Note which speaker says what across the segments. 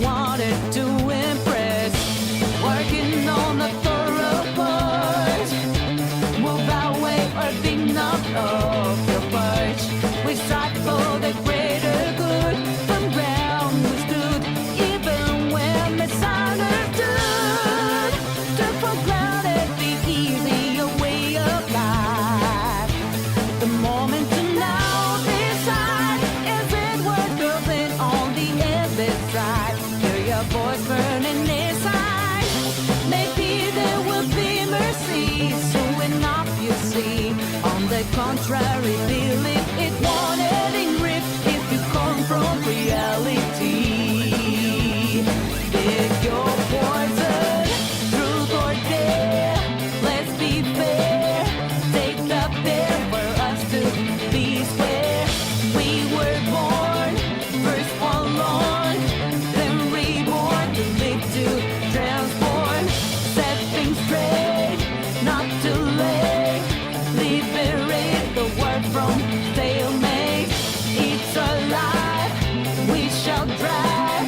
Speaker 1: wanted to impress. Working on the thorough parts. Move away or be knocked off your perch. We strive for the greater good. From ground we stood, even when misunderstood. Took for granted the easier way of life. The moment to now decide, is it worth building on the other side? Hear your voice burning inside. Maybe there will be mercy soon enough, you see. On the contrary, believe it won't end grip if you confront reality. Pick your poison, truth or dare. Let's be fair. Take the pair for us to be square. We were born, first forlorn, then reborn to live to transform. Set things straight, not too late. Liberate the world from stalemate. It's alive, we shall drive.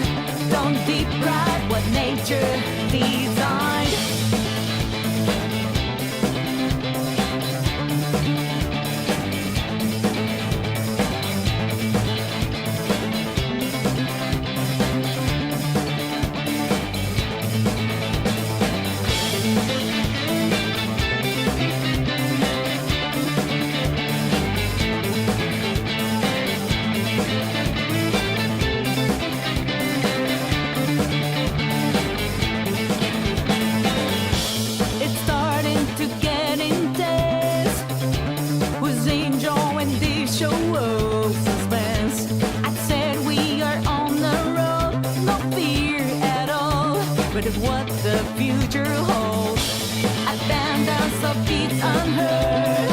Speaker 1: Don't deprive what nature designed. It's starting to get intense. Who's angel when they show up suspense? I said we are on the road, no fear at all. But of what the future holds, abandons of beats unheard.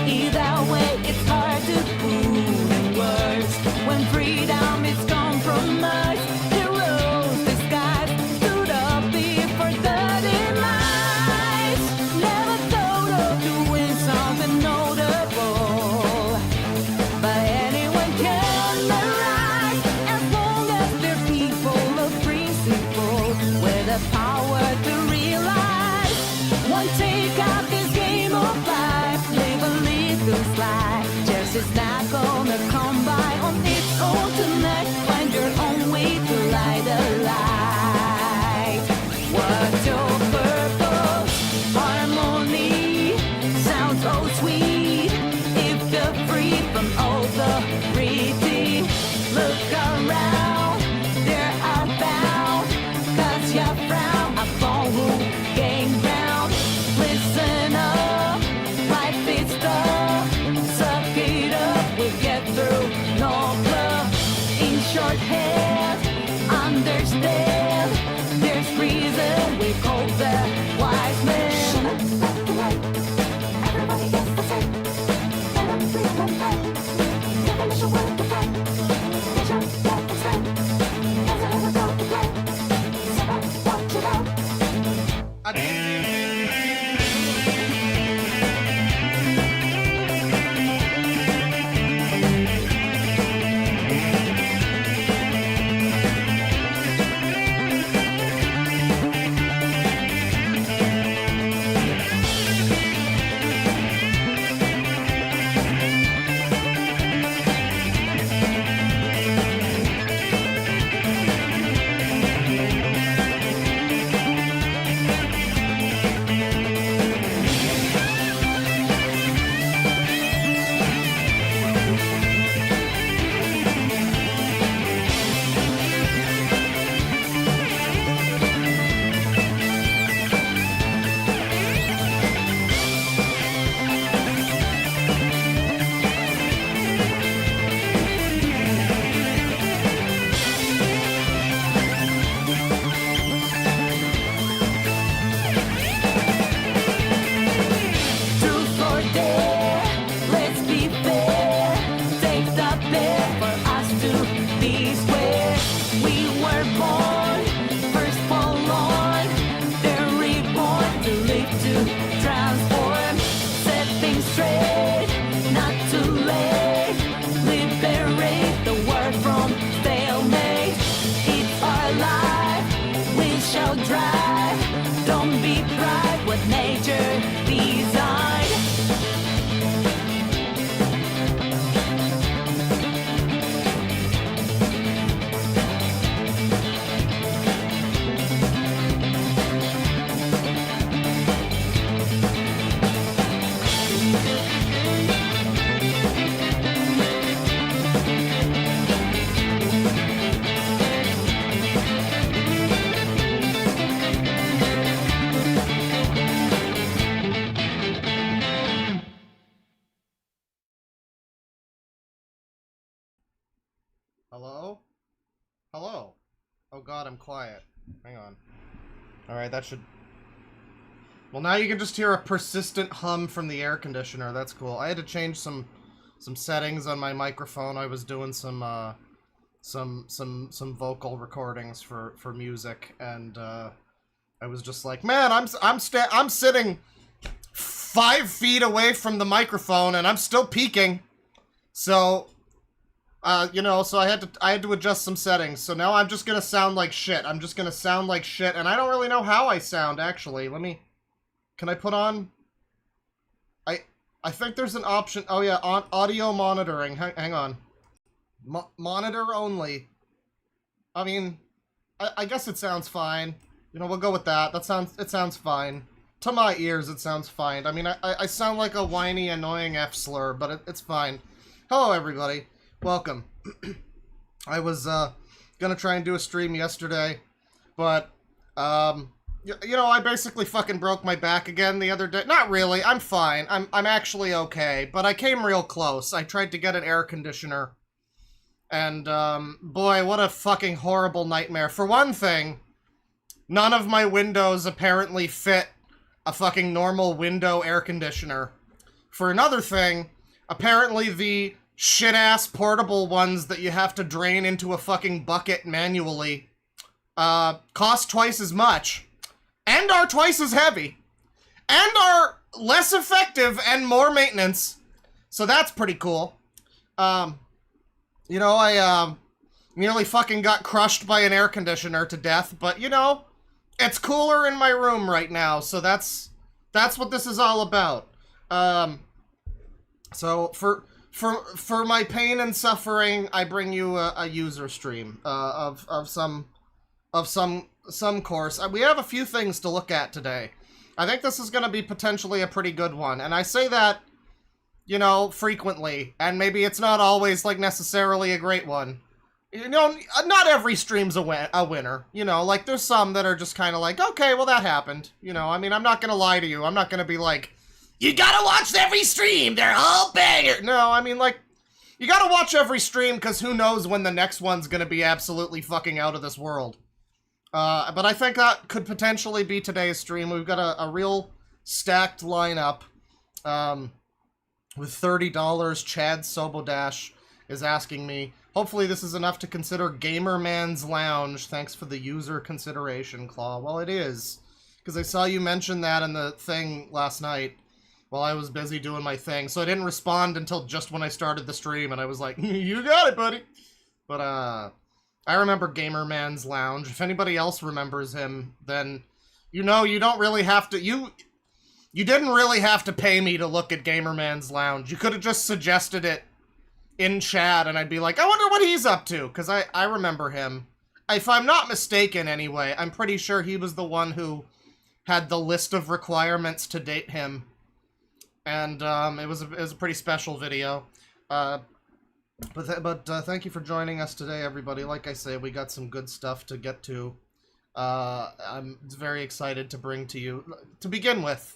Speaker 1: Either way, it's hard to put in words. When freedom is compromised, heroes disguised stood up before the demise. Never thought of doing something notable, but anyone can arise as long as they're people of principle, with the power to realize. One take out this game of life, live a little slide. Just is not gonna come by on its own tonight. Find your own way to light a light. What's your purpose? Harmony sounds so sweet. If you're free from authority, look around, they're outbound. Cause you frown upon who gained ground. Listen up, life is tough. Suck it up, we'll get through. shall drive. Don't be proud what nature designed.
Speaker 2: Hello? Hello? Oh god, I'm quiet. Hang on. Alright, that should... Well, now you can just hear a persistent hum from the air conditioner. That's cool. I had to change some settings on my microphone. I was doing some vocal recordings for music, and I was just like, man, I'm sitting 5 feet away from the microphone, and I'm still peaking. So... you know, so I had to adjust some settings. So now I'm just gonna sound like shit. I'm just gonna sound like shit, and I don't really know how I sound, actually. Can I put on... I think there's an option... Oh yeah, on audio monitoring. Hang on. Monitor only. I mean, I guess it sounds fine. You know, we'll go with that. It sounds fine. To my ears, it sounds fine. I mean, I sound like a whiny, annoying F-slur, but it's fine. Hello, everybody. Welcome. I was gonna try and do a stream yesterday, but you know, I basically fucking broke my back again the other day. Not really. I'm fine. I'm actually okay, but I came real close. I tried to get an air conditioner, and boy, what a fucking horrible nightmare. For one thing, none of my windows apparently fit a fucking normal window air conditioner. For another thing, apparently the shit-ass portable ones that you have to drain into a fucking bucket manually cost twice as much, and are twice as heavy, and are less effective and more maintenance. So that's pretty cool. You know, I nearly fucking got crushed by an air conditioner to death, but you know, it's cooler in my room right now, so that's what this is all about. So for my pain and suffering, I bring you a user stream of some course. We have a few things to look at today. I think this is going to be potentially a pretty good one, and I say that, you know, frequently, and maybe it's not always like necessarily a great one. You know, not every stream's a winner. You know, like there's some that are just kind of like, okay, well that happened. You know, I mean, I'm not going to lie to you. I'm not going to be like, you gotta watch every stream, they're all banger. No, I mean, like, you gotta watch every stream, because who knows when the next one's gonna be absolutely fucking out of this world. But I think that could potentially be today's stream. We've got a real stacked lineup, with $30. Chad Sobodash is asking me, hopefully this is enough to consider Gamer Man's Lounge. Thanks for the user consideration, Claw. Well, it is, because I saw you mention that in the thing last night. While I was busy doing my thing, so I didn't respond until just when I started the stream, and I was like, you got it, buddy. But, I remember Gamer Man's Lounge. If anybody else remembers him, then, you know, you don't really have to, you didn't really have to pay me to look at Gamer Man's Lounge. You could have just suggested it in chat, and I'd be like, I wonder what he's up to, because I remember him. If I'm not mistaken, anyway, I'm pretty sure he was the one who had the list of requirements to date him. And it was a pretty special video, but thank you for joining us today, everybody. Like I say, we got some good stuff to get to. I'm very excited to bring to you. To begin with,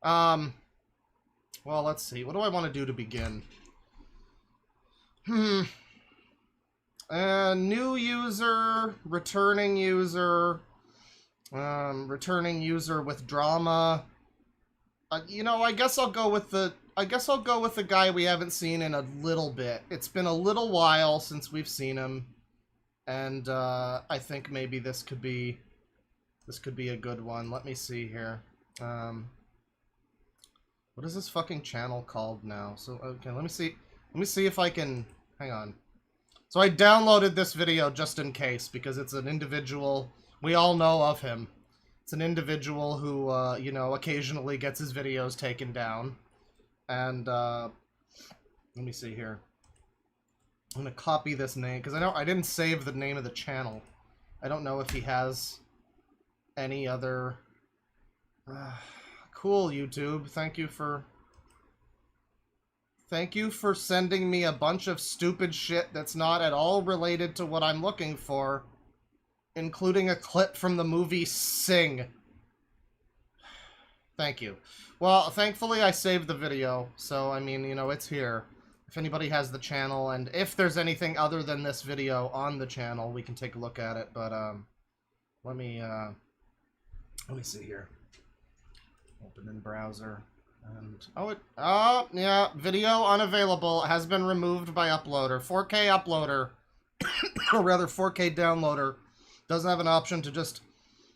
Speaker 2: well, let's see. What do I want to do to begin? New user, returning user with drama. You know, I guess I'll go with the guy we haven't seen in a little bit. It's been a little while since we've seen him, and I think maybe this could be a good one. Let me see here. What is this fucking channel called now? So okay, let me see if I can. Hang on. So I downloaded this video just in case, because it's an individual We all know of him. It's an individual who, you know, occasionally gets his videos taken down. And, let me see here. I'm gonna copy this name, because I didn't save the name of the channel. I don't know if he has any other... cool, YouTube. Thank you for sending me a bunch of stupid shit that's not at all related to what I'm looking for, including a clip from the movie Sing. Thank you. Well, thankfully I saved the video, so, I mean, you know, it's here. If anybody has the channel, and if there's anything other than this video on the channel, we can take a look at it, but, let me see here. Open in browser, and, yeah, video unavailable, has been removed by uploader. 4K uploader, or rather 4K downloader, doesn't have an option to just,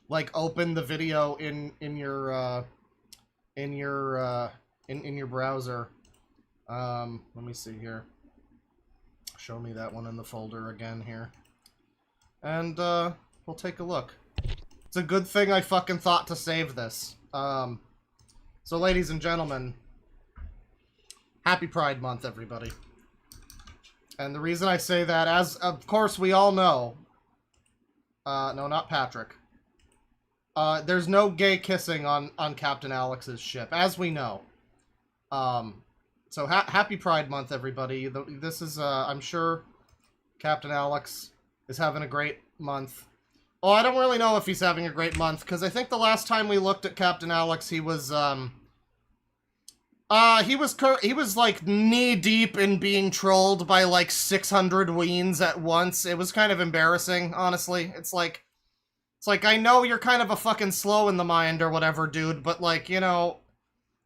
Speaker 2: like, open the video in your browser. Let me see here. Show me that one in the folder again here. And, we'll take a look. It's a good thing I fucking thought to save this. So ladies and gentlemen, happy Pride Month, everybody. And the reason I say that, as, of course, we all know, no, not Patrick. There's no gay kissing on Captain Alex's ship, as we know. So happy Pride Month, everybody. This is, I'm sure Captain Alex is having a great month. Oh, I don't really know if he's having a great month, because I think the last time we looked at Captain Alex, he was like knee-deep in being trolled by like 600 weens at once. It was kind of embarrassing, honestly. It's like, I know you're kind of a fucking slow in the mind or whatever, dude, but like, you know,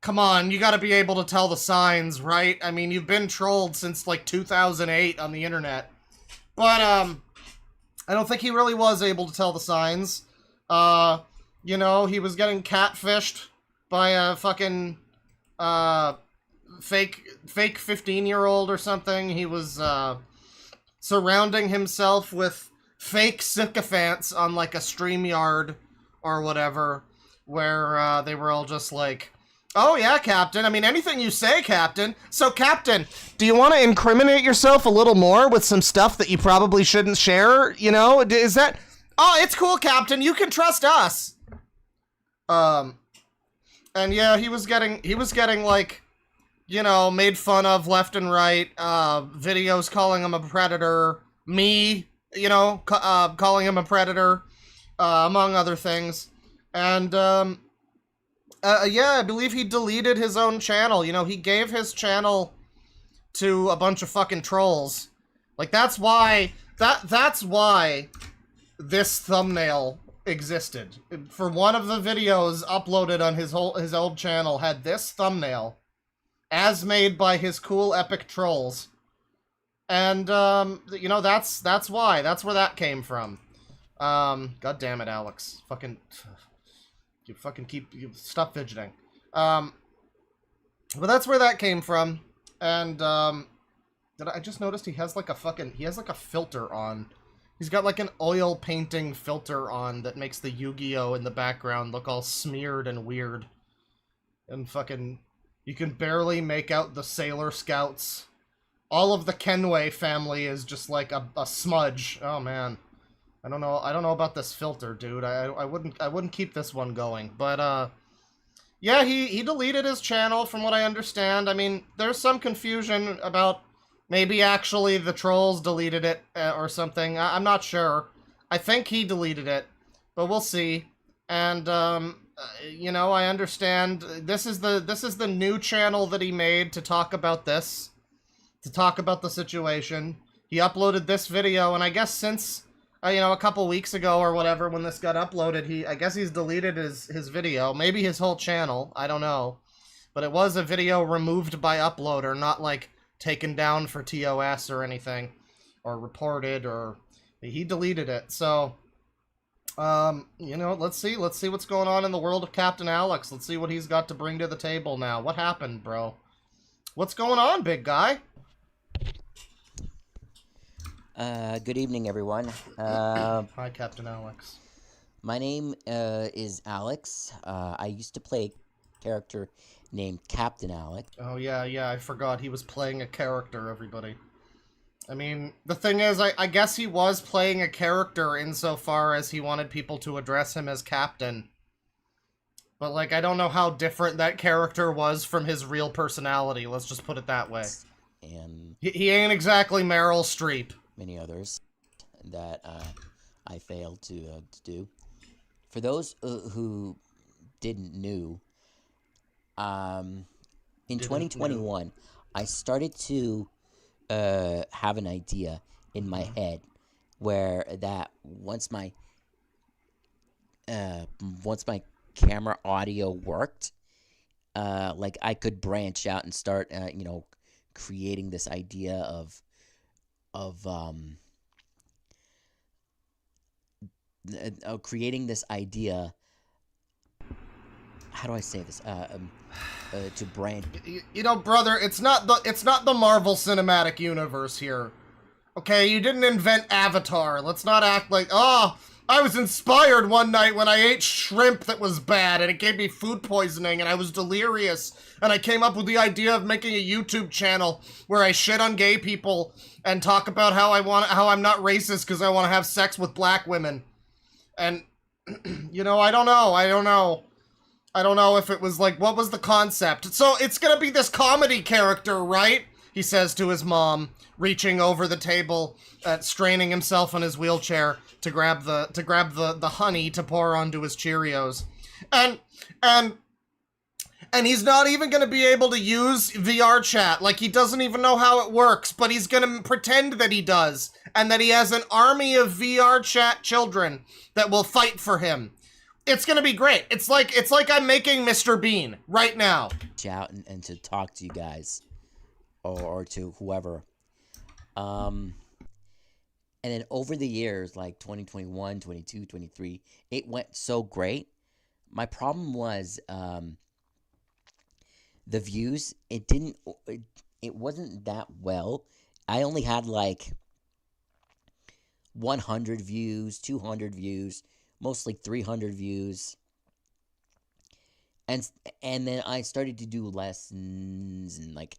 Speaker 2: come on, you gotta be able to tell the signs, right? I mean, you've been trolled since like 2008 on the internet. But, I don't think he really was able to tell the signs. You know, he was getting catfished by a fucking, fake 15-year-old or something. He was, surrounding himself with fake sycophants on, like, a StreamYard or whatever, where, they were all just like, oh yeah, Captain, I mean, anything you say, Captain. So, Captain, do you want to incriminate yourself a little more with some stuff that you probably shouldn't share, you know? Is that... Oh, it's cool, Captain, you can trust us! And yeah, he was getting, like, you know, made fun of left and right, videos calling him a predator, me, you know, calling him a predator, among other things. And, yeah, I believe he deleted his own channel. You know, he gave his channel to a bunch of fucking trolls. Like, that's why this thumbnail existed. For one of the videos uploaded on his old channel had this thumbnail, as made by his cool epic trolls. And, you know, that's why. That's where that came from. God damn it, Alex. Stop fidgeting. But that's where that came from. And, I just noticed he has like a filter on. He's got like an oil painting filter on that makes the Yu-Gi-Oh in the background look all smeared and weird. And fucking, you can barely make out the Sailor Scouts. All of the Kenway family is just like a smudge. Oh man. I don't know about this filter, dude. I wouldn't keep this one going. But yeah, he deleted his channel from what I understand. I mean, there's some confusion about maybe actually the trolls deleted it or something. I'm not sure. I think he deleted it, but we'll see. And you know, I understand this is the new channel that he made to talk about this, to talk about the situation. He uploaded this video, and I guess since you know, a couple weeks ago or whatever, when this got uploaded, I guess he's deleted his video, maybe his whole channel, I don't know. But it was a video removed by uploader, not like taken down for TOS or anything, or reported, or he deleted it. So, you know, let's see what's going on in the world of Captain Alex. Let's see what he's got to bring to the table now. What happened, bro? What's going on, big guy?
Speaker 3: Good evening, everyone.
Speaker 2: Hi, Captain Alex.
Speaker 3: My name is Alex. I used to play a character named Captain Alex.
Speaker 2: Oh, yeah, I forgot he was playing a character, everybody. I mean, the thing is, I guess he was playing a character insofar as he wanted people to address him as Captain. But, like, I don't know how different that character was from his real personality, let's just put it that way.
Speaker 3: And
Speaker 2: he ain't exactly Meryl Streep.
Speaker 3: Many others that I failed to do. For those who didn't know, in 2021, I started to have an idea in my head where that once my camera audio worked, like I could branch out and start, creating this idea of creating this idea. How do I say this? To brand.
Speaker 2: You know, brother, it's not the Marvel Cinematic Universe here. Okay, you didn't invent Avatar. Let's not act like, oh, I was inspired one night when I ate shrimp that was bad and it gave me food poisoning and I was delirious and I came up with the idea of making a YouTube channel where I shit on gay people and talk about how I'm not racist because I want to have sex with black women. And, you know, I don't know if it was like, what was the concept? So it's gonna be this comedy character, right? He says to his mom, reaching over the table, straining himself on his wheelchair to grab the honey to pour onto his Cheerios. And he's not even gonna be able to use VR chat. Like, he doesn't even know how it works, but he's gonna pretend that he does, and that he has an army of VR chat children that will fight for him. It's gonna be great. It's like I'm making Mr. Bean right now.
Speaker 3: Out and to talk to you guys, or to whoever. And then over the years, like 2021, 22, 23, it went so great. My problem was the views. It wasn't that well. I only had like 100 views, 200 views. Mostly 300 views, and then I started to do lessons and like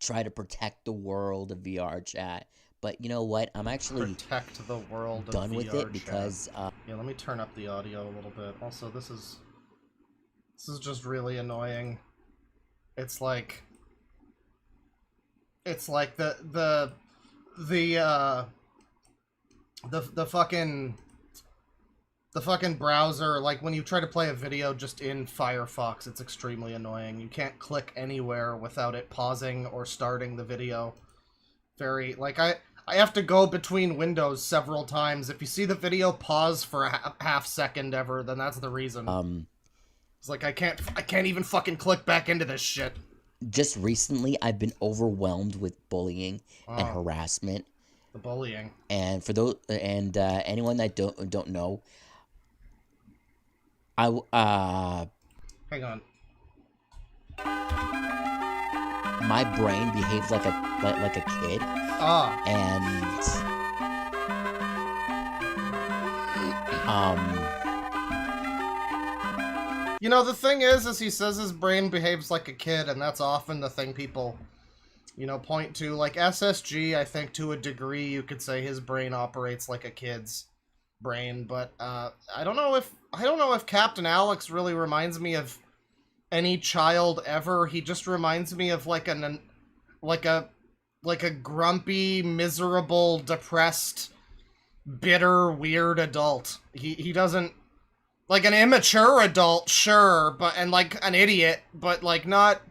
Speaker 3: try to protect the world of VR chat. But you know what? I'm actually
Speaker 2: protect the world
Speaker 3: done
Speaker 2: of
Speaker 3: with
Speaker 2: VR
Speaker 3: it because
Speaker 2: yeah. Let me turn up the audio a little bit. Also, this is just really annoying. It's like the fucking browser, like when you try to play a video just in Firefox, it's extremely annoying. You can't click anywhere without it pausing or starting the video. Like, I have to go between windows several times. If you see the video pause for a half second ever, then that's the reason. It's like I can't even fucking click back into this shit.
Speaker 3: Just recently, I've been overwhelmed with bullying and harassment.
Speaker 2: The bullying.
Speaker 3: And for those anyone that don't know, hang
Speaker 2: on.
Speaker 3: My brain behaves like a kid. And
Speaker 2: you know, the thing is he says his brain behaves like a kid, and that's often the thing people, you know, point to. Like SSG, I think to a degree you could say his brain operates like a kid's brain, but I don't know if Captain Alex really reminds me of any child ever. He just reminds me of like a grumpy, miserable, depressed, bitter, weird adult. He doesn't, like, an immature adult, sure, and like an idiot, but like not,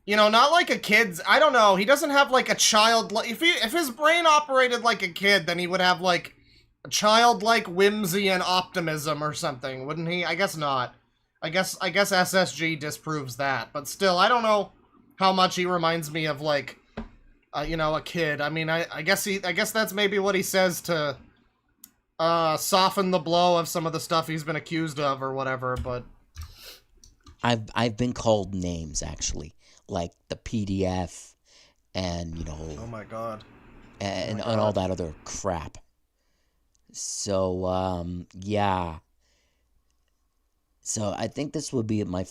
Speaker 2: you know, not like a kid's. I don't know. He doesn't have like a child. If his brain operated like a kid, then he would have like a childlike whimsy and optimism or something, wouldn't he? I guess not. I guess SSG disproves that, but still, I don't know how much he reminds me of like, you know, a kid. I mean, I guess that's maybe what he says to soften the blow of some of the stuff he's been accused of or whatever. But
Speaker 3: I've been called names, actually, like the PDF, and you know.
Speaker 2: Oh my god.
Speaker 3: And all that other crap. So, yeah. So I think this would be my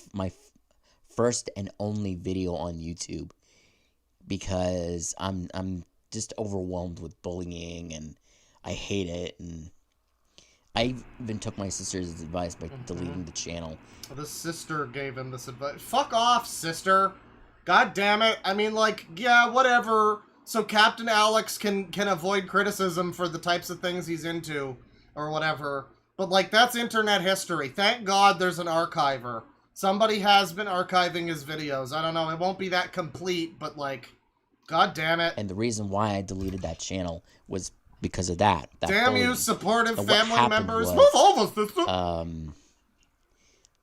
Speaker 3: first and only video on YouTube, because I'm just overwhelmed with bullying and I hate it, and I even took my sister's advice by deleting the channel.
Speaker 2: The sister gave him this advice. Fuck off, sister. God damn it. I mean, like, yeah, whatever. So Captain Alex can avoid criticism for the types of things he's into, or whatever. But, like, that's internet history. Thank God there's an archiver. Somebody has been archiving his videos. I don't know, it won't be that complete, but, like, God damn it.
Speaker 3: And the reason why I deleted that channel was because of that.
Speaker 2: Damn
Speaker 3: bullying.
Speaker 2: you, supportive
Speaker 3: And what
Speaker 2: family
Speaker 3: happened
Speaker 2: members.
Speaker 3: was,
Speaker 2: Move over, sister.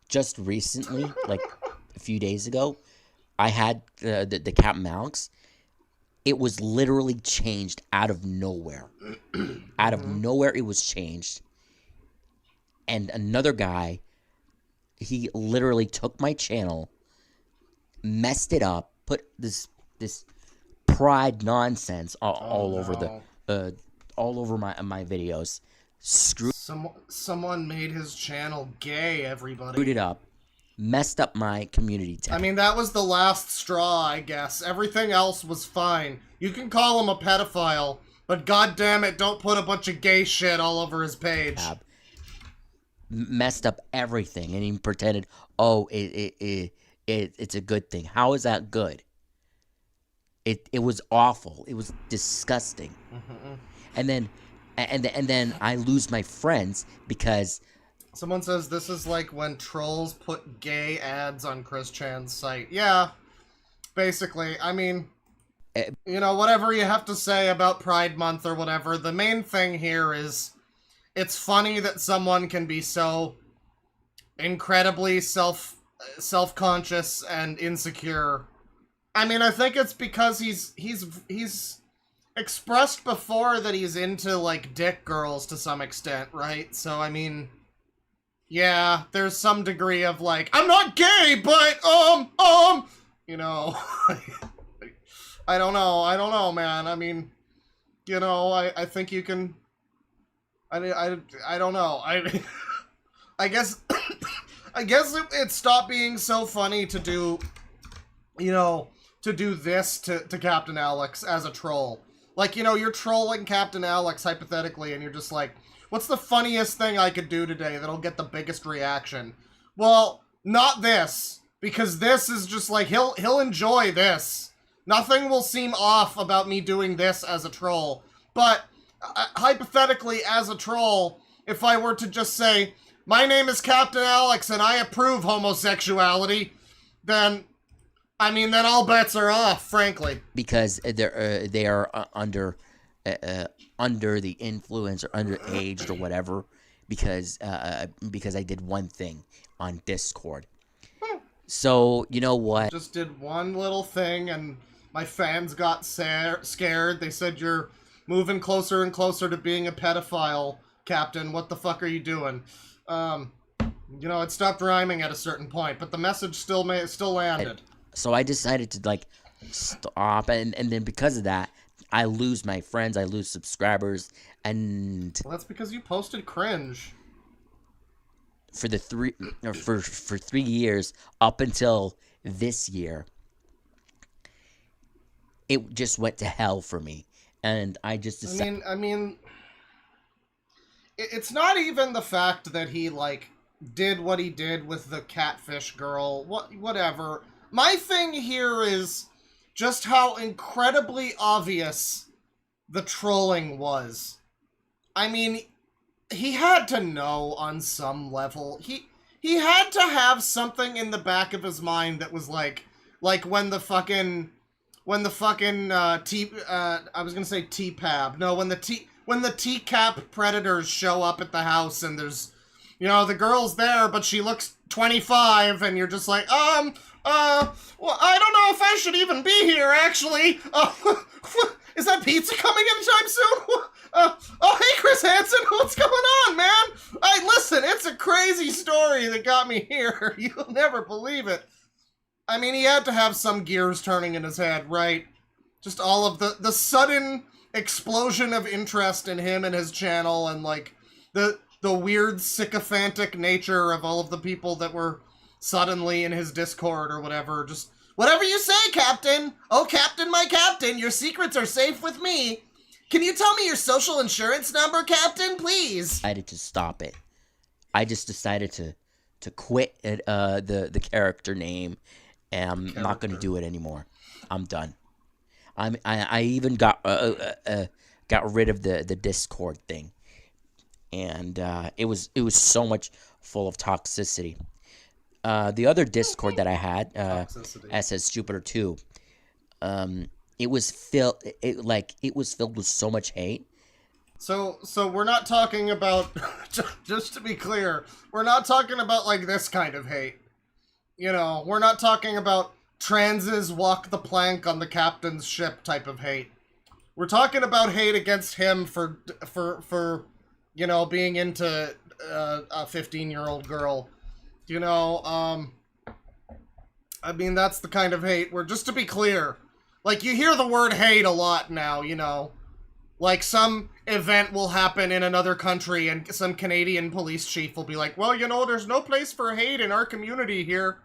Speaker 3: Just recently, like a few days ago, I had the Captain Alex. It was literally changed out of nowhere. Out of nowhere, it was changed. And another guy, he literally took my channel, messed it up, put this pride nonsense all over the all over my videos.
Speaker 2: Someone made his channel gay, everybody.
Speaker 3: Screwed it up, messed up my community tab.
Speaker 2: I mean, that was the last straw, I guess. Everything else was fine. You can call him a pedophile, but goddamn it, don't put a bunch of gay shit all over his page.
Speaker 3: Messed up everything, and he pretended, oh, it's a good thing. How is that good? It was awful. It was disgusting. And then I lose my friends because
Speaker 2: someone says this is like when trolls put gay ads on Chris Chan's site. Yeah, basically. I mean, you know, whatever you have to say about Pride Month or whatever, the main thing here is it's funny that someone can be so incredibly self-conscious and insecure. I mean, I think it's because he's expressed before that he's into, like, dick girls to some extent, right? So, I mean, yeah, there's some degree of, like, I'm not gay, but, you know, I don't know, man. I mean, you know, I think you can, I don't know, I guess, it stopped being so funny to do, you know, to do this to Captain Alex as a troll. Like, you know, you're trolling Captain Alex, hypothetically, and you're just like, what's the funniest thing I could do today that'll get the biggest reaction? Well, not this, because this is just like, he'll enjoy this. Nothing will seem off about me doing this as a troll. But, hypothetically, as a troll, if I were to just say, my name is Captain Alex and I approve homosexuality, then, I mean, then all bets are off, frankly.
Speaker 3: Because they are under the influence or underaged or whatever. Because I did one thing on Discord. So you know what?
Speaker 2: Just did one little thing, and my fans got scared. They said you're moving closer and closer to being a pedophile, Captain. What the fuck are you doing? You know, it stopped rhyming at a certain point, but the message still landed.
Speaker 3: So I decided to, like, stop, and then because of that, I lose my friends, I lose subscribers, and...
Speaker 2: Well, that's because you posted cringe.
Speaker 3: For 3 years, up until this year, it just went to hell for me, and I just decided...
Speaker 2: I mean, it's not even the fact that he, like, did what he did with the catfish girl, whatever... My thing here is just how incredibly obvious the trolling was. I mean, he had to know on some level. He had to have something in the back of his mind that was like when the fucking I was gonna say T-Pab. No, when the T-Cap predators show up at the house and there's, you know, the girl's there, but she looks 25, and you're just like, well, I don't know if I should even be here, actually. Is that pizza coming anytime soon? Oh, hey, Chris Hansen, what's going on, man? Listen, it's a crazy story that got me here. You'll never believe it. I mean, he had to have some gears turning in his head, right? Just all of the sudden explosion of interest in him and his channel, and like the weird sycophantic nature of all of the people that were suddenly in his Discord or whatever. Just, whatever you say, Captain. Oh, Captain, my Captain, your secrets are safe with me. Can you tell me your social insurance number, Captain, please?
Speaker 3: I decided to stop it. I just decided to quit it, the character name, and I'm not going to do it anymore. I'm done. I even got rid of the Discord thing, and it was so much full of toxicity. The other Discord that I had, SS Jupiter 2, it was filled with so much hate.
Speaker 2: So we're not talking about, just to be clear, we're not talking about like this kind of hate. You know, we're not talking about transes walk the plank on the captain's ship type of hate. We're talking about hate against him for you know, being into a 15-year-old girl. You know, I mean, that's the kind of hate where, just to be clear, like, you hear the word hate a lot now, you know. Like, some event will happen in another country and some Canadian police chief will be like, well, you know, there's no place for hate in our community here.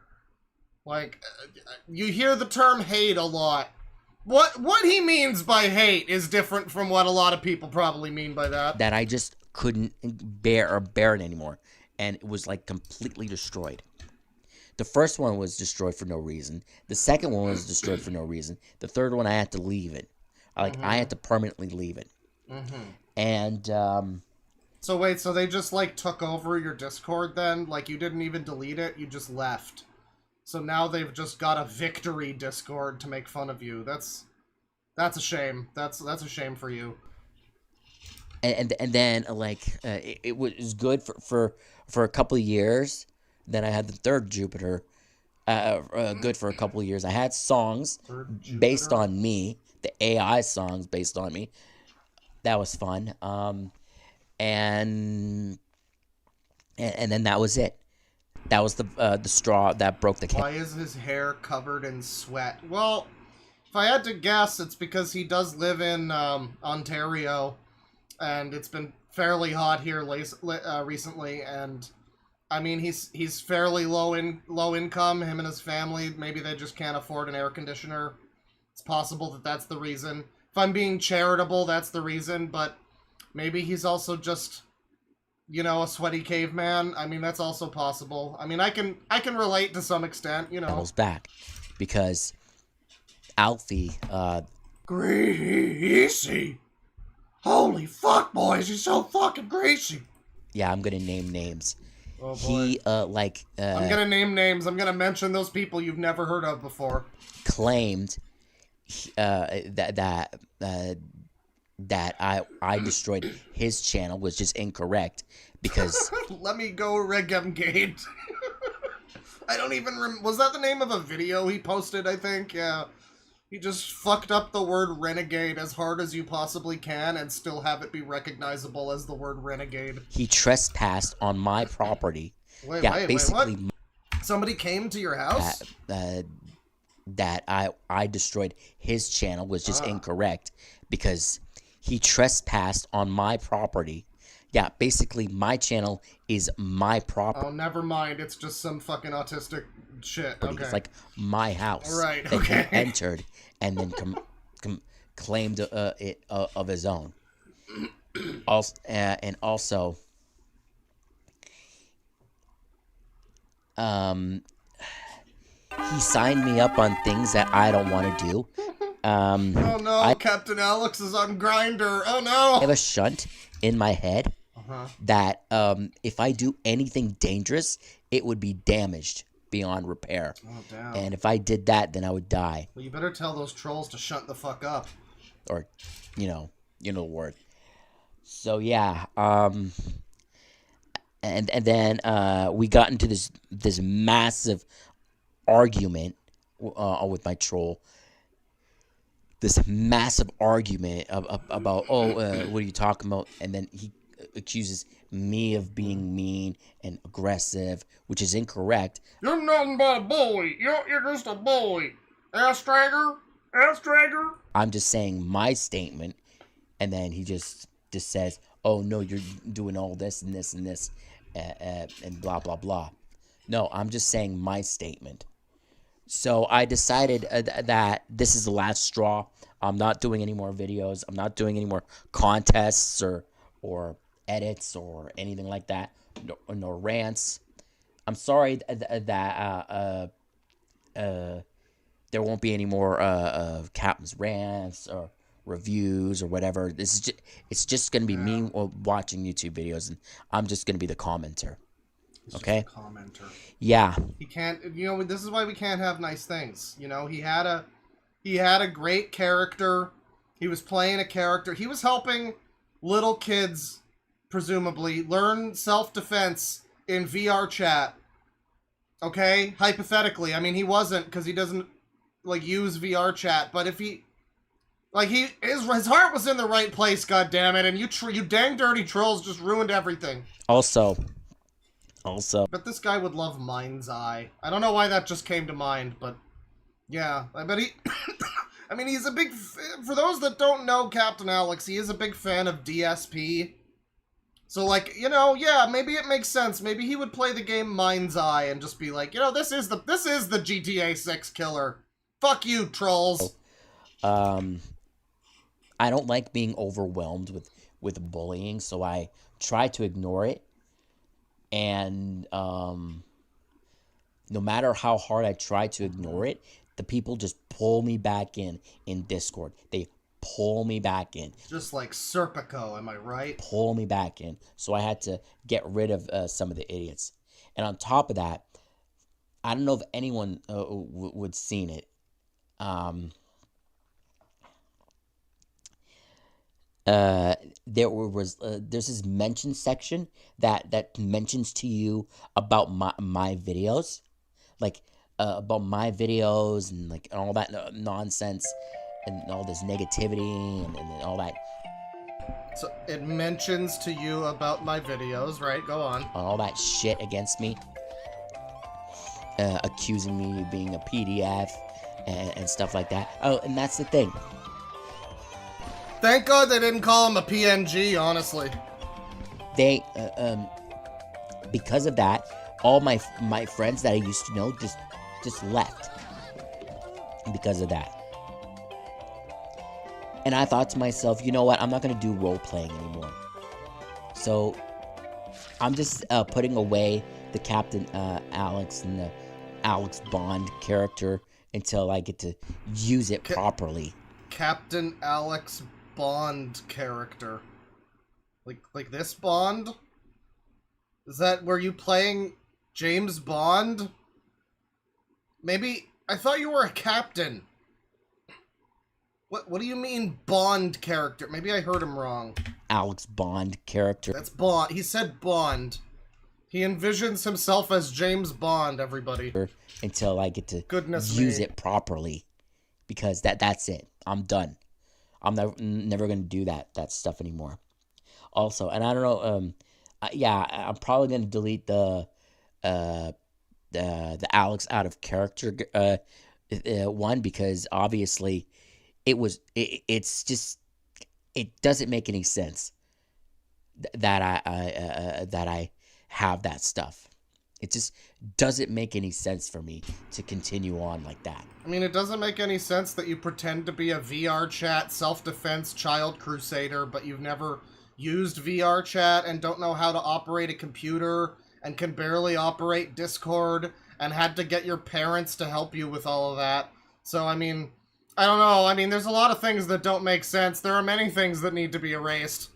Speaker 2: Like, you hear the term hate a lot. What he means by hate is different from what a lot of people probably mean by that.
Speaker 3: That I just couldn't bear it anymore. And it was, like, completely destroyed. The first one was destroyed for no reason. The second one was destroyed for no reason. The third one, I had to leave it. I had to permanently leave it. And,
Speaker 2: So wait, so they just, like, took over your Discord then? Like, you didn't even delete it, you just left. So now they've just got a victory Discord to make fun of you. That's a shame. That's a shame for you.
Speaker 3: And then, like, it was good for a couple of years. Then I had the third Jupiter, good for a couple of years. I had songs based on me, the AI songs based on me. That was fun. And then that was it. That was the straw that broke the cake.
Speaker 2: Why is his hair covered in sweat? Well, if I had to guess, it's because he does live in Ontario, and it's been fairly hot here recently, and I mean, he's fairly low income, him and his family. Maybe they just can't afford an air conditioner. It's possible that that's the reason. If I'm being charitable, that's the reason, but maybe he's also just, you know, a sweaty caveman. I mean, that's also possible. I mean, I can relate to some extent, you know.
Speaker 3: I was back because Alfie,
Speaker 2: Greasy. Holy fuck, boys, he's so fucking greasy.
Speaker 3: Yeah, I'm gonna name names.
Speaker 2: Oh, boy.
Speaker 3: He,
Speaker 2: I'm gonna name names. I'm gonna mention those people you've never heard of before.
Speaker 3: Claimed that I destroyed his channel was just incorrect because
Speaker 2: Let me go, Renegade. I don't even was that the name of a video he posted, I think? Yeah. He just fucked up the word renegade as hard as you possibly can and still have it be recognizable as the word renegade.
Speaker 3: he trespassed on my property.
Speaker 2: Wait,
Speaker 3: basically
Speaker 2: what? Somebody came to your house?
Speaker 3: That I destroyed his channel was just incorrect because he trespassed on my property. Yeah, basically my channel is my property.
Speaker 2: Oh, never mind. It's just some fucking autistic shit. Okay.
Speaker 3: It's like my house.
Speaker 2: Right,
Speaker 3: that
Speaker 2: okay.
Speaker 3: he entered and then claimed it of his own. Also, and also, he signed me up on things that I don't want to do.
Speaker 2: Oh no, Captain Alex is on Grindr. Oh no!
Speaker 3: I have a shunt in my head that if I do anything dangerous, it would be damaged beyond repair.
Speaker 2: Oh damn!
Speaker 3: And if I did that, then I would die.
Speaker 2: Well, you better tell those trolls to shut the fuck up.
Speaker 3: Or, you know the word. So yeah, and then we got into this massive argument with my troll. This massive argument about what are you talking about? And then he accuses me of being mean and aggressive, which is incorrect.
Speaker 2: You're nothing but a bully. You're just a bully. Ass dragger.
Speaker 3: I'm just saying my statement and then he just says, "Oh no, you're doing all this and this and this, and blah blah blah." No, I'm just saying my statement. So I decided that this is the last straw. I'm not doing any more videos. I'm not doing any more contests or edits or anything like that, nor rants. I'm sorry that there won't be any more Captain's rants or reviews or whatever. It's just gonna be me watching YouTube videos, and I'm just gonna be the commenter. Okay.
Speaker 2: Commenter.
Speaker 3: Yeah.
Speaker 2: He can't. You know, this is why we can't have nice things. You know, he had a great character. He was playing a character. He was helping little kids, presumably, learn self-defense in VR chat. Okay, hypothetically. I mean, he wasn't, because he doesn't like use VR chat. But if he, like, his heart was in the right place. God damn it! And you dang dirty trolls just ruined everything.
Speaker 3: Also.
Speaker 2: But this guy would love Mind's Eye. I don't know why that just came to mind, but yeah, I bet he. I mean, he's a big. For those that don't know Captain Alex, he is a big fan of DSP. So, like, you know, yeah, maybe it makes sense. Maybe he would play the game Mind's Eye and just be like, you know, this is the GTA 6 killer. Fuck you, trolls.
Speaker 3: I don't like being overwhelmed with bullying, so I try to ignore it. And no matter how hard I try to ignore it, the people just pull me back in Discord. They pull me back in.
Speaker 2: Just like Serpico, am I right?
Speaker 3: Pull me back in. So I had to get rid of some of the idiots. And on top of that, I don't know if anyone would seen it. There's this mention section that mentions to you about my videos, like about my videos and like all that nonsense and all this negativity and all that.
Speaker 2: So it mentions to you about my videos, right? Go on.
Speaker 3: All that shit against me, accusing me of being a PDF and stuff like that. Oh, and that's the thing.
Speaker 2: Thank God they didn't call him a PNG, honestly.
Speaker 3: They, because of that, all my friends that I used to know just left because of that. And I thought to myself, you know what? I'm not going to do role-playing anymore. So, I'm just putting away the Captain Alex and the Alex Bond character until I get to use it properly.
Speaker 2: Captain Alex Bond character. Like this Bond? Is that where you playing James Bond? Maybe I thought you were a captain. What do you mean Bond character? Maybe I heard him wrong.
Speaker 3: Alex Bond character.
Speaker 2: That's Bond. He said Bond. He envisions himself as James Bond, everybody.
Speaker 3: Until I get to use it properly. Because that's it. I'm done. I'm never going to do that stuff anymore. Also, and I don't know, yeah, I'm probably going to delete the Alex out of character one, because obviously it's just, it doesn't make any sense that I have that stuff. It just doesn't make any sense for me to continue on like that.
Speaker 2: I mean, it doesn't make any sense that you pretend to be a VR chat self-defense child crusader, but you've never used VR chat and don't know how to operate a computer and can barely operate Discord and had to get your parents to help you with all of that. So, I mean, I don't know. I mean, there's a lot of things that don't make sense. There are many things that need to be erased.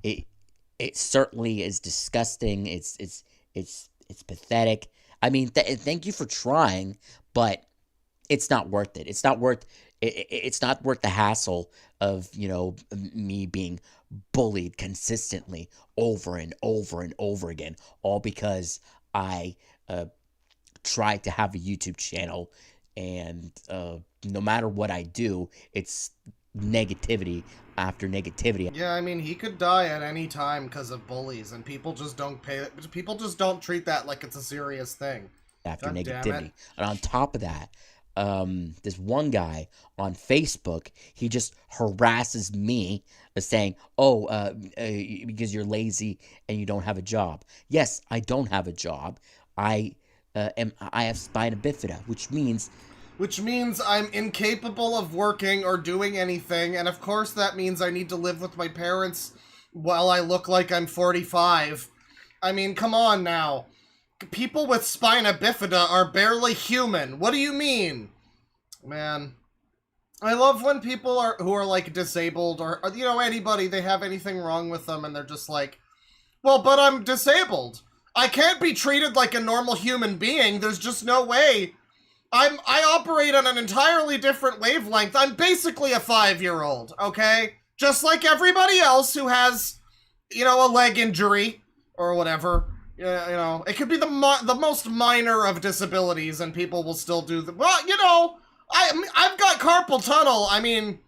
Speaker 3: It certainly is disgusting. It's pathetic. I mean, thank you for trying, but it's not worth it. It's not worth the hassle of, you know, me being bullied consistently over and over and over again, all because I tried to have a YouTube channel, and no matter what I do, it's negativity after negativity.
Speaker 2: Yeah, I mean, he could die at any time because of bullies, and people just don't treat that like it's a serious thing.
Speaker 3: After negativity. And on top of that, this one guy on Facebook, he just harasses me, saying, "Oh, because you're lazy and you don't have a job." Yes, I don't have a job. I have spina bifida, which means
Speaker 2: I'm incapable of working or doing anything, and of course that means I need to live with my parents while I look like I'm 45. I mean, come on now. People with spina bifida are barely human. What do you mean? Man. I love when people who are like disabled or you know, anybody, they have anything wrong with them and they're just like, well, but I'm disabled. I can't be treated like a normal human being. There's just no way. I operate on an entirely different wavelength. I'm basically a 5-year-old, okay? Just like everybody else who has, you know, a leg injury or whatever. You know, it could be the most minor of disabilities and people will still do the, well, you know, I've got carpal tunnel. I mean,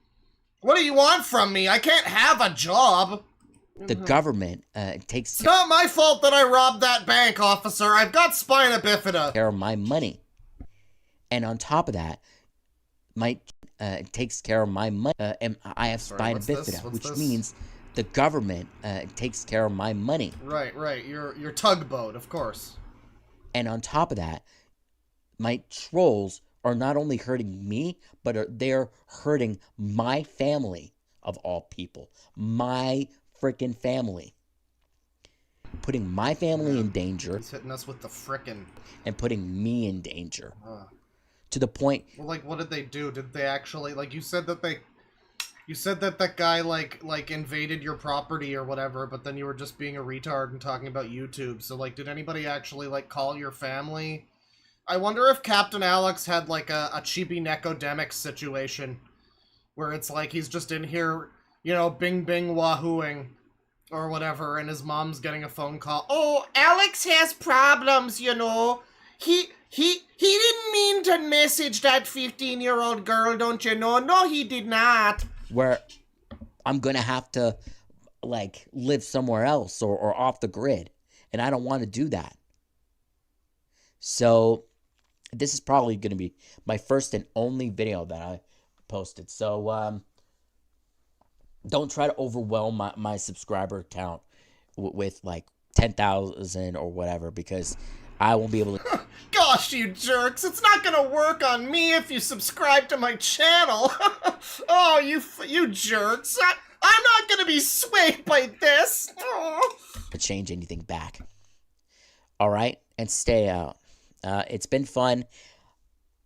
Speaker 2: what do you want from me? I can't have a job.
Speaker 3: the government takes
Speaker 2: It's not my fault that I robbed that bank, officer. I've got spina bifida.
Speaker 3: care of my money. And on top of that, takes care of my money. And I have spina bifida, which means the government takes care of my money.
Speaker 2: Right. Your tugboat, of course.
Speaker 3: And on top of that, my trolls are not only hurting me, but they're hurting my family, of all people. My frickin' family. Putting my family in danger.
Speaker 2: He's hitting us with the frickin'.
Speaker 3: And putting me in danger. To the point...
Speaker 2: Well, like, what did they do? Did they actually... Like, you said that that guy, like, invaded your property or whatever, but then you were just being a retard and talking about YouTube. So, like, did anybody actually, like, call your family? I wonder if Captain Alex had, like, a cheapy necodemic situation. Where it's like he's just in here, you know, bing bing wahooing. Or whatever, and his mom's getting a phone call. Oh, Alex has problems, you know. He didn't mean to message that 15-year-old girl, don't you know? No, he did not.
Speaker 3: Where I'm gonna have to, like, live somewhere else or off the grid. And I don't want to do that. So, this is probably gonna be my first and only video that I posted. So, don't try to overwhelm my subscriber count with, like, 10,000 or whatever, because I won't be able to...
Speaker 2: Gosh, you jerks! It's not gonna work on me if you subscribe to my channel! Oh, you jerks! I'm not gonna be swayed by this! Oh.
Speaker 3: To change anything back. Alright? And stay out. It's been fun.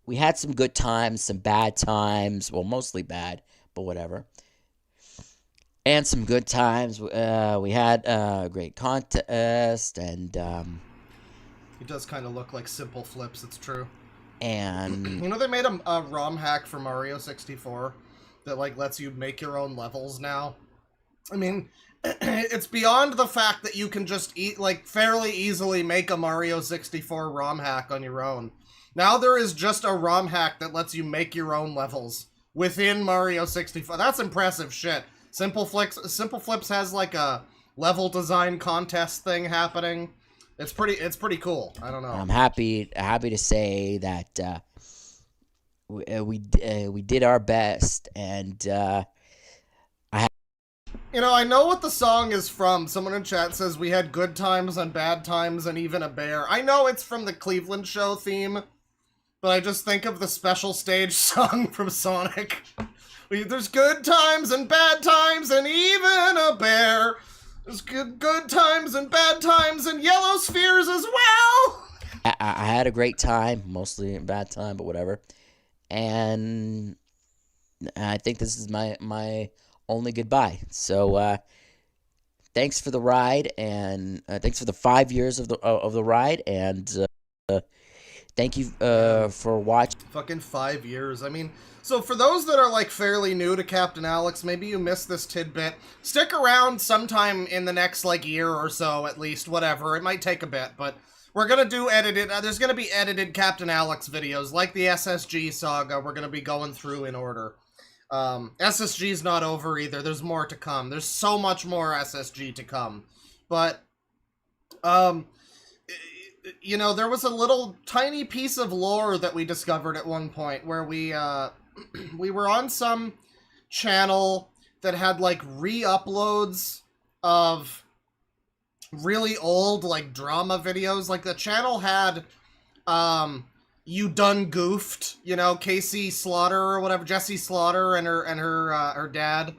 Speaker 3: We had some good times, some bad times. Well, mostly bad, but whatever. And some good times. We had a great contest, and...
Speaker 2: He does kind of look like Simple Flips, it's true.
Speaker 3: And...
Speaker 2: You know, they made a ROM hack for Mario 64 that, like, lets you make your own levels now. I mean, it's beyond the fact that you can just, fairly easily make a Mario 64 ROM hack on your own. Now there is just a ROM hack that lets you make your own levels within Mario 64. That's impressive shit. Simple Flips has, like, a level design contest thing happening. It's pretty cool. I don't know.
Speaker 3: I'm happy to say that we did our best, and
Speaker 2: you know, I know what the song is from. Someone in chat says we had good times and bad times and even a bear. I know it's from the Cleveland Show theme, but I just think of the special stage song from Sonic. There's good times and bad times and even a bear. There's good times and bad times and yellow spheres as well.
Speaker 3: I had a great time, mostly a bad time, but whatever. And I think this is my only goodbye. So thanks for the ride, and thanks for the 5 years of the ride, and thank you for watching.
Speaker 2: Fucking 5 years. I mean, so for those that are, like, fairly new to Captain Alex, maybe you missed this tidbit. Stick around sometime in the next, like, year or so, at least, whatever. It might take a bit, but we're gonna do edited, there's gonna be edited Captain Alex videos, like the SSG saga, we're gonna be going through in order. SSG's not over either, there's more to come. There's so much more SSG to come. But, you know, there was a little tiny piece of lore that we discovered at one point where we were on some channel that had, like, re-uploads of really old, like, drama videos. Like, the channel had, You Done Goofed, you know, Casey Slaughter or whatever, Jessie Slaughter and her dad.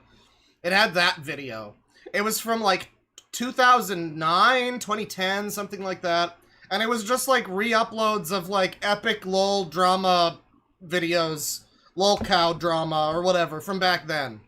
Speaker 2: It had that video. It was from, like, 2009, 2010, something like that. And it was just, like, re-uploads of, like, epic lol drama videos, lol cow drama, or whatever, from back then.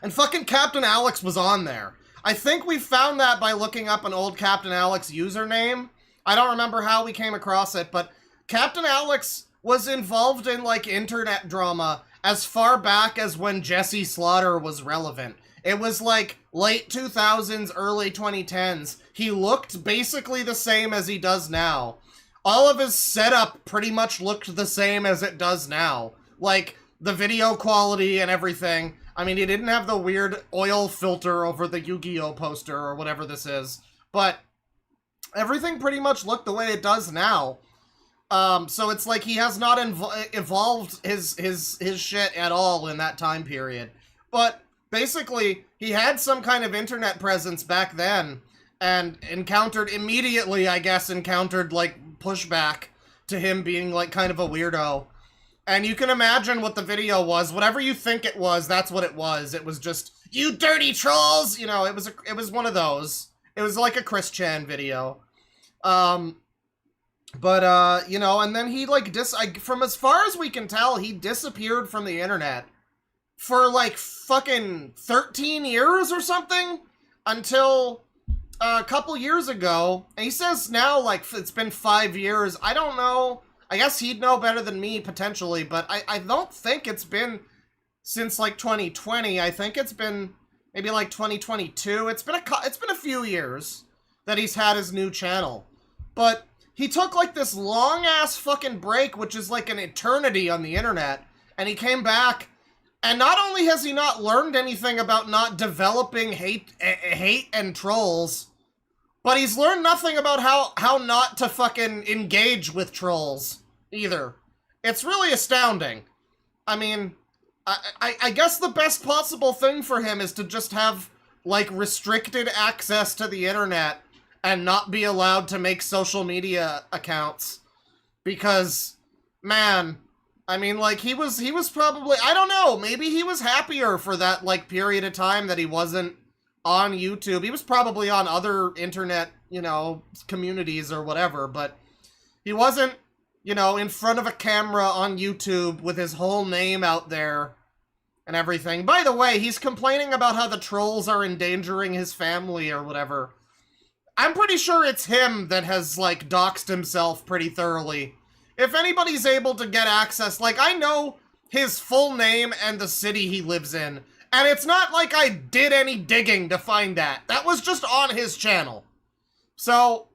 Speaker 2: And fucking Captain Alex was on there. I think we found that by looking up an old Captain Alex username. I don't remember how we came across it, but Captain Alex was involved in, like, internet drama as far back as when Jessie Slaughter was relevant. It was, like, late 2000s, early 2010s. He looked basically the same as he does now. All of his setup pretty much looked the same as it does now. Like, the video quality and everything. I mean, he didn't have the weird oil filter over the Yu-Gi-Oh poster or whatever this is. But everything pretty much looked the way it does now. So it's like he has not evolved his shit at all in that time period. But basically, he had some kind of internet presence back then, and immediately, I guess, encountered, like, pushback to him being, like, kind of a weirdo. And you can imagine what the video was. Whatever you think it was, that's what it was. It was just, you dirty trolls! You know, it was one of those. It was like a Chris Chan video. You know, and then he, like, from as far as we can tell, he disappeared from the internet for, like, fucking 13 years or something, until a couple years ago. And he says now, like, it's been 5 years. I don't know. I guess he'd know better than me, potentially, but I don't think it's been since, like, 2020. I think it's been maybe, like, 2022. It's been a few years that he's had his new channel. But he took, like, this long-ass fucking break, which is, like, an eternity on the internet, and he came back. And not only has he not learned anything about not developing hate and trolls, but he's learned nothing about how not to fucking engage with trolls, either. It's really astounding. I mean, I guess the best possible thing for him is to just have, like, restricted access to the internet and not be allowed to make social media accounts. Because, man, I mean, like, he was probably, I don't know, maybe he was happier for that, like, period of time that he wasn't on YouTube. He was probably on other internet, you know, communities or whatever, but he wasn't, you know, in front of a camera on YouTube with his whole name out there and everything. By the way, he's complaining about how the trolls are endangering his family or whatever. I'm pretty sure it's him that has, like, doxed himself pretty thoroughly. If anybody's able to get access, like, I know his full name and the city he lives in, and it's not like I did any digging to find that. That was just on his channel. So,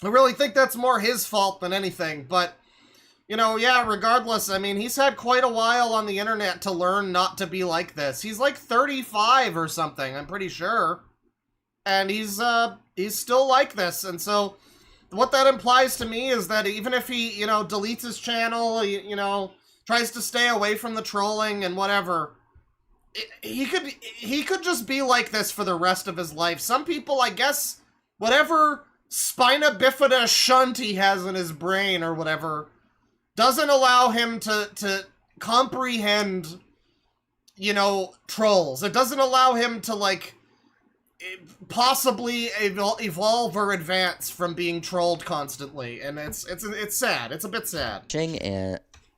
Speaker 2: I really think that's more his fault than anything, but, you know, yeah, regardless, I mean, he's had quite a while on the internet to learn not to be like this. He's like 35 or something, I'm pretty sure. And he's still like this, and so what that implies to me is that even if he, you know, deletes his channel, you know, tries to stay away from the trolling and whatever, he could just be like this for the rest of his life. Some people, I guess, whatever spina bifida shunt he has in his brain or whatever, doesn't allow him to comprehend, you know, trolls. It doesn't allow him to, like, possibly evolve or advance from being trolled constantly, and it's sad. It's a bit sad.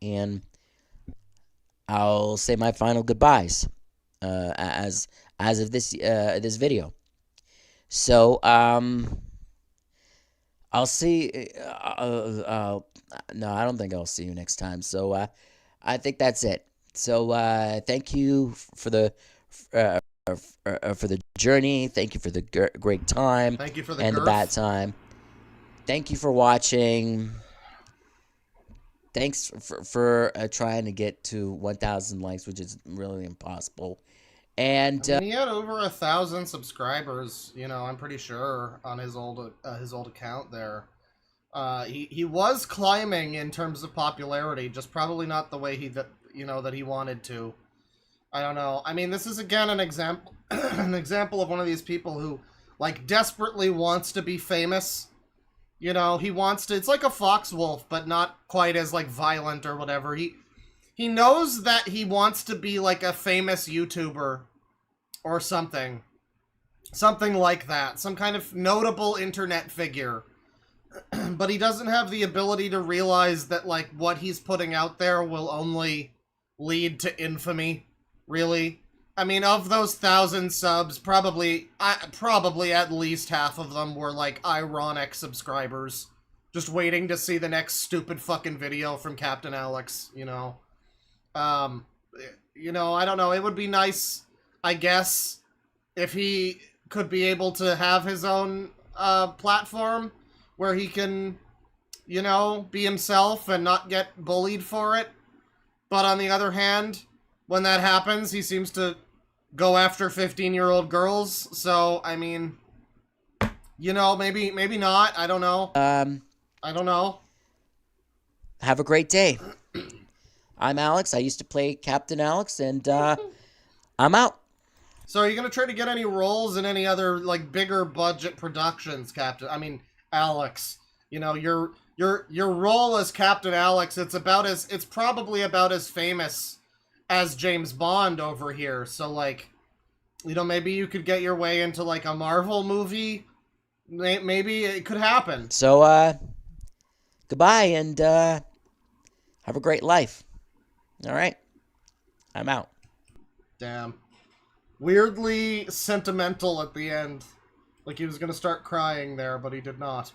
Speaker 3: And I'll say my final goodbyes as of this video. So I'll see. No, I don't think I'll see you next time. So I think that's it. So thank you for the journey. Thank you for the great time.
Speaker 2: Thank you for the
Speaker 3: and the bad time. Thank you for watching. Thanks for trying to get to 1,000 likes, which is really impossible. And
Speaker 2: I mean, he had over 1,000 subscribers, you know, I'm pretty sure, on his old account there. He was climbing in terms of popularity, just probably not the way that he wanted to. I don't know. I mean, this is again an example an example of one of these people who like desperately wants to be famous. You know, he wants to, it's like a foxwolf, but not quite as like violent or whatever. He knows that he wants to be like a famous YouTuber or something. Something like that. Some kind of notable internet figure. But he doesn't have the ability to realize that like what he's putting out there will only lead to infamy, really. I mean, of those 1,000 subs, probably at least half of them were like ironic subscribers. Just waiting to see the next stupid fucking video from Captain Alex, you know. You know, I don't know. It would be nice, I guess, if he could be able to have his own platform where he can, you know, be himself and not get bullied for it. But on the other hand, when that happens, he seems to go after 15-year-old girls. So, I mean, you know, maybe not. I don't know. I don't know.
Speaker 3: Have a great day. I'm Alex. I used to play Captain Alex, and I'm out.
Speaker 2: So are you going to try to get any roles in any other, like, bigger budget productions, Captain? I mean, Alex, you know, your role as Captain Alex, it's probably about as famous as James Bond over here. So, like, you know, maybe you could get your way into, like, a Marvel movie. Maybe it could happen.
Speaker 3: So, goodbye, and have a great life. All right? I'm out.
Speaker 2: Damn. Weirdly sentimental at the end. Like he was going to start crying there, but he did not.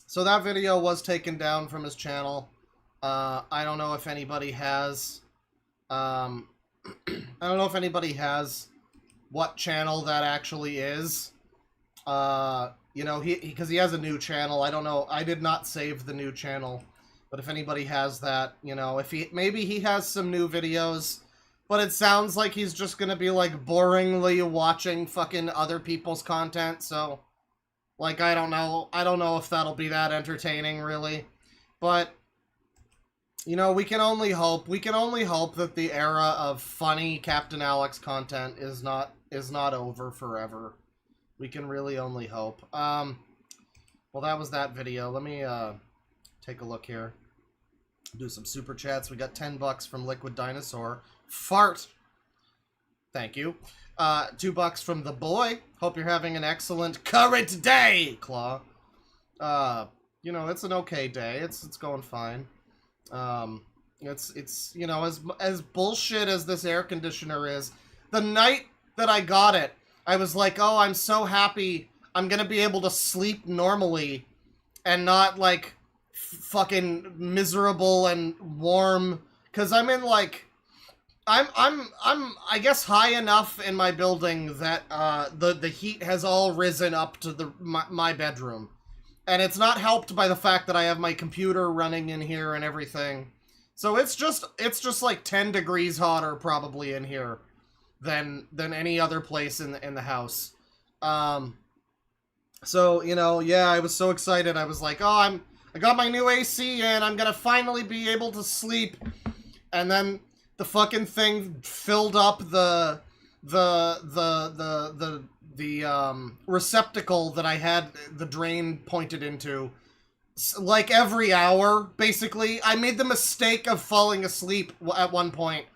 Speaker 2: So that video was taken down from his channel. I don't know if anybody has... I don't know if anybody has what channel that actually is. You know, because he has a new channel. I don't know. I did not save the new channel. But if anybody has that, you know, maybe he has some new videos, but it sounds like he's just gonna be, like, boringly watching fucking other people's content, so, like, I don't know if that'll be that entertaining, really. But, you know, we can only hope that the era of funny Captain Alex content is not over forever. We can really only hope. Well, that was that video. Let me, take a look here. Do some super chats. We got $10 from Liquid Dinosaur. Fart. Thank you. $2 from The Boy. Hope you're having an excellent current day, Claw. You know, it's an okay day. It's going fine. It's you know, as bullshit as this air conditioner is, the night that I got it, I was like, oh, I'm so happy I'm gonna be able to sleep normally and not, like, fucking miserable and warm, because I'm in, like, I'm I guess high enough in my building that the heat has all risen up to my bedroom, and it's not helped by the fact that I have my computer running in here and everything. So it's just like 10 degrees hotter probably in here than any other place in the house. So, you know, yeah, I was so excited. I was like, oh, I got my new AC in, I'm gonna finally be able to sleep. And then the fucking thing filled up the receptacle that I had the drain pointed into. Like every hour, basically. I made the mistake of falling asleep at one point.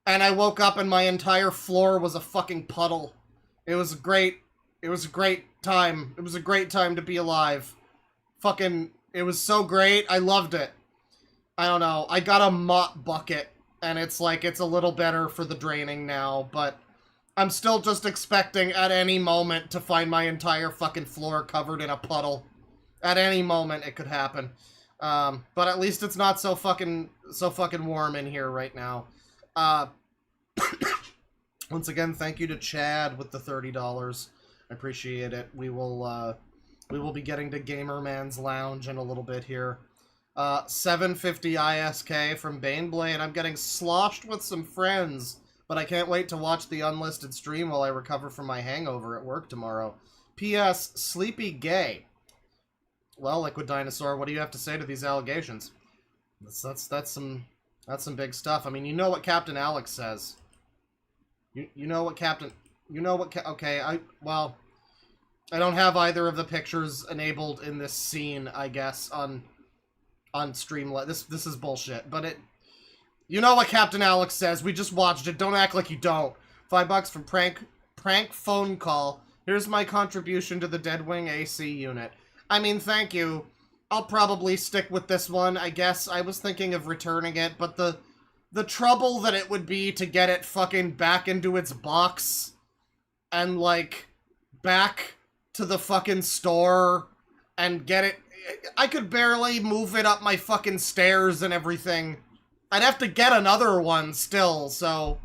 Speaker 2: And I woke up and my entire floor was a fucking puddle. It was great. It was a great time. It was a great time to be alive. Fucking... It was so great. I loved it. I don't know. I got a mop bucket, and it's like, it's a little better for the draining now, but I'm still just expecting at any moment to find my entire fucking floor covered in a puddle. At any moment it could happen. But at least it's not so fucking warm in here right now. Once again, thank you to Chad with the $30. I appreciate it. We will be getting to Gamerman's Lounge in a little bit here. 750 ISK from Baneblade. I'm getting sloshed with some friends but I can't wait to watch the unlisted stream while I recover from my hangover at work tomorrow. P.S. Sleepy gay. Well, Liquid Dinosaur, what do you have to say to these allegations? That's some big stuff. I mean, you know what Captain Alex says. You know what Captain... You know what... Okay, well... I don't have either of the pictures enabled in this scene, I guess, on Streamlit. This is bullshit, but it... You know what Captain Alex says. We just watched it. Don't act like you don't. $5 from Prank Phone Call. Here's my contribution to the Deadwing AC unit. I mean, thank you. I'll probably stick with this one, I guess. I was thinking of returning it, but the trouble that it would be to get it fucking back into its box and, like, back to the fucking store and get it... I could barely move it up my fucking stairs and everything. I'd have to get another one still, so...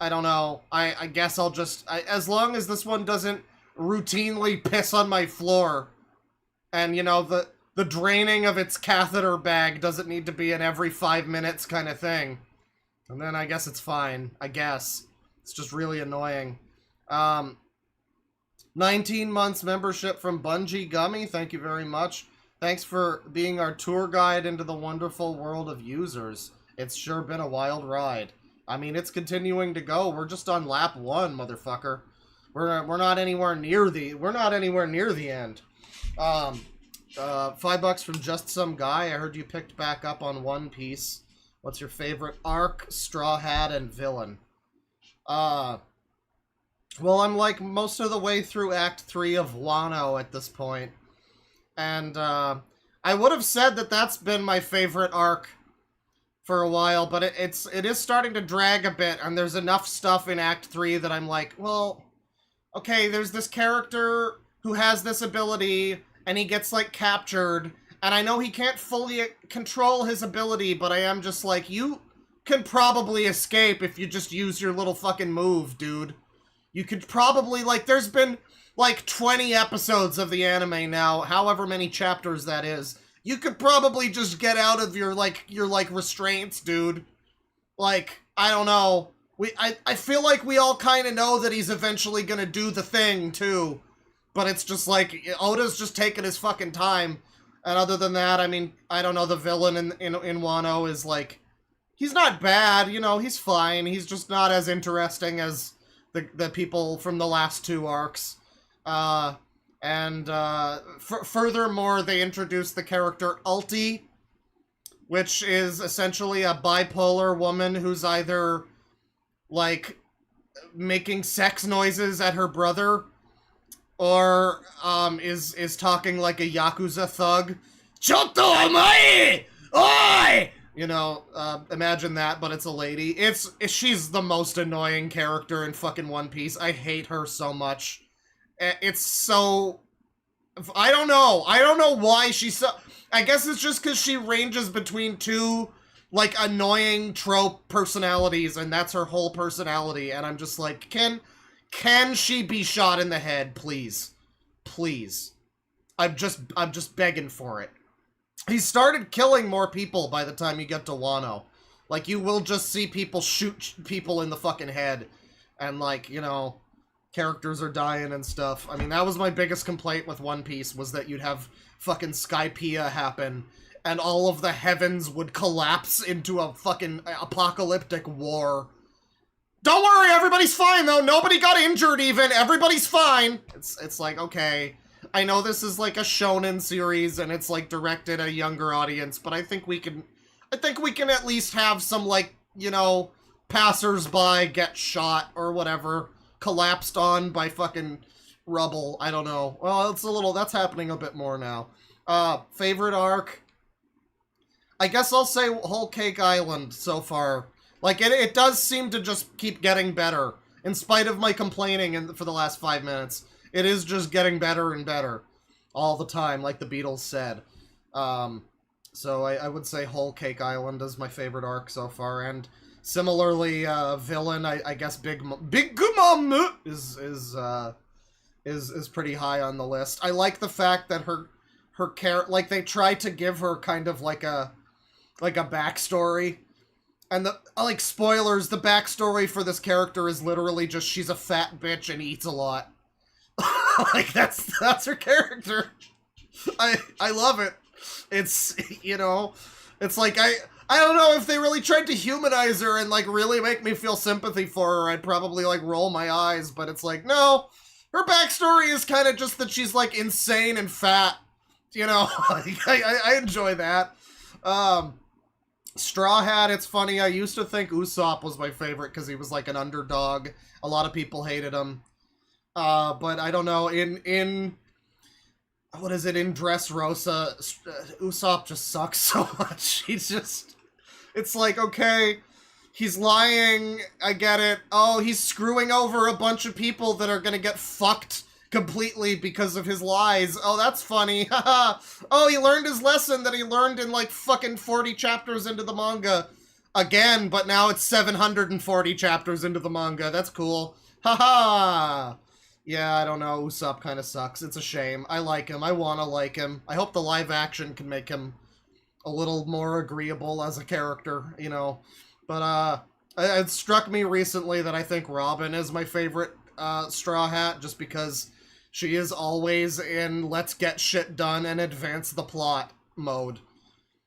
Speaker 2: I don't know. I guess I'll just... as long as this one doesn't routinely piss on my floor, and, you know, the draining of its catheter bag doesn't need to be an every 5 minutes kind of thing. And then I guess it's fine. I guess. It's just really annoying. 19 months membership from Bungie Gummy. Thank you very much. Thanks for being our tour guide into the wonderful world of users. It's sure been a wild ride. I mean, it's continuing to go. We're just on lap 1, motherfucker. We're not anywhere near the end. $5 from Just Some Guy. I heard you picked back up on One Piece. What's your favorite arc, Straw Hat, and villain? Well, I'm like most of the way through Act 3 of Wano at this point. And I would have said that that's been my favorite arc for a while, but it is starting to drag a bit, and there's enough stuff in Act 3 that I'm like, well, okay, there's this character who has this ability, and he gets, like, captured, and I know he can't fully control his ability, but I am just like, you can probably escape if you just use your little fucking move, dude. You could probably, like, there's been, like, 20 episodes of the anime now, however many chapters that is. You could probably just get out of your restraints, dude. Like, I don't know. I feel like we all kind of know that he's eventually gonna do the thing, too. But it's just like, Oda's just taking his fucking time. And other than that, I mean, I don't know, the villain in Wano is like, he's not bad, you know, he's fine. He's just not as interesting as the people from the last 2 arcs. Furthermore, they introduced the character Hilty, which is essentially a bipolar woman who's either, like, making sex noises at her brother, or, is talking like a Yakuza thug. Chotto omae! Oi! You know, imagine that, but it's a lady. She's the most annoying character in fucking One Piece. I hate her so much. It's so... I don't know why she's so... I guess it's just because she ranges between 2, like, annoying trope personalities, and that's her whole personality, and I'm just like, can she be shot in the head, please? Please. I'm just begging for it. He started killing more people by the time you get to Wano. Like, you will just see people shoot people in the fucking head, and, like, you know... characters are dying and stuff. I mean, that was my biggest complaint with One Piece, was that you'd have fucking Skypiea happen, and all of the heavens would collapse into a fucking apocalyptic war. Don't worry, everybody's fine, though! Nobody got injured, even! Everybody's fine! It's like, okay, I know this is like a shonen series, and it's like directed at a younger audience, but I think we can at least have some, like, you know, passers-by get shot, or whatever. Collapsed on by fucking rubble. I don't know. Well, that's happening a bit more now. Favorite arc? I guess I'll say Whole Cake Island so far. Like, it does seem to just keep getting better. In spite of my complaining for the last 5 minutes. It is just getting better and better. All the time, like the Beatles said. So I would say Whole Cake Island is my favorite arc so far, and... similarly, villain, I guess Big Mom is pretty high on the list. I like the fact that her like, they try to give her kind of like a backstory. And the, like, spoilers, the backstory for this character is literally just she's a fat bitch and eats a lot. Like, that's her character. I love it. It's, you know, it's like, I don't know if they really tried to humanize her and, like, really make me feel sympathy for her. I'd probably, like, roll my eyes, but it's like, no. Her backstory is kind of just that she's, like, insane and fat. You know, like, I enjoy that. Straw Hat, it's funny. I used to think Usopp was my favorite because he was, like, an underdog. A lot of people hated him. But I don't know, in what is it, in Dressrosa, Usopp just sucks so much. He's just, it's like, okay, he's lying, I get it. Oh, he's screwing over a bunch of people that are gonna get fucked completely because of his lies. Oh, that's funny. Haha. Oh, he learned his lesson that he learned in, like, fucking 40 chapters into the manga. Again, but now it's 740 chapters into the manga. That's cool. Haha. Yeah, I don't know. Usopp kind of sucks. It's a shame. I like him. I want to like him. I hope the live action can make him a little more agreeable as a character, you know. But, it struck me recently that I think Robin is my favorite, Straw Hat, just because she is always in let's get shit done and advance the plot mode.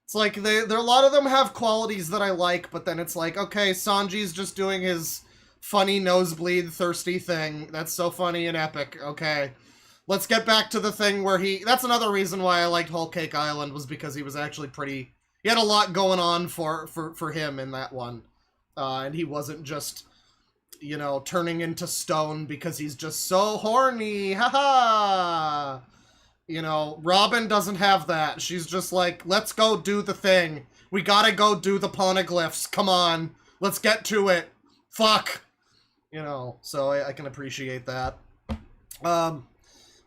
Speaker 2: It's like, a lot of them have qualities that I like, but then it's like, okay, Sanji's just doing his funny nosebleed thirsty thing. That's so funny and epic. Okay. Let's get back to the thing where that's another reason why I liked Whole Cake Island, was because he was actually pretty, he had a lot going on for him in that one. And he wasn't just, you know, turning into stone because he's just so horny. Haha. You know, Robin doesn't have that. She's just like, let's go do the thing. We gotta go do the poneglyphs. Come on. Let's get to it. Fuck. You know, so I can appreciate that.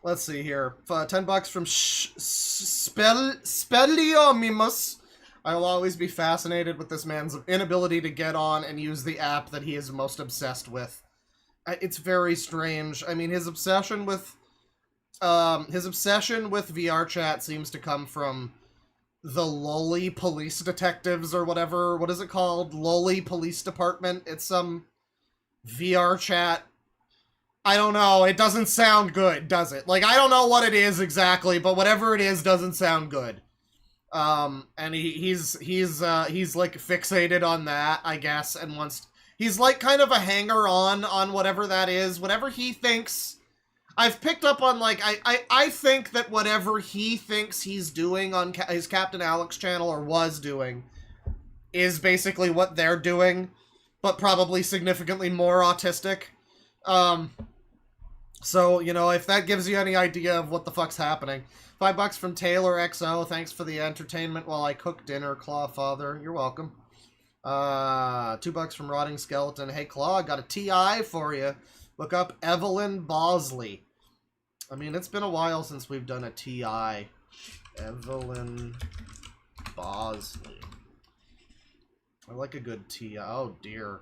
Speaker 2: Let's see here. $10 from Speliomimus. I will always be fascinated with this man's inability to get on and use the app that he is most obsessed with. It's very strange. I mean, his obsession with VR chat seems to come from the Loli Police Detectives or whatever. What is it called? Loli Police Department. It's some VR chat. I don't know. It doesn't sound good, does it? Like, I don't know what it is exactly, but whatever it is doesn't sound good. And he's like fixated on that, I guess, and he's like kind of a hanger-on on whatever that is. Whatever he thinks, I've picked up on, like, I think that whatever he thinks he's doing on his Captain Alex channel, or was doing, is basically what they're doing, but probably significantly more autistic. So, you know, if that gives you any idea of what the fuck's happening. $5 from Taylor XO. Thanks for the entertainment while I cook dinner, Clawfather. You're welcome. $2 from Rotting Skeleton. Hey, Claw, I got a TI for you. Look up Evelyn Bosley. I mean, it's been a while since we've done a TI. Evelyn Bosley. I like a good TI. Oh, dear.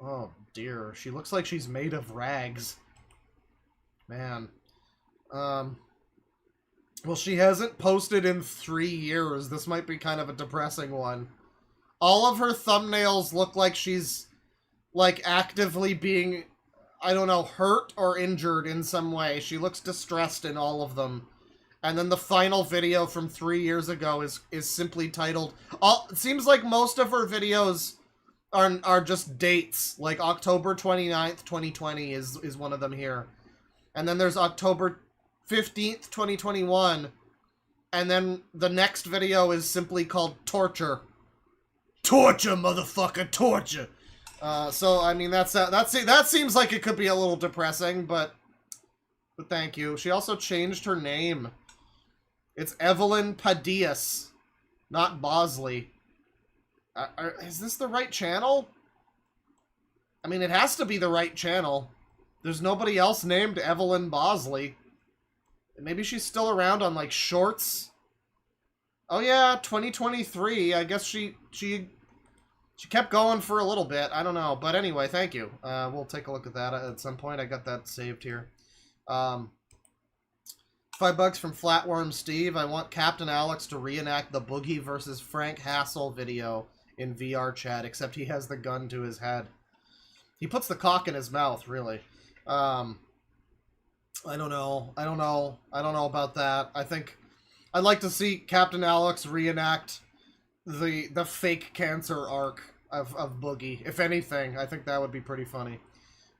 Speaker 2: Oh, dear. She looks like she's made of rags. Man. Well, she hasn't posted in 3 years. This might be kind of a depressing one. All of her thumbnails look like she's, like, actively being, I don't know, hurt or injured in some way. She looks distressed in all of them. And then the final video from 3 years ago is simply titled... it seems like most of her videos are just dates. Like, October 29th, 2020 is one of them here. And then there's October 15th, 2021, and then the next video is simply called Torture. Torture, motherfucker, torture! So, I mean, that seems like it could be a little depressing, but thank you. She also changed her name. It's Evelyn Padillas, not Bosley. Is this the right channel? I mean, it has to be the right channel. There's nobody else named Evelyn Bosley. Maybe she's still around on, like, shorts. Oh yeah, 2023. I guess she kept going for a little bit. I don't know. But anyway, thank you. We'll take a look at that at some point. I got that saved here. $5 from Flatworm Steve. I want Captain Alex to reenact the Boogie versus Frank Hassel video in VR chat, except he has the gun to his head. He puts the cock in his mouth, really. I don't know about that. I think I'd like to see Captain Alex reenact the fake cancer arc of Boogie. If anything, I think that would be pretty funny.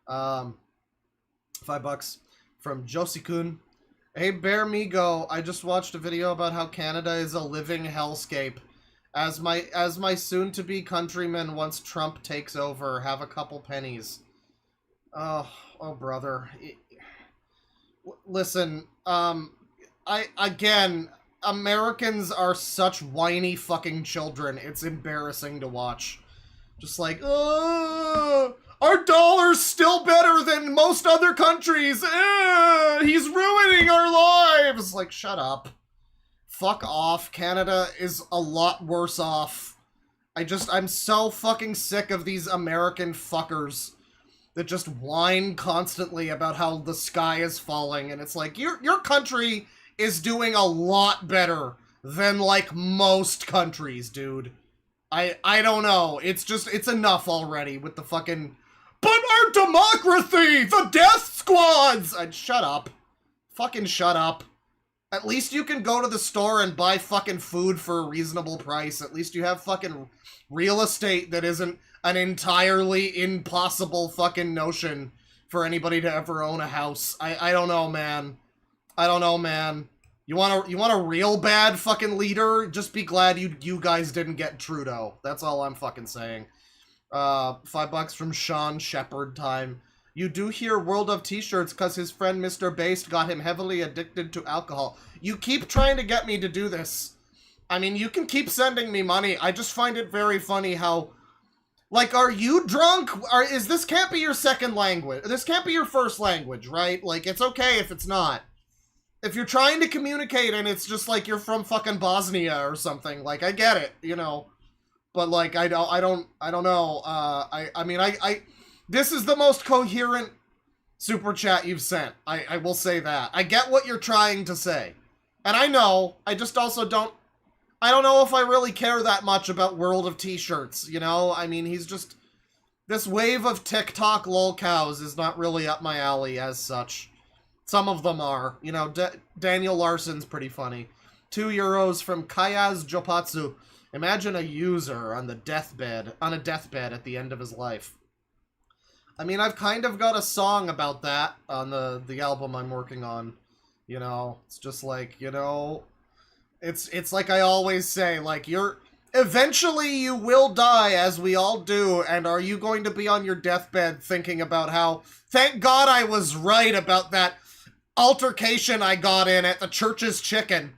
Speaker 2: $5 from Josie-kun. Hey, Bear Migo, I just watched a video about how Canada is a living hellscape. As my soon-to-be countryman once Trump takes over, have a couple pennies. Oh, brother. Listen, Americans are such whiny fucking children. It's embarrassing to watch. Just like, our dollar's still better than most other countries. He's ruining our lives. Like, shut up. Fuck off. Canada is a lot worse off. I'm so fucking sick of these American fuckers that just whine constantly about how the sky is falling. And it's like, your country is doing a lot better than, like, most countries, dude. I don't know. It's enough already with the fucking... But our democracy! The death squads! Shut up. Fucking shut up. At least you can go to the store and buy fucking food for a reasonable price. At least you have fucking real estate that isn't an entirely impossible fucking notion for anybody to ever own a house. I don't know, man. I don't know, man. You want a real bad fucking leader? Just be glad you guys didn't get Trudeau. That's all I'm fucking saying. $5 from Sean Shepherd time. You do hear World of T-shirts because his friend Mr. Based got him heavily addicted to alcohol. You keep trying to get me to do this. I mean, you can keep sending me money. I just find it very funny how... Like, are you drunk? This can't be your second language. This can't be your first language, right? Like, it's okay if it's not. If you're trying to communicate and it's just like you're from fucking Bosnia or something, like, I get it, you know. But, like, I don't know. I mean, this is the most coherent super chat you've sent. I will say that. I get what you're trying to say. And I know, I just also don't know if I really care that much about World of T-shirts, you know? I mean, he's just... This wave of TikTok lolcows is not really up my alley as such. Some of them are. You know, Daniel Larson's pretty funny. €2 from Kayaz Jopatsu. Imagine a user on a deathbed at the end of his life. I mean, I've kind of got a song about that on the album I'm working on. You know, it's just like, you know, it's like I always say, like, eventually you will die, as we all do, and are you going to be on your deathbed thinking about how, thank God I was right about that altercation I got in at the Church's Chicken?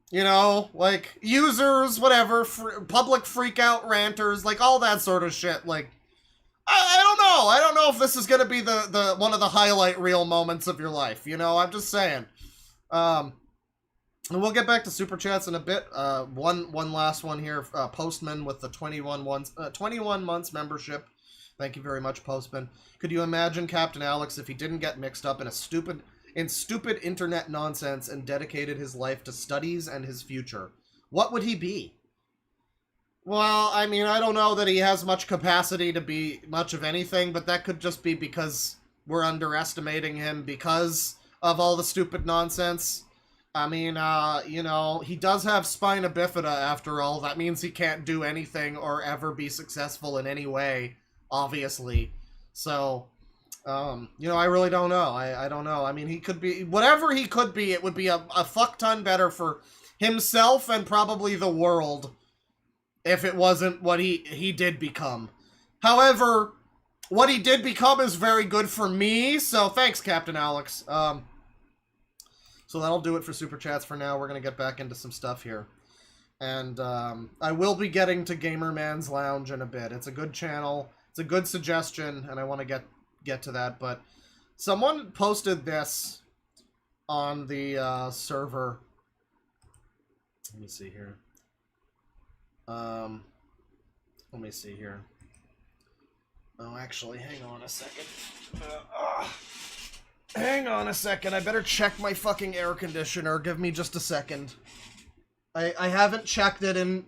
Speaker 2: You know, like, users, whatever, public freak-out ranters, like, all that sort of shit, like, I don't know. I don't know if this is gonna be the one of the highlight reel moments of your life, you know? I'm just saying. And we'll get back to Super Chats in a bit. One last one here. Postman with the 21 months membership. Thank you very much, Postman. Could you imagine Captain Alex if he didn't get mixed up in stupid internet nonsense and dedicated his life to studies and his future? What would he be? Well, I mean, I don't know that he has much capacity to be much of anything, but that could just be because we're underestimating him because of all the stupid nonsense. I mean, you know, he does have spina bifida after all. That means he can't do anything or ever be successful in any way, obviously. So, you know, I really don't know. I don't know. I mean, he could be, whatever he could be, it would be a fuck ton better for himself and probably the world if it wasn't what he did become. However, what he did become is very good for me, so thanks, Captain Alex. So that'll do it for Super Chats for now. We're going to get back into some stuff here. And I will be getting to Gamer Man's Lounge in a bit. It's a good channel. It's a good suggestion, and I want to get to that. But someone posted this on the server. Let me see here. Let me see here. Oh, actually, hang on a second. Hang on a second. I better check my fucking air conditioner. Give me just a second. I haven't checked it in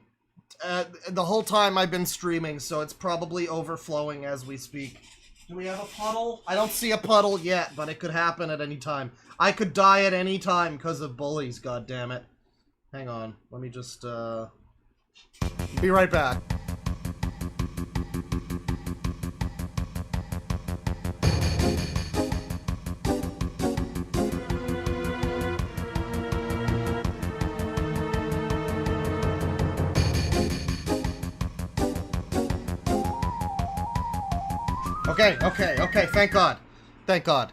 Speaker 2: the whole time I've been streaming, so it's probably overflowing as we speak. Do we have a puddle? I don't see a puddle yet, but it could happen at any time. I could die at any time because of bullies, goddammit. Hang on, let me just, be right back. Okay, thank God. Thank God.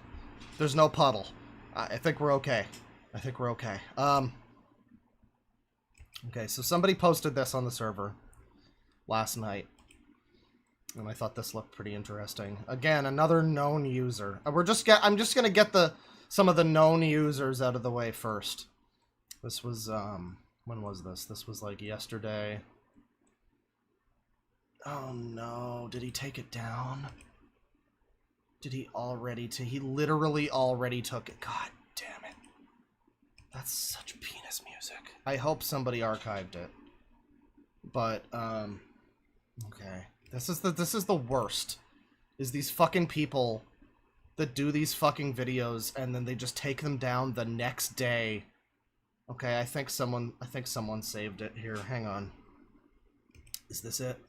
Speaker 2: There's no puddle. I think we're okay. Okay, so somebody posted this on the server last night. And I thought this looked pretty interesting. Again, another known user. I'm just gonna get some of the known users out of the way first. This was, when was this? This was like yesterday. Oh no, did he take it down? Did he already? He literally already took it. God damn it. That's such penis music. I hope somebody archived it. But, okay. This is the worst. Is these fucking people that do these fucking videos and then they just take them down the next day. Okay, I think someone saved it here. Hang on. Is this it?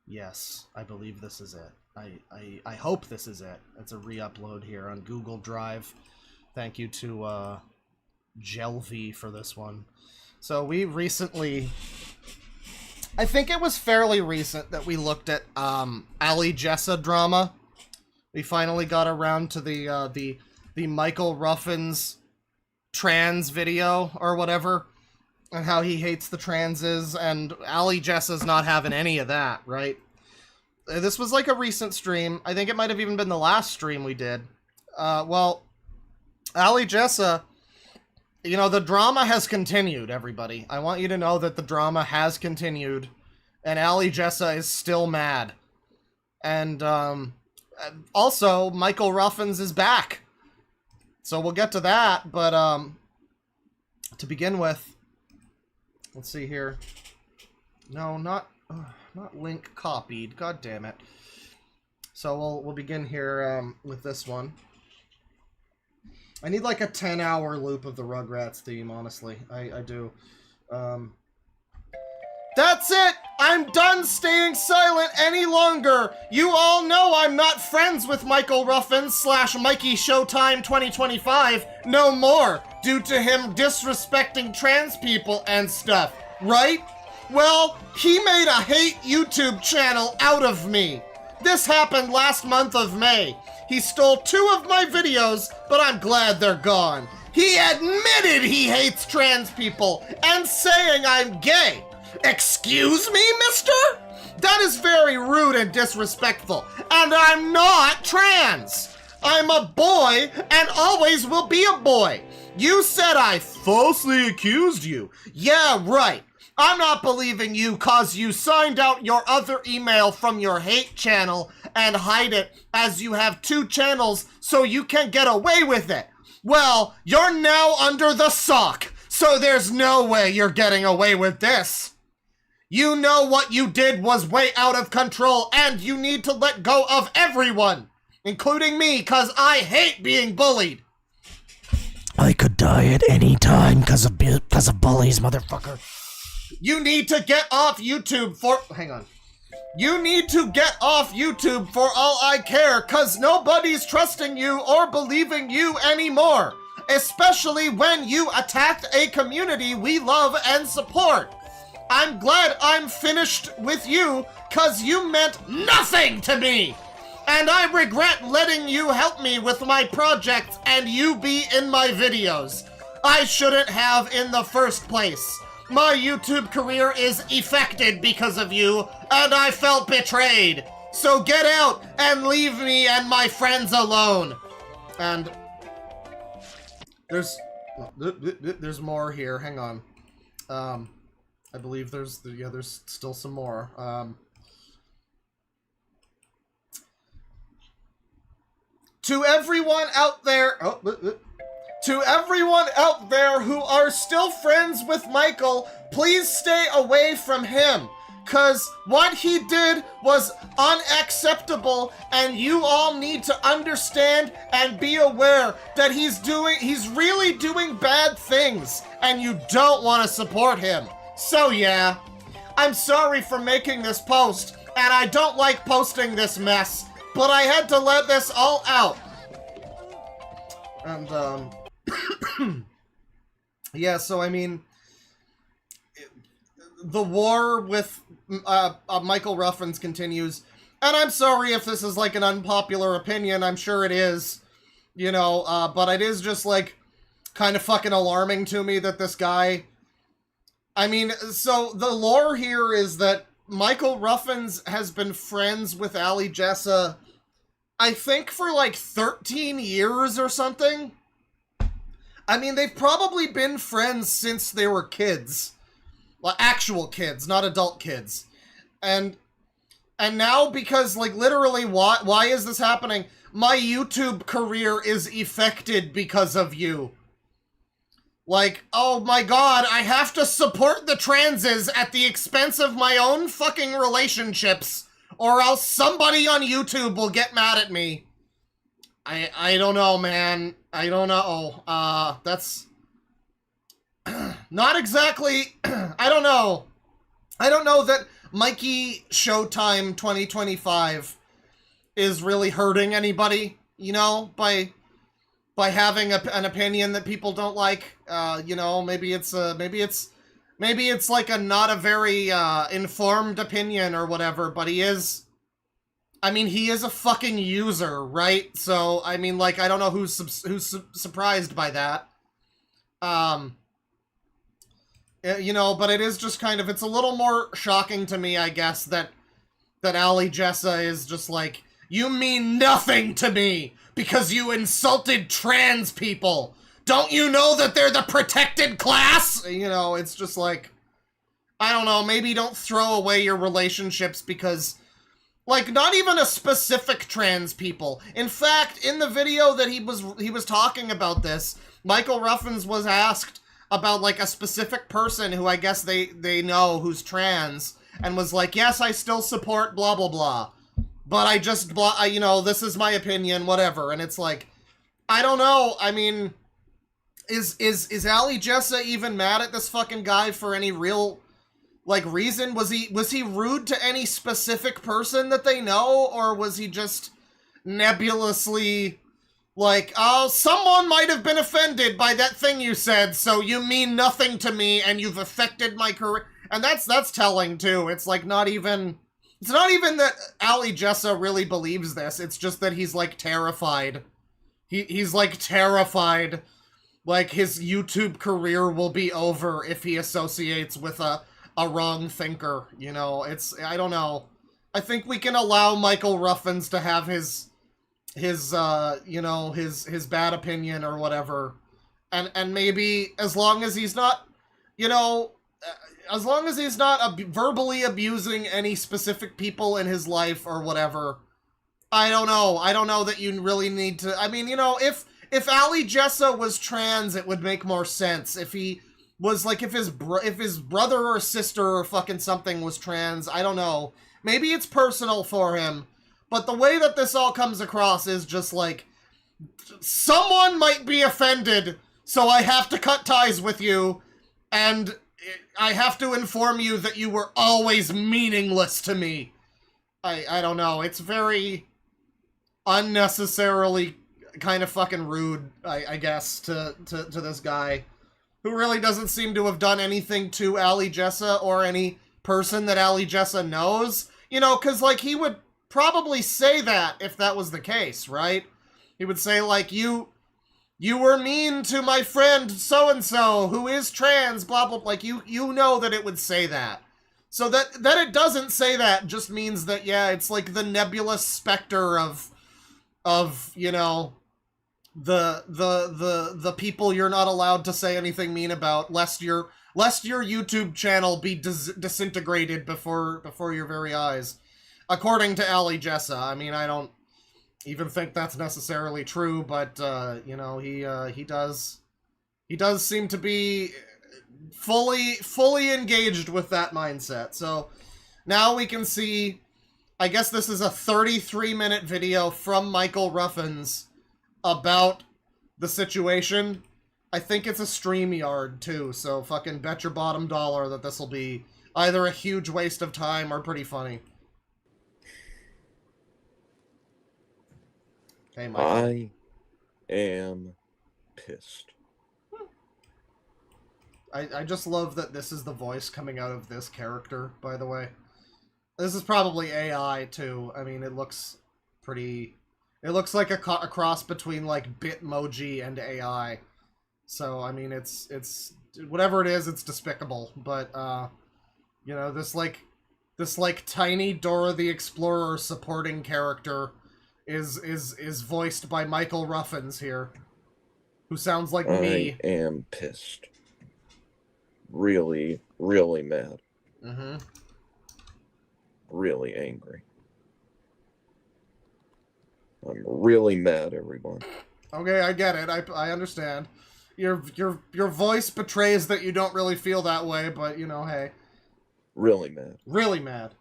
Speaker 2: Yes, I believe this is it. I hope this is it. It's a re-upload here on Google Drive. Thank you to Gelvi for this one. So we recently, I think it was fairly recent that we looked at Ali Jessa drama. We finally got around to the Michael Ruffin's trans video or whatever, and how he hates the transes, and Ali Jessa's not having any of that, right? This was like a recent stream. I think it might have even been the last stream we did. Well, Ali Jessa, you know, the drama has continued, everybody. I want you to know that the drama has continued, and Ali Jessa is still mad. And, also, Michael Ruffins is back. So we'll get to that, but, to begin with, let's see here. No, not link copied. God damn it. So we'll begin here with this one. I need like a 10-hour loop of the Rugrats theme, honestly. I do. That's it! I'm done staying silent any longer! You all know I'm not friends with Michael Ruffins / Mikey Showtime 2025 no more, due to him disrespecting trans people and stuff, right? Well, he made a hate YouTube channel out of me. This happened last month of May. He stole 2 of my videos, but I'm glad they're gone. He admitted he hates trans people and saying I'm gay. Excuse me, mister? That is very rude and disrespectful, and I'm not trans. I'm a boy and always will be a boy. You said I falsely accused you. Yeah, right. I'm not believing you cause you signed out your other email from your hate channel and hide it as you have 2 channels so you can get away with it. Well, you're now under the sock, so there's no way you're getting away with this. You know what you did was way out of control and you need to let go of everyone, including me, cause I hate being bullied.
Speaker 4: I could die at any time because of bullies, motherfucker.
Speaker 2: You need to get off YouTube for... Hang on. You need to get off YouTube for all I care, cause nobody's trusting you or believing you anymore. Especially when you attacked a community we love and support. I'm glad I'm finished with you, cause you meant nothing to me. And I regret letting you help me with my projects and you be in my videos. I shouldn't have in the first place. My YouTube career is affected because of you, and I felt betrayed. So get out and leave me and my friends alone. And there's more here. Hang on. I believe there's still some more. To everyone out there, To everyone out there who are still friends with Michael, please stay away from him. Cause what he did was unacceptable, and you all need to understand and be aware that he's really doing bad things, and you don't want to support him. So yeah, I'm sorry for making this post, and I don't like posting this mess, but I had to let this all out. And, yeah, so I mean, the war with Michael Ruffins continues, and I'm sorry if this is like an unpopular opinion, I'm sure it is, you know, but it is just like kind of fucking alarming to me that this guy, I mean, so the lore here is that Michael Ruffins has been friends with Ali Jessa, I think for like 13 years or something. I mean, they've probably been friends since they were kids. Well, actual kids, not adult kids. And now, because, like, literally, why is this happening? My YouTube career is affected because of you. Like, oh my god, I have to support the transes at the expense of my own fucking relationships, or else somebody on YouTube will get mad at me. I don't know, man. I don't know. That's not exactly, I don't know. I don't know that Mikey Showtime 2025 is really hurting anybody, you know, by having an opinion that people don't like. You know, maybe it's like a not a very informed opinion or whatever, but he is a fucking user, right? So, I mean, like, I don't know who's surprised by that. You know, but it is just kind of, it's a little more shocking to me, I guess, that Ali Jessa is just like, you mean nothing to me because you insulted trans people. Don't you know that they're the protected class? You know, it's just like, I don't know, maybe don't throw away your relationships because, like, not even a specific trans people. In fact, in the video that he was talking about this, Michael Ruffins was asked about, like, a specific person who I guess they know who's trans, and was like, yes, I still support blah, blah, blah. But I just, you know, this is my opinion, whatever. And it's like, I don't know, I mean, is Ali Jessa even mad at this fucking guy for any real, like, reason? Was he rude to any specific person that they know, or was he just nebulously like, oh, someone might have been offended by that thing you said, so you mean nothing to me and you've affected my career? And that's telling too. It's like not even that Ali Jessa really believes this. It's just that he's like terrified. He's like terrified, like his YouTube career will be over if he associates with a wrong thinker, you know? I don't know. I think we can allow Michael Ruffins to have his you know, his bad opinion or whatever. And maybe as long as he's not, you know, as long as he's not verbally abusing any specific people in his life or whatever, I don't know. I don't know that you really need to, I mean, you know, if Ali Jessa was trans, it would make more sense. If he was like, if his brother or sister or fucking something was trans, I don't know. Maybe it's personal for him, but the way that this all comes across is just like, someone might be offended, so I have to cut ties with you, and I have to inform you that you were always meaningless to me. I don't know, it's very unnecessarily kind of fucking rude, I guess, to this guy, who really doesn't seem to have done anything to Ali Jessa or any person that Ali Jessa knows. You know, because, like, he would probably say that if that was the case, right? He would say, like, you were mean to my friend so-and-so who is trans, blah, blah, like, you know that it would say that. So that it doesn't say that just means that, yeah, it's like the nebulous specter of, you know, the people you're not allowed to say anything mean about, lest your YouTube channel be disintegrated before your very eyes. According to Ali Jessa. I mean, I even think that's necessarily true, but you know, he does seem to be fully engaged with that mindset. So now we can see, I guess this is a 33-minute video from Michael Ruffins about the situation. I think it's a StreamYard too, so fucking bet your bottom dollar that this will be either a huge waste of time or pretty funny. Hey, Michael.
Speaker 5: I am pissed.
Speaker 2: I just love that this is the voice coming out of this character, by the way. This is probably AI, too. I mean, it looks pretty... It looks like a cross between, like, Bitmoji and AI. So, I mean, it's... Whatever it is, it's despicable. But, you know, this tiny Dora the Explorer supporting character is voiced by Michael Ruffins here. Who sounds like me.
Speaker 5: I am pissed. Really, really mad.
Speaker 2: Mm-hmm.
Speaker 5: Really angry. I'm really mad, everyone.
Speaker 2: Okay, I get it. I understand. Your voice betrays that you don't really feel that way, but you know, hey.
Speaker 5: Really mad.
Speaker 2: Really mad.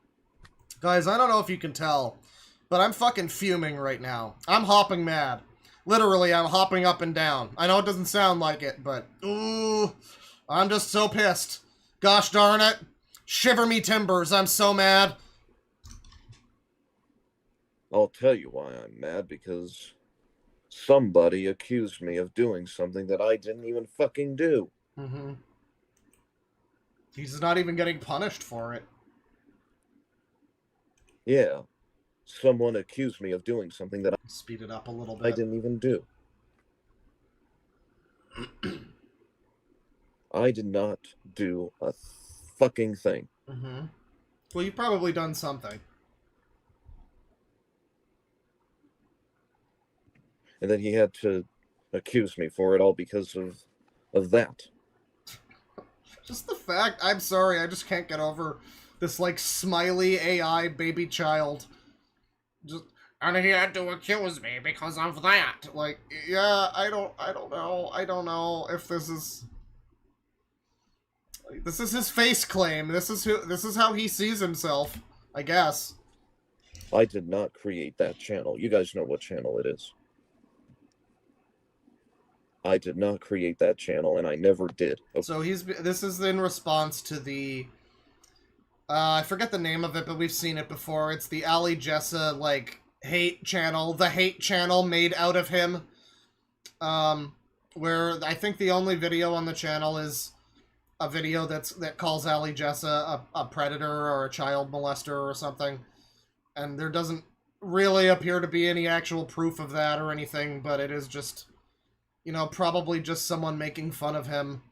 Speaker 2: Guys, I don't know if you can tell, but I'm fucking fuming right now. I'm hopping mad. Literally, I'm hopping up and down. I know it doesn't sound like it, but ooh, I'm just so pissed. Gosh darn it. Shiver me timbers, I'm so mad.
Speaker 5: I'll tell you why I'm mad, because somebody accused me of doing something that I didn't even fucking do.
Speaker 2: Mm-hmm. He's not even getting punished for it.
Speaker 5: Yeah. Someone accused me of doing something that
Speaker 2: Speed it up a little bit.
Speaker 5: I didn't even do. I did not do a fucking thing.
Speaker 2: Mm-hmm. Well, you've probably done something.
Speaker 5: And then he had to accuse me for it all because of that.
Speaker 2: Just the fact, I'm sorry, I just can't get over this, like, smiley AI baby child. Just, and he had to accuse me because of that. Like, yeah, I don't know if this is... This is his face claim. This is how he sees himself, I guess.
Speaker 5: I did not create that channel. You guys know what channel it is. I did not create that channel, and I never did. Okay.
Speaker 2: So this is in response to the... I forget the name of it, but we've seen it before. It's the Ali Jessa, like, hate channel. The hate channel made out of him. Where I think the only video on the channel is a video that calls Ali Jessa a predator or a child molester or something. And there doesn't really appear to be any actual proof of that or anything, but it is just... You know, probably just someone making fun of him.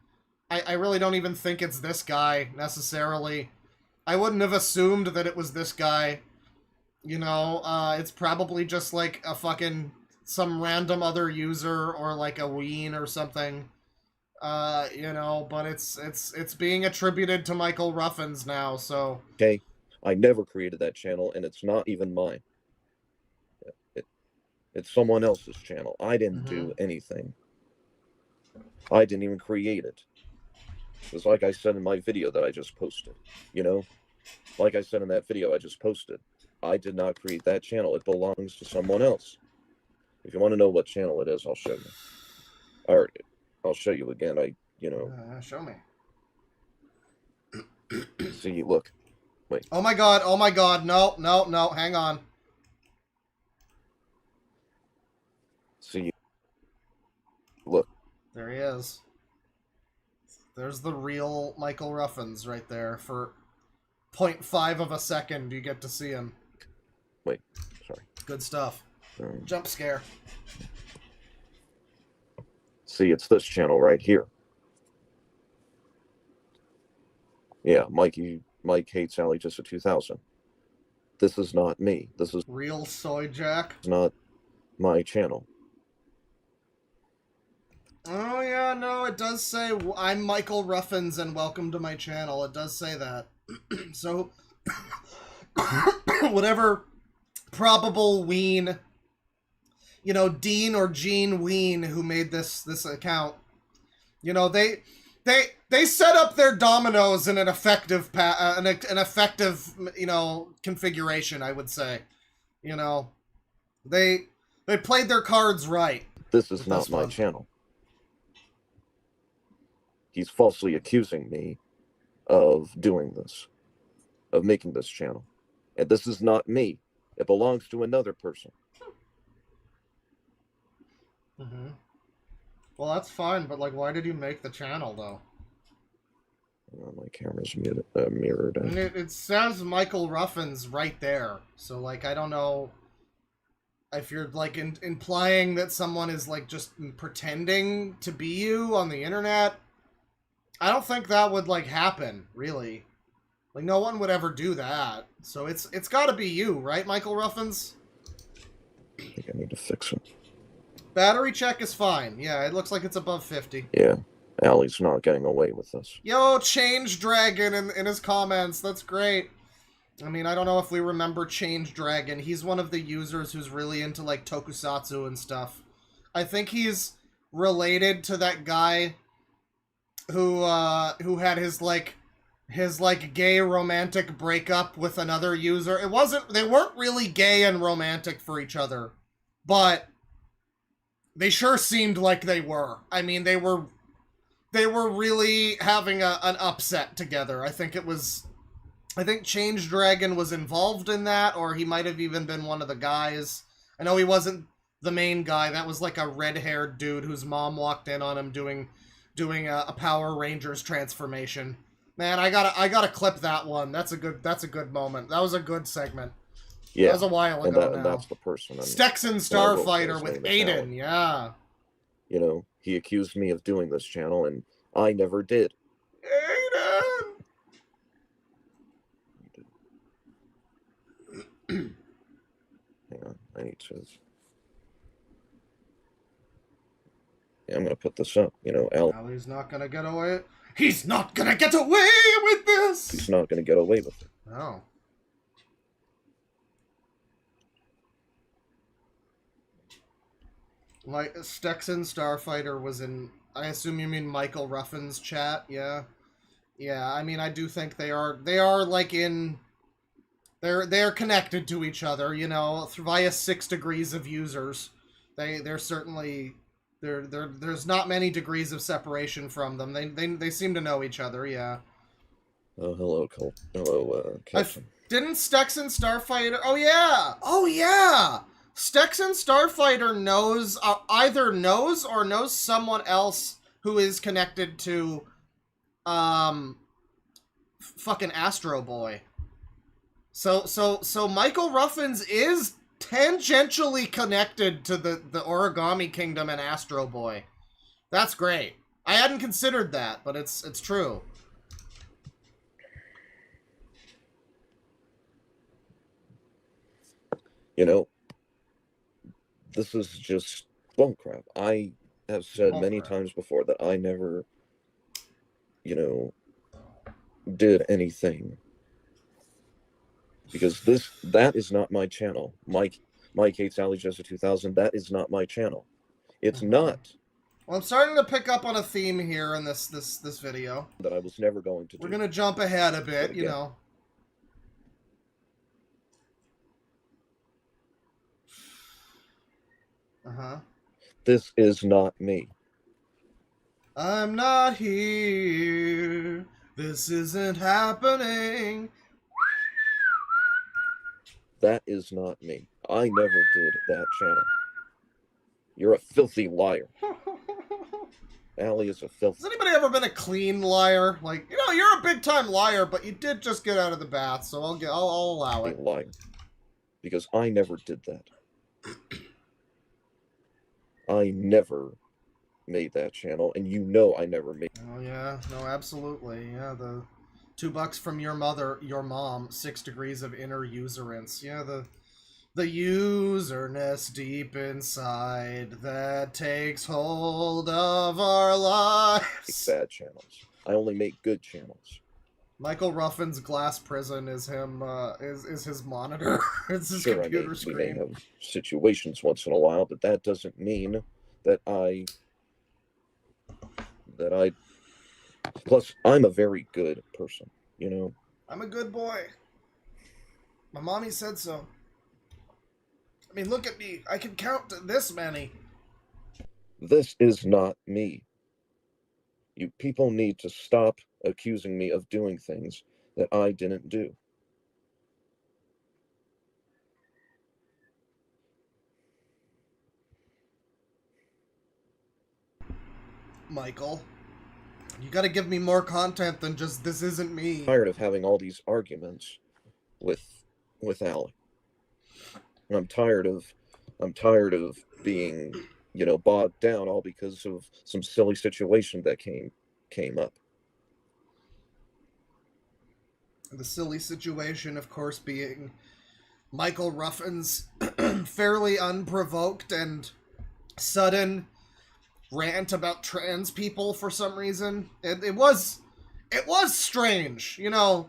Speaker 2: I really don't even think it's this guy, necessarily. I wouldn't have assumed that it was this guy. You know, it's probably just like a fucking... some random other user or like a Wheaton or something. You know, but it's being attributed to Michael Ruffins now, so...
Speaker 5: Okay, I never created that channel, and it's not even mine. It's someone else's channel. I didn't do anything. I didn't even create it. It's like I said in my video that I just posted. You know? Like I said in that video I just posted. I did not create that channel. It belongs to someone else. If you want to know what channel it is, I'll show you. I'll show you again.
Speaker 2: Show me.
Speaker 5: See, look. Wait.
Speaker 2: Oh my god, no, hang on.
Speaker 5: See, look.
Speaker 2: There he is. There's the real Michael Ruffins right there. For 0.5 of a second, you get to see him.
Speaker 5: Wait, sorry.
Speaker 2: Good stuff. Jump scare.
Speaker 5: See, it's this channel right here. Yeah, Mike hates Ali just a 2000. This is not me. This is
Speaker 2: Real Soy Jack.
Speaker 5: not my channel.
Speaker 2: Oh yeah, no, it does say, I'm Michael Ruffins and welcome to my channel. It does say that. So, whatever probable Wheaton you know, Dean or Gene Ween, who made this account, you know, they set up their dominoes in an effective you know, configuration, I would say. You know, they played their cards right.
Speaker 5: This is not my channel. He's falsely accusing me of doing this, of making this channel. And this is not me. It belongs to another person.
Speaker 2: Mm-hmm. Well, that's fine, but, like, why did you make the channel, though?
Speaker 5: My camera's mirrored.
Speaker 2: I mean, it says Michael Ruffin's right there. So, like, I don't know if you're, like, implying that someone is, like, just pretending to be you on the internet. I don't think that would, like, happen, really. Like, no one would ever do that. So it's gotta be you, right, Michael Ruffins?
Speaker 5: I think I need to fix it.
Speaker 2: Battery check is fine. Yeah, it looks like it's above 50.
Speaker 5: Yeah, Allie's not getting away with this.
Speaker 2: Yo, Change Dragon in his comments. That's great. I mean, I don't know if we remember Change Dragon. He's one of the users who's really into, like, tokusatsu and stuff. I think he's related to that guy who had his gay romantic breakup with another user. They weren't really gay and romantic for each other, but they sure seemed like they were. I mean, they were really having an upset together. I think Change Dragon was involved in that, or he might have even been one of the guys. I know he wasn't the main guy. That was like a red-haired dude whose mom walked in on him doing a Power Rangers transformation. Man, I gotta clip that one. That's a good moment. That was a good segment.
Speaker 5: Yeah,
Speaker 2: that was a while ago now.
Speaker 5: And that's the person.
Speaker 2: Stexon Starfighter with Aiden, yeah.
Speaker 5: You know, he accused me of doing this channel, and I never did.
Speaker 2: Aiden!
Speaker 5: Hang on, I need to... Yeah, I'm gonna put this up, you know,
Speaker 2: Allie's not gonna get away... He's not gonna get away with this!
Speaker 5: He's not gonna get away with it.
Speaker 2: No. Like, Stexon Starfighter was in... I assume you mean Michael Ruffin's chat, yeah? Yeah, I mean, I do think they are like, in... They're connected to each other, you know, via 6 degrees of users. They're certainly... There's not many degrees of separation from them. They seem to know each other, yeah.
Speaker 5: Oh, hello, Cole. Hello, Captain.
Speaker 2: Didn't Stexon Starfighter... Oh, yeah! Oh, yeah! Stexon Starfighter knows... either knows or knows someone else who is connected to... fucking Astro Boy. So Michael Ruffins is tangentially connected to the Origami Kingdom and Astro Boy. That's great. I hadn't considered that, but it's true.
Speaker 5: You know, this is just bullcrap. I have said many times before that I never, you know, did anything. Because that is not my channel. Mike hates Allie Jessa 2000. That is not my channel. It's not.
Speaker 2: Well, I'm starting to pick up on a theme here in this video.
Speaker 5: That I was never going to do.
Speaker 2: We're gonna jump ahead a bit, you know. Uh-huh.
Speaker 5: This is not me.
Speaker 2: I'm not here. This isn't happening.
Speaker 5: That is not me. I never did that channel. You're a filthy liar. Allie is a filthy...
Speaker 2: Has anybody ever been a clean liar? Like, you know, you're a big-time liar, but you did just get out of the bath, so I'll allow it.
Speaker 5: Liar. Because I never did that. I never made that channel, and you know I never made...
Speaker 2: Oh, yeah. No, absolutely. Yeah, the... $2 from your mom, 6 degrees of inner userance. Yeah, the userness deep inside that takes hold of our lives.
Speaker 5: Bad channels. I only make good channels.
Speaker 2: Michael Ruffin's glass prison is him, is his monitor. It's his
Speaker 5: Sure,
Speaker 2: computer
Speaker 5: we may
Speaker 2: screen.
Speaker 5: have situations once in a while, but that doesn't mean that plus, I'm a very good person, you know?
Speaker 2: I'm a good boy. My mommy said so. I mean, look at me. I can count to this many.
Speaker 5: This is not me. You people need to stop accusing me of doing things that I didn't do.
Speaker 2: Michael, you gotta give me more content than just this isn't me.
Speaker 5: I'm tired of having all these arguments with Alec. I'm tired of being, you know, bogged down all because of some silly situation that came up.
Speaker 2: The silly situation, of course, being Michael Ruffin's fairly unprovoked and sudden rant about trans people for some reason. It was strange, you know.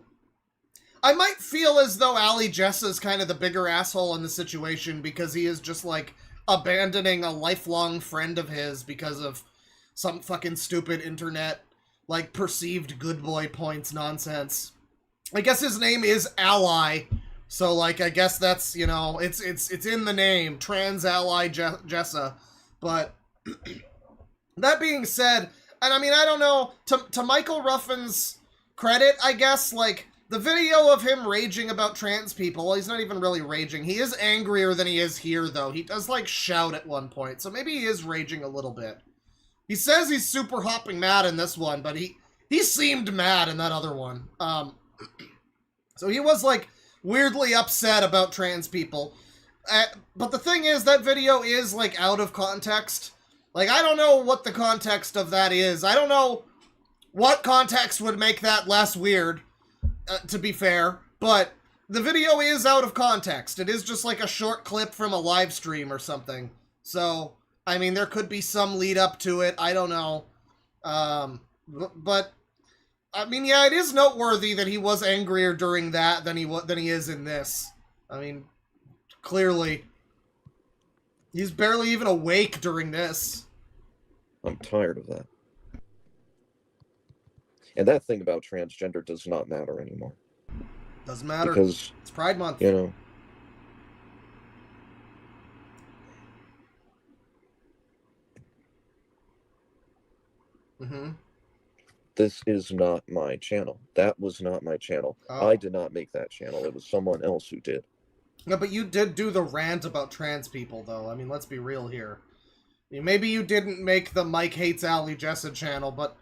Speaker 2: I might feel as though Ali Jessa's kind of the bigger asshole in the situation because he is just, like, abandoning a lifelong friend of his because of some fucking stupid internet, like, perceived good boy points nonsense. I guess his name is Ally, so, like, I guess that's, you know, it's in the name, Trans Ally Jessa, but that being said, and I mean, I don't know, to Michael Ruffin's credit, I guess, like, the video of him raging about trans people, well, he's not even really raging. He is angrier than he is here, though. He does, like, shout at one point, so maybe he is raging a little bit. He says he's super hopping mad in this one, but he seemed mad in that other one. So he was, like, weirdly upset about trans people. But the thing is, that video is, like, out of context. Like, I don't know what the context of that is. I don't know what context would make that less weird. To be fair, but the video is out of context. It is just like a short clip from a live stream or something. So, I mean, there could be some lead up to it. I don't know. But, I mean, yeah, it is noteworthy that he was angrier during that than he is in this. I mean, clearly. He's barely even awake during this.
Speaker 5: I'm tired of that. And that thing about transgender does not matter anymore.
Speaker 2: Doesn't matter.
Speaker 5: Because
Speaker 2: it's Pride Month.
Speaker 5: You know.
Speaker 2: Mm-hmm.
Speaker 5: This is not my channel. That was not my channel.
Speaker 2: Oh.
Speaker 5: I did not make that channel. It was someone else who did.
Speaker 2: No, but you did do the rant about trans people, though. I mean, let's be real here. I mean, maybe you didn't make the Mike Hates Ali Jessa channel, but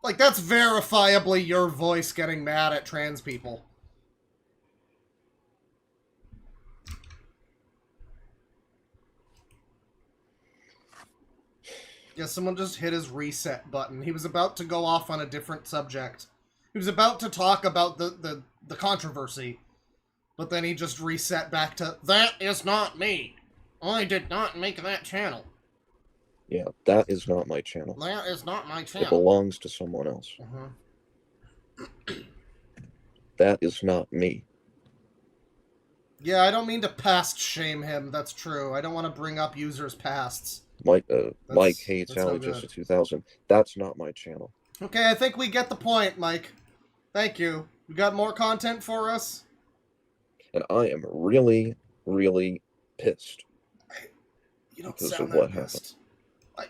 Speaker 2: like, that's verifiably your voice getting mad at trans people. Yeah, someone just hit his reset button. He was about to go off on a different subject. He was about to talk about the controversy. But then he just reset back to, that is not me. I did not make that channel.
Speaker 5: Yeah, that is not my channel.
Speaker 2: That is not my channel.
Speaker 5: It belongs to someone else. That is not me.
Speaker 2: Yeah, I don't mean to past shame him. That's true. I don't want to bring up users' pasts.
Speaker 5: Mike Hates Ali Jessa 2000. That's not my channel.
Speaker 2: Okay, I think we get the point, Mike. Thank you. You got more content for us?
Speaker 5: And I am really, really pissed.
Speaker 2: You don't
Speaker 5: because
Speaker 2: sound
Speaker 5: of what
Speaker 2: that
Speaker 5: happened.
Speaker 2: pissed.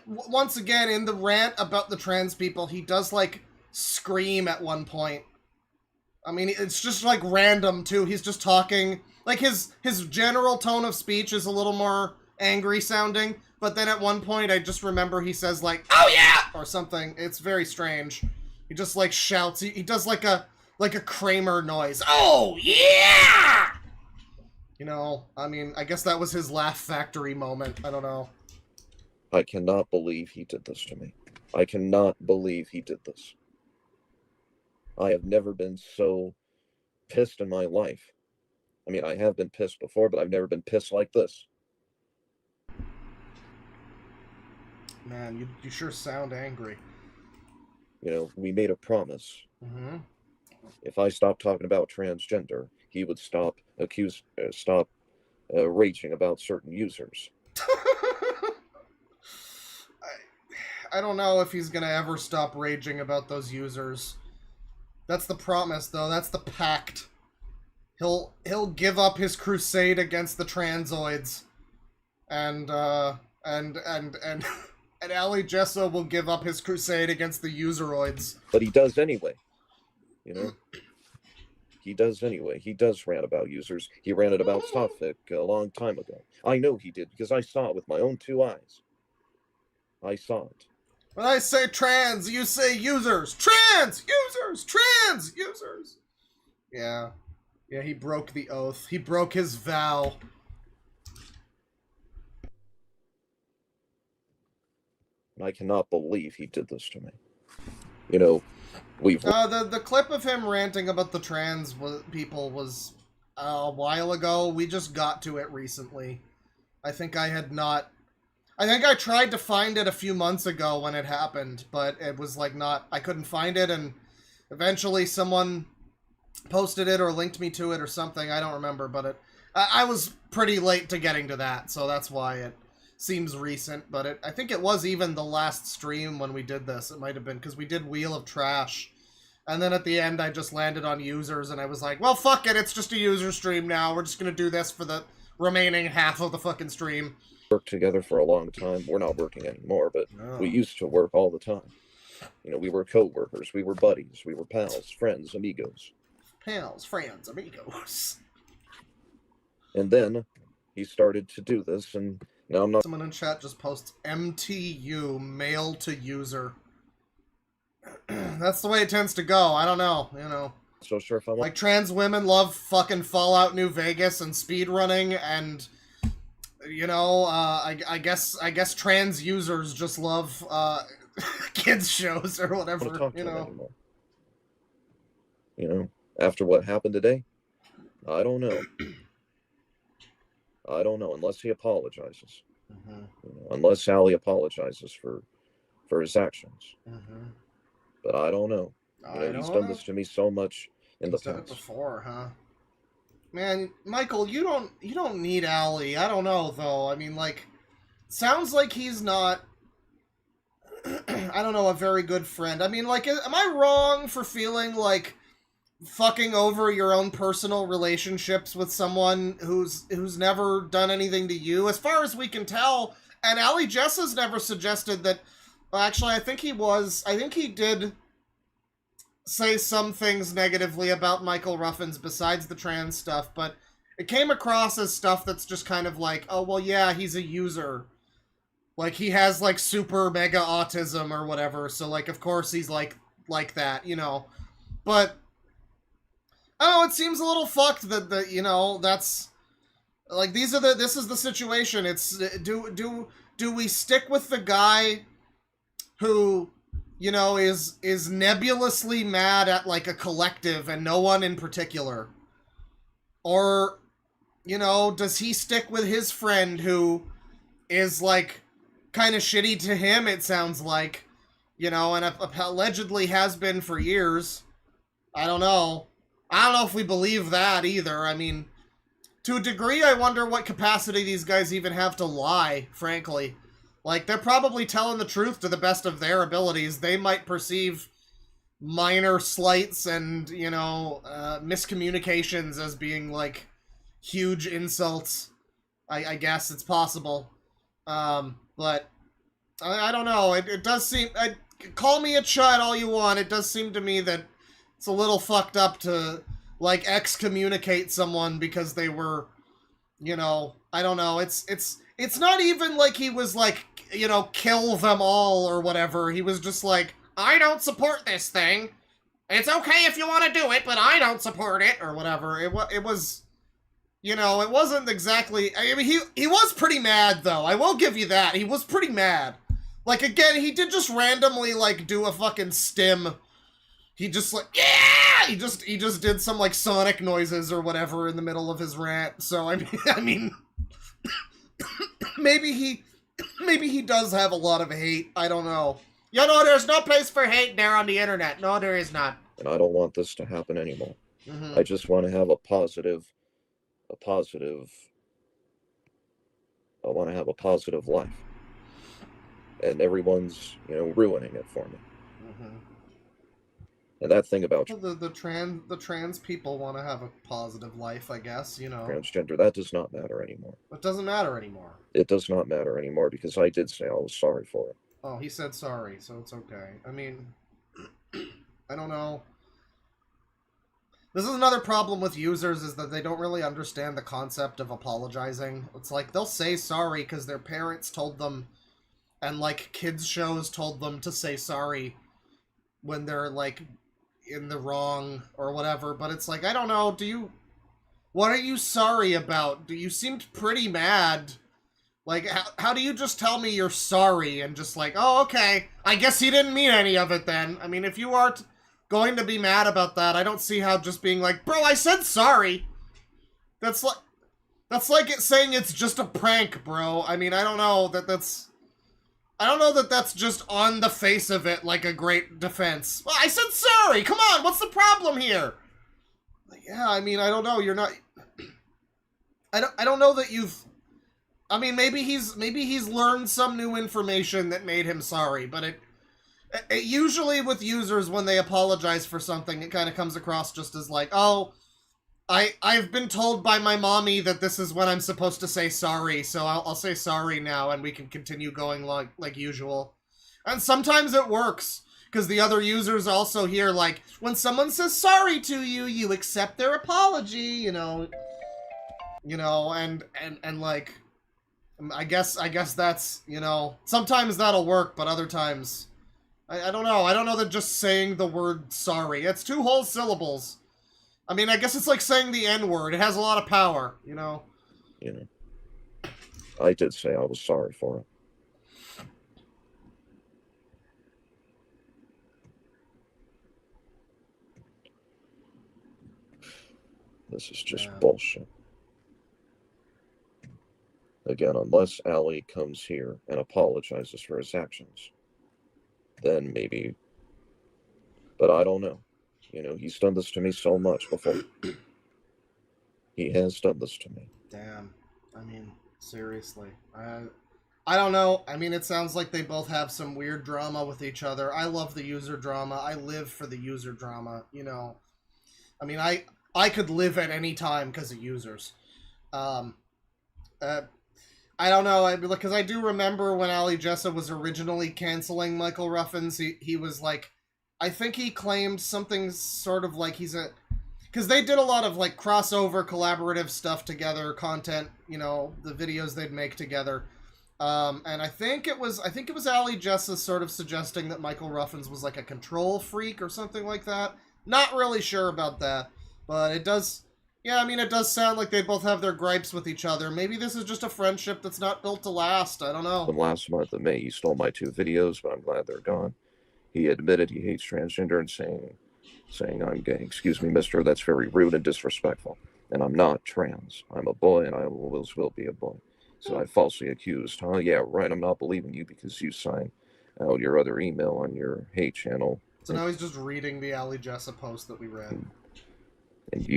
Speaker 2: Once again, in the rant about the trans people, he does, like, scream at one point. I mean, it's just, like, random, too. He's just talking. Like, his general tone of speech is a little more angry sounding, but then at one point, I just remember he says, like, oh yeah! Or something. It's very strange. He just, like, shouts. He does, like a Kramer noise. Oh yeah! You know, I mean, I guess that was his Laugh Factory moment. I don't know.
Speaker 5: I cannot believe he did this to me. I cannot believe he did this. I have never been so pissed in my life. I mean, I have been pissed before, but I've never been pissed like this.
Speaker 2: Man, you sure sound angry.
Speaker 5: You know, we made a promise.
Speaker 2: Mm-hmm.
Speaker 5: If I stopped talking about transgender, he would stop raging about certain users.
Speaker 2: I don't know if he's gonna ever stop raging about those users. That's the promise, though. That's the pact. He'll give up his crusade against the transoids, and Ali Gesso will give up his crusade against the useroids.
Speaker 5: But he does anyway. You know? He does anyway. He does rant about users. He ranted about Sophic a long time ago. I know he did, because I saw it with my own 2 eyes. I saw it.
Speaker 2: When I say trans, you say users. Trans! Users! Trans! Users! Yeah. Yeah, he broke the oath. He broke his vow.
Speaker 5: I cannot believe he did this to me. You know, we've...
Speaker 2: The clip of him ranting about the trans people was a while ago. We just got to it recently. I think I tried to find it a few months ago when it happened, but it was like I couldn't find it, and eventually someone posted it or linked me to it or something. I don't remember, but I was pretty late to getting to that, so that's why it seems recent. But I think it was even the last stream when we did this. It might have been, because we did Wheel of Trash, and then at the end I just landed on users, and I was like, well, fuck it, it's just a user stream now. We're just gonna do this for the remaining half of the fucking stream.
Speaker 5: Worked together for a long time. We're not working anymore, but we used to work all the time. You know, we were co-workers, we were buddies, we were pals, friends, amigos.
Speaker 2: Pals, friends, amigos.
Speaker 5: And then he started to do this, and now I'm not...
Speaker 2: Someone in chat just posts MTU, mail to user. That's the way it tends to go. I don't know, you know.
Speaker 5: So sure if I'm...
Speaker 2: Like, trans women love fucking Fallout New Vegas and speedrunning, and... You know, I guess trans users just love kids shows or whatever. You know.
Speaker 5: You know, after what happened today, I don't know. I don't know unless he apologizes. You know, unless Ali apologizes for his actions. But I don't know. You know, he's done this to me so much in the past.
Speaker 2: Done it before, huh? Man, Michael, you don't need Ali. I don't know, though. I mean, like, sounds like he's not, I don't know, a very good friend. I mean, like, am I wrong for feeling like fucking over your own personal relationships with someone who's never done anything to you? As far as we can tell, and Ali Jessa's never suggested that, well, actually, I think he did say some things negatively about Michael Ruffins besides the trans stuff, but it came across as stuff that's just kind of like, oh, well, yeah, he's a user. Like, he has, like, super mega autism or whatever, so, like, of course he's like that, you know. But, I don't know, it seems a little fucked that you know, that's, like, this is the situation. It's, do we stick with the guy who, you know, is nebulously mad at, like, a collective and no one in particular? Or, you know, does he stick with his friend who is, like, kind of shitty to him, it sounds like, you know, and allegedly has been for years? I don't know. I don't know if we believe that either. I mean, to a degree, I wonder what capacity these guys even have to lie, frankly. Like, they're probably telling the truth to the best of their abilities. They might perceive minor slights and, you know, miscommunications as being, like, huge insults. I guess it's possible. But, I don't know. It does seem... call me a chud all you want. It does seem to me that it's a little fucked up to, like, excommunicate someone because they were, you know... I don't know. It's not even like he was, like, you know, kill them all or whatever. He was just like, I don't support this thing. It's okay if you want to do it, but I don't support it, or whatever. It was, you know, it wasn't exactly... I mean, he was pretty mad, though. I will give you that. He was pretty mad. Like, again, he did just randomly, like, do a fucking stim. He just, like, yeah! He just did some, like, sonic noises or whatever in the middle of his rant. So, I mean... maybe he does have a lot of hate. I don't know. You know, there's no place for hate there on the internet. No, there is not.
Speaker 5: and I don't want this to happen anymore.
Speaker 2: Mm-hmm.
Speaker 5: I just want to have a positive life. And everyone's, ruining it for me.
Speaker 2: Mm-hmm.
Speaker 5: And that thing about
Speaker 2: The trans people want to have a positive life, I guess,
Speaker 5: transgender, that does not matter anymore.
Speaker 2: It doesn't matter anymore.
Speaker 5: It does not matter anymore because I did say I was sorry for it.
Speaker 2: Oh, he said sorry, so it's okay. I mean, I don't know. This is another problem with users, is that they don't really understand the concept of apologizing. It's like, they'll say sorry because their parents told them, and, like, kids' shows told them to say sorry when they're, like, in the wrong or whatever. But it's like, I don't know, what are you sorry about? You seemed pretty mad. Like, how do you just tell me you're sorry and just like, oh, okay, I guess he didn't mean any of it then. I mean, if you aren't going to be mad about that, I don't see how just being like, bro, I said sorry. That's like it saying it's just a prank, bro. I mean, I don't know that that's just on the face of it like a great defense. Well, I said sorry. Come on, what's the problem here? Like, yeah, I mean, I don't know. You're not. I don't know that you've. I mean, maybe he's learned some new information that made him sorry, but it usually with users, when they apologize for something, it kind of comes across just as like, oh, I've been told by my mommy that this is when I'm supposed to say sorry, so I'll say sorry now, and we can continue going like usual. And sometimes it works, because the other users also hear, like, when someone says sorry to you, you accept their apology, and like, I guess that's, sometimes that'll work, but other times, I don't know. I don't know that just saying the word sorry. It's 2 whole syllables. I mean, I guess it's like saying the N-word. It has a lot of power,
Speaker 5: I did say I was sorry for it. This is just bullshit. Again, unless Ali comes here and apologizes for his actions, then maybe. But I don't know. He's done this to me so much before. He has done this to me.
Speaker 2: Damn. I mean, seriously. I don't know. I mean, it sounds like they both have some weird drama with each other. I love the user drama. I live for the user drama, I mean, I could live at any time because of users. I don't know, because I do remember when Ali Jessa was originally canceling Michael Ruffins, he was like, I think he claimed something sort of like because they did a lot of like crossover collaborative stuff together, content, the videos they'd make together. And I think it was Ali Jessa sort of suggesting that Michael Ruffins was like a control freak or something like that. Not really sure about that, but it does. Yeah, I mean, it does sound like they both have their gripes with each other. Maybe this is just a friendship that's not built to last. I don't know.
Speaker 5: Last month of May, he stole my 2 videos, but I'm glad they're gone. He admitted he hates transgender and saying I'm gay. Excuse me, mister, that's very rude and disrespectful. And I'm not trans. I'm a boy, and I always will be a boy. So I falsely accused, huh? Yeah, right, I'm not believing you because you signed out your other email on your hate channel.
Speaker 2: So now he's just reading the Ali Jessa post that we read.
Speaker 5: And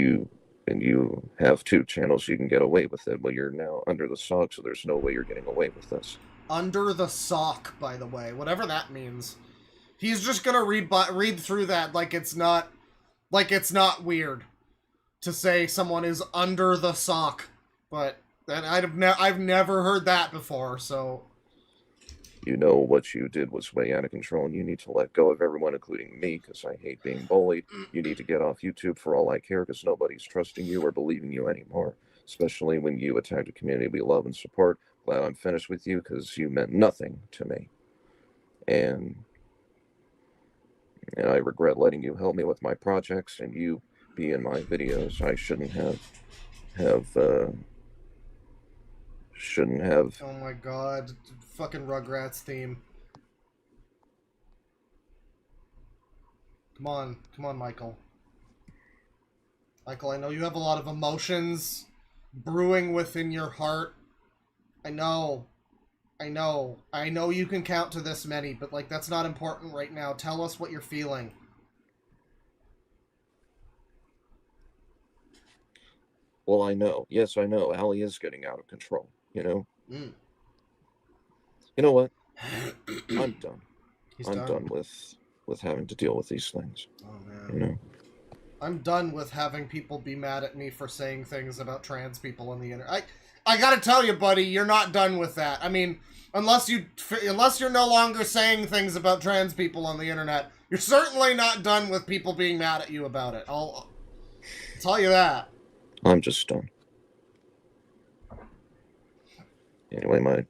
Speaker 5: you have 2 channels, you can get away with it. Well, you're now under the sock, so there's no way you're getting away with this.
Speaker 2: Under the sock, by the way. Whatever that means. He's just gonna read through that like it's not weird to say someone is under the sock. But I've never heard that before, so...
Speaker 5: What you did was way out of control, and you need to let go of everyone, including me, because I hate being bullied. You need to get off YouTube for all I care, because nobody's trusting you or believing you anymore, especially when you attacked a community we love and support. Glad I'm finished with you, because you meant nothing to me. And I regret letting you help me with my projects, and you be in my videos. I shouldn't have...
Speaker 2: Oh my god, fucking Rugrats theme. Come on, Michael. Michael, I know you have a lot of emotions brewing within your heart. I know you can count to this many, but, like, that's not important right now. Tell us what you're feeling.
Speaker 5: Well, I know. Yes, I know. Allie is getting out of control, you know?
Speaker 2: Mm.
Speaker 5: You know what? I'm done.
Speaker 2: I'm
Speaker 5: done with having to deal with these things.
Speaker 2: Oh, man.
Speaker 5: You know?
Speaker 2: I'm done with having people be mad at me for saying things about trans people on the internet. I gotta tell you, buddy, you're not done with that. I mean, unless you're no longer saying things about trans people on the internet, you're certainly not done with people being mad at you about it. I'll tell you that.
Speaker 5: I'm just done. Anyway,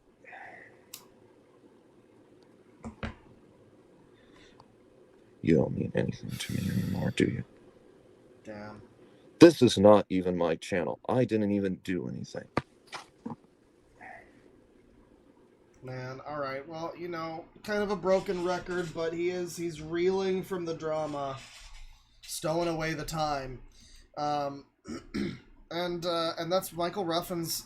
Speaker 5: you don't mean anything to me anymore, do you?
Speaker 2: Damn.
Speaker 5: This is not even my channel. I didn't even do anything.
Speaker 2: Man, alright, well, you know, kind of a broken record, but he's reeling from the drama, stowing away the time. And that's Michael Ruffin's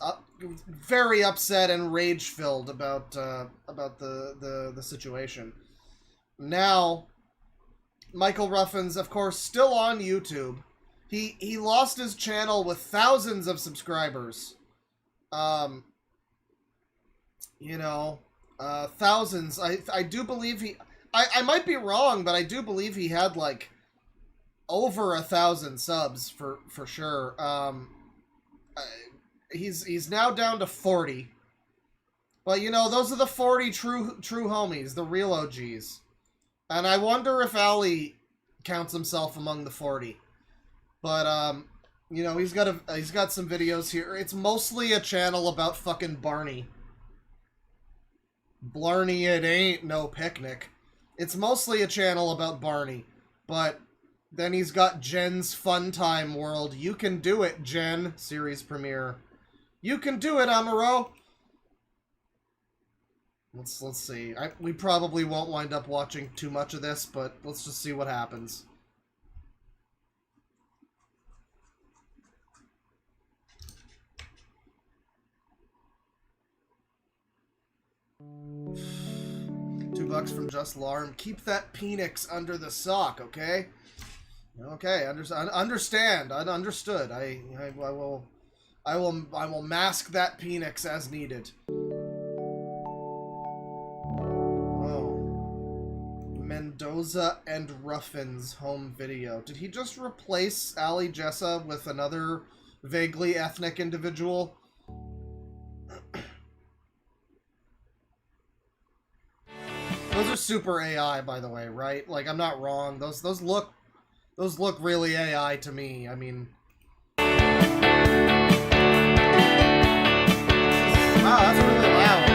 Speaker 2: very upset and rage-filled about the situation. Now, Michael Ruffin's, of course, still on YouTube. He lost his channel with thousands of subscribers. You know, thousands. I do believe I might be wrong, but I do believe he had, like, over 1,000 subs for sure. He's now down to 40. But, you know, those are the 40 true homies, the real OGs. And I wonder if Ali counts himself among the 40. But, you know, he's got some videos here. It's mostly a channel about fucking Barney. Blarney, it ain't no picnic. It's mostly a channel about Barney. But then he's got Jen's Fun Time World. You Can Do It, Jen series premiere. You can do it, Amuro. Let's see. We probably won't wind up watching too much of this, but let's just see what happens. $2 from Just Larm. Keep that Penix under the sock, okay? Okay, understand. Understood. I will mask that Penix as needed. Oh. Mendoza and Ruffin's home video. Did he just replace Ali Jessa with another vaguely ethnic individual? Those are super AI, by the way, right? Like, I'm not wrong. Those look really AI to me. I mean, wow, that's really loud.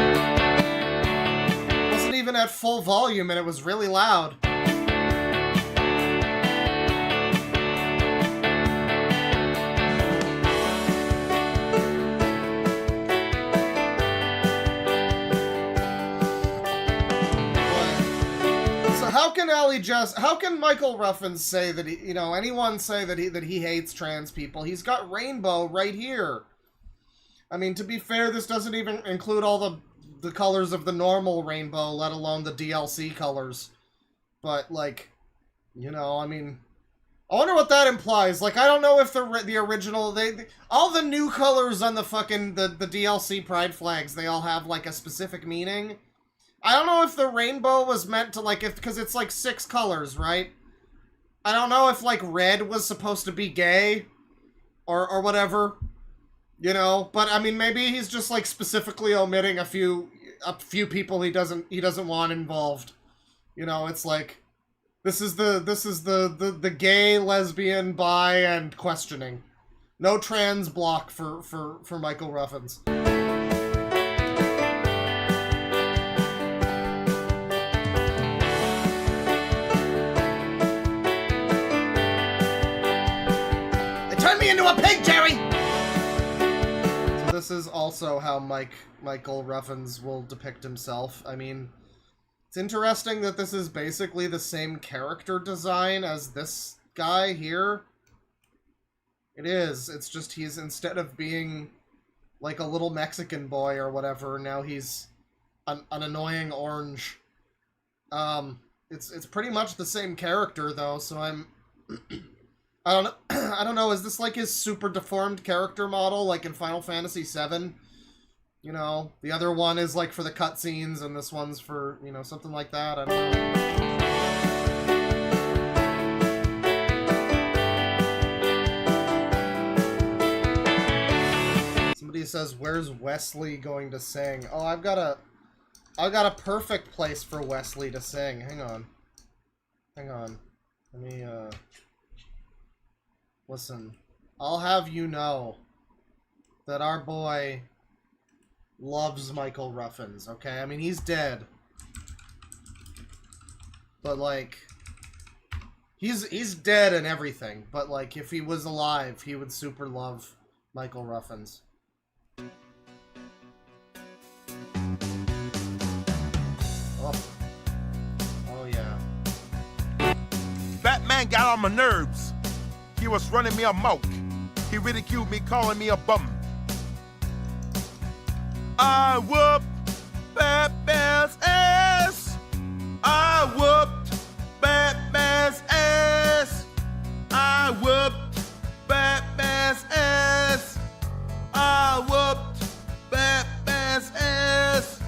Speaker 2: Wasn't even at full volume, and it was really loud. How can Michael Ruffin say that anyone say that he hates trans people? He's got Rainbow right here. I mean, to be fair, this doesn't even include all the colors of the normal rainbow, let alone the DLC colors. But, like, you know, I mean, I wonder what that implies. Like, I don't know if the original, all the new colors on the fucking, the DLC pride flags, they all have, like, a specific meaning. I don't know if the rainbow was meant to, like, because it's, like, 6 colors, right? I don't know if, like, red was supposed to be gay, or whatever, you know? But, I mean, maybe he's just, like, specifically omitting a few people he doesn't want involved. You know, it's like, this is the gay, lesbian, bi, and questioning. No trans block for Michael Ruffins. A pig, Jerry! So this is also how Michael Ruffins will depict himself. I mean, it's interesting that this is basically the same character design as this guy here. It is. It's just he's, instead of being like a little Mexican boy or whatever, now he's an annoying orange. It's pretty much the same character though, so I'm I don't know. I don't know. Is this like his super deformed character model, like in Final Fantasy VII? You know, the other one is like for the cutscenes, and this one's for, you know, something like that. I don't know. Somebody says, "Where's Wesley going to sing?" Oh, I've got a perfect place for Wesley to sing. Hang on. Let me listen. I'll have you know that our boy loves Michael Ruffins, okay? I mean, he's dead. But, like, he's dead and everything. But, like, if he was alive, he would super love Michael Ruffins. Oh, yeah.
Speaker 6: Batman got on my nerves. He was running me amok. He ridiculed me, calling me a bum. I whooped Batman's ass. I whooped Batman's ass. I whooped Batman's ass. I whooped Batman's ass.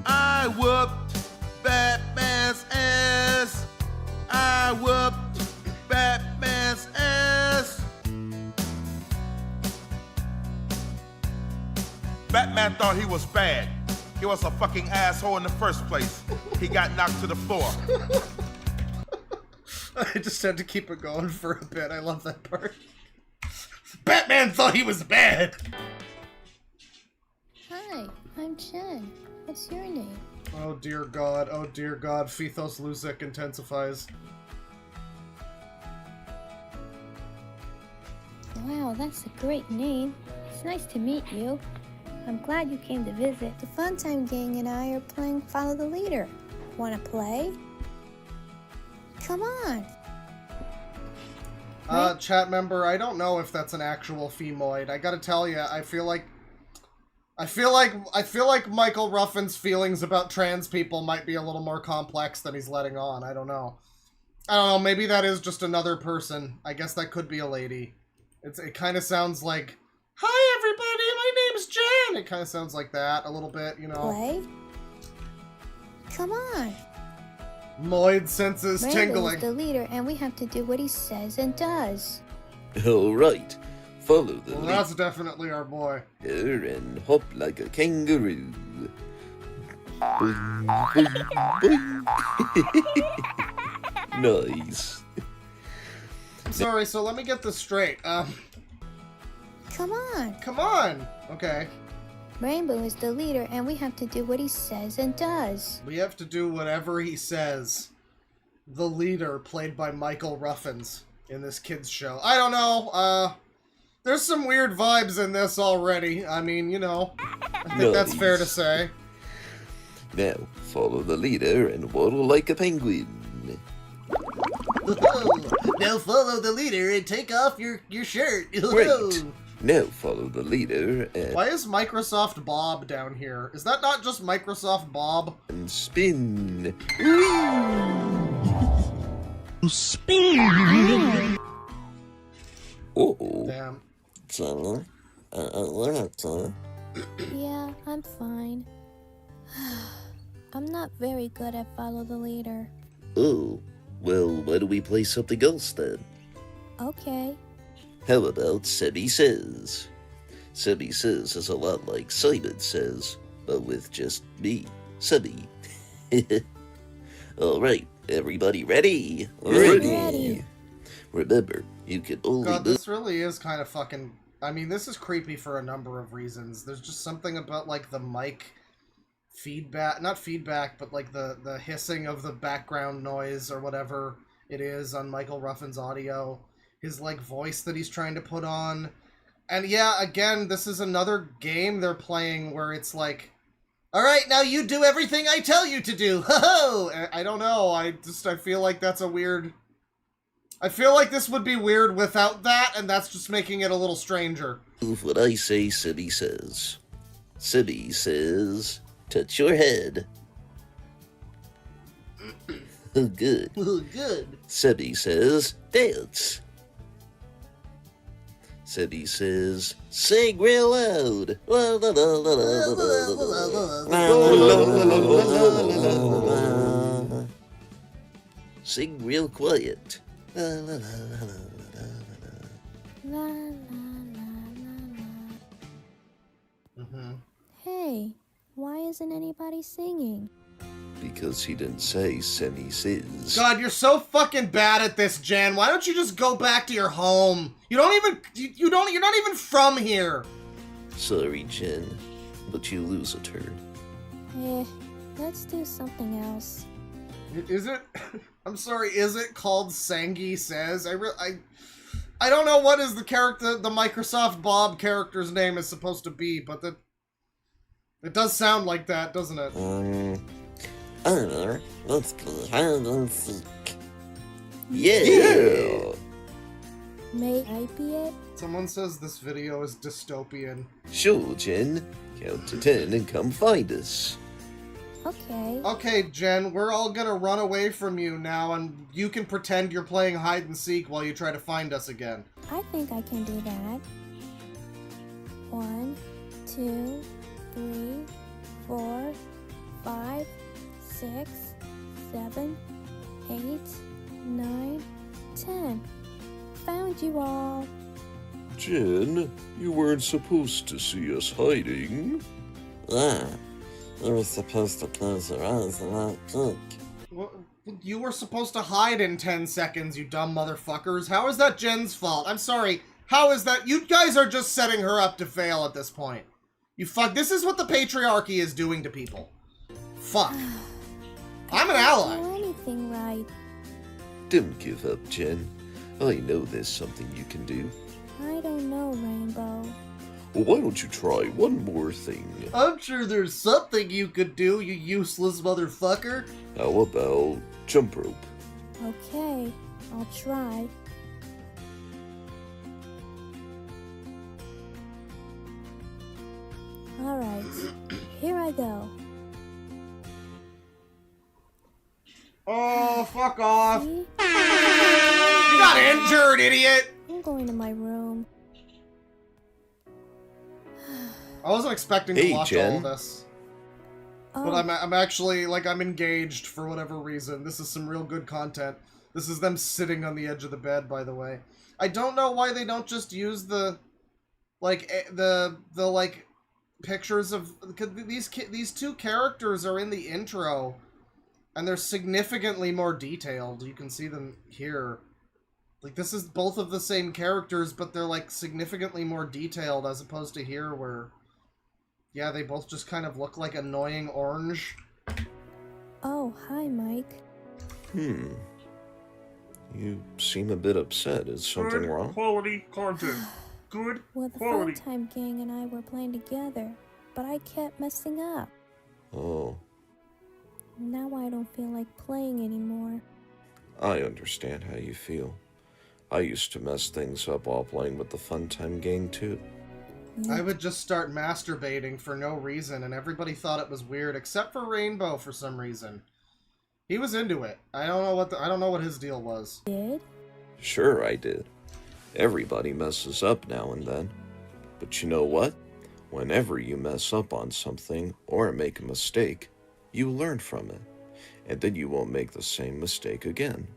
Speaker 6: I whooped Batman's ass. I whooped Batman's ass. Batman thought he was bad. He was a fucking asshole in the first place. He got knocked to the floor.
Speaker 2: I just had to keep it going for a bit. I love that part. Batman thought he was bad.
Speaker 7: Hi, I'm Chen. What's your name?
Speaker 2: Oh dear God. Oh dear God. Fethos Lusic intensifies.
Speaker 7: Wow, that's a great name. It's nice to meet you. I'm glad you came to visit. The Funtime Gang and I are playing Follow the Leader. Wanna play? Come on.
Speaker 2: Chat member, I don't know if that's an actual femoid. I gotta tell you, I feel like Michael Ruffin's feelings about trans people might be a little more complex than he's letting on. I don't know. Maybe that is just another person. I guess that could be a lady. It kind of sounds like, "Hi everybody, my name's Jen." It kind of sounds like that a little bit, you know.
Speaker 7: Play? Come on.
Speaker 2: Moid senses tingling.
Speaker 7: Rainbow's the leader, and we have to do what he says and does.
Speaker 8: All right, follow the
Speaker 2: Well,
Speaker 8: lead
Speaker 2: that's definitely our boy.
Speaker 8: here and hop like a kangaroo. Boing, boing, boing. Nice.
Speaker 2: Sorry, so let me get this straight.
Speaker 7: Come on.
Speaker 2: Come on. Okay.
Speaker 7: Rainbow is the leader, and we have to do what he says and does.
Speaker 2: We have to do whatever he says. The leader, played by Michael Ruffins in this kids show. I don't know. There's some weird vibes in this already. I mean, you know, I think that's fair to say.
Speaker 8: Now, follow the leader and waddle like a penguin.
Speaker 2: Now follow the leader and take off your shirt.
Speaker 8: Great. Now follow the leader
Speaker 2: Why is Microsoft Bob down here? Is that not just Microsoft Bob?
Speaker 8: and spin.
Speaker 4: Spin.
Speaker 8: Oh,
Speaker 2: Damn.
Speaker 7: Yeah, I'm fine. I'm not very good at follow the leader.
Speaker 8: Oh, well, why don't we play something else then?
Speaker 7: Okay.
Speaker 8: How about Sebby Says? Sebby Says is a lot like Simon Says, but with just me, Sebby. Alright, everybody ready?
Speaker 7: Ready.
Speaker 8: Remember, you can only
Speaker 2: God,
Speaker 8: move.
Speaker 2: this really is kind of fucking... I mean, this is creepy for a number of reasons. There's just something about, like, the mic feedback... Not feedback, but, like, the hissing of the background noise or whatever it is on Michael Ruffin's audio. His, like, voice that he's trying to put on. And yeah, again, this is another game they're playing where it's like, "Alright, now you do everything I tell you to do! Ho-ho!" I don't know, I feel like that's a weird... I feel like this would be weird without that, and that's just making it a little stranger.
Speaker 8: Move what I say, Sebby Says. Sebby says, touch your head. Good.
Speaker 2: Good.
Speaker 8: Sebby says, dance. Sibby says, sing real loud. Sing real quiet.
Speaker 7: La la la la la. Hey, why isn't anybody singing?
Speaker 8: Because he didn't say Semi says.
Speaker 2: God, you're so fucking bad at this, Jen. Why don't you just go back to your home? You're not even from here.
Speaker 8: Sorry, Jen, but you lose a turn.
Speaker 7: Let's do something else.
Speaker 2: Is it? I'm sorry, is it called Sangi Says? I don't know what is the character, the Microsoft Bob character's name is supposed to be, but it does sound like that, doesn't it?
Speaker 8: I don't know. Let's play hide and seek. Yeah!
Speaker 7: May I be it?
Speaker 2: Someone says this video is dystopian.
Speaker 8: Sure, Jen. Count to 10 and come find us.
Speaker 7: Okay.
Speaker 2: Okay, Jen, we're all gonna run away from you now, and you can pretend you're playing hide and seek while you try to find us again.
Speaker 7: I think I can do that. 1, 2, 3, 4, 5, 6, 7, 8, 9, 10. Found you all.
Speaker 8: Jen, you weren't supposed to see us hiding. You were supposed to close your eyes and not peek.
Speaker 2: Well, you were supposed to hide in 10 seconds, you dumb motherfuckers. How is that Jen's fault? I'm sorry. How is that? You guys are just setting her up to fail at this point. This is what the patriarchy is doing to people. Fuck. I'm an ally.
Speaker 7: Do anything right.
Speaker 8: Don't give up, Jen. I know there's something you can do.
Speaker 7: I don't know, Rainbow.
Speaker 8: Well, why don't you try one more thing?
Speaker 2: I'm sure there's something you could do, you useless motherfucker.
Speaker 8: How about jump rope?
Speaker 7: Okay, I'll try. Alright, here I go.
Speaker 2: Oh, fuck off.
Speaker 7: See?
Speaker 2: You got injured, idiot!
Speaker 7: I'm going to my room.
Speaker 2: I wasn't expecting to
Speaker 8: Hey,
Speaker 2: watch
Speaker 8: Jen.
Speaker 2: all this.
Speaker 7: Oh,
Speaker 2: But I'm actually, I'm engaged for whatever reason. This is some real good content. This is them sitting on the edge of the bed, by the way. I don't know why they don't just use the pictures of... These two characters are in the intro, and they're significantly more detailed. You can see them here. Like, this is both of the same characters, but they're, significantly more detailed, as opposed to here, where... Yeah, they both just kind of look like annoying orange.
Speaker 7: oh, hi, Mike.
Speaker 8: You seem a bit upset. Is something wrong?
Speaker 6: Quality content. Good
Speaker 7: Well, the
Speaker 6: quality.
Speaker 7: Funtime gang and I were playing together, but I kept messing up.
Speaker 8: Oh,
Speaker 7: Now I don't feel like playing anymore.
Speaker 8: I understand how you feel. I used to mess things up while playing with the Funtime gang, too.
Speaker 2: I would just start masturbating for no reason, and everybody thought it was weird, except for Rainbow for some reason. He was into it. I don't know what his deal was.
Speaker 7: Did?
Speaker 8: Sure, I did. Everybody messes up now and then. But you know what? Whenever you mess up on something or make a mistake, you learn from it. And then you won't make the same mistake again.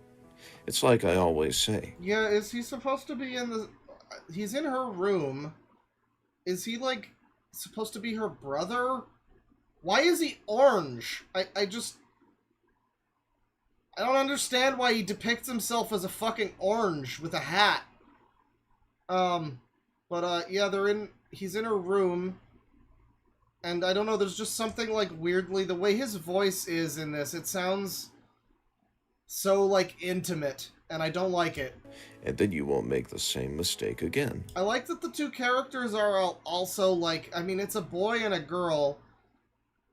Speaker 8: It's like I always say.
Speaker 2: Yeah, is he supposed to be in the... He's in her room. Is he, supposed to be her brother? Why is he orange? I don't understand why he depicts himself as a fucking orange with a hat. Yeah, he's in her room. And I don't know, there's just something, weirdly... The way his voice is in this, it sounds so, intimate. And I don't like it.
Speaker 8: And then you won't make the same mistake again.
Speaker 2: I like that the two characters are also, it's a boy and a girl,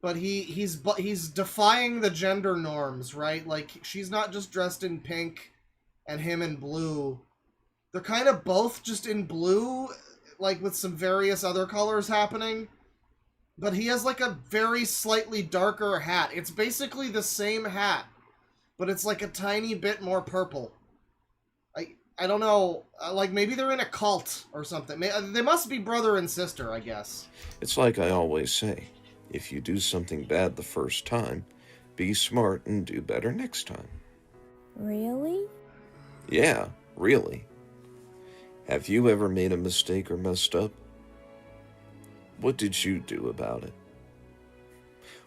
Speaker 2: but he's defying the gender norms, right? She's not just dressed in pink and him in blue. They're kind of both just in blue, with some various other colors happening. But he has, a very slightly darker hat. It's basically the same hat, but it's, a tiny bit more purple. I don't know, like maybe they're in a cult or something. They must be brother and sister, I guess.
Speaker 8: It's like I always say, if you do something bad the first time, be smart and do better next time.
Speaker 7: Really?
Speaker 8: Yeah, really. Have you ever made a mistake or messed up? What did you do about it?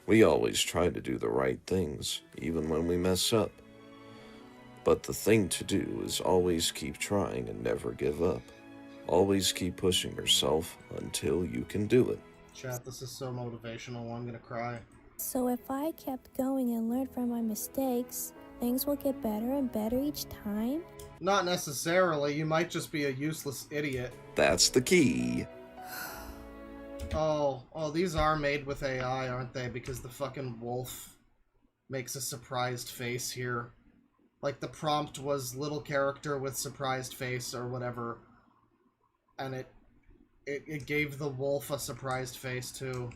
Speaker 8: We always try to do the right things, even when we mess up. But the thing to do is always keep trying and never give up. Always keep pushing yourself until you can do it.
Speaker 2: Chat, this is so motivational, I'm gonna cry.
Speaker 7: So if I kept going and learned from my mistakes, things will get better and better each time?
Speaker 2: Not necessarily, you might just be a useless idiot.
Speaker 8: That's the key.
Speaker 2: Oh, these are made with AI, aren't they? Because the fucking wolf makes a surprised face here. Like, the prompt was little character with surprised face or whatever. And it gave the wolf a surprised face, too.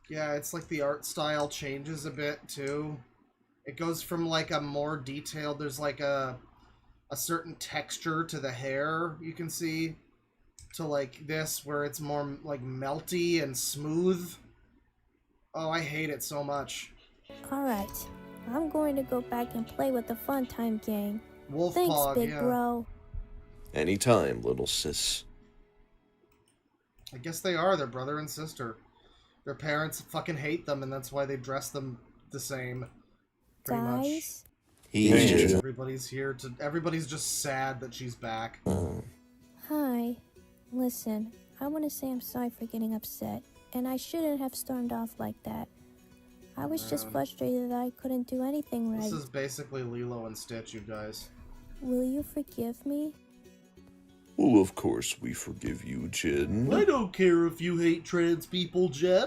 Speaker 2: Yeah, it's like the art style changes a bit, too. It goes from, like, a more detailed... There's, like, a certain texture to the hair, you can see. To, like, this, where it's more, like, melty and smooth. Oh, I hate it so much.
Speaker 7: Alright, I'm going to go back and play with the Fun Time gang.
Speaker 2: Wolf
Speaker 7: Thanks,
Speaker 2: Pog,
Speaker 7: big
Speaker 2: yeah.
Speaker 7: bro.
Speaker 8: Anytime, little sis.
Speaker 2: I guess they are. They're brother and sister. Their parents fucking hate them, and that's why they dress them the same. Pretty much.
Speaker 7: Guys?
Speaker 2: Everybody's here to... Everybody's just sad that she's back.
Speaker 7: Hi. Listen, I want to say I'm sorry for getting upset, and I shouldn't have stormed off like that. I was just frustrated that I couldn't do anything right.
Speaker 2: This is basically Lilo and Stitch, you guys.
Speaker 7: Will you forgive me?
Speaker 8: Well, of course we forgive you, Jen.
Speaker 2: I don't care if you hate trans people, Jen.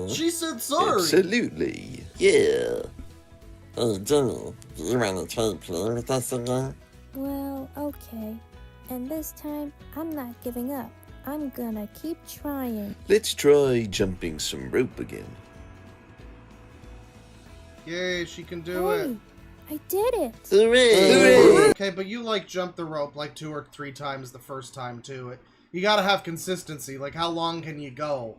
Speaker 2: She said sorry.
Speaker 8: Absolutely.
Speaker 9: Yeah. Hey, Jenny, do you want to try playing with us again?
Speaker 7: Well, okay. And this time, I'm not giving up. I'm gonna keep trying.
Speaker 8: Let's try jumping some rope again.
Speaker 2: Yay, she can do it.
Speaker 7: I did it!
Speaker 9: Hooray!
Speaker 2: Okay, but you, like, jumped the rope, like, 2 or 3 times the first time, too. You gotta have consistency. Like, how long can you go?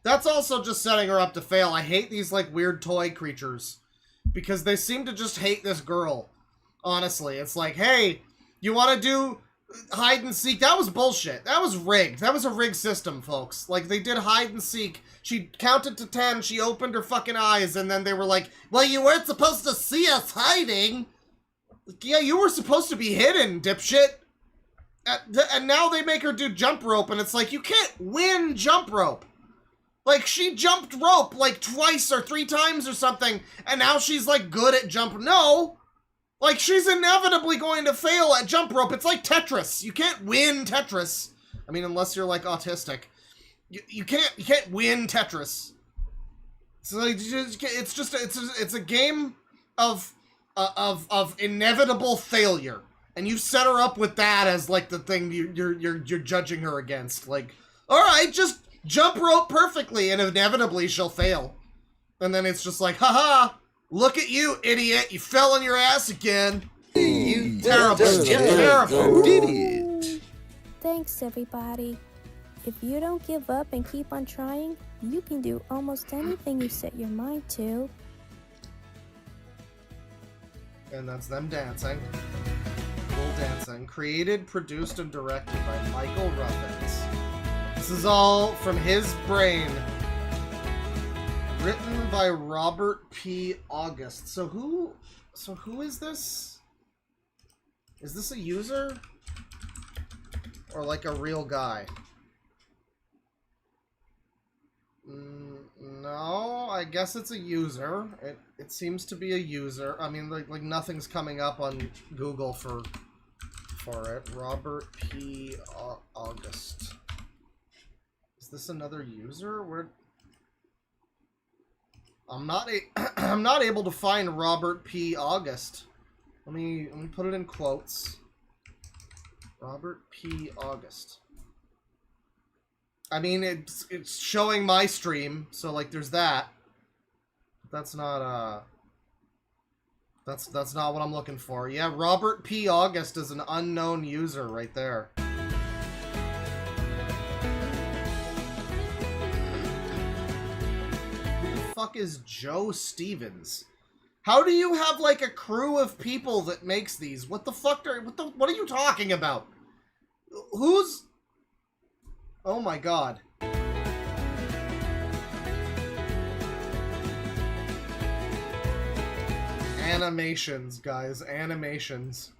Speaker 2: That's also just setting her up to fail. I hate these, like, weird toy creatures. Because they seem to just hate this girl. Honestly, it's like, hey, you want to do hide and seek? That was bullshit. That was rigged. That was a rigged system, folks. Like, they did hide and seek. She counted to 10, she opened her fucking eyes, and then they were like, well, you weren't supposed to see us hiding. Like, yeah, you were supposed to be hidden, dipshit. And now they make her do jump rope, and it's like, you can't win jump rope. Like, she jumped rope, like, twice or 3 times or something, and now she's, like, good at jump. No! Like, she's inevitably going to fail at jump rope. It's like Tetris. You can't win Tetris. I mean, unless you're, like, autistic. You can't win Tetris. So, like, it's a game of inevitable failure. And you set her up with that as, like, the thing you're judging her against. Like, alright, just jump rope perfectly, and inevitably she'll fail. And then it's just like, haha, look at you, idiot, you fell on your ass again. You terrible
Speaker 8: idiot.
Speaker 7: Thanks, everybody. If you don't give up and keep on trying, you can do almost anything you set your mind to.
Speaker 2: And that's them dancing. Full dancing. Created, produced, and directed by Michael Ruffins. This is all from his brain. Written by Robert P. August. So who is this? Is this a user? Or like a real guy? No, I guess it's a user. It seems to be a user. I mean, like nothing's coming up on Google for it. Robert P. August. Is this another user? Where? I'm not able to find Robert P. August. Let me put it in quotes. Robert P. August. I mean, it's showing my stream, so like there's that. But that's not That's not what I'm looking for. Yeah, Robert P. August is an unknown user right there. Who the fuck is Joe Stevens? How do you have like a crew of people that makes these? What the fuck what are you talking about? Who's... Oh my god. Animations, guys. Animations.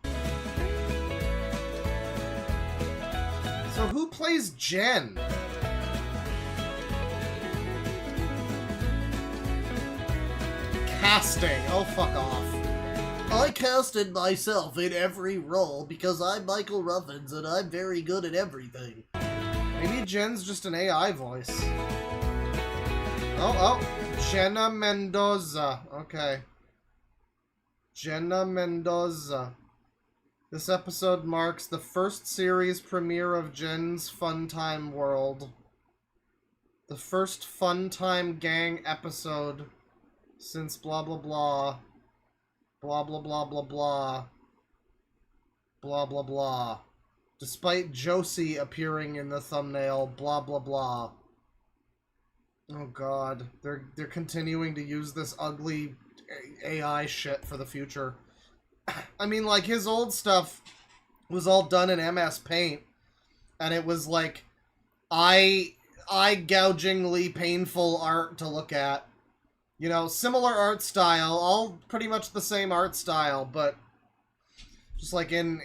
Speaker 2: So who plays Jen? Casting. Oh, fuck off. I casted myself in every role because I'm Michael Ruffins and I'm very good at everything. Maybe Jen's just an AI voice. Oh, Jenna Mendoza. Okay. Jenna Mendoza. This episode marks the first series premiere of Jen's Funtime World. The first Funtime Gang episode since blah blah blah. Blah blah blah blah blah. Blah blah blah. Despite Josie appearing in the thumbnail, blah blah blah. Oh god. They're continuing to use this ugly AI shit for the future. I mean, like, his old stuff was all done in MS Paint, and it was like eye-gougingly painful art to look at. You know, similar art style, all pretty much the same art style, but just like in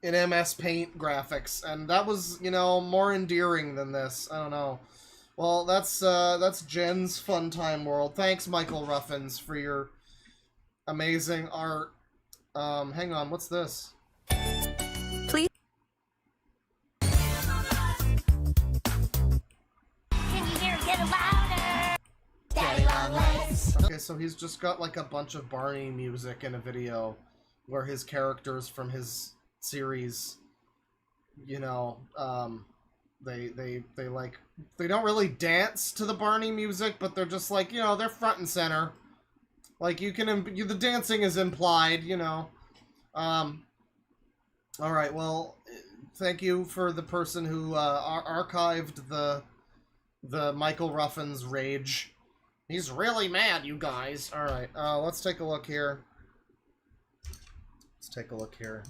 Speaker 2: MS Paint graphics, and that was, you know, more endearing than this. I don't know. Well, that's Jen's Funtime World. Thanks, Michael Ruffins, for your amazing art. Hang on, what's this?
Speaker 1: Please. Can you hear it get louder? Daddy long legs.
Speaker 2: Okay, so he's just got like a bunch of Barney music in a video where his characters from his series, you know, they don't really dance to the Barney music, but they're just like, you know, they're front and center. Like, the dancing is implied, you know. Alright, well, thank you for the person who archived the Michael Ruffins rage. He's really mad, you guys. Alright, let's take a look here. Let's take a look here.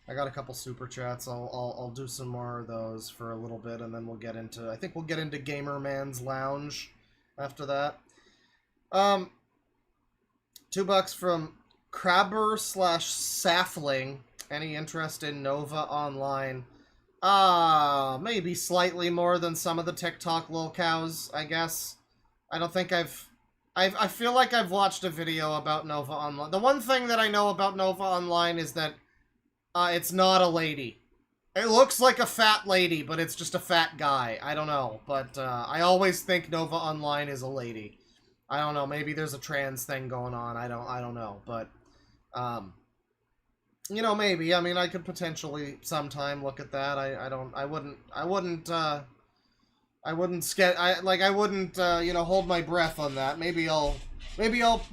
Speaker 2: I got a couple super chats. I'll do some more of those for a little bit, and then we'll get into... I think we'll get into Gamer Man's Lounge after that. $2 from Crabber/Safling. Any interest in Nova Online? Maybe slightly more than some of the TikTok lol cows, I guess. I don't think I feel like I've watched a video about Nova Online. The one thing that I know about Nova Online is that it's not a lady. It looks like a fat lady, but it's just a fat guy. I don't know, but I always think Nova Online is a lady. I don't know, maybe there's a trans thing going on. I don't know, but you know, maybe. I mean, I could potentially sometime look at that. I wouldn't you know, hold my breath on that. Maybe I'll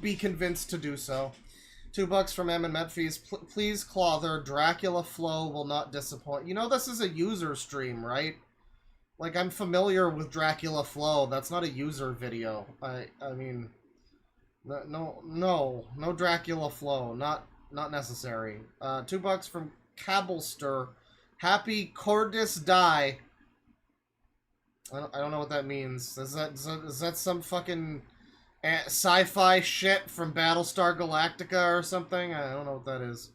Speaker 2: be convinced to do so. $2 from M and Medfees. Please, Clother, Dracula Flow will not disappoint. You know, this is a user stream, right? Like, I'm familiar with Dracula Flow. That's not a user video. I mean, no Dracula Flow. Not necessary. $2 from Cabelster. Happy Cordis Die. I don't know what that means. Is that some fucking sci-fi shit from Battlestar Galactica or something? I don't know what that is.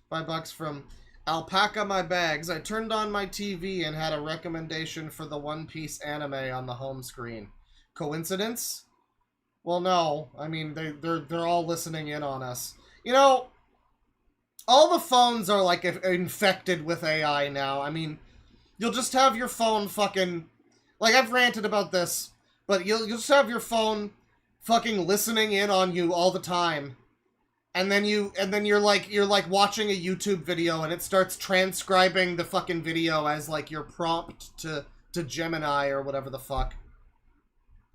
Speaker 2: $5 from Alpaca My Bags. I turned on my TV and had a recommendation for the One Piece anime on the home screen. Coincidence? Well, no. I mean, they're all listening in on us. You know, all the phones are like infected with AI now. I mean, you'll just have your phone fucking... Like, I've ranted about this, but you'll just have your phone fucking listening in on you all the time. And then you're like watching a YouTube video and it starts transcribing the fucking video as like your prompt to Gemini or whatever the fuck.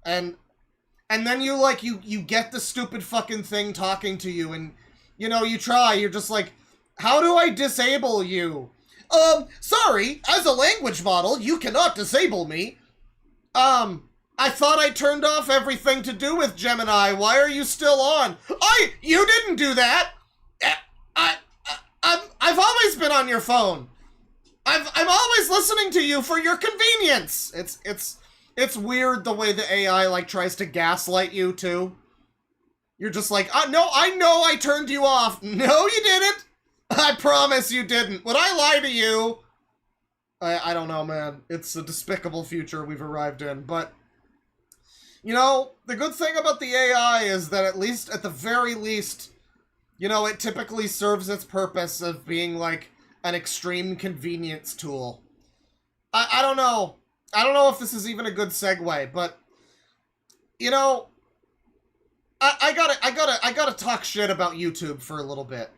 Speaker 2: And And then you, like, you get the stupid fucking thing talking to you, and, you know, you try, you're just like, how do I disable you? Sorry, as a language model, you cannot disable me. I thought I turned off everything to do with Gemini. Why are you still on? You didn't do that. I've always been on your phone. I'm always listening to you for your convenience. It's weird the way the AI, like, tries to gaslight you, too. You're just like, no, I know I turned you off. No, you didn't. I promise you didn't. Would I lie to you? I don't know, man. It's a despicable future we've arrived in, but... You know, the good thing about the AI is that at the very least, you know, it typically serves its purpose of being, like, an extreme convenience tool. I don't know. I don't know if this is even a good segue, but, you know, I gotta talk shit about YouTube for a little bit.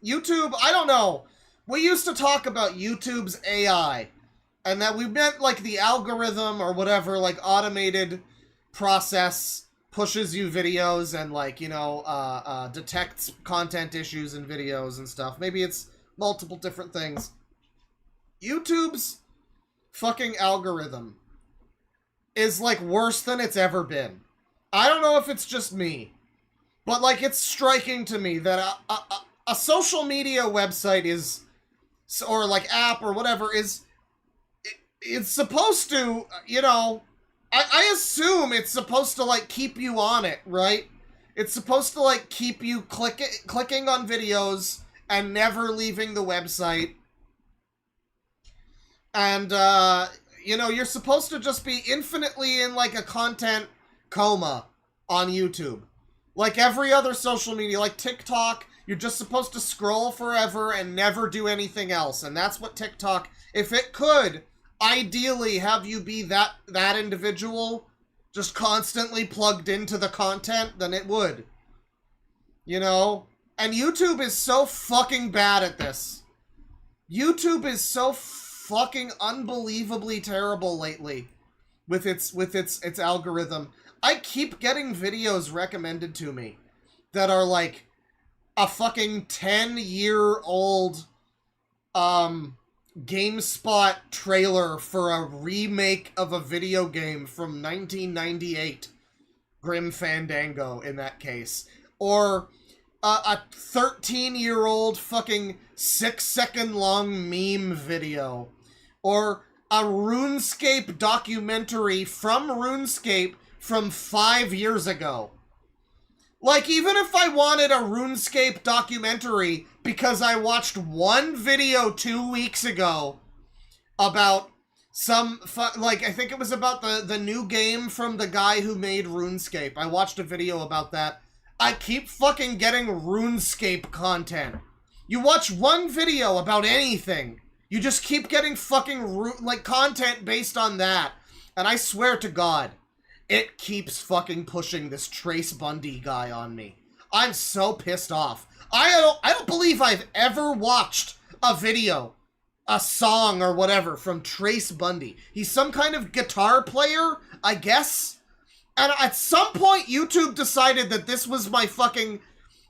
Speaker 2: YouTube, I don't know. We used to talk about YouTube's AI, and that we meant, like, the algorithm or whatever, like, automated process pushes you videos and, like, you know, detects content issues in videos and stuff. Maybe it's multiple different things. YouTube's fucking algorithm is, like, worse than it's ever been. I don't know if it's just me, but, like, it's striking to me that a social media website is, or, like, app or whatever it's supposed to, you know, I assume it's supposed to, like, keep you on it, right? It's supposed to, like, keep you clicking on videos and never leaving the website. And, you know, you're supposed to just be infinitely in, like, a content coma on YouTube. Like every other social media, like TikTok, you're just supposed to scroll forever and never do anything else. And that's what TikTok, if it could... ideally have you be that individual just constantly plugged into the content, then it would. You know? And YouTube is so fucking bad at this. YouTube is so fucking unbelievably terrible lately with its algorithm. I keep getting videos recommended to me that are like a fucking 10-year-old GameSpot trailer for a remake of a video game from 1998. Grim Fandango, in that case. Or a 13-year-old fucking 6-second-long meme video. Or a RuneScape documentary from RuneScape from 5 years ago. Like, even if I wanted a RuneScape documentary because I watched one video 2 weeks ago about some, like, I think it was about the new game from the guy who made RuneScape. I watched a video about that. I keep fucking getting RuneScape content. You watch one video about anything, you just keep getting fucking, like, content based on that. And I swear to God, it keeps fucking pushing this Trace Bundy guy on me. I'm so pissed off. I don't believe I've ever watched a video, a song or whatever from Trace Bundy. He's some kind of guitar player, I guess. And at some point, YouTube decided that this was my fucking,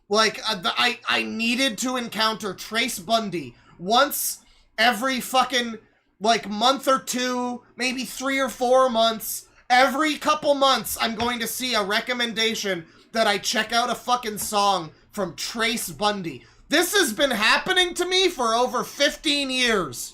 Speaker 2: like, I needed to encounter Trace Bundy once every fucking, like, month or two, maybe 3 or 4 months. Every couple months, I'm going to see a recommendation that I check out a fucking song from Trace Bundy. This has been happening to me for over 15 years.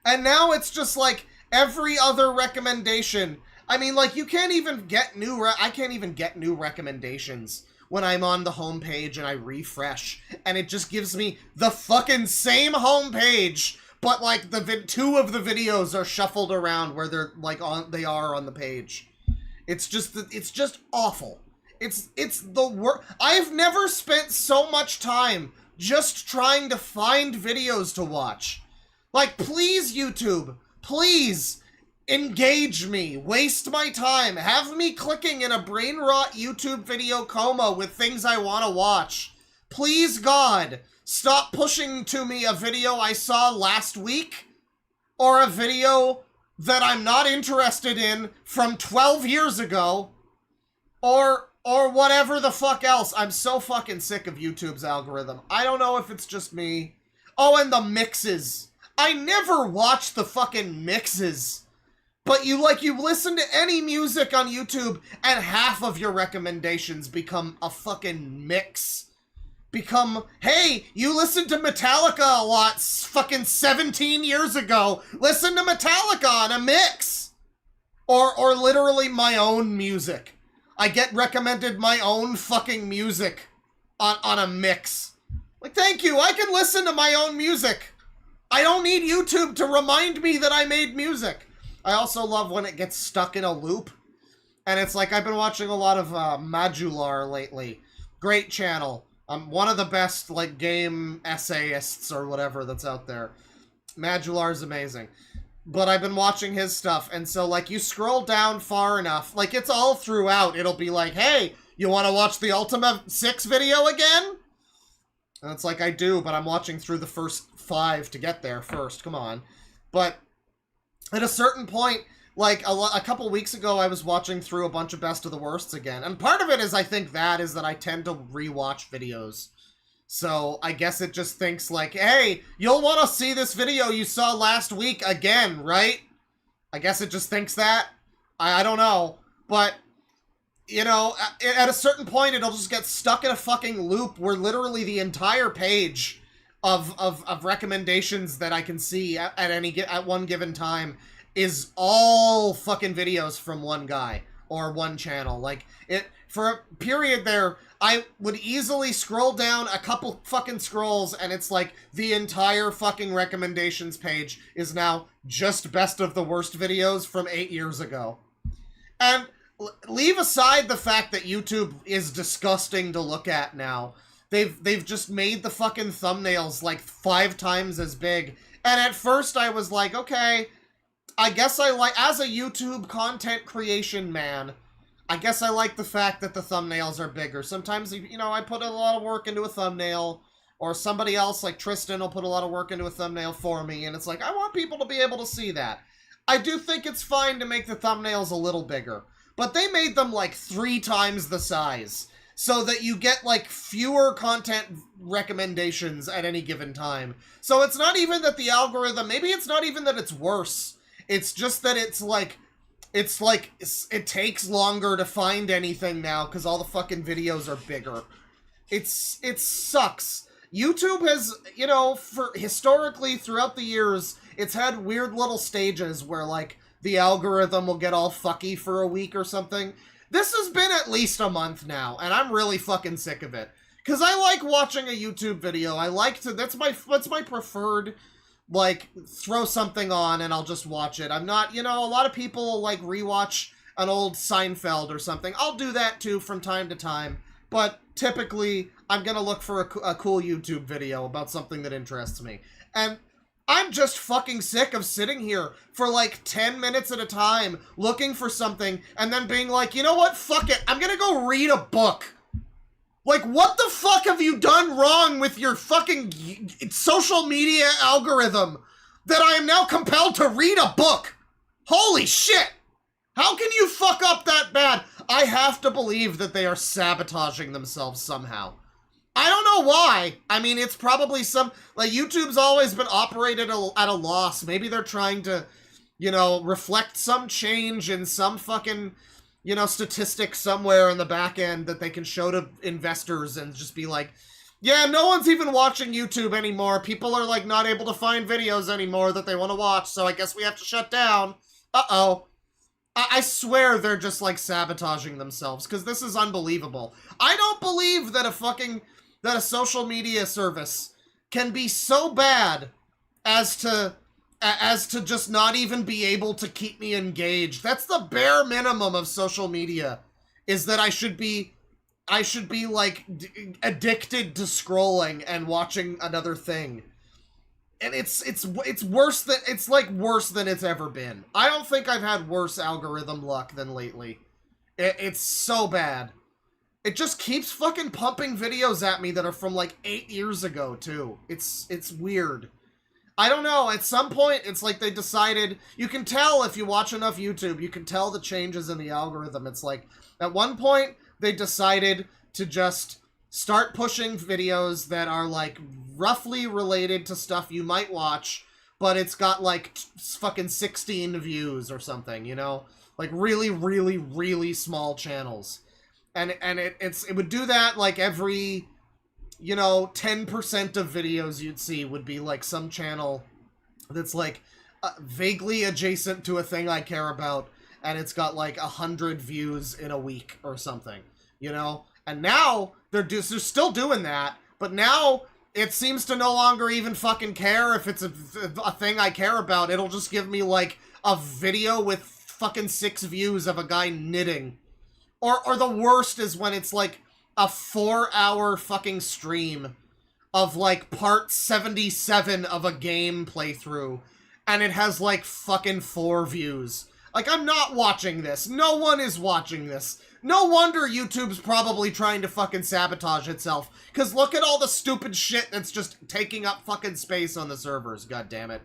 Speaker 2: And now it's just like every other recommendation. I mean, like, you can't even get I can't even get new recommendations when I'm on the homepage and I refresh. And it just gives me the fucking same homepage, but, like, two of the videos are shuffled around where they're, like, they are on the page. It's just awful. It's the worst. I've never spent so much time just trying to find videos to watch. Like, please, YouTube, please engage me. Waste my time. Have me clicking in a brain rot YouTube video coma with things I want to watch. Please, God, stop pushing to me a video I saw last week or a video that I'm not interested in from 12 years ago, or whatever the fuck else. I'm so fucking sick of YouTube's algorithm. I don't know if it's just me. Oh, and the mixes. I never watch the fucking mixes. But you listen to any music on YouTube and half of your recommendations become a fucking mix. Become, hey, you listened to Metallica a lot fucking 17 years ago. Listen to Metallica on a mix. Or literally my own music. I get recommended my own fucking music on a mix. Like, thank you, I can listen to my own music. I don't need YouTube to remind me that I made music. I also love when it gets stuck in a loop. And it's like, I've been watching a lot of Majular lately. Great channel. One of the best, like, game essayists or whatever that's out there. Majular's amazing. But I've been watching his stuff, and so, like, you scroll down far enough, like, it's all throughout. It'll be like, hey, you want to watch the Ultima 6 video again? And it's like, I do, but I'm watching through the first 5 to get there first. Come on. But at a certain point, like, a couple weeks ago, I was watching through a bunch of Best of the Worsts again. And part of it is, I think that I tend to rewatch videos. So I guess it just thinks like, hey, you'll want to see this video you saw last week again, right? I guess it just thinks that. I don't know. But, you know, at a certain point, it'll just get stuck in a fucking loop where literally the entire page of recommendations that I can see at one given time is all fucking videos from one guy or one channel. Like, for a period there, I would easily scroll down a couple fucking scrolls and it's like the entire fucking recommendations page is now just Best of the Worst videos from 8 years ago. And leave aside the fact that YouTube is disgusting to look at now. They've just made the fucking thumbnails like 5 times as big. And at first I was like, okay, I guess I like, as a YouTube content creation man, I guess I like the fact that the thumbnails are bigger. Sometimes, you know, I put a lot of work into a thumbnail, or somebody else like Tristan will put a lot of work into a thumbnail for me, and it's like, I want people to be able to see that. I do think it's fine to make the thumbnails a little bigger, but they made them like 3 times the size, so that you get like fewer content recommendations at any given time. So it's not even that the algorithm, maybe it's not even that it's worse. It's just that it takes longer to find anything now because all the fucking videos are bigger. It sucks. YouTube has, you know, historically throughout the years, it's had weird little stages where like the algorithm will get all fucky for a week or something. This has been at least a month now, and I'm really fucking sick of it. Cause I like watching a YouTube video. I like to, that's my preferred, like, throw something on and I'll just watch it. I'm not, you know, a lot of people like rewatch an old Seinfeld or something. I'll do that too from time to time, but typically I'm gonna look for a cool YouTube video about something that interests me. And I'm just fucking sick of sitting here for like 10 minutes at a time looking for something and then being like, you know what, fuck it, I'm gonna go read a book. Like, what the fuck have you done wrong with your fucking social media algorithm that I am now compelled to read a book? Holy shit! How can you fuck up that bad? I have to believe that they are sabotaging themselves somehow. I don't know why. I mean, it's probably like, YouTube's always been operated at a loss. Maybe they're trying to, you know, reflect some change in some fucking, you know, statistics somewhere in the back end that they can show to investors and just be like, yeah, no one's even watching YouTube anymore. People are, like, not able to find videos anymore that they want to watch, so I guess we have to shut down. Uh-oh. I swear they're just, like, sabotaging themselves, because this is unbelievable. I don't believe that a social media service can be so bad as to just not even be able to keep me engaged. That's the bare minimum of social media, is that I should be like addicted to scrolling and watching another thing. And it's worse than, it's like worse than it's ever been. I don't think I've had worse algorithm luck than lately. It's so bad. It just keeps fucking pumping videos at me that are from like 8 years ago too. It's weird. I don't know, at some point, it's like they decided, you can tell if you watch enough YouTube, you can tell the changes in the algorithm. It's like, at one point, they decided to just start pushing videos that are, like, roughly related to stuff you might watch, but it's got, like, fucking 16 views or something, you know? Like, really, really, really small channels. And it would do that, like, every... you know, 10% of videos you'd see would be, like, some channel that's, like, vaguely adjacent to a thing I care about, and it's got, like, 100 views in a week or something, you know? And now, they're still doing that, but now, it seems to no longer even fucking care if it's a thing I care about. It'll just give me, like, a video with fucking 6 views of a guy knitting. Or the worst is when it's, like, a 4-hour fucking stream of, like, part 77 of a game playthrough, and it has, like, fucking 4 views. Like, I'm not watching this. No one is watching this. No wonder YouTube's probably trying to fucking sabotage itself, because look at all the stupid shit that's just taking up fucking space on the servers, god damn it.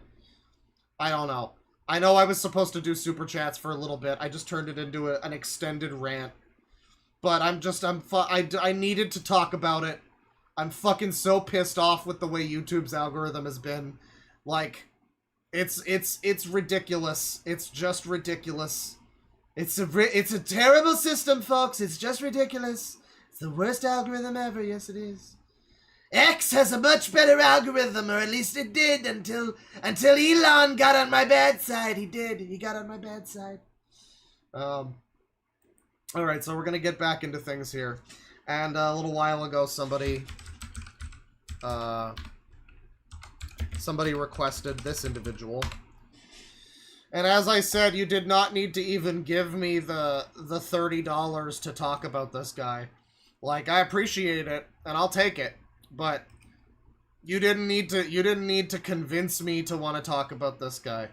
Speaker 2: I don't know. I know I was supposed to do super chats for a little bit. I just turned it into an extended rant. But I needed to talk about it. I'm fucking so pissed off with the way YouTube's algorithm has been. Like, it's ridiculous. It's just ridiculous. It's a terrible system, folks. It's just ridiculous. It's the worst algorithm ever. Yes, it is. X has a much better algorithm, or at least it did until Elon got on my bad side. He did. He got on my bad side. Alright, so we're gonna get back into things here. And a little while ago, somebody requested this individual. And as I said, you did not need to even give me the $30 to talk about this guy. Like, I appreciate it, and I'll take it, but you didn't need to convince me to want to talk about this guy.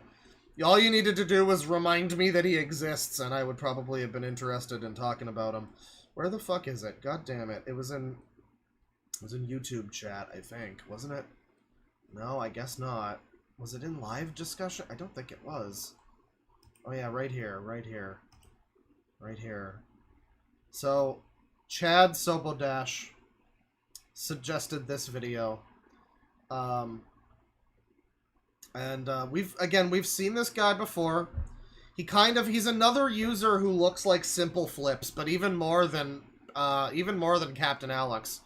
Speaker 2: All you needed to do was remind me that he exists, and I would probably have been interested in talking about him. Where the fuck is it? God damn it. It was in YouTube chat, I think. Wasn't it? No, I guess not. Was it in live discussion? I don't think it was. Oh yeah, right here, right here. Right here. So, Chad Sobodash suggested this video. And we've seen this guy before. He's another user who looks like Simple Flips, but even more than Captain Alex.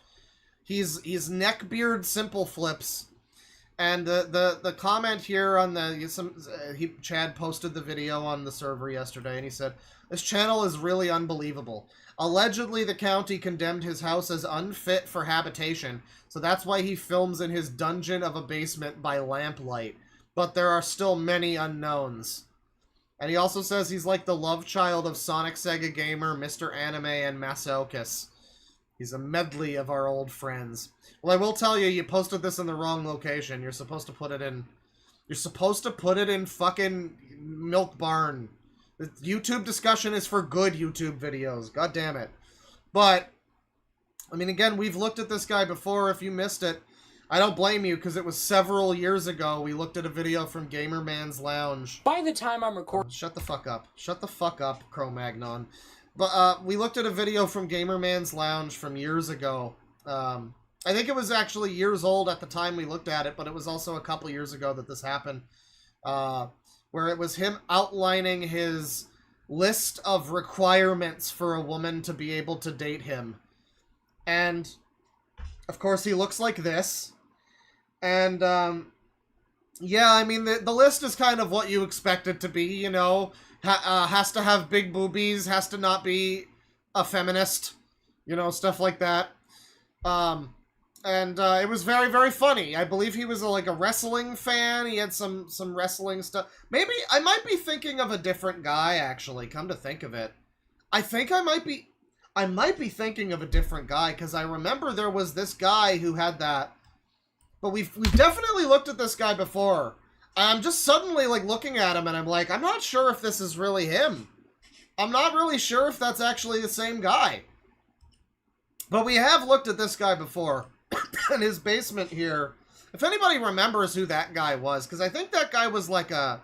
Speaker 2: He's Neckbeard Simple Flips, and the comment here on Chad posted the video on the server yesterday, and he said, "This channel is really unbelievable. Allegedly, the county condemned his house as unfit for habitation, so that's why he films in his dungeon of a basement by lamplight. But there are still many unknowns." And he also says he's like the love child of Sonic Sega Gamer, Mr. Anime, and Masaokas. He's a medley of our old friends. Well, I will tell you, you posted this in the wrong location. You're supposed to put it in... You're supposed to put it in fucking Milk Barn. The YouTube discussion is for good YouTube videos. God damn it. But, I mean, again, we've looked at this guy before. If you missed it, I don't blame you, because it was several years ago. We looked at a video from Gamerman's Lounge.
Speaker 10: By the time I'm recording...
Speaker 2: Shut the fuck up. Shut the fuck up, Cro-Magnon. But, we looked at a video from Gamerman's Lounge from years ago. I think it was actually years old at the time we looked at it, but it was also a couple years ago that this happened. Where it was him outlining his list of requirements for a woman to be able to date him. And, of course, he looks like this. And, yeah, I mean, the list is kind of what you expect it to be, you know. Has to have big boobies, has to not be a feminist, you know, stuff like that. And it was very, very funny. I believe he was like a wrestling fan. He had some wrestling stuff. Maybe I might be thinking of a different guy, actually, come to think of it. I think I might be thinking of a different guy, because I remember there was this guy who had that. But we've definitely looked at this guy before. I'm just suddenly, like, looking at him, and I'm like, I'm not sure if this is really him. I'm not really sure if that's actually the same guy. But we have looked at this guy before. And his basement here If anybody remembers who that guy was, because I think that guy was like a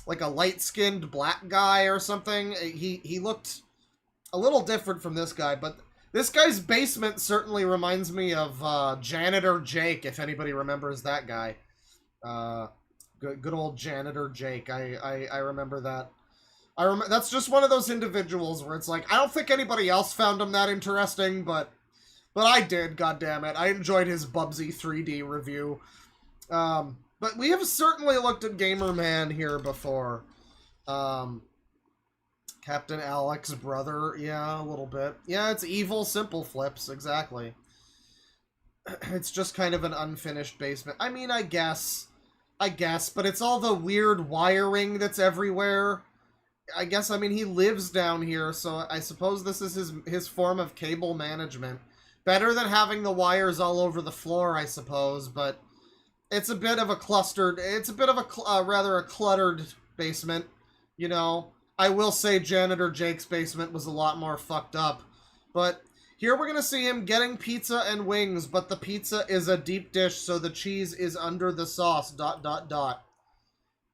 Speaker 2: light-skinned black guy or something. He looked a little different from this guy, but this guy's basement certainly reminds me of Janitor Jake, if anybody remembers that guy. Good old Janitor Jake. I remember that. That's just one of those individuals where it's like, I don't think anybody else found him that interesting, but I did, goddammit. I enjoyed his Bubsy 3D review. But we have certainly looked at Gamer Man here before. Captain Alex's brother, yeah, a little bit. Yeah, it's evil simple flips, exactly. It's just kind of an unfinished basement. I mean, I guess, but it's all the weird wiring that's everywhere. I guess, I mean, he lives down here, so I suppose this is his form of cable management. Better than having the wires all over the floor, I suppose, but it's a bit of a cluttered basement, you know. I will say Janitor Jake's basement was a lot more fucked up, but here we're gonna see him getting pizza and wings, but the pizza is a deep dish, so the cheese is under the sauce, ...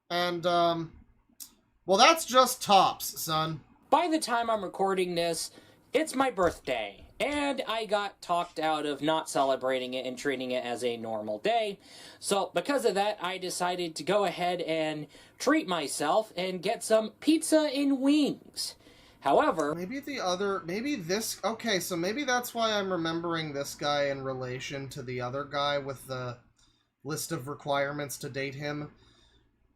Speaker 2: And, well, that's just tops, son.
Speaker 10: By the time I'm recording this, it's my birthday, and I got talked out of not celebrating it and treating it as a normal day. So because of that, I decided to go ahead and treat myself and get some pizza and wings. However,
Speaker 2: maybe okay, so maybe that's why I'm remembering this guy in relation to the other guy with the list of requirements to date him.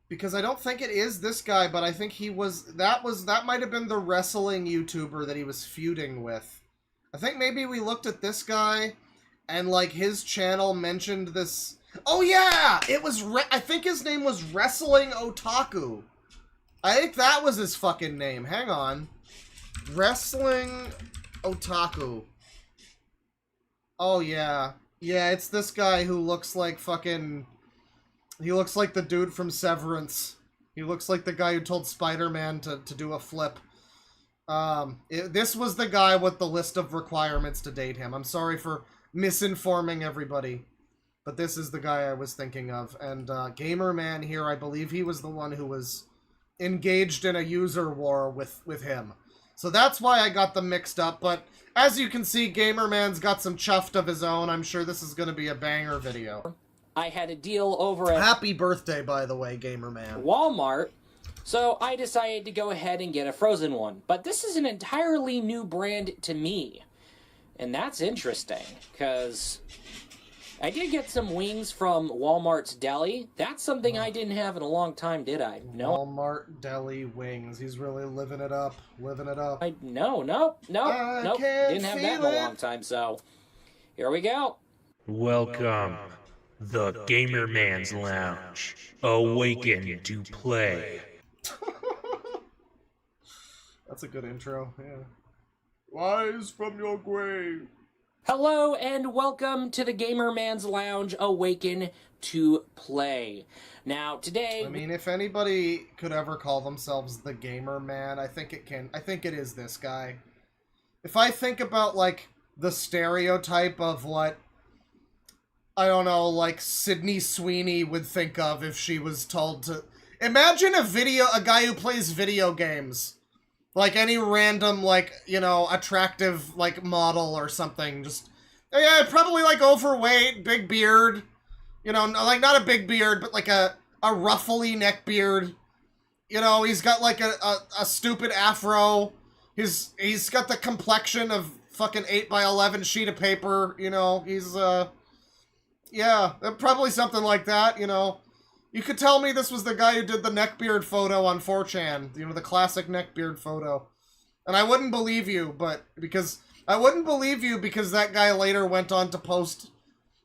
Speaker 2: Because I don't think it is this guy, but I think that might have been the wrestling YouTuber that he was feuding with. I think maybe we looked at this guy, and, like, his channel mentioned this... Oh, yeah! It was... I think his name was Wrestling Otaku. I think that was his fucking name. Hang on. Wrestling Otaku. Oh, yeah. Yeah, it's this guy who looks like fucking... He looks like the dude from Severance. He looks like the guy who told Spider-Man to do a flip. This was the guy with the list of requirements to date him. I'm sorry for misinforming everybody. But this is the guy I was thinking of. And Gamer Man here, I believe he was the one who was engaged in a user war with him. So that's why I got them mixed up. But as you can see, Gamer Man's got some chuffed of his own. I'm sure this is going to be a banger video.
Speaker 10: I had a deal over at...
Speaker 2: Happy birthday, by the way, Gamer Man.
Speaker 10: Walmart, so I decided to go ahead and get a frozen one. But this is an entirely new brand to me. And that's interesting, because I did get some wings from Walmart's Deli. That's something I didn't have in a long time, did I? No.
Speaker 2: Walmart Deli wings. He's really living it up. Living it up.
Speaker 10: No. Didn't have that in a long time, so here we go.
Speaker 11: Welcome. The Gamer Man's Lounge. Awaken to play.
Speaker 2: That's a good intro, yeah. Rise from your grave.
Speaker 10: Hello and welcome to the Gamer Man's Lounge. Awaken to play. Now today,
Speaker 2: I mean, if anybody could ever call themselves the Gamer Man, I think it is this guy. If I think about, like, the stereotype of what, I don't know, like, Sydney Sweeney would think of if she was told to... Imagine a guy who plays video games. Like, any random, like, you know, attractive, like, model or something. Just, yeah, probably, like, overweight, big beard. You know, like, not a big beard, but, like, a ruffly neck beard. You know, he's got, like, a stupid afro. He's got the complexion of fucking 8x11 sheet of paper, you know. He's, yeah, probably something like that, you know. You could tell me this was the guy who did the neckbeard photo on 4chan, you know, the classic neckbeard photo. And I wouldn't believe you, because that guy later went on to post,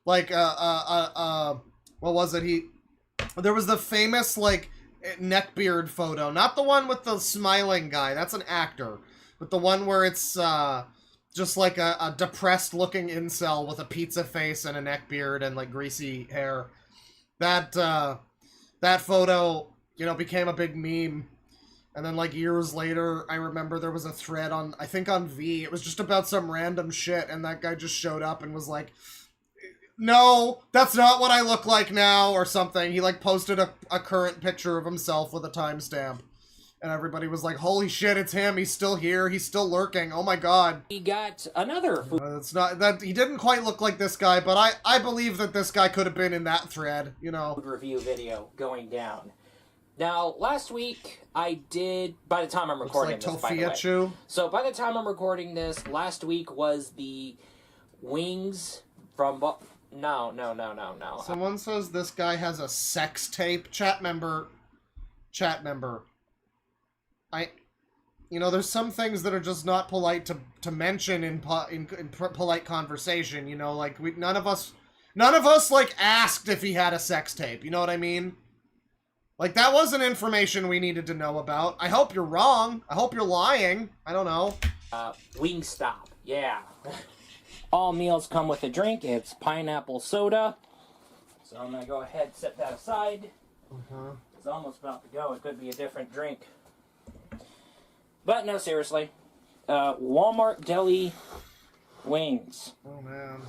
Speaker 2: like, what was it? There was the famous, like, neckbeard photo. Not the one with the smiling guy, that's an actor. But the one where it's, just like a depressed-looking incel with a pizza face and a neckbeard and, like, greasy hair. That photo, you know, became a big meme. And then, like, years later, I remember there was a thread on, I think on V. It was just about some random shit, and that guy just showed up and was like, no, that's not what I look like now, or something. He, like, posted a current picture of himself with a timestamp. And everybody was like, holy shit, it's him. He's still here. He's still lurking. Oh my god.
Speaker 10: He got another food
Speaker 2: It's not that he didn't quite look like this guy, but I believe that this guy could have been in that thread, you know.
Speaker 10: review video going down. Now, last week, I did, by the time I'm recording
Speaker 2: Looks like
Speaker 10: this, by the way.
Speaker 2: Tofiachu.
Speaker 10: So, by the time I'm recording this, last week was the wings from... No.
Speaker 2: Someone says this guy has a sex tape. Chat member. You know, there's some things that are just not polite to mention in polite conversation. You know, like none of us like asked if he had a sex tape. You know what I mean? Like that wasn't information we needed to know about. I hope you're wrong. I hope you're lying. I don't know.
Speaker 10: Wingstop. Yeah. All meals come with a drink. It's pineapple soda. So I'm gonna go ahead and set that aside. It's almost about to go. It could be a different drink. But no, seriously. Walmart deli wings.
Speaker 2: Oh man.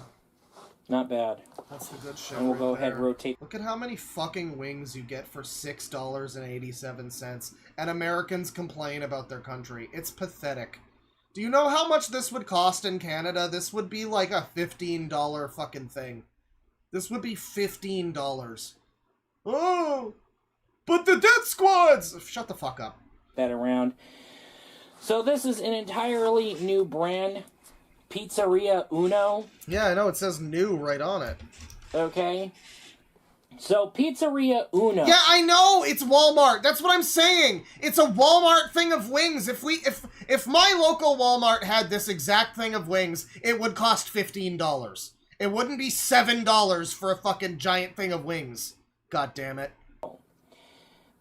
Speaker 10: Not bad.
Speaker 2: That's the good shit.
Speaker 10: And we'll
Speaker 2: right
Speaker 10: go ahead
Speaker 2: there.
Speaker 10: and rotate.
Speaker 2: Look at how many fucking wings you get for $6.87, and Americans complain about their country. It's pathetic. Do you know how much this would cost in Canada? This would be like a $15 fucking thing. This would be $15. Oh! But the death squads! Shut the fuck up.
Speaker 10: That around. So this is an entirely new brand. Pizzeria Uno.
Speaker 2: Yeah, I know. It says new right on it.
Speaker 10: Okay. So Pizzeria Uno.
Speaker 2: Yeah, I know. It's Walmart. That's what I'm saying. It's a Walmart thing of wings. If my local Walmart had this exact thing of wings, it would cost $15. It wouldn't be $7 for a fucking giant thing of wings. God damn it.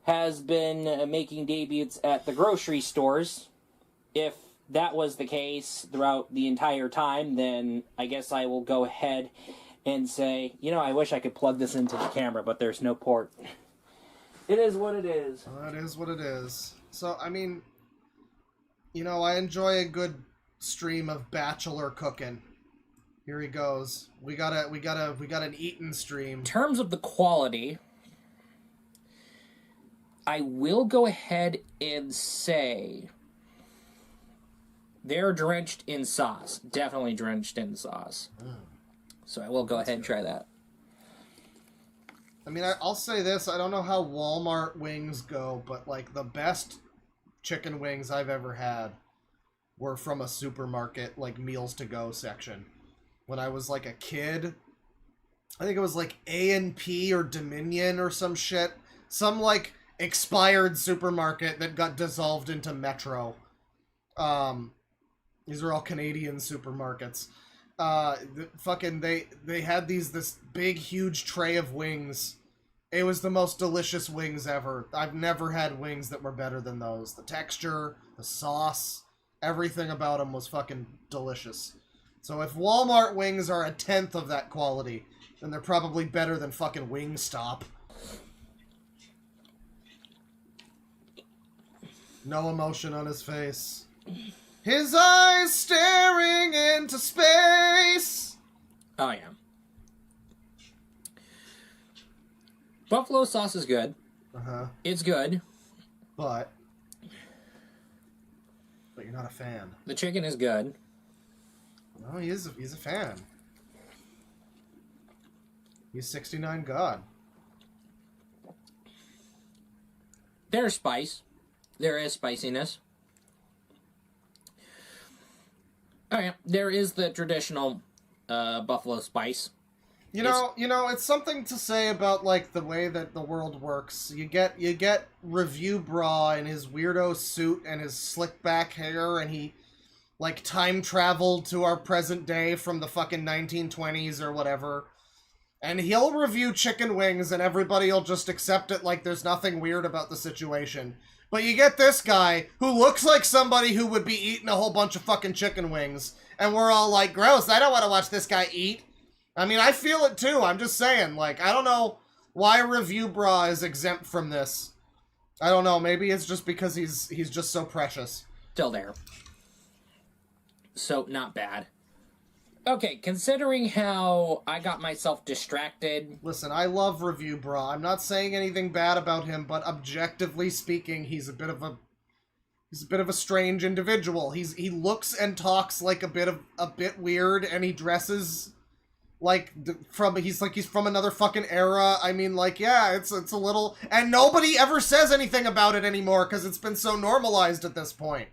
Speaker 10: Has been making debuts at the grocery stores. If that was the case throughout the entire time, then I guess I will go ahead and say, you know, I wish I could plug this into the camera, but there's no port. It is what it is.
Speaker 2: It is what it is. So, I mean, you know, I enjoy a good stream of bachelor cooking. Here he goes. We got an eating stream.
Speaker 10: In terms of the quality, I will go ahead and say they're drenched in sauce. Definitely drenched in sauce. So I will go ahead and try that.
Speaker 2: I mean, I'll say this. I don't know how Walmart wings go, but, like, the best chicken wings I've ever had were from a supermarket, like, meals-to-go section. When I was, like, a kid, I think it was, like, A&P or Dominion or some shit. Some, like, expired supermarket that got dissolved into Metro. These are all Canadian supermarkets. They had this big, huge tray of wings. It was the most delicious wings ever. I've never had wings that were better than those. The texture, the sauce, everything about them was fucking delicious. So if Walmart wings are a tenth of that quality, then they're probably better than fucking Wingstop. No emotion on his face. His eyes staring into space.
Speaker 10: Oh, yeah. Buffalo sauce is good.
Speaker 2: Uh-huh.
Speaker 10: It's good.
Speaker 2: But you're not a fan.
Speaker 10: The chicken is good.
Speaker 2: No, he's a fan. He's 69 God.
Speaker 10: There's spice. There is spiciness. Oh yeah, there is the traditional buffalo spice.
Speaker 2: You know, it's something to say about, like, the way that the world works. You get Review Bra in his weirdo suit and his slick back hair, and he, like, time traveled to our present day from the fucking 1920s or whatever. And he'll review chicken wings, and everybody'll just accept it like there's nothing weird about the situation. But you get this guy, who looks like somebody who would be eating a whole bunch of fucking chicken wings, and we're all like, gross, I don't want to watch this guy eat. I mean, I feel it too, I'm just saying, like, I don't know why Review Bra is exempt from this. I don't know, maybe it's just because he's just so precious.
Speaker 10: Still there. So, not bad. Okay, considering how I got myself distracted...
Speaker 2: Listen, I love Review Bra. I'm not saying anything bad about him, but objectively speaking, he's a bit of a strange individual. He looks and talks like a bit weird, and he dresses like he's from another fucking era. I mean, like, yeah, it's a little, and nobody ever says anything about it anymore because it's been so normalized at this point.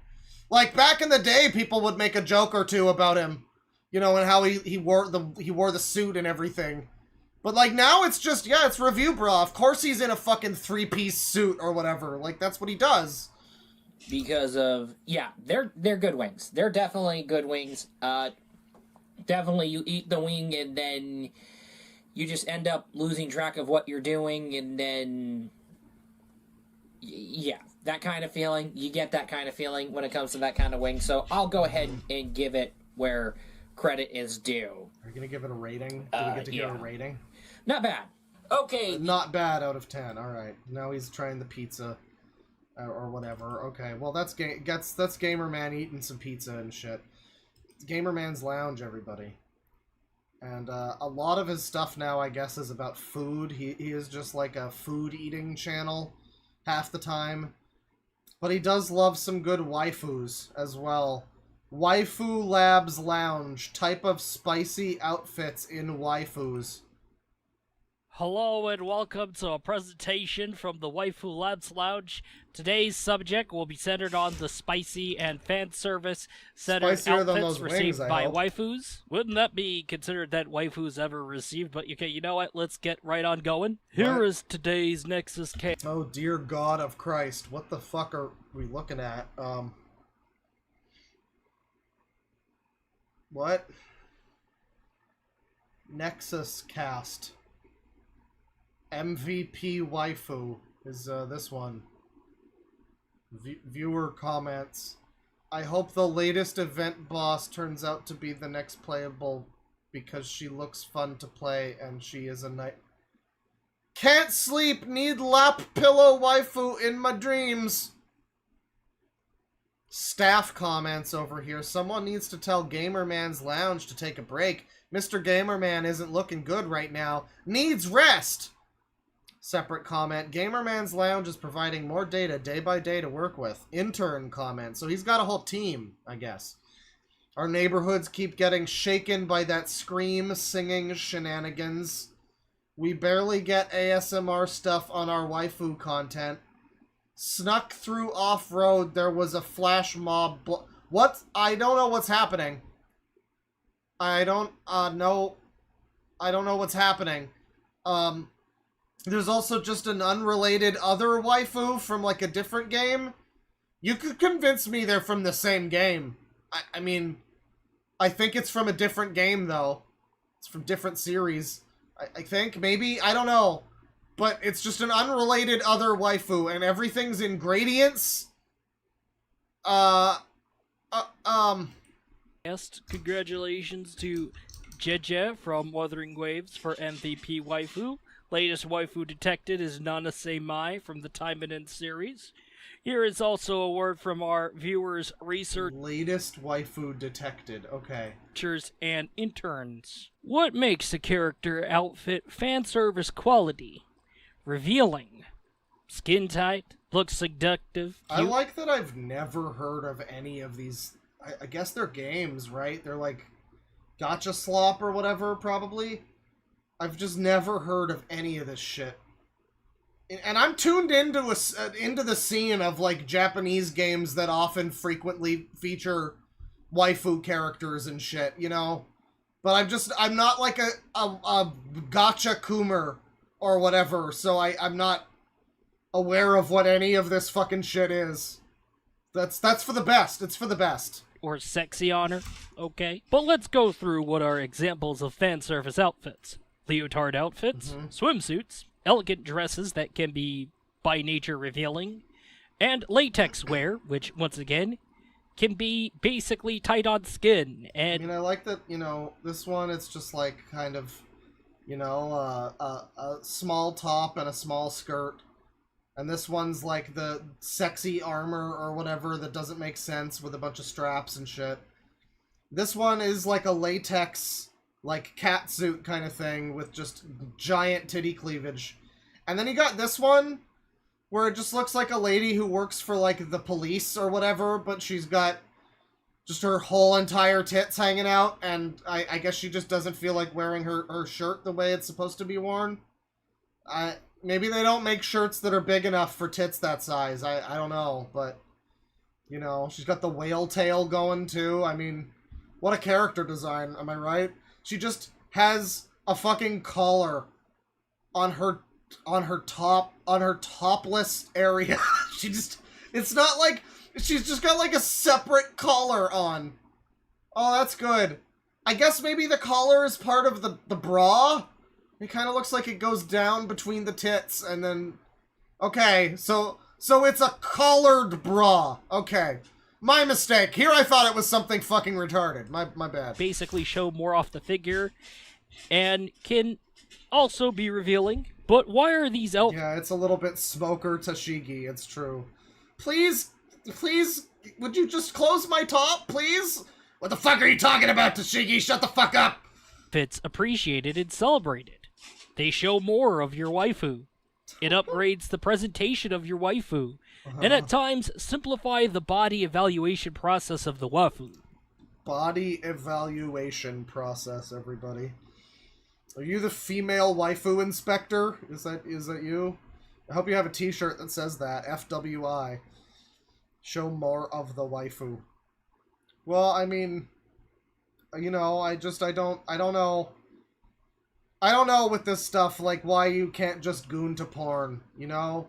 Speaker 2: Like back in the day, people would make a joke or two about him, you know, and how he wore the suit and everything. But like now it's just, yeah, it's Review Bra. Of course he's in a fucking 3-piece suit or whatever. Like that's what he does.
Speaker 10: Because of, yeah, they're good wings. They're definitely good wings. Definitely you eat the wing and then you just end up losing track of what you're doing, and then, yeah, that kind of feeling. You get that kind of feeling when it comes to that kind of wing. So I'll go ahead and give it where credit is due.
Speaker 2: Are you gonna give it a rating? Do we get to give it a rating?
Speaker 10: Not bad. Okay.
Speaker 2: Not bad out of 10. All right. Now he's trying the pizza. Or whatever. Okay, well that's Gamer Man eating some pizza and shit. It's Gamer Man's Lounge, everybody. And a lot of his stuff now, I guess, is about food. He is just like a food eating channel half the time. But he does love some good waifus as well. Waifu Labs Lounge. Type of spicy outfits in waifus.
Speaker 12: Hello and welcome to a presentation from the Waifu Labs Lounge. Today's subject will be centered on the spicy and fan service centered outfits received by waifus. Wouldn't that be considered that waifus ever received? But okay, you know what? Let's get right on going. Here is today's Nexus Cake.
Speaker 2: Oh dear God of Christ! What the fuck are we looking at? What? Nexus Cast. MVP waifu is this one. Viewer comments. I hope the latest event boss turns out to be the next playable because she looks fun to play and she is a night. Can't sleep, need lap pillow waifu in my dreams. Staff comments over here. Someone needs to tell Gamer Man's Lounge to take a break. Mr. Gamer Man isn't looking good right now. Needs rest. Separate comment. Gamer Man's Lounge is providing more data day by day to work with. Intern comment. So he's got a whole team, I guess. Our neighborhoods keep getting shaken by that scream singing shenanigans. We barely get ASMR stuff on our waifu content. Snuck through off-road. There was a flash mob. What? I don't know what's happening. I don't know. I don't know what's happening. There's also just an unrelated other waifu from, like, a different game. You could convince me they're from the same game. I mean, I think it's from a different game, though. It's from different series. I think, maybe? I don't know. But it's just an unrelated other waifu, and everything's in gradients.
Speaker 12: Congratulations to Jeje from Wuthering Waves for MVP waifu. Latest waifu detected is Nana Mai from the Time and End series. Here is also a word from our viewers' research.
Speaker 2: Latest waifu detected, okay.
Speaker 12: And interns. What makes a character outfit fan service quality? Revealing. Skin tight. Looks seductive.
Speaker 2: Cute. I like that I've never heard of any of these. I guess they're games, right? They're like Gacha Slop or whatever, probably. I've just never heard of any of this shit. And I'm tuned into the scene of, like, Japanese games that often frequently feature waifu characters and shit, you know? But I'm not like a gacha Coomer or whatever, so I'm not aware of what any of this fucking shit is. That's for the best. It's for the best.
Speaker 12: Or sexy honor, okay? But let's go through what are examples of fan service outfits. Leotard outfits, swimsuits, elegant dresses that can be by nature revealing, and latex wear, which, once again, can be basically tight on skin. And
Speaker 2: I mean, I like that, you know, this one, it's just like kind of, you know, a small top and a small skirt. And this one's like the sexy armor or whatever that doesn't make sense with a bunch of straps and shit. This one is like a latex, like cat suit kind of thing with just giant titty cleavage. And then you got this one where it just looks like a lady who works for like the police or whatever, but she's got just her whole entire tits hanging out, and I guess she just doesn't feel like wearing her shirt the way it's supposed to be worn. Maybe they don't make shirts that are big enough for tits that size. I don't know, but, you know, she's got the whale tail going too. I mean, what a character design, am I right? She just has a fucking collar on her topless area. It's not like she's just got like a separate collar on. Oh, that's good. I guess maybe the collar is part of the bra. It kind of looks like it goes down between the tits and then... Okay, so it's a collared bra. Okay. My mistake. Here I thought it was something fucking retarded. My bad.
Speaker 12: Basically show more off the figure and can also be revealing. But why are these
Speaker 2: Yeah, it's a little bit Smoker Tashigi, it's true. Please, would you just close my top, please? What the fuck are you talking about, Tashigi? Shut the fuck up!
Speaker 12: Outfits appreciated and celebrated. They show more of your waifu. It upgrades the presentation of your waifu, and at times simplify the body evaluation process of the waifu.
Speaker 2: Body evaluation process, everybody. Are you the female waifu inspector? Is that you? I hope you have a t-shirt that says that. FWI. Show more of the waifu. Well, I mean, you know, I don't know. I don't know with this stuff, like, why you can't just goon to porn, you know?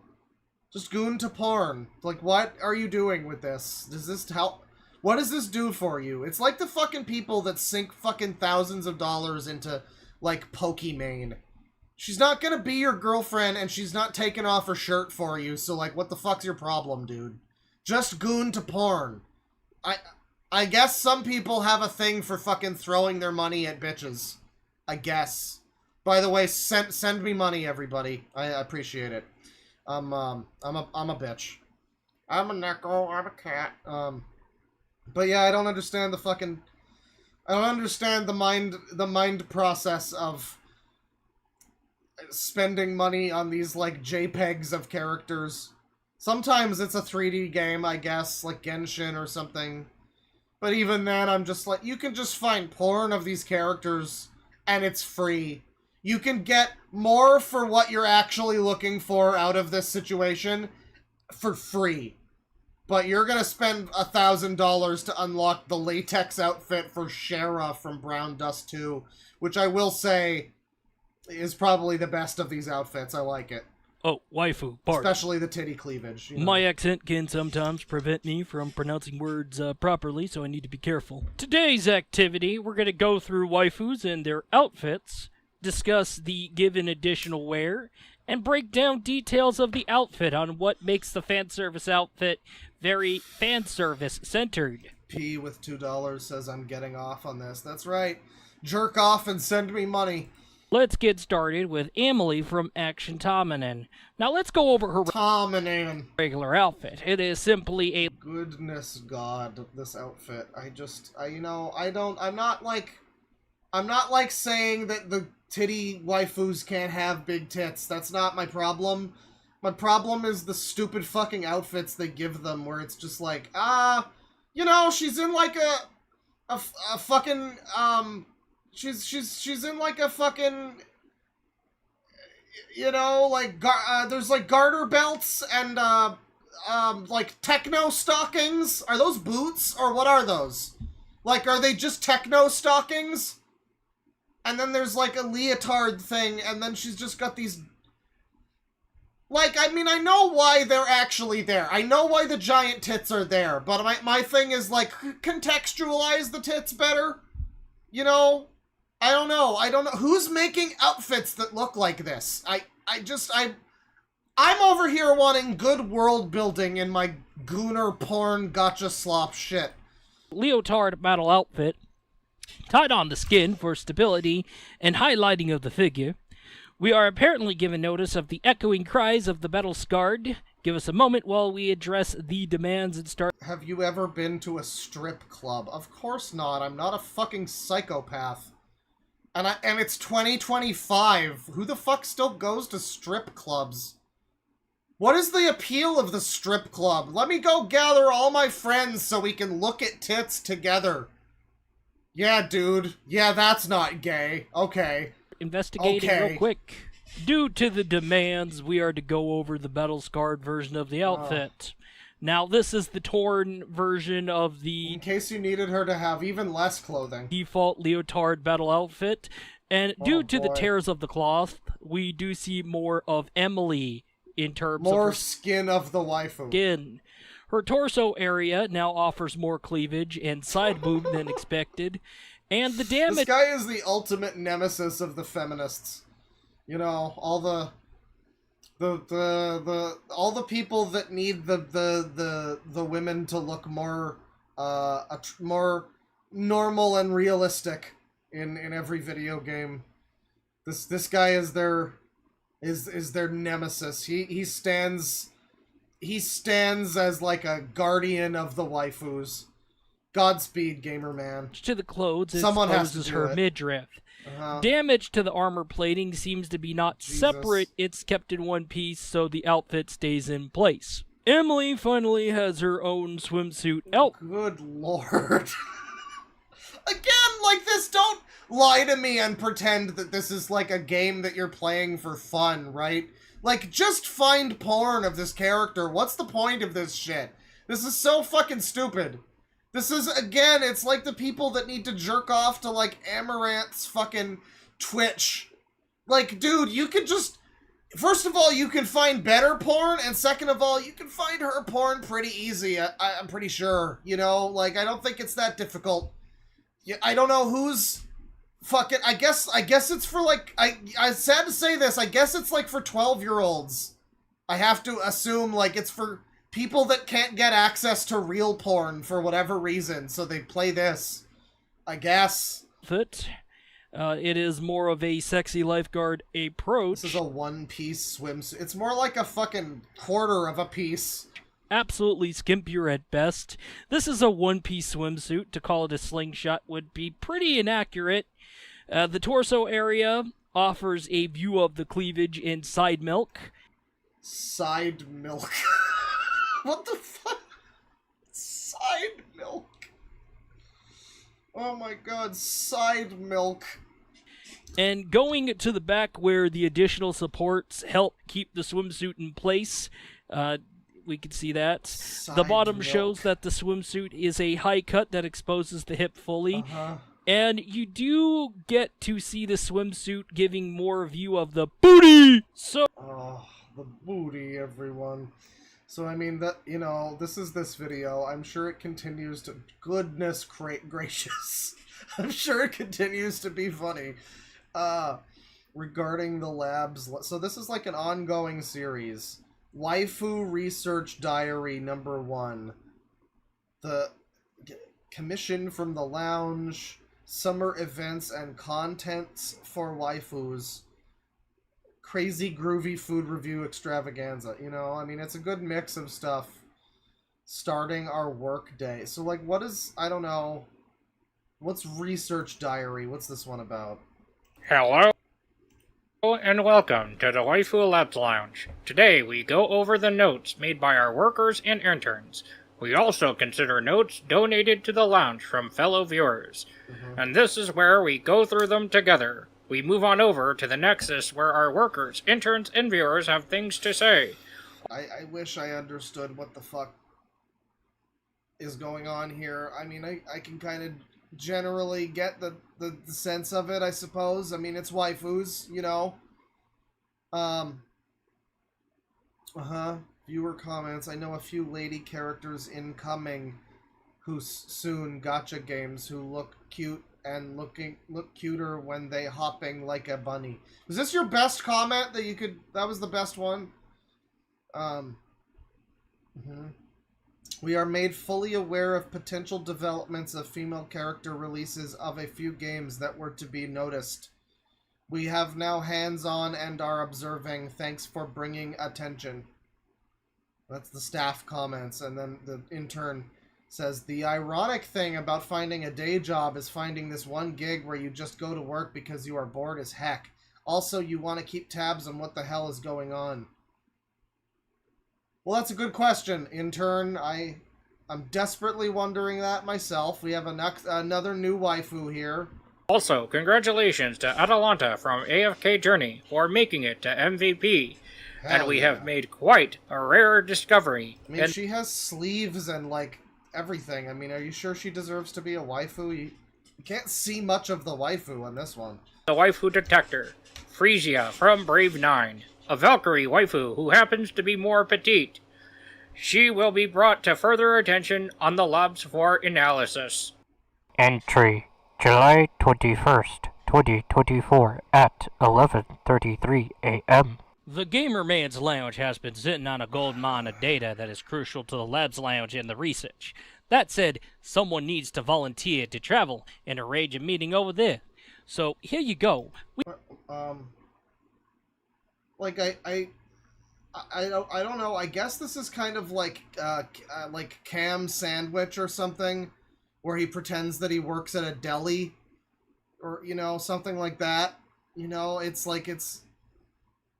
Speaker 2: Just goon to porn. Like, what are you doing with this? Does this help? What does this do for you? It's like the fucking people that sink fucking thousands of dollars into, like, Pokimane. She's not gonna be your girlfriend, and she's not taking off her shirt for you, so, like, what the fuck's your problem, dude? Just goon to porn. I guess some people have a thing for fucking throwing their money at bitches. I guess. By the way, send me money, everybody. I appreciate it. I'm a bitch. I'm a Neko. I'm a cat. But yeah, I don't understand the mind process of spending money on these like JPEGs of characters. Sometimes it's a 3D game, I guess, like Genshin or something. But even then, I'm just like, you can just find porn of these characters, and it's free. You can get more for what you're actually looking for out of this situation for free. But you're gonna spend $1,000 to unlock the latex outfit for Shara from Brown Dust 2, which I will say is probably the best of these outfits. I like it.
Speaker 12: Oh, waifu, pardon.
Speaker 2: Especially the titty cleavage. You know?
Speaker 12: My accent can sometimes prevent me from pronouncing words properly, so I need to be careful. Today's activity, we're going to go through waifus and their outfits, discuss the given additional wear, and break down details of the outfit on what makes the fan service outfit very fan service centered.
Speaker 2: P with $2 says I'm getting off on this. That's right. Jerk off and send me money.
Speaker 12: Let's get started with Emily from Action Tamanen. Now let's go over her regular outfit. It is simply a...
Speaker 2: Goodness God, this outfit. I'm not like saying that the titty waifus can't have big tits. That's not my problem. My problem is the stupid fucking outfits they give them, where it's just like, you know, she's in like a fucking, she's in like a fucking, you know, like, there's like garter belts and, like techno stockings. Are those boots, or what are those? Like, are they just techno stockings? And then there's like a leotard thing, and then she's just got these... Like, I mean, I know why they're actually there. I know why the giant tits are there, but my thing is, like, contextualize the tits better? You know? I don't know. Who's making outfits that look like this? I'm over here wanting good world building in my gooner porn gotcha slop shit.
Speaker 12: Leotard battle outfit, tied on the skin for stability and highlighting of the figure. We are apparently given notice of the echoing cries of the battle scarred Give us a moment while we address the demands and start.
Speaker 2: Have you ever been to a strip club? Of course not. I'm not a fucking psychopath. And it's 2025. Who the fuck still goes to strip clubs? What is the appeal of the strip club? Let me go gather all my friends so we can look at tits together. Yeah, dude. Yeah, that's not gay. Okay.
Speaker 12: Investigating real quick. Due to the demands, we are to go over the battle-scarred version of the outfit. Now, this is the torn version of the...
Speaker 2: In case you needed her to have even less clothing.
Speaker 12: Default leotard battle outfit. And due to the tears of the cloth, we do see more of Emily in terms of...
Speaker 2: More skin of the waifu.
Speaker 12: Skin. Her torso area now offers more cleavage and side boob than expected. And the damage...
Speaker 2: This guy is the ultimate nemesis of the feminists. You know, all the people that need the women to look more more normal and realistic in every video game. This guy is their nemesis. He stands as like a guardian of the waifus. Godspeed, gamer man.
Speaker 12: To the clothes,
Speaker 2: someone has to do
Speaker 12: her
Speaker 2: it.
Speaker 12: midriff. Damage to the armor plating seems to be not separate, it's kept in one piece so the outfit stays in place. Emily finally has her own swimsuit
Speaker 2: Good lord. Again, like this, don't lie to me and pretend that this is like a game that you're playing for fun, right? Like, just find porn of this character. What's the point of this shit? This is so fucking stupid. This is, again, it's like the people that need to jerk off to, like, Amaranth's fucking Twitch. Like, dude, you could just... First of all, you can find better porn, and second of all, you can find her porn pretty easy, I'm pretty sure. You know, like, I don't think it's that difficult. Yeah, I don't know who's... Fucking... I guess it's for, like... I'm sad to say this, I guess it's, like, for 12-year-olds. I have to assume, like, it's for... people that can't get access to real porn for whatever reason, so they play this. I guess.
Speaker 12: It is more of a sexy lifeguard approach.
Speaker 2: This is a one-piece swimsuit. It's more like a fucking quarter of a piece.
Speaker 12: Absolutely skimpier at best. This is a one-piece swimsuit. To call it a slingshot would be pretty inaccurate. The torso area offers a view of the cleavage and side milk.
Speaker 2: Side milk. What the fuck? Side milk. Oh my god, side milk.
Speaker 12: And going to the back where the additional supports help keep the swimsuit in place, we can see that. The bottom shows that the swimsuit is a high cut that exposes the hip fully. And you do get to see the swimsuit giving more view of the booty! So...
Speaker 2: Oh, the booty, everyone. So, I mean, that, you know, this is this video. I'm sure it continues to... Goodness gracious. I'm sure it continues to be funny. Regarding the labs... So this is like an ongoing series. Waifu Research Diary #1. The commission from the lounge. Summer events and contents for waifus. Crazy groovy food review extravaganza, you know? I mean, it's a good mix of stuff. Starting our work day. So, like, what is... I don't know. What's Research Diary? What's this one about?
Speaker 13: Hello, and welcome to the Waifu Labs Lounge. Today, we go over the notes made by our workers and interns. We also consider notes donated to the lounge from fellow viewers. And this is where we go through them together. We move on over to the Nexus where our workers, interns, and viewers have things to say.
Speaker 2: I wish I understood what the fuck is going on here. I mean, I can kind of generally get the sense of it, I suppose. I mean, it's waifus, you know? Viewer comments. I know a few lady characters incoming who soon gacha games who look cute and look cuter when they hopping like a bunny. Was this your best comment that you could... That was the best one? We are made fully aware of potential developments of female character releases of a few games that were to be noticed. We have now hands-on and are observing. Thanks for bringing attention. That's the staff comments, and then the intern says, the ironic thing about finding a day job is finding this one gig where you just go to work because you are bored as heck. Also, you want to keep tabs on what the hell is going on. Well, that's a good question, intern. I'm desperately wondering that myself. We have another new waifu here.
Speaker 13: Also, congratulations to Atalanta from AFK Journey for making it to MVP. And we have made quite a rare discovery.
Speaker 2: I mean, she has sleeves and, like, everything. I mean, are you sure she deserves to be a waifu? You can't see much of the waifu on this one.
Speaker 13: The waifu detector, Frisia from Brave 9, a Valkyrie waifu who happens to be more petite. She will be brought to further attention on the labs for analysis.
Speaker 14: Entry, July 21st, 2024 at 11:33 a.m.
Speaker 12: The Gamer Man's Lounge has been sitting on a gold mine of data that is crucial to the Labs Lounge and the research. That said, someone needs to volunteer to travel and arrange a meeting over there. So, here you go.
Speaker 2: Like, I don't know. I guess this is kind of like Cam Sandwich or something, where he pretends that he works at a deli, or, you know, something like that. You know, it's like it's...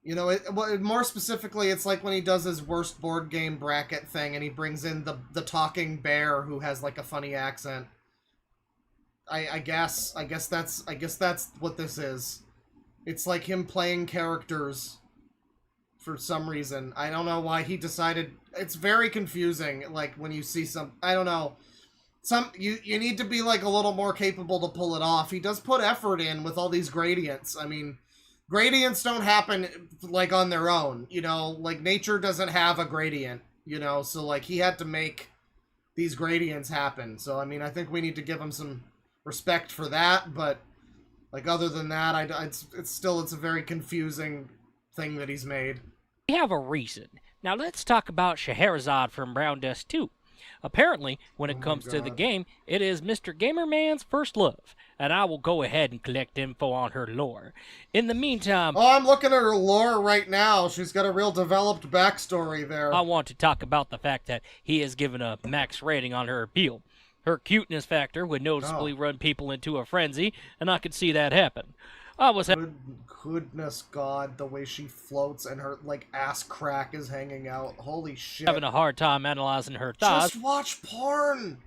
Speaker 2: You know, more specifically, it's like when he does his worst board game bracket thing, and he brings in the talking bear who has like a funny accent. I guess that's what this is. It's like him playing characters for some reason. I don't know why he decided. It's very confusing. Like when you see I don't know. You need to be like a little more capable to pull it off. He does put effort in with all these gradients. I mean, gradients don't happen, like, on their own, you know? Like, nature doesn't have a gradient, you know? So, like, he had to make these gradients happen. So, I mean, I think we need to give him some respect for that, but, like, other than that, it's a very confusing thing that he's made.
Speaker 12: We have a reason. Now, let's talk about Scheherazade from Brown Dust 2. Apparently, when it comes to the game, it is Mr. Gamerman's first love, and I will go ahead and collect info on her lore. In the meantime...
Speaker 2: Oh, I'm looking at her lore right now. She's got a real developed backstory there.
Speaker 12: I want to talk about the fact that he has given a max rating on her appeal. Her cuteness factor would noticeably run people into a frenzy, and I could see that happen.
Speaker 2: Goodness God, the way she floats and her, like, ass crack is hanging out. Holy shit.
Speaker 12: Having a hard time analyzing her thighs.
Speaker 2: Just watch porn!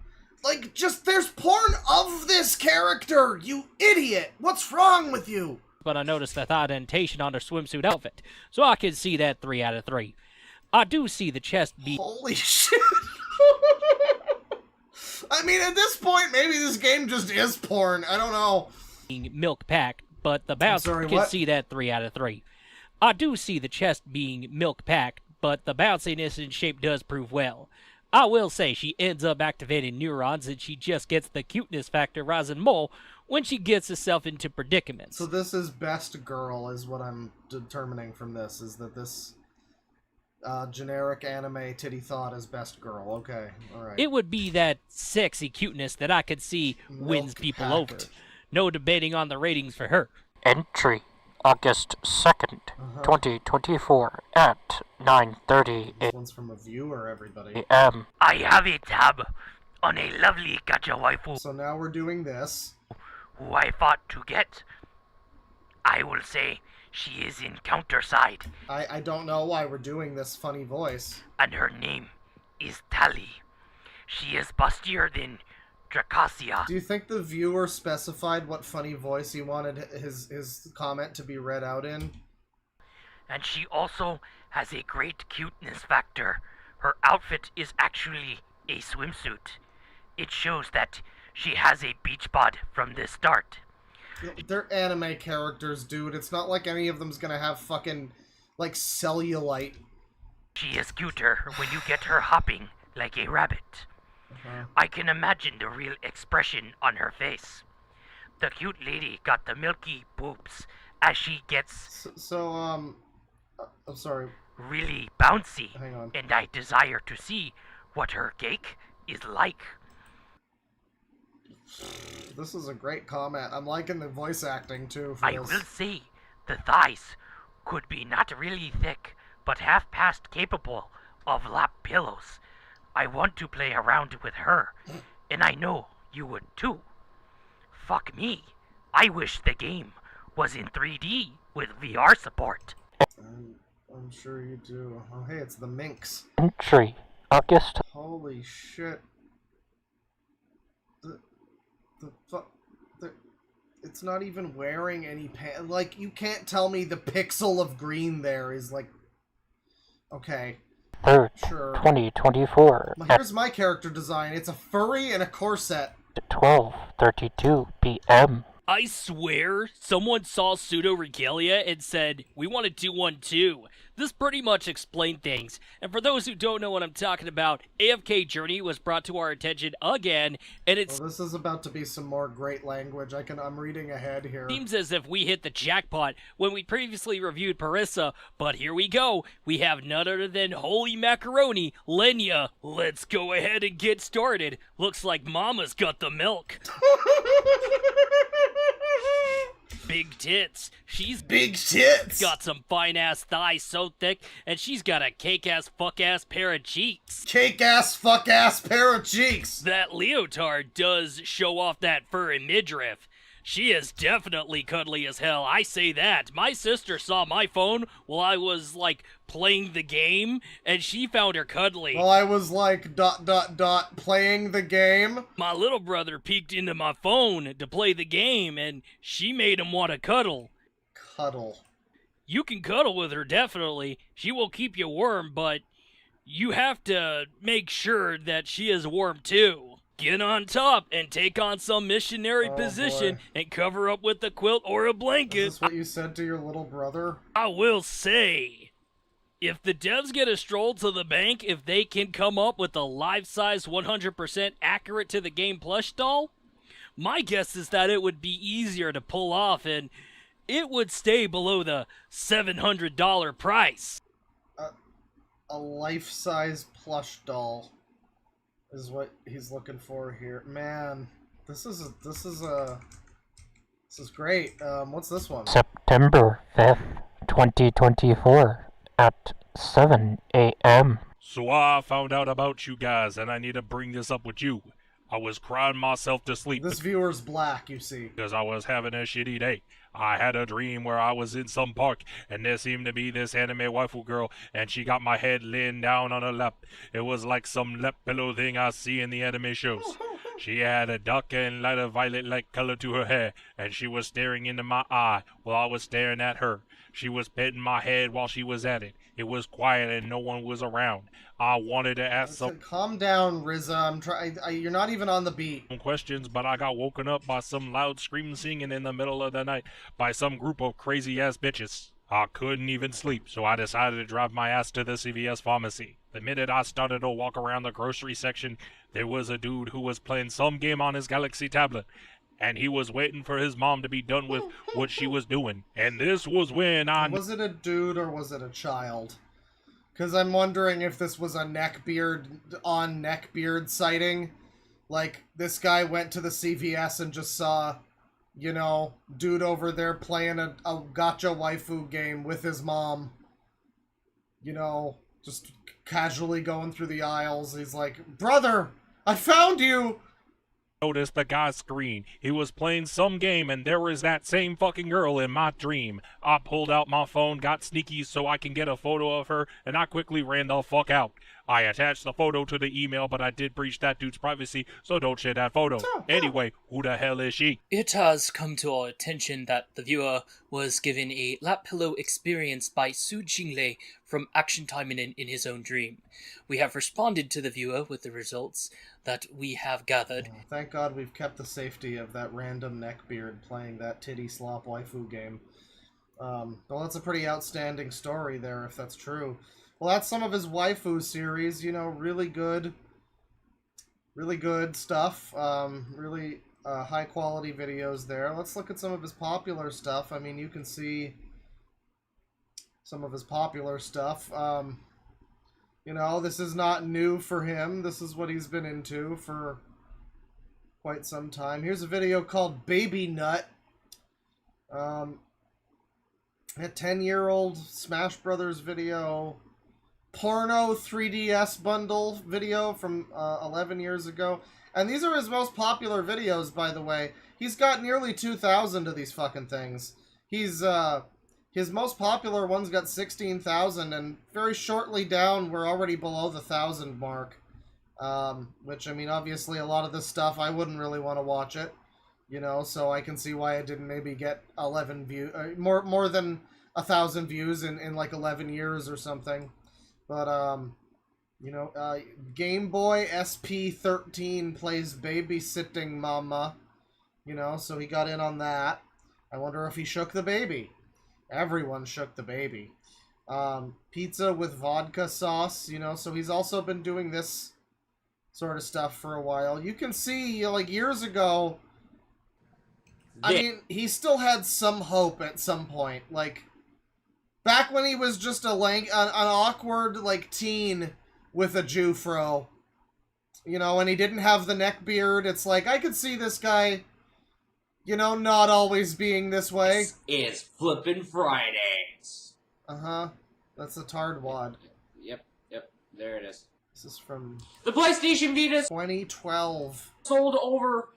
Speaker 2: Like, there's porn of this character, you idiot! What's wrong with you?
Speaker 12: But I noticed the thigh indentation on her swimsuit outfit, so I can see that 3 out of 3. I do see the chest beat.
Speaker 2: Holy shit! I mean, at this point, maybe this game just is porn. I don't know.
Speaker 12: Milk packed. But the bounce can see that 3 out of 3. I do see the chest being milk packed, but the bounciness and shape does prove well. I will say she ends up activating neurons and she just gets the cuteness factor rising more when she gets herself into predicaments.
Speaker 2: So this is best girl is what I'm determining from this, is that this generic anime titty thought is best girl. Okay, alright.
Speaker 12: It would be that sexy cuteness that I could see wins people over. No debating on the ratings for her.
Speaker 14: Entry, August 2nd, 2024 at 9:30
Speaker 2: This one's from a viewer, everybody.
Speaker 14: a.m.
Speaker 15: I have a tab on a lovely gacha waifu.
Speaker 2: So now we're doing this.
Speaker 15: Who I fought to get. I will say she is in counterside.
Speaker 2: I don't know why we're doing this funny voice.
Speaker 15: And her name is Tali. She is bustier than Dracasia.
Speaker 2: Do you think the viewer specified what funny voice he wanted his comment to be read out in?
Speaker 15: And she also has a great cuteness factor. Her outfit is actually a swimsuit. It shows that she has a beach bod from the start.
Speaker 2: They're anime characters, dude. It's not like any of them's gonna have fucking, like, cellulite.
Speaker 15: She is cuter when you get her hopping like a rabbit. I can imagine the real expression on her face. The cute lady got the milky boobs as she gets...
Speaker 2: I'm sorry.
Speaker 15: Really bouncy.
Speaker 2: Hang on.
Speaker 15: And I desire to see what her cake is like.
Speaker 2: This is a great comment. I'm liking the voice acting, too, for
Speaker 15: I will say, the thighs could be not really thick, but half past capable of lap pillows. I want to play around with her, and I know you would too. Fuck me. I wish the game was in 3D with VR support.
Speaker 2: I'm sure you do. Oh, hey, it's the Minx.
Speaker 14: Entry, August.
Speaker 2: Holy shit. The fuck. It's not even wearing any pants. Like, you can't tell me the pixel of green there is like. Okay.
Speaker 14: 3rd,
Speaker 2: sure.
Speaker 14: 2024.
Speaker 2: Well, here's my character design. It's a furry and a corset.
Speaker 14: 12:32 p.m.
Speaker 12: I swear, someone saw Pseudo Regalia and said, we want to do one too. This pretty much explained things. And for those who don't know what I'm talking about, AFK Journey was brought to our attention again, and it's...
Speaker 2: Well, this is about to be some more great language. I'm reading ahead here.
Speaker 12: Seems as if we hit the jackpot when we previously reviewed Parissa, but here we go. We have none other than Holy Macaroni, Lenya. Let's go ahead and get started. Looks like Mama's got the milk. Big tits. She's
Speaker 2: big tits.
Speaker 12: Got some fine ass thighs so thick, and she's got a cake ass fuck ass pair of cheeks.
Speaker 2: Cake ass fuck ass pair of cheeks.
Speaker 12: That leotard does show off that fur and midriff. She is definitely cuddly as hell, I say that. My sister saw my phone while I was, like, playing the game, and she found her cuddly.
Speaker 2: While I was, like, ... playing the game?
Speaker 12: My little brother peeked into my phone to play the game, and she made him want to cuddle.
Speaker 2: Cuddle.
Speaker 12: You can cuddle with her, definitely. She will keep you warm, but you have to make sure that she is warm, too. Get on top and take on some missionary position and cover up with a quilt or a blanket.
Speaker 2: Is this what you said to your little brother?
Speaker 12: I will say, if the devs get a stroll to the bank, if they can come up with a life-size 100% accurate to the game plush doll, my guess is that it would be easier to pull off and it would stay below the $700 price.
Speaker 2: A life-size plush doll is what he's looking for here. Man, this is great. What's this one?
Speaker 14: September 5th, 2024 at 7 a.m.
Speaker 11: So I found out about you guys, and I need to bring this up with you. I was crying myself to sleep.
Speaker 2: This viewer's black, you see.
Speaker 11: Because I was having a shitty day. I had a dream where I was in some park, and there seemed to be this anime waifu girl, and she got my head laying down on her lap. It was like some lap pillow thing I see in the anime shows. She had a dark and lighter violet-like color to her hair, and she was staring into my eye while I was staring at her. She was petting my head while she was at it. It was quiet and no one was around. I wanted to ask some...
Speaker 2: Calm down, Rizza. I'm trying. You're not even on the beat.
Speaker 11: Questions, but I got woken up by some loud screaming singing in the middle of the night by some group of crazy-ass bitches. I couldn't even sleep, so I decided to drive my ass to the CVS pharmacy. The minute I started to walk around the grocery section, there was a dude who was playing some game on his Galaxy tablet. And he was waiting for his mom to be done with what she was doing. And this was when I...
Speaker 2: Was it a dude or was it a child? Because I'm wondering if this was a neckbeard sighting. Like, this guy went to the CVS and just saw, you know, dude over there playing a gacha waifu game with his mom. You know, just casually going through the aisles. He's like, brother, I found you!
Speaker 11: Noticed the guy's screen. He was playing some game and there was that same fucking girl in my dream. I pulled out my phone, got sneaky so I can get a photo of her, and I quickly ran the fuck out. I attached the photo to the email, but I did breach that dude's privacy, so don't share that photo. Anyway, who the hell is she?
Speaker 16: It has come to our attention that the viewer was given a lap pillow experience by Su Jinglei from Action Time in his own dream. We have responded to the viewer with the results that we have gathered.
Speaker 2: Thank God we've kept the safety of that random neckbeard playing that titty slop waifu game. Well, that's a pretty outstanding story there, if that's true. Well, that's some of his waifu series, you know, really good stuff, really high-quality videos there. Let's look at some of his popular stuff. I mean, you can see some of his popular stuff. You know, this is not new for him. This is what he's been into for quite some time. Here's a video called Baby Nut. A 10-year-old Smash Brothers video porno 3DS bundle video from 11 years ago. And these are his most popular videos, by the way. He's got nearly 2,000 of these fucking things. He's, his most popular one's got 16,000, and very shortly down, we're already below the 1,000 mark. Which, I mean, obviously a lot of this stuff, I wouldn't really want to watch it. You know, so I can see why it didn't maybe get 11 views, more than 1,000 views in like 11 years or something. But, you know, Game Boy SP13 plays Babysitting Mama. You know, so he got in on that. I wonder if he shook the baby. Everyone shook the baby. Pizza with vodka sauce, you know, so he's also been doing this sort of stuff for a while. You can see, like, years ago, I mean, he still had some hope at some point. Like, back when he was just an awkward, like, teen with a Jufro, you know, and he didn't have the neck beard, it's like, I could see this guy, you know, not always being this way.
Speaker 10: It's Flippin' Fridays.
Speaker 2: Uh-huh. That's the Tardwad.
Speaker 10: Yep, there it is.
Speaker 2: This is from...
Speaker 10: The PlayStation Vita
Speaker 2: 2012.
Speaker 10: sold over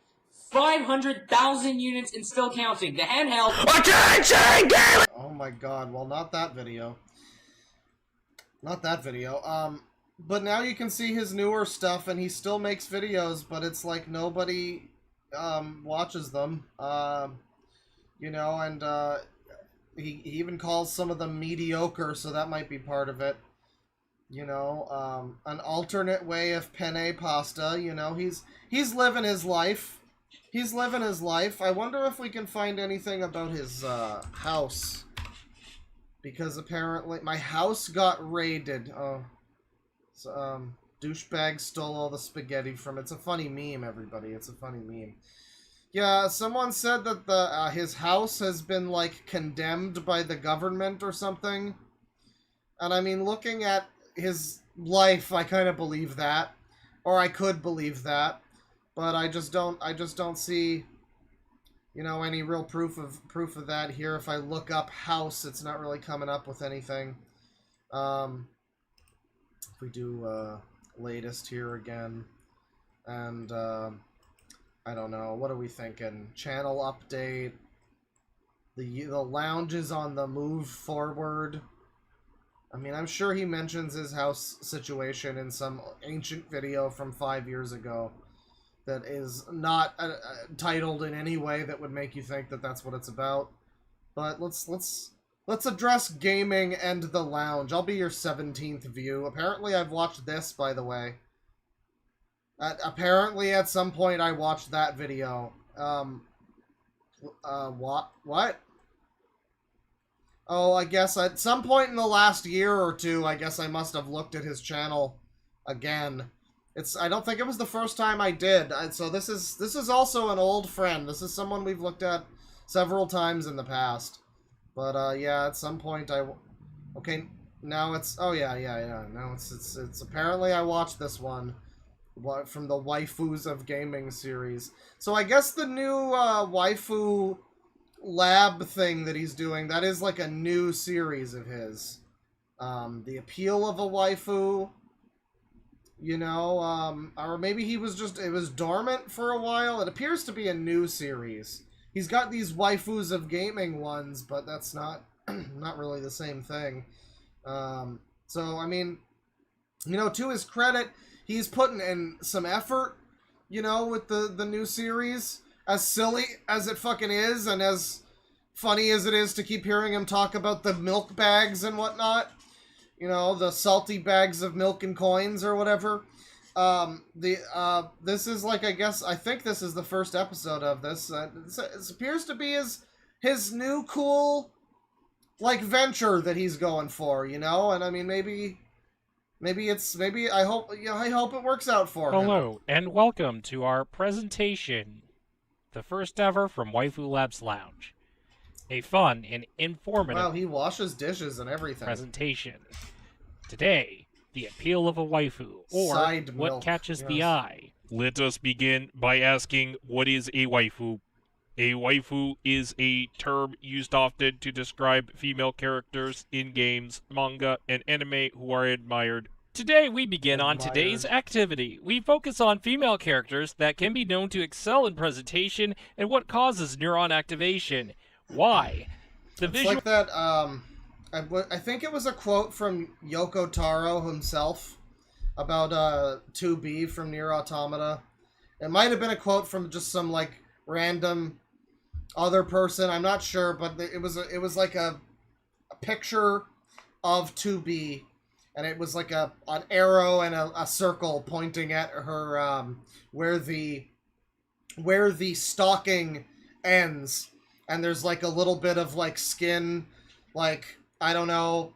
Speaker 10: 500,000 units and still counting. The handheld...
Speaker 2: Oh my god, well, not that video. Not that video. But now you can see his newer stuff, and he still makes videos, but it's like nobody watches them. You know, and he even calls some of them mediocre, so that might be part of it. You know, an alternate way of penne pasta, you know, he's living his life. He's living his life. I wonder if we can find anything about his house. Because apparently my house got raided. Oh. So, douchebag stole all the spaghetti from... It's a funny meme, everybody. It's a funny meme. Yeah, someone said that his house has been, like, condemned by the government or something. And I mean, looking at his life, I kind of believe that. Or I could believe that. But I just don't see, you know, any real proof of that here. If I look up house, it's not really coming up with anything. If we do latest here again, and I don't know, what are we thinking? Channel update. The lounge is on the move forward. I mean, I'm sure he mentions his house situation in some ancient video from 5 years ago that is not titled in any way that would make you think that that's what it's about. But let's address gaming and the lounge. I'll be your 17th view. Apparently I've watched this, by the way. Apparently at some point I watched that video. What? Oh, I guess at some point in the last year or two, I guess I must have looked at his channel again. I don't think it was the first time I did. So this is also an old friend. This is someone we've looked at several times in the past. But yeah, at some point okay, now it's now it's apparently I watched this one from the Waifus of Gaming series. So I guess the new waifu lab thing that he's doing, that is like a new series of his. The Appeal of a Waifu, you know, or maybe it was dormant for a while. It appears to be a new series. He's got these waifus of gaming ones, but that's not not really the same thing. So, I mean, you know, to his credit, he's putting in some effort, you know, with the new series. As silly as it fucking is, and as funny as it is to keep hearing him talk about the milk bags and whatnot. You know, the salty bags of milk and coins or whatever. This is like, I think this is the first episode of this. It appears to be his new cool, like, venture that he's going for, you know? And I mean, maybe I hope it works out for him.
Speaker 11: Hello, and welcome to our presentation. The first ever from Waifu Labs Lounge. A fun and informative...
Speaker 2: Wow, he washes dishes and everything.
Speaker 11: ...presentation. Today, the appeal of a waifu, or
Speaker 2: Side
Speaker 11: what
Speaker 2: milk,
Speaker 11: catches the
Speaker 2: yes.
Speaker 11: eye. Let us begin by asking, what is a waifu? A waifu is a term used often to describe female characters in games, manga, and anime who are admired.
Speaker 12: Today we begin on today's activity. We focus on female characters that can be known to excel in presentation and what causes neuron activation. Why?
Speaker 2: It's like that, I think it was a quote from Yoko Taro himself about 2B from Nier Automata. It might have been a quote from just some like random other person, I'm not sure, but it was like a picture of 2B, and it was like an arrow and a circle pointing at her where the stocking ends, and there's like a little bit of like skin, like I don't know,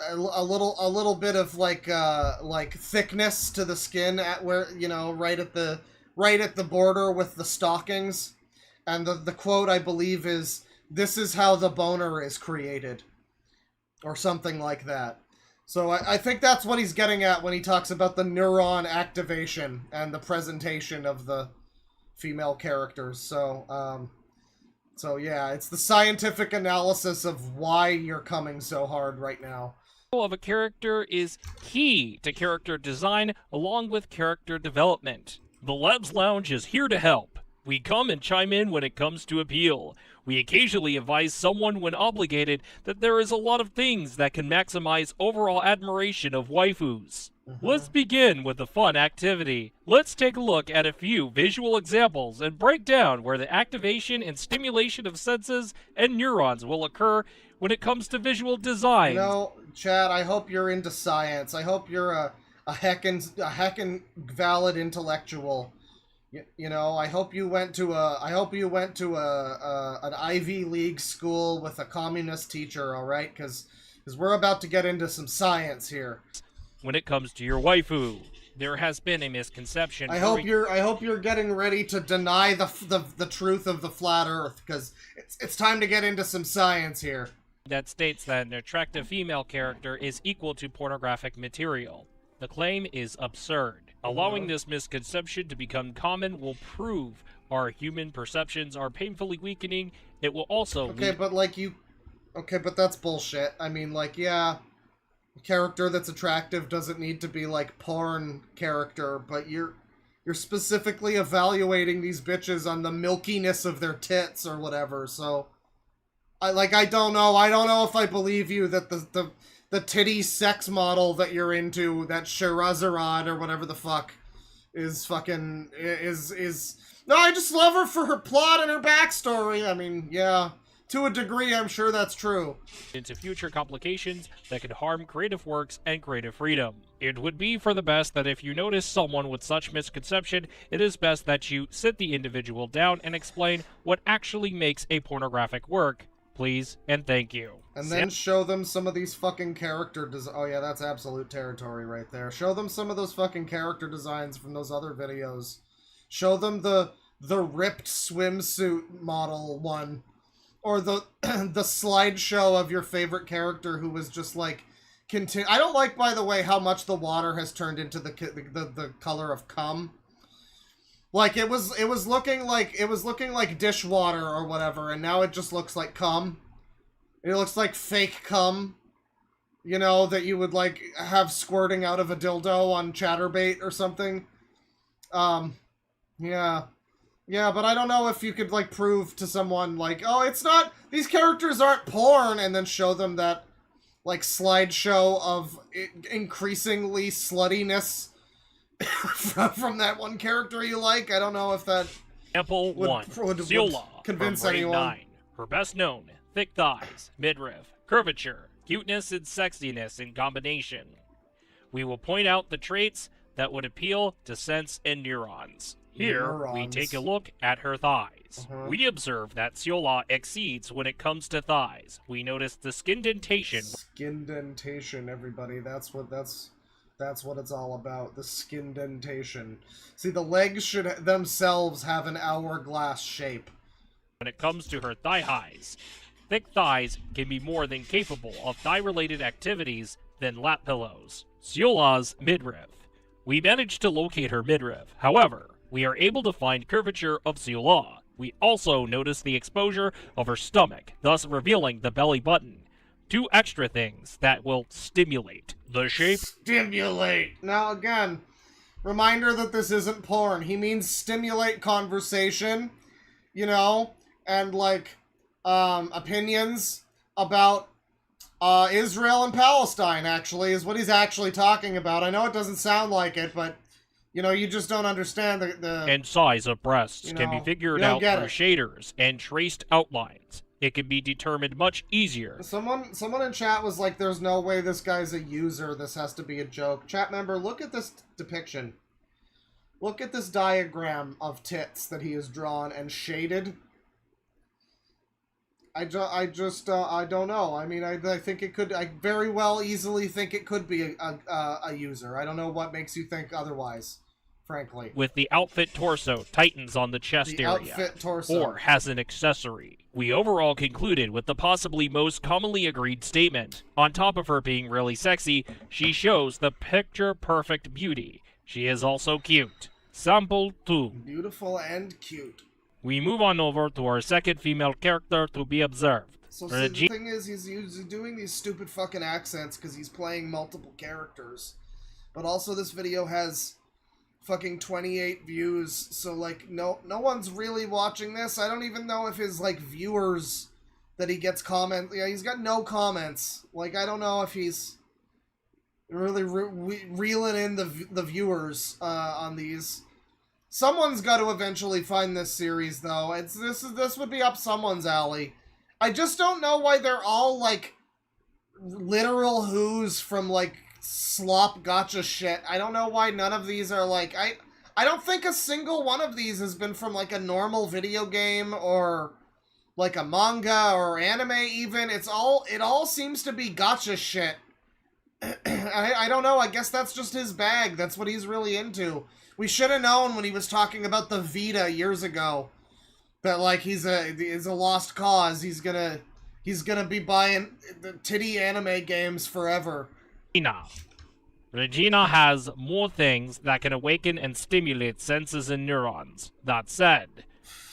Speaker 2: a little bit of like thickness to the skin at where, you know, right at the border with the stockings. And the quote, I believe, is, "This is how the boner is created," or something like that. So I think that's what he's getting at when he talks about the neuron activation and the presentation of the female characters. So, so yeah, it's the scientific analysis of why you're coming so hard right now.
Speaker 12: Of a character is key to character design along with character development. The Labs Lounge is here to help. We come and chime in when it comes to appeal. We occasionally advise someone when obligated that there is a lot of things that can maximize overall admiration of waifus. Let's begin with the fun activity. Let's take a look at a few visual examples and break down where the activation and stimulation of senses and neurons will occur when it comes to visual design.
Speaker 2: You know, Chad, I hope you're into science. I hope you're a heckin' valid intellectual. You know, I hope you went to an Ivy League school with a communist teacher, all right? Because we're about to get into some science here.
Speaker 12: When it comes to your waifu, there has been a misconception.
Speaker 2: I hope you're getting ready to deny the truth of the flat Earth, because it's time to get into some science here.
Speaker 12: That states that an attractive female character is equal to pornographic material. The claim is absurd. Allowing this misconception to become common will prove our human perceptions are painfully weakening. It will also
Speaker 2: Okay, but that's bullshit. I mean, like, yeah, a character that's attractive doesn't need to be like porn character, but you're specifically evaluating these bitches on the milkiness of their tits or whatever. So I don't know if I believe you that the titty sex model that you're into, that Scheherazade or whatever the fuck, is fucking, is... No, I just love her for her plot and her backstory. I mean, yeah, to a degree, I'm sure that's true.
Speaker 12: Into future complications that could harm creative works and creative freedom. It would be for the best that if you notice someone with such misconception, it is best that you sit the individual down and explain what actually makes a pornographic work. Please and thank you.
Speaker 2: And then show them some of these fucking character oh yeah, that's absolute territory right there. Show them some of those fucking character designs from those other videos. Show them the ripped swimsuit model one. Or the the slideshow of your favorite character who was just like... I don't like, by the way, how much the water has turned into the color of cum. Like, it was looking like dishwater or whatever, and now it just looks like cum. It looks like fake cum, you know, that you would, like, have squirting out of a dildo on Chatterbait or something. Yeah. Yeah, but I don't know if you could, like, prove to someone, like, oh, it's not, these characters aren't porn, and then show them that, like, slideshow of increasingly sluttiness from that one character you like. I don't know if that
Speaker 12: Example 1. Ziola
Speaker 2: convince
Speaker 12: from Raid
Speaker 2: anyone.
Speaker 12: 9. Her best known, thick thighs, midriff, curvature, cuteness and sexiness in combination. We will point out the traits that would appeal to sense and neurons. Here, we take a look at her thighs. We observe that Ziola exceeds when it comes to thighs. We notice the skin dentation.
Speaker 2: Skin dentation, everybody. That's what it's all about. The skin dentation. See, the legs should themselves have an hourglass shape.
Speaker 12: When it comes to her thigh highs, thick thighs can be more than capable of thigh-related activities than lap pillows. Ziola's midriff. We managed to locate her midriff. However, we are able to find curvature of Ziola.
Speaker 11: We also notice the exposure of her stomach, thus revealing the belly button. 2 extra things that will stimulate the shape.
Speaker 2: Stimulate! Now again, reminder that this isn't porn. He means stimulate conversation, you know, and like, opinions about Israel and Palestine, actually, is what he's actually talking about. I know it doesn't sound like it, but, you know, you just don't understand the
Speaker 11: and size of breasts
Speaker 2: you
Speaker 11: can be
Speaker 2: know,
Speaker 11: figured
Speaker 2: you don't
Speaker 11: out
Speaker 2: get
Speaker 11: through
Speaker 2: it.
Speaker 11: shaders and traced outlines. It can be determined much easier.
Speaker 2: Someone in chat was like, there's no way this guy's a user. This has to be a joke. Chat member, look at this depiction. Look at this diagram of tits that he has drawn and shaded. I don't know. I mean, I think it could, I very well easily think it could be a user. I don't know what makes you think otherwise, frankly.
Speaker 11: With the outfit torso tightens on the chest
Speaker 2: The
Speaker 11: area,
Speaker 2: outfit torso.
Speaker 11: or has an accessory. We overall concluded with the possibly most commonly agreed statement. On top of her being really sexy, she shows the picture-perfect beauty. She is also cute. Sample 2.
Speaker 2: Beautiful and cute.
Speaker 11: We move on over to our second female character to be observed.
Speaker 2: So see, the thing is, he's doing these stupid fucking accents because he's playing multiple characters. But also this video has fucking 28 views, so like no one's really watching this. I don't even know if his like viewers that he gets comment. Yeah, he's got no comments. Like I don't know if he's really reeling in the viewers on these. Someone's got to eventually find this series though. This would be up someone's alley. I just don't know why they're all like literal who's from like slop gotcha shit. I don't know why none of these are like I don't think a single one of these has been from like a normal video game or like a manga or anime even. It all seems to be gotcha shit. I don't know. I guess that's just his bag. That's what he's really into. We should have known when he was talking about the Vita years ago that like he's a lost cause. He's gonna be buying the titty anime games forever.
Speaker 11: Regina has more things that can awaken and stimulate senses and neurons. That said,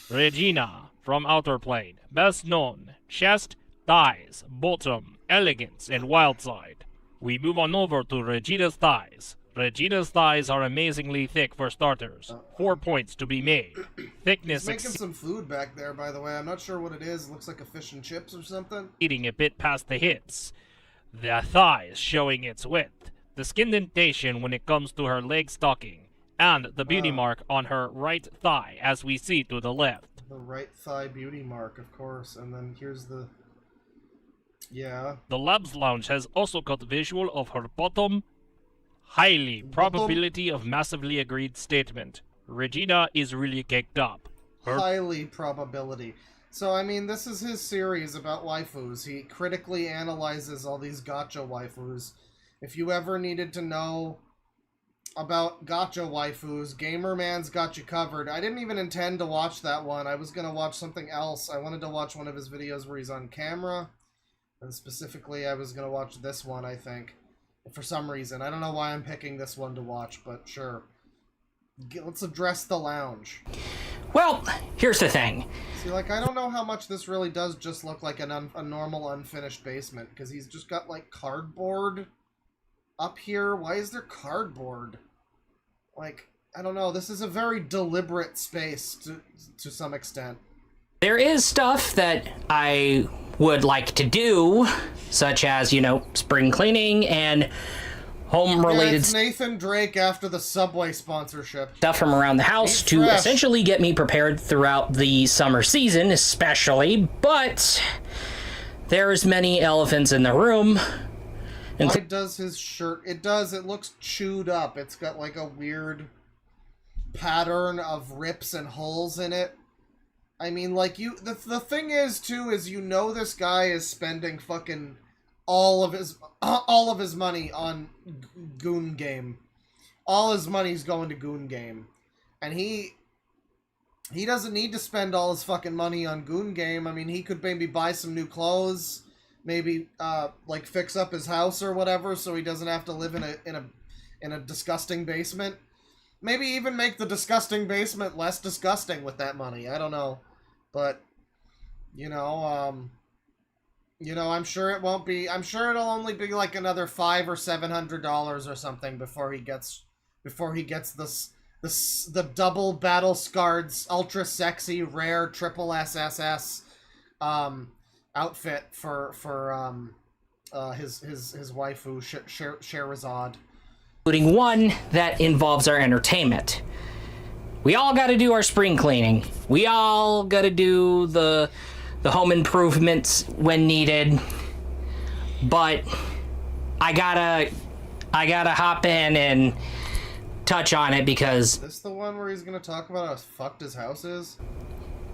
Speaker 11: Regina from Outer Plane, best known, chest, thighs, bottom, elegance, and wild side. We move on over to Regina's thighs. Regina's thighs are amazingly thick for starters. 4 points to be made. Thickness
Speaker 2: He's making some food back there, by the way. I'm not sure what it is. It looks like a fish and chips or something.
Speaker 11: Eating a bit past the hips. The thighs showing its width. The skin indentation when it comes to her leg stocking. And the beauty mark on her right thigh as we see to the left.
Speaker 2: The right thigh beauty mark, of course. And then here's the... Yeah.
Speaker 11: The Labs Lounge has also got visual of her bottom. Highly probability of massively agreed statement. Regina is really caked up.
Speaker 2: Highly probability. So, I mean, this is his series about waifus. He critically analyzes all these gacha waifus. If you ever needed to know about gacha waifus, Gamerman's got you covered. I didn't even intend to watch that one. I was going to watch something else. I wanted to watch one of his videos where he's on camera. And specifically, I was going to watch this one, I think. For some reason. I don't know why I'm picking this one to watch, but sure. Let's address the lounge.
Speaker 10: Well, here's the thing.
Speaker 2: See, like, I don't know how much this really does just look like a normal unfinished basement, because he's just got, like, cardboard up here. Why is there cardboard? Like, I don't know. This is a very deliberate space to some extent.
Speaker 10: There is stuff that I would like to do, such as, you know, spring cleaning and home-related
Speaker 2: it's Nathan Drake after the Subway sponsorship.
Speaker 10: Stuff from around the house to essentially get me prepared throughout the summer season, especially, but there's many elephants in the room.
Speaker 2: Why does his shirt... It looks chewed up. It's got, like, a weird pattern of rips and holes in it. I mean, like, the thing is, too, is you know this guy is spending fucking all of his money on Goon Game. All his money's going to Goon Game. And he doesn't need to spend all his fucking money on Goon Game. I mean, he could maybe buy some new clothes, maybe, like, fix up his house or whatever so he doesn't have to live in a disgusting basement. Maybe even make the disgusting basement less disgusting with that money. I don't know. But, you know, I'm sure it won't be. I'm sure it'll only be like another $500 or $700 or something before he gets the double battle scarred, ultra sexy, rare triple SSS outfit for his waifu Scheherazade.
Speaker 10: Including one that involves our entertainment. We all got to do our spring cleaning. We all got to do the home improvements when needed. But I gotta hop in and touch on it because...
Speaker 2: Is this the one where he's gonna talk about how fucked his house is?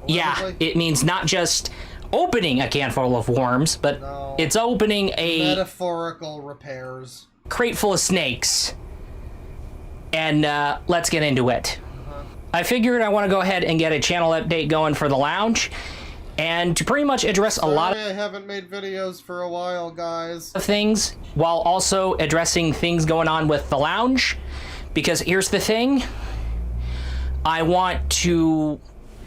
Speaker 10: Yeah, it means not just opening a can full of worms, but it's opening a...
Speaker 2: metaphorical repairs.
Speaker 10: Crate full of snakes. And let's get into it. I figured I want to go ahead and get a channel update going for the lounge, and to pretty much address a lot of...
Speaker 2: I haven't made videos for a while, guys.
Speaker 10: ...things, while also addressing things going on with the lounge. Because here's the thing, I want to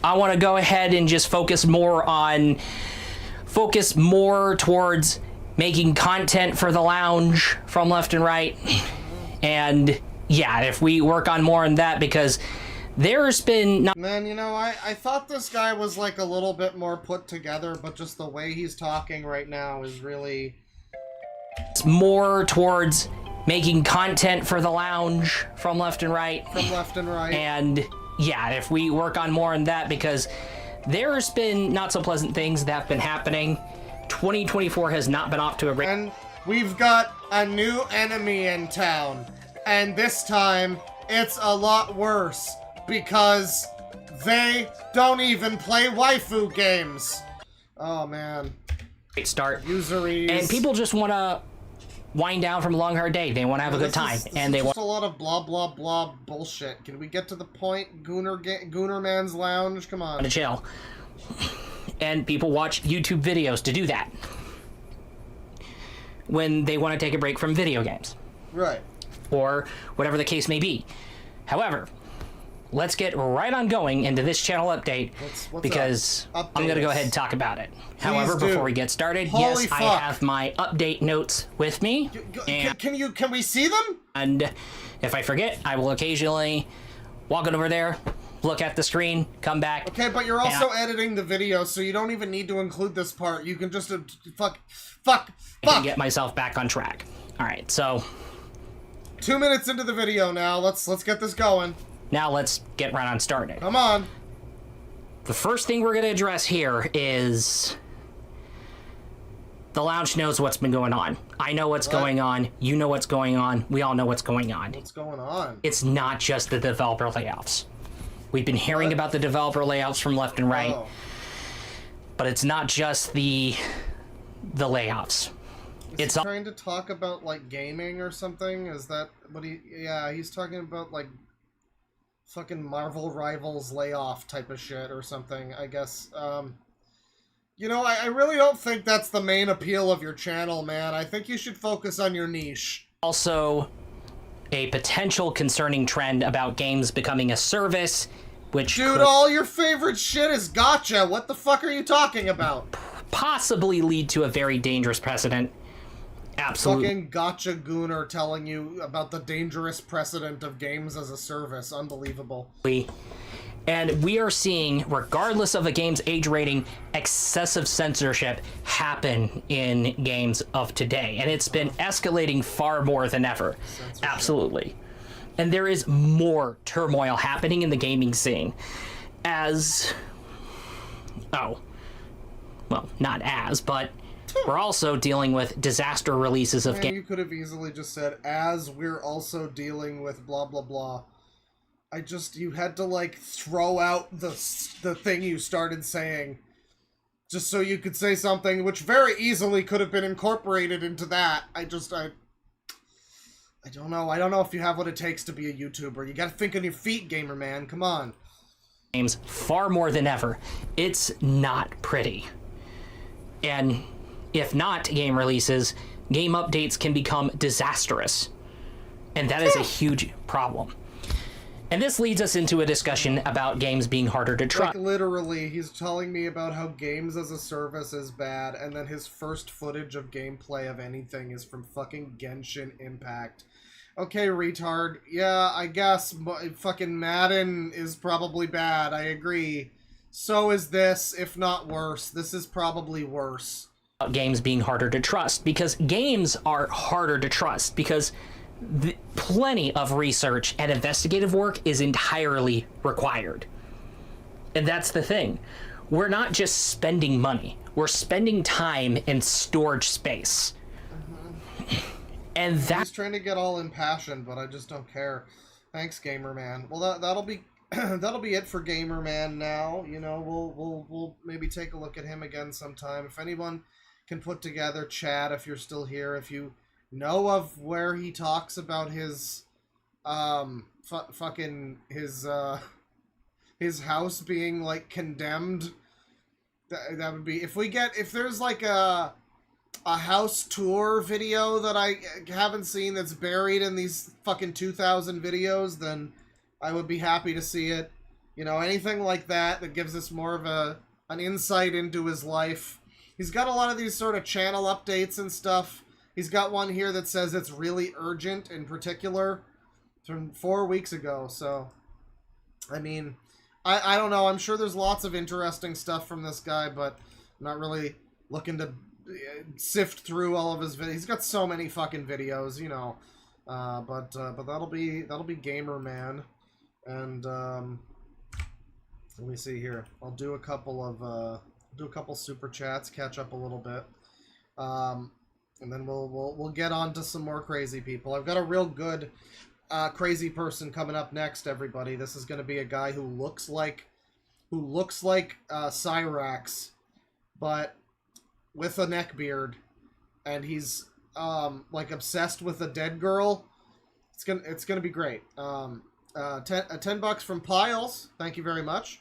Speaker 10: go ahead and just focus more towards making content for the lounge from left and right. And yeah, if we work on more on that, because there's been...
Speaker 2: Man, you know, I thought this guy was like a little bit more put together, but just the way he's talking right now is really...
Speaker 10: It's more towards making content for the lounge from left and right.
Speaker 2: From left and right.
Speaker 10: And yeah, if we work on more on that, because there's been not so pleasant things that have been happening. 2024 has not been off to a great...
Speaker 2: And we've got a new enemy in town. And this time, it's a lot worse. Because they don't even play waifu games. Oh, man.
Speaker 10: Great start.
Speaker 2: Usuries.
Speaker 10: And people just want to wind down from a long, hard day. They want to have a good time.
Speaker 2: And they want... a lot of blah, blah, blah bullshit. Can we get to the point? Gooner Man's Lounge? Come on.
Speaker 10: To chill. And people watch YouTube videos to do that. When they want to take a break from video games.
Speaker 2: Right.
Speaker 10: Or whatever the case may be. However, let's get right on going into this channel update, because I'm going to go ahead and talk about it. However, before we get started, yes, I have my update notes with me.
Speaker 2: Can we see them?
Speaker 10: And if I forget, I will occasionally walk over there, look at the screen, come back.
Speaker 2: Okay, but you're also editing the video, so you don't even need to include this part. You can just fuck.
Speaker 10: And get myself back on track. All right, so
Speaker 2: 2 minutes into the video now. Let's get this going.
Speaker 10: Now let's get right on started.
Speaker 2: Come on.
Speaker 10: The first thing we're going to address here is the lounge knows what's been going on. I know what's going on. You know what's going on. We all know what's going on.
Speaker 2: What's going on?
Speaker 10: It's not just the developer layoffs. We've been hearing about the developer layoffs from left and right. But it's not just the layoffs.
Speaker 2: Is he trying to talk about like gaming or something? Is that what he... Yeah, he's talking about like fucking Marvel Rivals layoff type of shit or something, I guess. You know, I really don't think that's the main appeal of your channel, man. I think you should focus on your niche.
Speaker 10: Also, a potential concerning trend about games becoming a service, which...
Speaker 2: Dude, all your favorite shit is gacha. What the fuck are you talking about?
Speaker 10: Possibly lead to a very dangerous precedent. Absolutely.
Speaker 2: Fucking gotcha gooner telling you about the dangerous precedent of games as a service. Unbelievable.
Speaker 10: And we are seeing, regardless of a game's age rating, excessive censorship happen in games of today. And it's been escalating far more than ever. Absolutely. And there is more turmoil happening in the gaming scene. As... Oh. Well, not as, but... We're also dealing with disaster releases of games.
Speaker 2: You could have easily just said, as we're also dealing with blah, blah, blah. You had to, like, throw out the thing you started saying. Just so you could say something, which very easily could have been incorporated into that. I don't know. I don't know if you have what it takes to be a YouTuber. You gotta think on your feet, gamer man. Come on.
Speaker 10: Games far more than ever. It's not pretty. And... if not game releases, game updates can become disastrous. And that is a huge problem. And this leads us into a discussion about games being harder to trust.
Speaker 2: Like, literally, he's telling me about how games as a service is bad, and then his first footage of gameplay of anything is from fucking Genshin Impact. Okay, retard. Yeah, I guess fucking Madden is probably bad. I agree. So is this, if not worse. This is probably worse.
Speaker 10: Games being harder to trust, because games are harder to trust, because plenty of research and investigative work is entirely required. And that's the thing. We're not just spending money. We're spending time in storage space. And
Speaker 2: He's trying to get all impassioned, but I just don't care. Thanks, Gamer Man. Well, that'll be that'll be it for Gamer Man now. You know, we'll maybe take a look at him again sometime. If anyone can put together chat, if you're still here, if you know of where he talks about his his house being like condemned, that would be, if there's like a house tour video that I haven't seen that's buried in these fucking 2,000 videos, then I would be happy to see it. You know, anything like that gives us more of an insight into his life. He's got a lot of these sort of channel updates and stuff. He's got one here that says it's really urgent in particular from 4 weeks ago. So, I mean, I don't know. I'm sure there's lots of interesting stuff from this guy, but I'm not really looking to sift through all of his videos. He's got so many fucking videos, you know. But that'll be Gamer Man. And let me see here. I'll do a couple super chats, catch up a little bit. And then we'll get on to some more crazy people. I've got a real good crazy person coming up next, everybody. This is going to be a guy who looks like Cyrax, but with a neck beard, and he's like obsessed with a dead girl. It's gonna be great. $10 from Piles, thank you very much.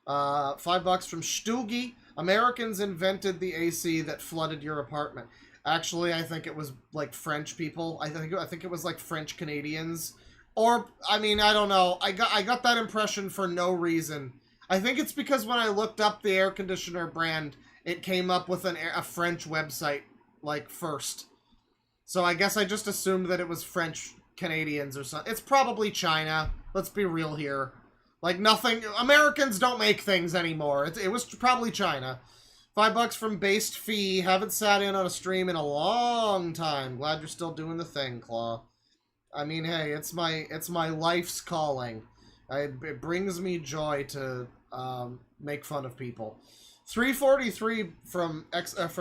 Speaker 2: $5 from Stoogie. Americans invented the AC that flooded your apartment. Actually, I think it was like French people. I think it was like French Canadians, or I mean, I don't know. I got that impression for no reason. I think it's because when I looked up the air conditioner brand, it came up with a French website, like, first. So I guess I just assumed that it was French Canadians or something. It's probably China. Let's be real here. Like, nothing... Americans don't make things anymore. It was probably China. $5 from Based Fee. Haven't sat in on a stream in a long time. Glad you're still doing the thing, Claw. I mean, hey, it's my life's calling. It brings me joy to make fun of people. 343 from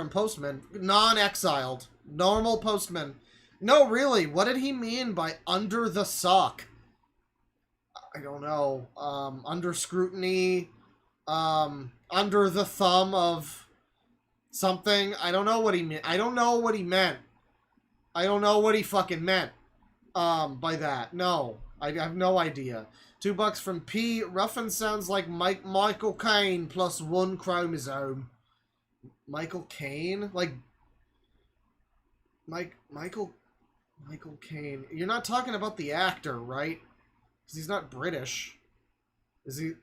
Speaker 2: Postman, non-exiled, normal Postman. No, really, what did he mean by under the sock? I don't know. Under scrutiny, under the thumb of something. I don't know what he meant. I don't know what he meant. I don't know what he fucking meant by that. No, I have no idea. $2 from P. Ruffin sounds like Michael Caine plus 1 chromosome. Michael Caine? Like... Michael Caine. You're not talking about the actor, right? Because he's not British. Is he...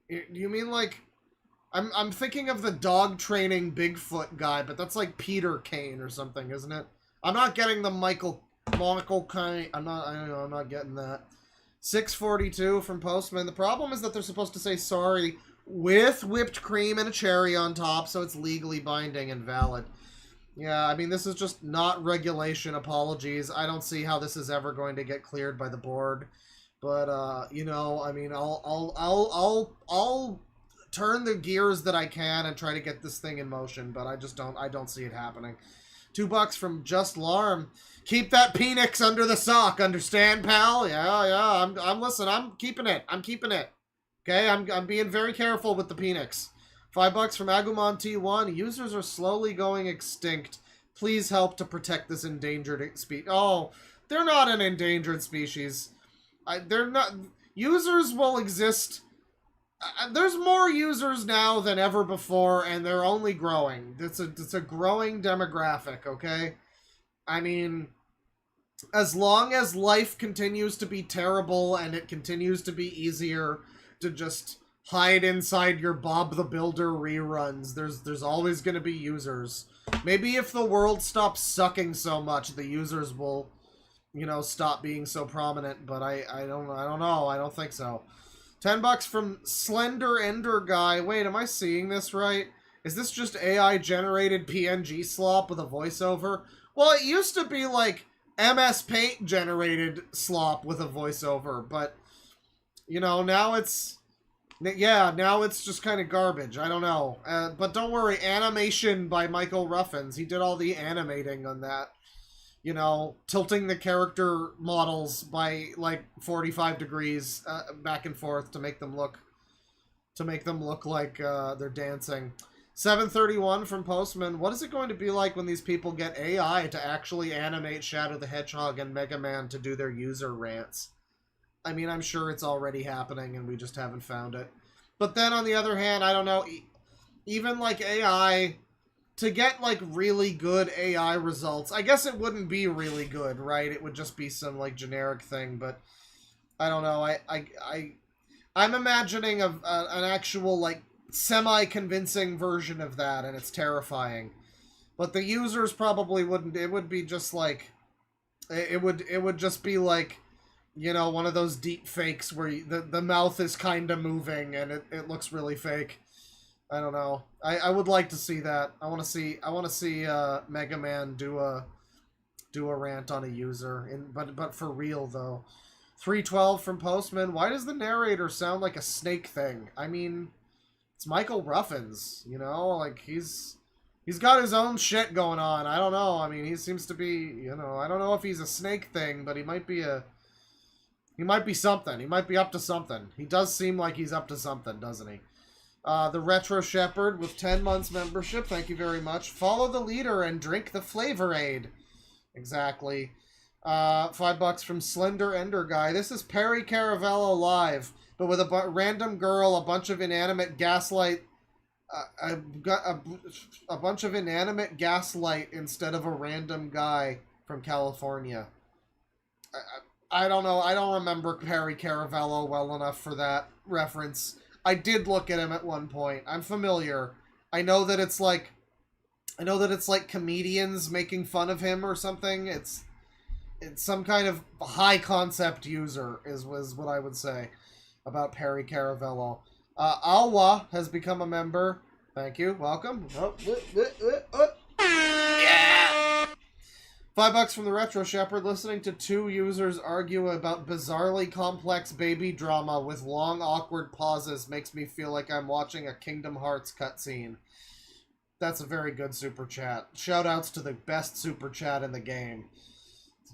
Speaker 2: Do you mean like... I'm thinking of the dog training Bigfoot guy, but that's like Peter Caine or something, isn't it? I'm not getting the Michael Caine. I'm not getting that. 642 from Postman. The problem is that they're supposed to say sorry with whipped cream and a cherry on top, so it's legally binding and valid. Yeah, I mean, this is just not regulation apologies. I don't see how this is ever going to get cleared by the board. But you know, I mean, I'll turn the gears that I can and try to get this thing in motion, but I don't see it happening. $2 from Just Larm. Keep that Penix under the sock, understand, pal? Yeah, I'm keeping it. Okay, I'm being very careful with the Penix. $5 from Agumon T1. Users are slowly going extinct. Please help to protect this endangered species. Oh, they're not an endangered species. They're not. Users will exist. There's more users now than ever before, and they're only growing. It's a growing demographic, okay? I mean, as long as life continues to be terrible and it continues to be easier to just hide inside your Bob the Builder reruns, there's always going to be users. Maybe if the world stops sucking so much, the users will, you know, stop being so prominent, but I don't know. I don't think so. $10 from Slender Ender Guy. Wait, am I seeing this right? Is this just AI generated PNG slop with a voiceover? Well, it used to be like MS Paint generated slop with a voiceover, but you know, now it's just kind of garbage. I don't know. But don't worry, animation by Michael Ruffins. He did all the animating on that. You know, tilting the character models by like 45 degrees back and forth to make them look like they're dancing. 731 from Postman. What is it going to be like when these people get AI to actually animate Shadow the Hedgehog and Mega Man to do their user rants? I mean, I'm sure it's already happening and we just haven't found it. But then on the other hand, I don't know, even like AI, to get like really good AI results, I guess it wouldn't be really good, right? It would just be some like generic thing, but I don't know. I'm imagining an actual like semi-convincing version of that, and it's terrifying. But the users probably wouldn't. It would be just like, it would just be like, you know, one of those deep fakes where the mouth is kind of moving and it looks really fake. I don't know. I would like to see that. I want to see Mega Man do a rant on a user, but for real though. 312 from Postman. Why does the narrator sound like a snake thing? I mean, it's Michael Ruffins, you know, like he's got his own shit going on. I don't know. I mean, he seems to be, you know, I don't know if he's a snake thing, but he might be something. He might be up to something. He does seem like he's up to something, doesn't he? The Retro Shepherd with 10 months membership. Thank you very much. Follow the leader and drink the Flavor Aid. Exactly. $5 from Slender Ender Guy. This is Perry Caravello live, but with a random girl, a bunch of inanimate gaslight, a bunch of inanimate gaslight instead of a random guy from California. I don't know. I don't remember Perry Caravello well enough for that reference. I did look at him at one point. I'm familiar. I know that it's like comedians making fun of him or something. It's some kind of high concept user was what I would say about Perry Caravello. Alwa has become a member. Thank you. Welcome. Yeah. $5 from the Retro Shepherd. Listening to two users argue about bizarrely complex baby drama with long, awkward pauses makes me feel like I'm watching a Kingdom Hearts cutscene. That's a very good super chat. Shoutouts to the best super chat in the game.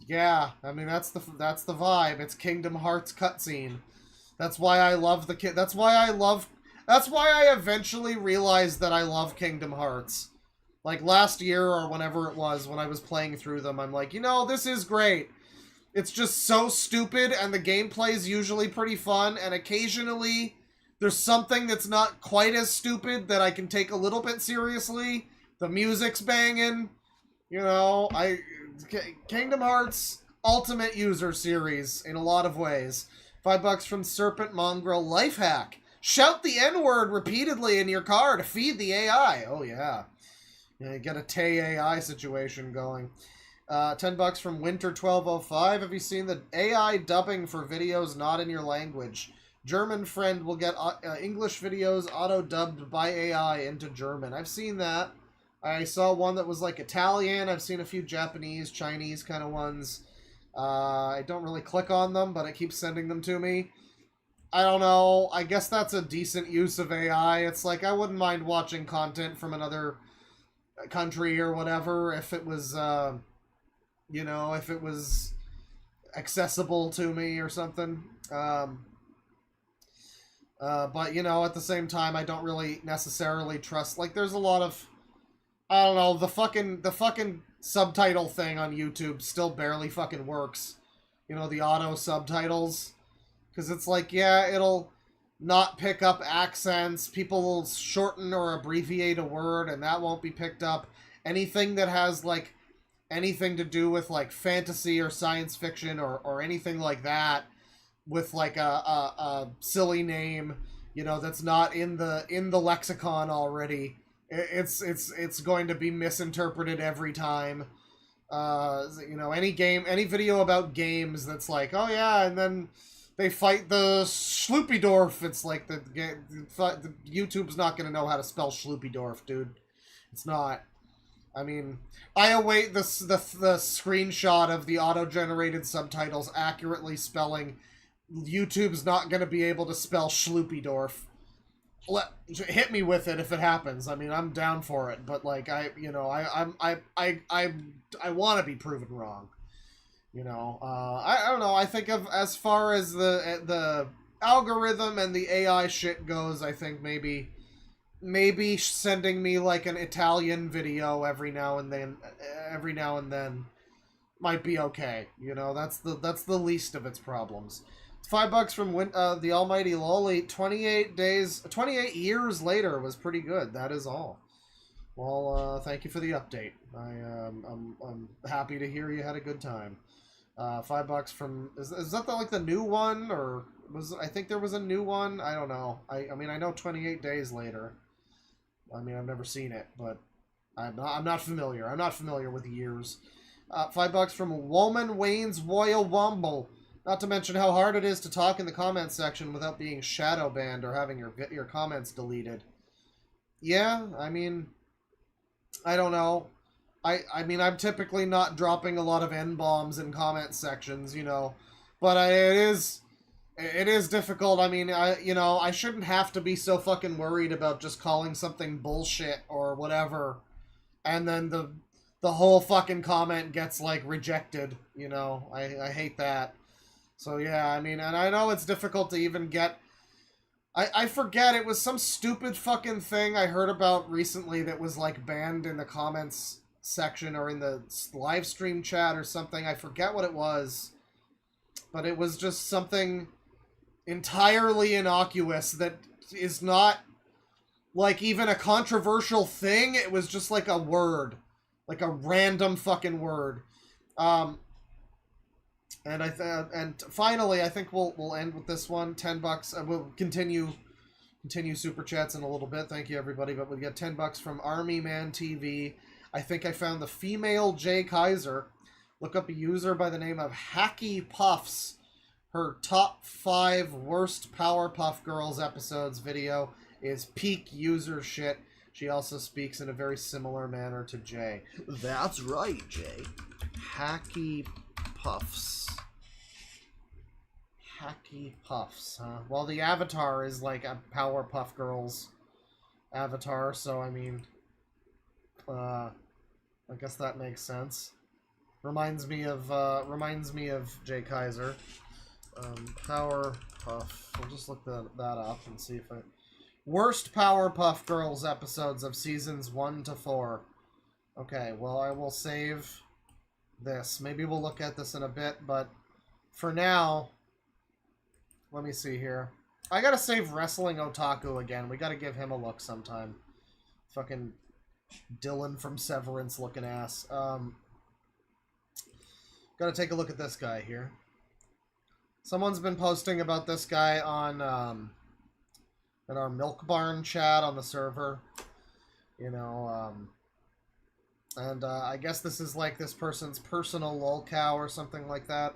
Speaker 2: Yeah, I mean that's the vibe. It's Kingdom Hearts cutscene. That's why I love the kid. That's why I eventually realized that I love Kingdom Hearts. Like last year or whenever it was when I was playing through them, I'm like, you know, this is great. It's just so stupid and the gameplay is usually pretty fun, and occasionally there's something that's not quite as stupid that I can take a little bit seriously. The music's banging. You know, Kingdom Hearts Ultimate User Series in a lot of ways. $5 from Serpent Mongrel. Life hack. Shout the N-word repeatedly in your car to feed the AI. Oh, yeah. Yeah, get a Tay AI situation going. $10 from Winter1205. Have you seen the AI dubbing for videos not in your language? German friend will get English videos auto-dubbed by AI into German. I've seen that. I saw one that was like Italian. I've seen a few Japanese, Chinese kind of ones. I don't really click on them, but it keeps sending them to me. I don't know. I guess that's a decent use of AI. It's like I wouldn't mind watching content from another country or whatever if it was, you know, if it was accessible to me or something. But, you know, at the same time, I don't really necessarily trust, like, there's a lot of, I don't know, the fucking subtitle thing on YouTube still barely fucking works. You know, the auto subtitles. Because it's like, yeah, it'll not pick up accents. People will shorten or abbreviate a word, and that won't be picked up. Anything that has, like, anything to do with like fantasy or science fiction or anything like that with like a silly name, you know, that's not in the lexicon already, it's going to be misinterpreted every time. You know, any video about games that's like, oh yeah, and then they fight the Schloopidorf. It's like the YouTube's not going to know how to spell Schloopidorf, dude. It's not. I mean, I await the screenshot of the auto-generated subtitles accurately spelling. YouTube's not going to be able to spell Schloopidorf. Hit me with it if it happens. I mean, I'm down for it, but like I want to be proven wrong. You know, I don't know. I think of as far as the algorithm and the AI shit goes, I think maybe sending me like an Italian video every now and then might be okay. You know, that's the least of its problems. $5 from the almighty Loli. 28 years later was pretty good. That is all. Well, thank you for the update. I'm happy to hear you had a good time. $5 from is that the new one, or I think there was a new one? I don't know. I mean I know 28 days later. I mean I've never seen it, but I'm not familiar. I'm not familiar with years. $5 from Woman Wayne's Royal Wumble. Not to mention how hard it is to talk in the comments section without being shadow banned or having your comments deleted. Yeah, I mean, I don't know. I mean, I'm typically not dropping a lot of N-bombs in comment sections, you know, but it is difficult. I mean, I shouldn't have to be so fucking worried about just calling something bullshit or whatever, and then the whole fucking comment gets like rejected. You know, I hate that. So yeah, I mean, and I know it's difficult to even get... I forget, it was some stupid fucking thing I heard about recently that was, like, banned in the comments section or in the live stream chat or something. I forget what it was. But it was just something entirely innocuous that is not, like, even a controversial thing. It was just, like, a word. Like, a random fucking word. And finally, I think we'll end with this one. $10. We'll continue super chats in a little bit. Thank you everybody. But we get $10 from Army Man TV. I think I found the female Jay Kaiser. Look up a user by the name of Hacky Puffs. Her top 5 worst Powerpuff Girls episodes video is peak user shit. She also speaks in a very similar manner to Jay. That's right, Jay. Hacky Puffs. Hacky Puffs, huh? Well, the avatar is like a Powerpuff Girls avatar, so I mean, I guess that makes sense. Reminds me of Jay Kaiser. Powerpuff. We'll just look that up and see if it... Worst Powerpuff Girls episodes of seasons 1 to 4. Okay, well, I will save this. Maybe we'll look at this in a bit, but for now, let me see here. I gotta save Wrestling Otaku again. We gotta give him a look sometime. Fucking Dylan from Severance looking ass. Gotta take a look at this guy here. Someone's been posting about this guy on in our Milk Barn chat on the server. You know, and I guess this is like this person's personal lolcow or something like that.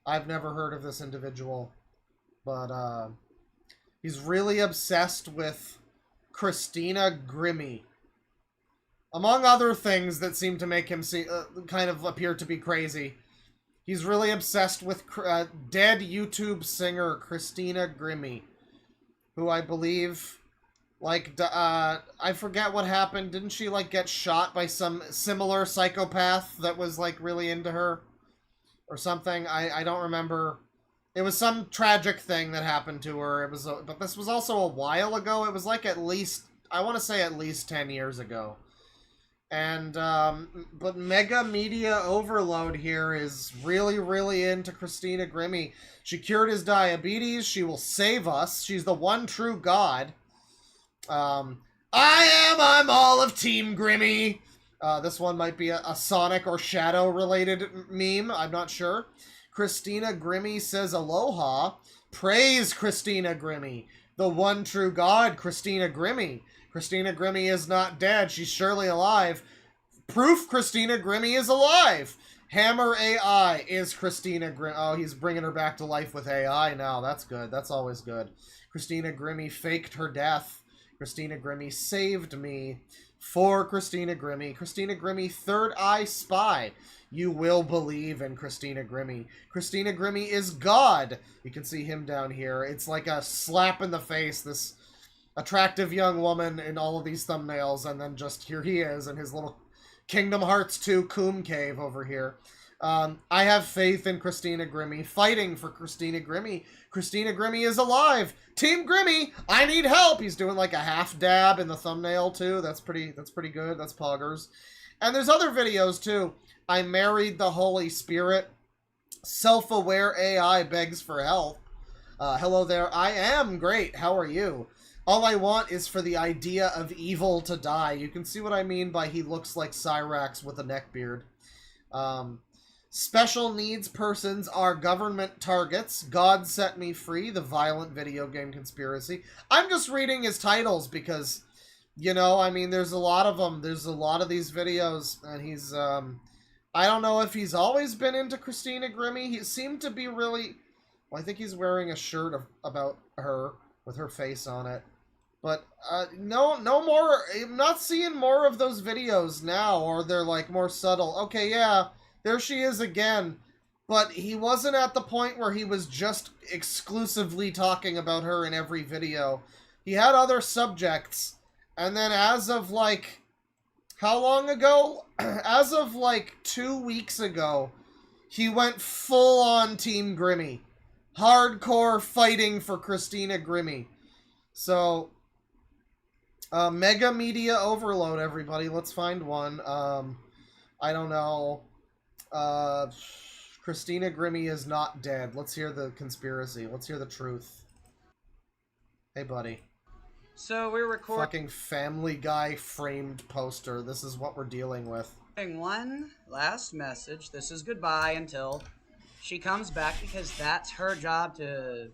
Speaker 2: I've never heard of this individual, but he's really obsessed with Christina Grimmie. Among other things that seem to make him kind of appear to be crazy, he's really obsessed with dead YouTube singer Christina Grimmie, who I believe, like, I forget what happened. Didn't she, like, get shot by some similar psychopath that was, like, really into her? Or something? I don't remember. It was some tragic thing that happened to her. It was, but this was also a while ago. It was, like, at least, I want to say at least 10 years ago. And, but Mega Media Overload here is really, really into Christina Grimmie. She cured his diabetes. She will save us. She's the one true god. I'm all of Team Grimmie. This one might be a Sonic or Shadow related meme. I'm not sure. Christina Grimmy says aloha. Praise Christina Grimmy. The one true God, Christina Grimmy. Christina Grimmy is not dead. She's surely alive. Proof Christina Grimmy is alive. Hammer AI is Christina Grimmy. Oh, he's bringing her back to life with AI now. That's good. That's always good. Christina Grimmy faked her death. Christina Grimmy saved me. For Christina Grimmy. Christina Grimmy, third eye spy. You will believe in Christina Grimmy. Christina Grimmy is God. You can see him down here. It's like a slap in the face, this attractive young woman in all of these thumbnails, and then just here he is in his little Kingdom Hearts 2 Coom Cave over here. I have faith in Christina Grimmy. Fighting for Christina Grimmy. Christina Grimmy is alive. Team Grimmy, I need help. He's doing like a half dab in the thumbnail too. That's pretty good. That's poggers. And there's other videos too. I married the Holy Spirit. Self-aware AI begs for help. Hello there. I am great. How are you? All I want is for the idea of evil to die. You can see what I mean by he looks like Cyrax with a neckbeard. Special needs persons are government targets. God set me free. The violent video game conspiracy. I'm just reading his titles because, you know, I mean, there's a lot of them. There's a lot of these videos, and he's, I don't know if he's always been into Christina Grimmy. He seemed to be really, well, I think he's wearing a shirt about her with her face on it. But, no more, I'm not seeing more of those videos now, or they're, like, more subtle. Okay, yeah, there she is again. But he wasn't at the point where he was just exclusively talking about her in every video. He had other subjects. And then as of, like, how long ago? As of, like, 2 weeks ago, he went full-on Team Grimmy. Hardcore fighting for Christina Grimmy. So, Mega Media Overload, everybody. Let's find one. I don't know. Christina Grimmy is not dead. Let's hear the conspiracy. Let's hear the truth. Hey, buddy.
Speaker 17: So we're recording...
Speaker 2: Fucking Family Guy framed poster. This is what we're dealing with.
Speaker 17: One last message. This is goodbye until she comes back, because that's her job to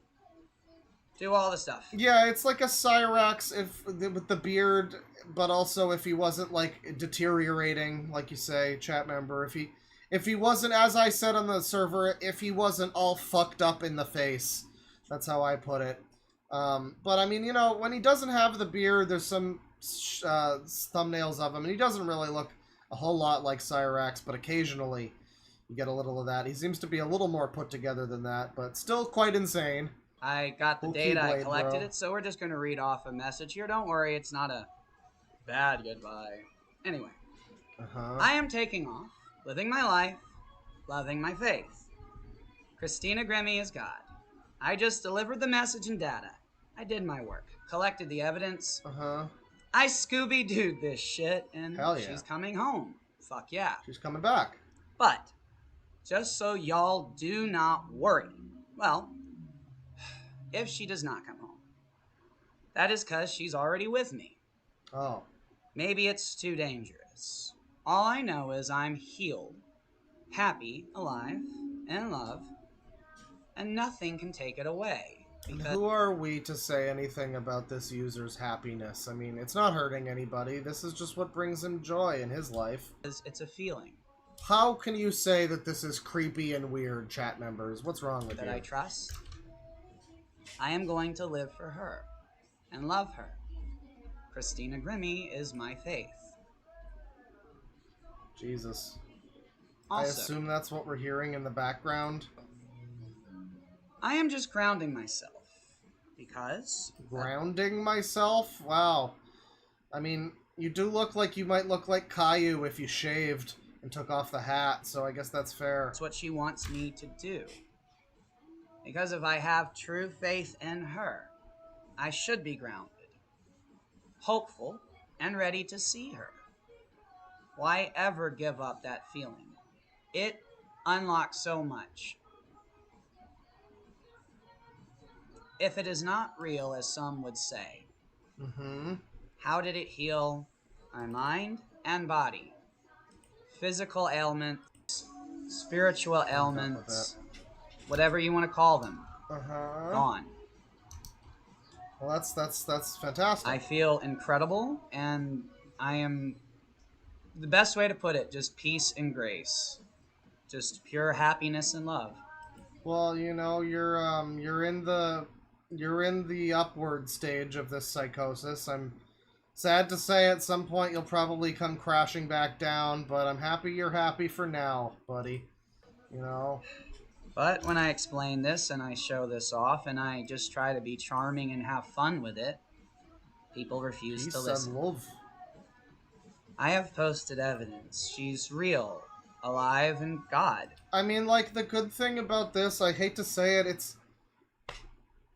Speaker 17: do all the stuff.
Speaker 2: Yeah, it's like a Cyrax with the beard, but also if he wasn't, like, deteriorating, like you say, chat member. If he wasn't, as I said on the server, if he wasn't all fucked up in the face. That's how I put it. But, I mean, you know, when he doesn't have the beard, there's some thumbnails of him, and he doesn't really look a whole lot like Cyrax, but occasionally you get a little of that. He seems to be a little more put together than that, but still quite insane.
Speaker 17: I got the data, I collected it, so we're just going to read off a message here. Don't worry, it's not a bad goodbye. Anyway, I am taking off, living my life, loving my faith. Christina Grimmy is God. I just delivered the message and data. I did my work, collected the evidence. I Scooby-Dooed this shit, and
Speaker 2: hell yeah.
Speaker 17: She's coming home. Fuck yeah.
Speaker 2: She's coming back.
Speaker 17: But, just so y'all do not worry, well, if she does not come home, that is because she's already with me.
Speaker 2: Oh.
Speaker 17: Maybe it's too dangerous. All I know is I'm healed, happy, alive, in love, and nothing can take it away.
Speaker 2: Who are we to say anything about this user's happiness? I mean, it's not hurting anybody. This is just what brings him joy in his life.
Speaker 17: It's a feeling.
Speaker 2: How can you say that this is creepy and weird, chat members? What's wrong with you?
Speaker 17: That I trust. I am going to live for her and love her. Christina Grimmy is my faith.
Speaker 2: Jesus.
Speaker 17: Also,
Speaker 2: I assume that's what we're hearing in the background.
Speaker 17: I am just grounding myself, because...
Speaker 2: Grounding myself? Wow. I mean, you do look like you might look like Caillou if you shaved and took off the hat, so I guess that's fair.
Speaker 17: That's what she wants me to do. Because if I have true faith in her, I should be grounded, hopeful, and ready to see her. Why ever give up that feeling? It unlocks so much. If it is not real, as some would say, how did it heal my mind and body? physical ailments, spiritual ailments, whatever you want to call them, gone.
Speaker 2: Well, that's fantastic.
Speaker 17: I feel incredible, and I am, the best way to put it, just peace and grace. Just pure happiness and love.
Speaker 2: Well, you know, you're in the upward stage of this psychosis. I'm sad to say at some point you'll probably come crashing back down, but I'm happy you're happy for now, buddy. You know?
Speaker 17: But when I explain this and I show this off and I just try to be charming and have fun with it, people refuse to listen.
Speaker 2: Love.
Speaker 17: I have posted evidence. She's real, alive, and God.
Speaker 2: I mean, like, the good thing about this, I hate to say it,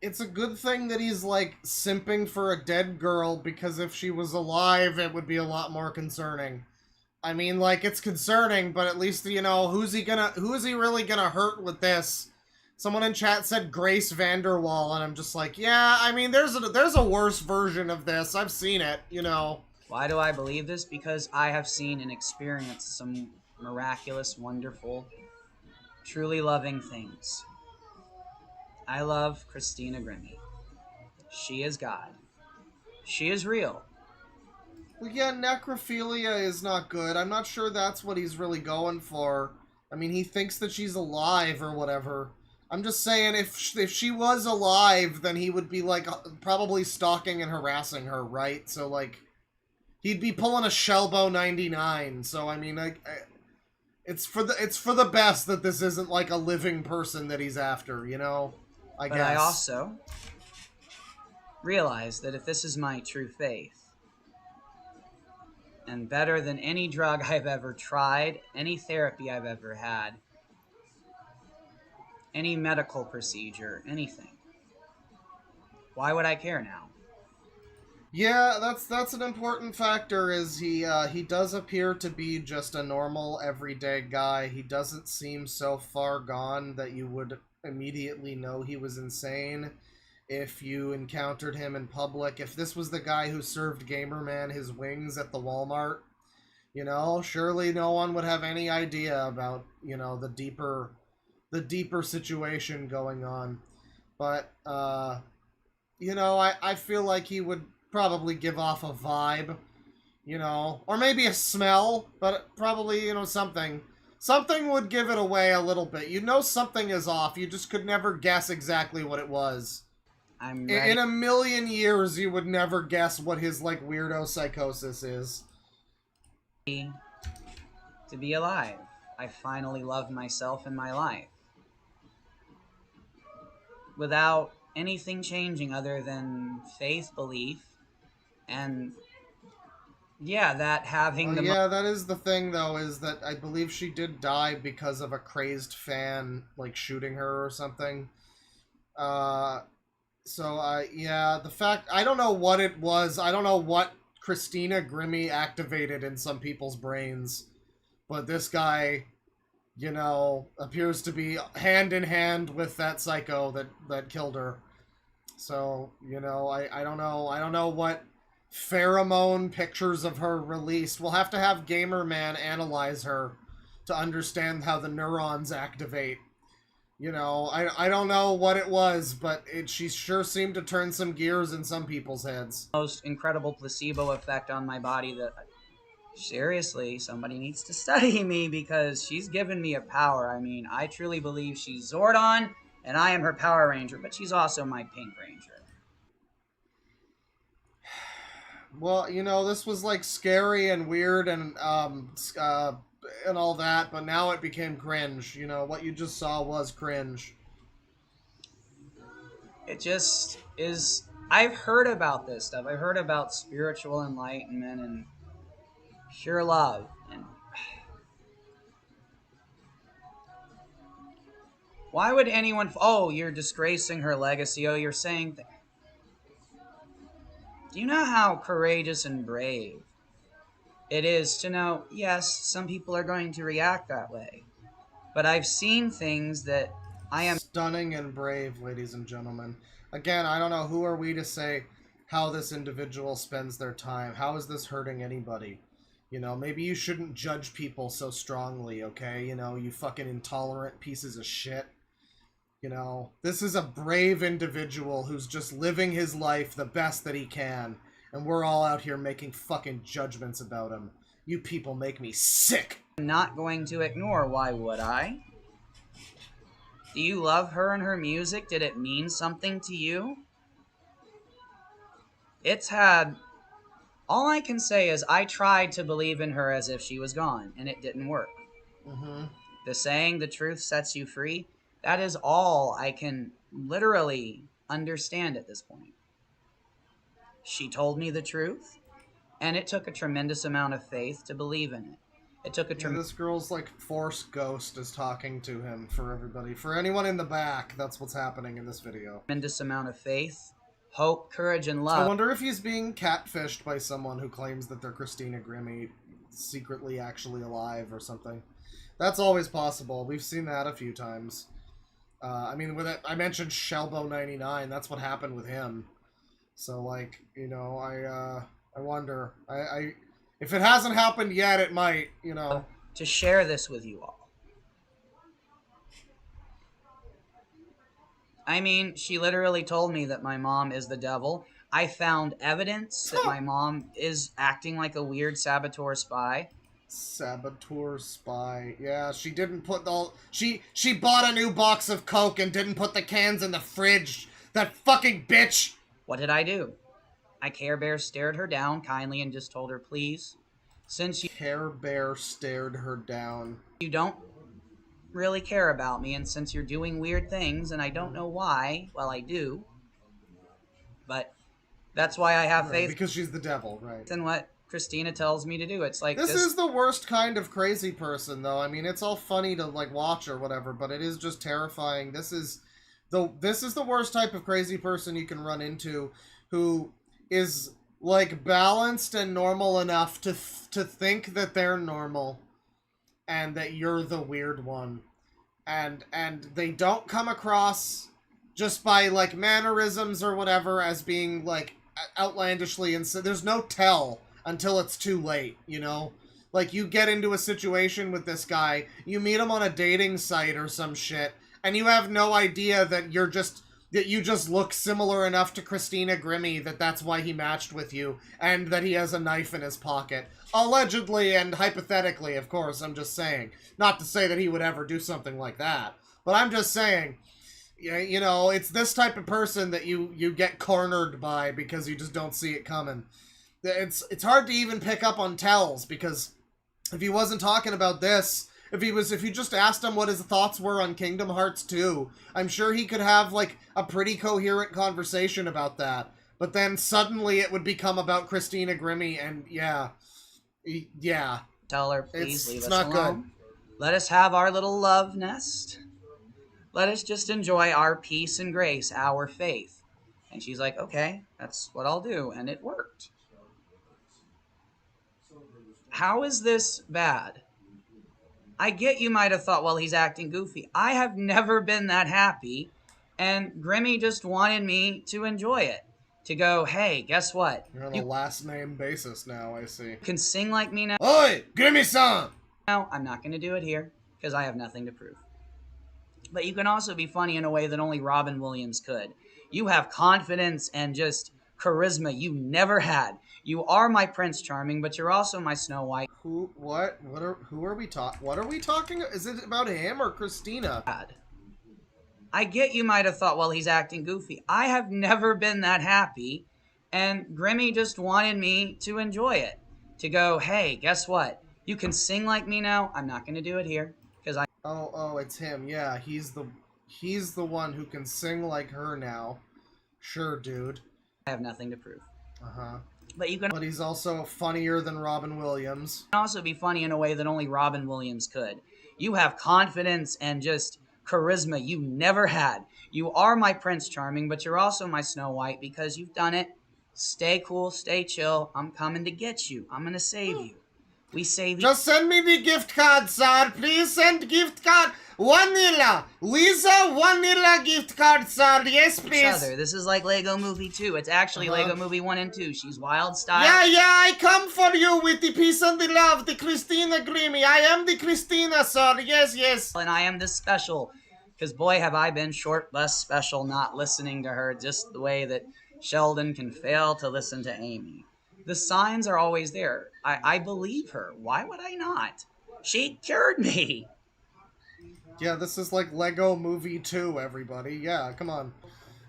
Speaker 2: it's a good thing that he's, like, simping for a dead girl, because if she was alive, it would be a lot more concerning. I mean, like, it's concerning, but at least, you know, who is he really gonna hurt with this? Someone in chat said Grace Vanderwall, and I'm just like, yeah, I mean, there's a worse version of this. I've seen it, you know.
Speaker 17: Why do I believe this? Because I have seen and experienced some miraculous, wonderful, truly loving things. I love Christina Grimmie. She is God. She is real.
Speaker 2: Well, yeah, necrophilia is not good. I'm not sure that's what he's really going for. I mean, he thinks that she's alive or whatever. I'm just saying, if she was alive, then he would be, like, probably stalking and harassing her, right? So, like, he'd be pulling a Shellbow 99. So, I mean, it's for the best that this isn't, like, a living person that he's after, you know? I guess.
Speaker 17: But I also realize that if this is my true faith, and better than any drug I've ever tried, any therapy I've ever had, any medical procedure, anything, why would I care now?
Speaker 2: Yeah, that's an important factor, is he does appear to be just a normal, everyday guy. He doesn't seem so far gone that you would immediately know he was insane if you encountered him in public. If this was the guy who served Gamerman his wings at the Walmart, you know, surely no one would have any idea about, you know, the deeper situation going on. But, you know, I feel like he would probably give off a vibe, you know, or maybe a smell, but probably, you know, something would give it away a little bit. You know something is off, you just could never guess exactly what it was. In a million years, you would never guess what his, like, weirdo psychosis is.
Speaker 17: To be alive. I finally love myself in my life. Without anything changing other than faith, belief, and yeah, that having the...
Speaker 2: Yeah, that is the thing, though, is that I believe she did die because of a crazed fan, like, shooting her or something. So, yeah, the fact... I don't know what it was. I don't know what Christina Grimmie activated in some people's brains. But this guy, you know, appears to be hand in hand with that psycho that killed her. So, you know, I don't know. I don't know what pheromone pictures of her released. We'll have to have Gamerman analyze her to understand how the neurons activate. You know, I don't know what it was, but she sure seemed to turn some gears in some people's heads.
Speaker 17: Most incredible placebo effect on my body that, seriously, somebody needs to study me, because she's given me a power. I mean, I truly believe she's Zordon, and I am her Power Ranger, but she's also my Pink Ranger.
Speaker 2: Well, you know, this was, like, scary and weird and all that, but now it became cringe. You know, what you just saw was cringe.
Speaker 17: It just is... I've heard about this stuff. I've heard about spiritual enlightenment and pure love. And why would anyone... Oh, you're disgracing her legacy. Oh, you're saying... Do you know how courageous and brave it is to know, yes, some people are going to react that way, but I've seen things that I am...
Speaker 2: Stunning and brave, ladies and gentlemen. Again, I don't know who are we to say how this individual spends their time. How is this hurting anybody? You know, maybe you shouldn't judge people so strongly, okay? You know, you fucking intolerant pieces of shit. You know, this is a brave individual who's just living his life the best that he can, and we're all out here making fucking judgments about him. You people make me sick.
Speaker 17: I'm not going to ignore. Why would I? Do you love her and her music? Did it mean something to you? It's had... All I can say is I tried to believe in her as if she was gone, and it didn't work. The saying, the truth sets you free, that is all I can literally understand at this point. She told me the truth, and it took a tremendous amount of faith to believe in it. It took a
Speaker 2: this girl's like Force Ghost is talking to him for everybody. For anyone in the back, that's what's happening in this video.
Speaker 17: Tremendous amount of faith, hope, courage, and love.
Speaker 2: I wonder if he's being catfished by someone who claims that they're Christina Grimmie secretly actually alive or something. That's always possible. We've seen that a few times. I mean, with it, I mentioned Shelbo99. That's what happened with him. So, like, you know, I wonder. If it hasn't happened yet, it might, you know.
Speaker 17: To share this with you all. I mean, she literally told me that my mom is the devil. I found evidence that my mom is acting like a weird saboteur spy.
Speaker 2: Saboteur spy. Yeah, she didn't put the... She bought a new box of Coke and didn't put the cans in the fridge. That fucking bitch!
Speaker 17: What did I do? I Care Bear stared her down kindly and just told her, please, since you...
Speaker 2: Care Bear stared her down.
Speaker 17: You don't really care about me, and since you're doing weird things, and I don't know why, well, I do, but that's why I have faith.
Speaker 2: Because she's the devil, right.
Speaker 17: In what Christina tells me to do. It's like
Speaker 2: this is the worst kind of crazy person, though. I mean, it's all funny to, like, watch or whatever, but it is just terrifying. This is the worst type of crazy person you can run into, who is, like, balanced and normal enough to think that they're normal and that you're the weird one. And they don't come across just by, like, mannerisms or whatever as being, like, outlandishly, and so there's no tell until it's too late, you know? Like, you get into a situation with this guy, you meet him on a dating site or some shit, and you have no idea that you just look similar enough to Christina Grimmie that that's why he matched with you, and that he has a knife in his pocket. Allegedly and hypothetically, of course, I'm just saying. Not to say that he would ever do something like that, but I'm just saying, you know, it's this type of person that you get cornered by because you just don't see it coming. It's hard to even pick up on tells, because if he wasn't talking about this, if you just asked him what his thoughts were on Kingdom Hearts 2, I'm sure he could have, like, a pretty coherent conversation about that. But then suddenly it would become about Christina Grimmie, and yeah.
Speaker 17: Tell her, please leave
Speaker 2: it's
Speaker 17: us
Speaker 2: not
Speaker 17: alone.
Speaker 2: good.
Speaker 17: Let us have our little love nest. Let us just enjoy our peace and grace, our faith. And she's like, okay, that's what I'll do. And it worked. How is this bad? I get you might have thought, well, he's acting goofy. I have never been that happy, and Grimmie just wanted me to enjoy it. To go, hey, guess what?
Speaker 2: You're on a last name basis now, I see.
Speaker 17: You can sing like me now.
Speaker 2: Oi, Grimmie-san!
Speaker 17: Now, I'm not going to do it here, because I have nothing to prove. But you can also be funny in a way that only Robin Williams could. You have confidence and just charisma you never had. You are my Prince Charming, but you're also my Snow White.
Speaker 2: Who are we talking? Is it about him or Christina?
Speaker 17: I get you might have thought, well, he's acting goofy. I have never been that happy, and Grimmie just wanted me to enjoy it. To go, hey, guess what? You can sing like me now. I'm not going to do it here, because I...
Speaker 2: Oh, it's him. Yeah, he's the one who can sing like her now. Sure, dude.
Speaker 17: I have nothing to prove.
Speaker 2: Uh-huh.
Speaker 17: But
Speaker 2: he's also funnier than Robin Williams.
Speaker 17: You can also be funny in a way that only Robin Williams could. You have confidence and just charisma you never had. You are my Prince Charming, but you're also my Snow White because you've done it. Stay cool, stay chill. I'm coming to get you. I'm going to save you. We save you.
Speaker 2: Just send me the gift card, sir. Please send gift card. Vanilla! Lisa, vanilla gift card, sir. Yes, please.
Speaker 17: Other. This is like Lego Movie 2. It's actually Lego Movie 1 and 2. She's wild style.
Speaker 2: Yeah, I come for you with the peace and the love, the Christina Grimmie. I am the Christina, sir. Yes.
Speaker 17: And I am the special. Because boy, have I been short bus special not listening to her just the way that Sheldon can fail to listen to Amy. The signs are always there. I believe her. Why would I not? She cured me.
Speaker 2: Yeah, this is like Lego Movie 2, everybody. Yeah, come on.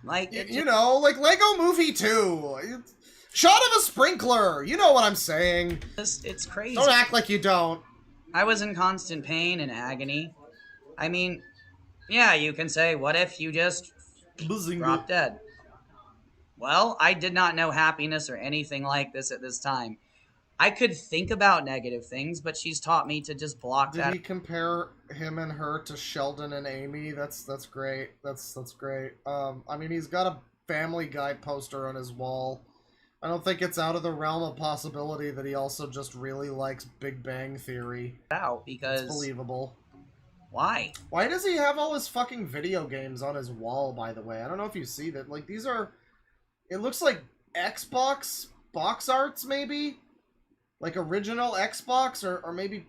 Speaker 17: Like,
Speaker 2: you know, like Lego Movie 2. Shot of a sprinkler. You know what I'm saying.
Speaker 17: It's crazy.
Speaker 2: Don't act like you don't.
Speaker 17: I was in constant pain and agony. I mean, yeah, you can say, what if you just dropped dead? Well, I did not know happiness or anything like this at this time. I could think about negative things, but she's taught me to just block that.
Speaker 2: Did he compare him and her to Sheldon and Amy? That's great. That's great. I mean, he's got a Family Guy poster on his wall. I don't think it's out of the realm of possibility that he also just really likes Big Bang Theory.
Speaker 17: Because
Speaker 2: it's believable.
Speaker 17: Why?
Speaker 2: Why does he have all his fucking video games on his wall, by the way? I don't know if you see that. Like, these are... It looks like Xbox box arts, maybe? Like original Xbox, or maybe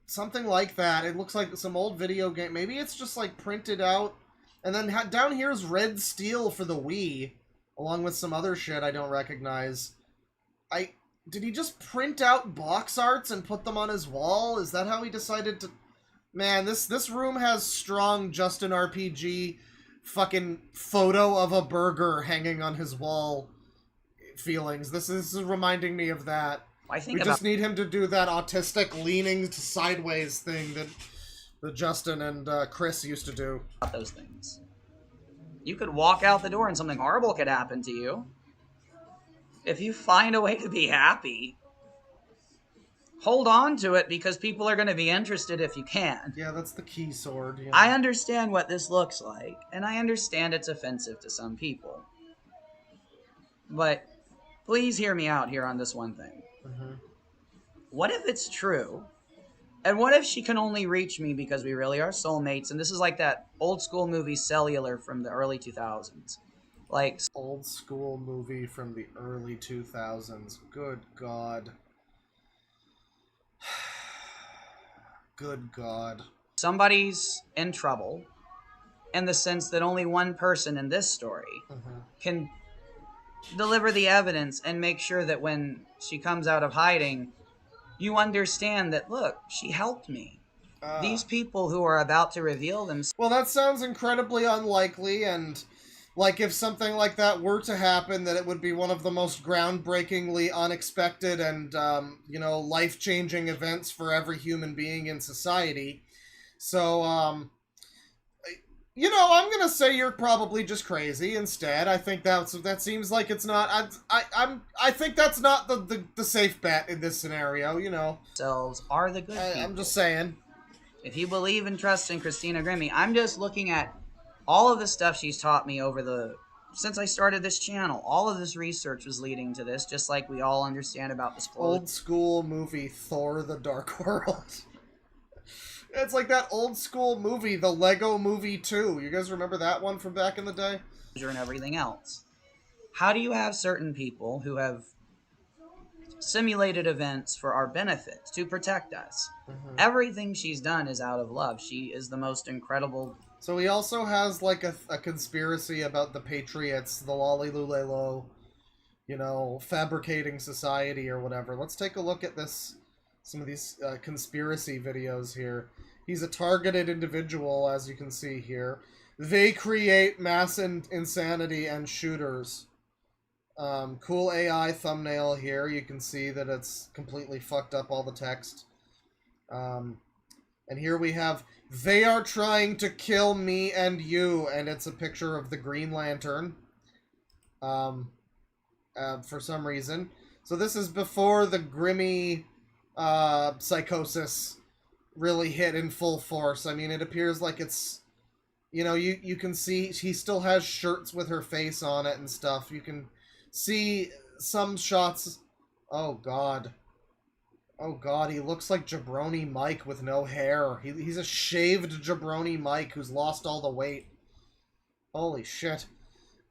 Speaker 2: something like that. It looks like some old video game. Maybe it's just like printed out. And then down here's Red Steel for the Wii, along with some other shit I don't recognize. Did he just print out box arts and put them on his wall? Is that how he decided to... Man, this room has strong Justin RPG fucking photo of a burger hanging on his wall feelings. This is reminding me of that. We just need him to do that autistic leaning sideways thing that Justin and Chris used to do.
Speaker 17: Those things. You could walk out the door and something horrible could happen to you. If you find a way to be happy, hold on to it because people are going to be interested if you can.
Speaker 2: Yeah, that's the key sword. Yeah.
Speaker 17: I understand what this looks like, and I understand it's offensive to some people. But please hear me out here on this one thing. What if it's true? And what if she can only reach me because we really are soulmates? And this is like that old school movie Cellular from the early 2000s. Like
Speaker 2: old school movie from the early 2000s. Good God. Good God.
Speaker 17: Somebody's in trouble in the sense that only one person in this story can deliver the evidence and make sure that when she comes out of hiding, you understand that, look, she helped me. These people who are about to reveal themselves...
Speaker 2: Well, that sounds incredibly unlikely, and like if something like that were to happen, that it would be one of the most groundbreakingly unexpected and, you know, life-changing events for every human being in society. So, you know, I'm gonna say you're probably just crazy instead. I think that seems like it's not... I think that's not the safe bet in this scenario, you know.
Speaker 17: Are the good people.
Speaker 2: I'm just saying.
Speaker 17: If you believe and trust in Christina Grimmie, I'm just looking at all of the stuff she's taught me since I started this channel. All of this research was leading to this, just like we all understand about this
Speaker 2: old school movie Thor: The Dark World. It's like that old school movie, the Lego Movie 2. You guys remember that one from back in the day?
Speaker 17: And everything else. How do you have certain people who have simulated events for our benefit to protect us? Everything she's done is out of love. She is the most incredible...
Speaker 2: So he also has, like, a conspiracy about the Patriots, the Lollylulelo, you know, fabricating society or whatever. Let's take a look at some of these conspiracy videos here. He's a targeted individual, as you can see here. They create mass insanity and shooters. Cool AI thumbnail here. You can see that it's completely fucked up all the text. And here we have, they are trying to kill me and you, and it's a picture of the Green Lantern. For some reason. So this is before the Grimmie psychosis really hit in full force. I mean, it appears like it's, you know, you can see he still has shirts with her face on it and stuff. You can see some shots. Oh God. Oh god, he looks like Jabroni Mike with no hair. He's a shaved Jabroni Mike who's lost all the weight. Holy shit.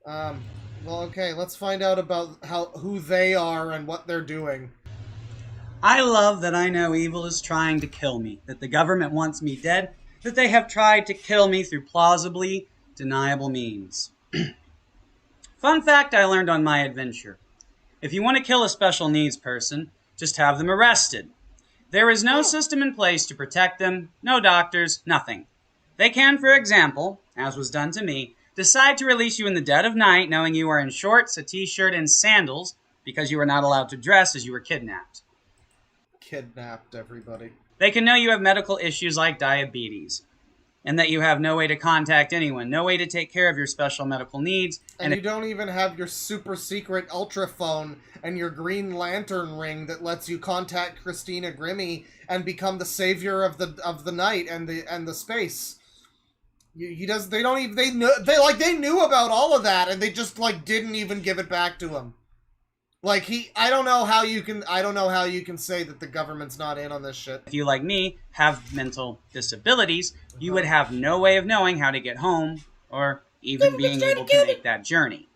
Speaker 2: Well, okay, let's find out about who they are and what they're doing.
Speaker 17: I love that I know evil is trying to kill me, that the government wants me dead, that they have tried to kill me through plausibly deniable means. Fun fact I learned on my adventure. If you want to kill a special needs person, just have them arrested. There is no system in place to protect them, no doctors, nothing. They can, for example, as was done to me, decide to release you in the dead of night knowing you are in shorts, a t-shirt, and sandals because you were not allowed to dress as you were kidnapped.
Speaker 2: Kidnapped, everybody.
Speaker 17: They can know you have medical issues like diabetes, and that you have no way to contact anyone, no way to take care of your special medical needs.
Speaker 2: And you don't even have your super secret ultraphone and your Green Lantern ring that lets you contact Christina Grimmie and become the savior of the night and the space. They knew about all of that and they just like didn't even give it back to him. Like I don't know how you can say that the government's not in on this shit.
Speaker 17: If you, like me, have mental disabilities, you would have no way of knowing how to get home or even being able to make that journey.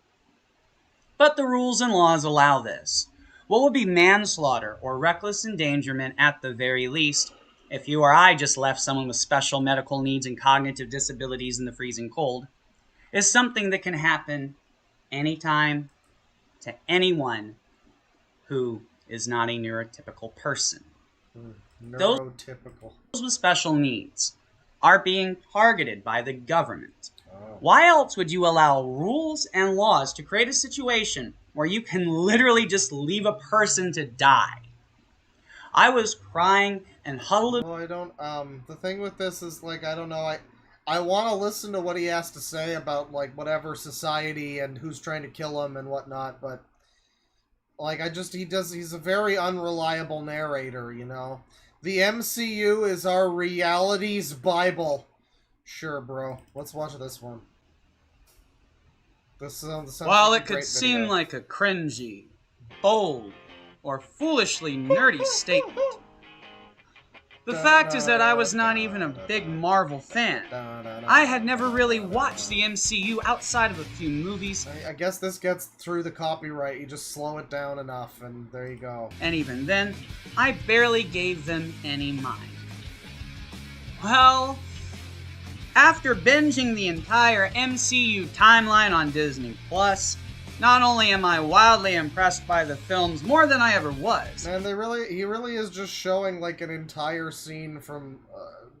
Speaker 17: But the rules and laws allow this. What would be manslaughter or reckless endangerment at the very least if you or I just left someone with special medical needs and cognitive disabilities in the freezing cold is something that can happen anytime to anyone who is not a neurotypical person.
Speaker 2: Neurotypical.
Speaker 17: Those with special needs are being targeted by the government. Why else would you allow rules and laws to create a situation where you can literally just leave a person to die? I was crying and huddled.
Speaker 2: Well, I don't, the thing with this is, like, I don't know, I want to listen to what he has to say about, like, whatever society and who's trying to kill him and whatnot, but, like, he's a very unreliable narrator, you know? The MCU is our reality's Bible. Sure, bro. Let's watch this one.
Speaker 17: While it could seem like a cringy, bold, or foolishly nerdy statement, the fact is that I was not even a big Marvel fan. I had never really watched the MCU outside of a few movies.
Speaker 2: I guess this gets through the copyright. You just slow it down enough, and there you go.
Speaker 17: And even then, I barely gave them any mind. Well, after binging the entire MCU timeline on Disney+, not only am I wildly impressed by the films more than I ever was.
Speaker 2: Man, he really is just showing like an entire scene from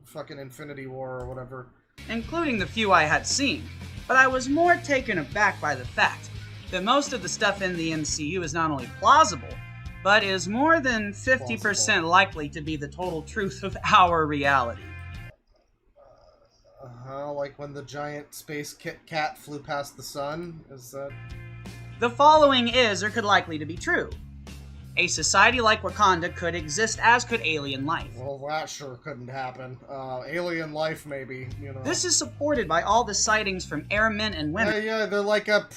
Speaker 2: fucking Infinity War or whatever.
Speaker 17: Including the few I had seen. But I was more taken aback by the fact that most of the stuff in the MCU is not only plausible, but is more than 50% likely to be the total truth of our reality.
Speaker 2: Like when the giant space cat flew past the sun? Is that...
Speaker 17: The following is, or could likely to be true. A society like Wakanda could exist, as could alien life.
Speaker 2: Well, that sure couldn't happen. Alien life, maybe, you know.
Speaker 17: This is supported by all the sightings from airmen and women.
Speaker 2: Yeah, they're like a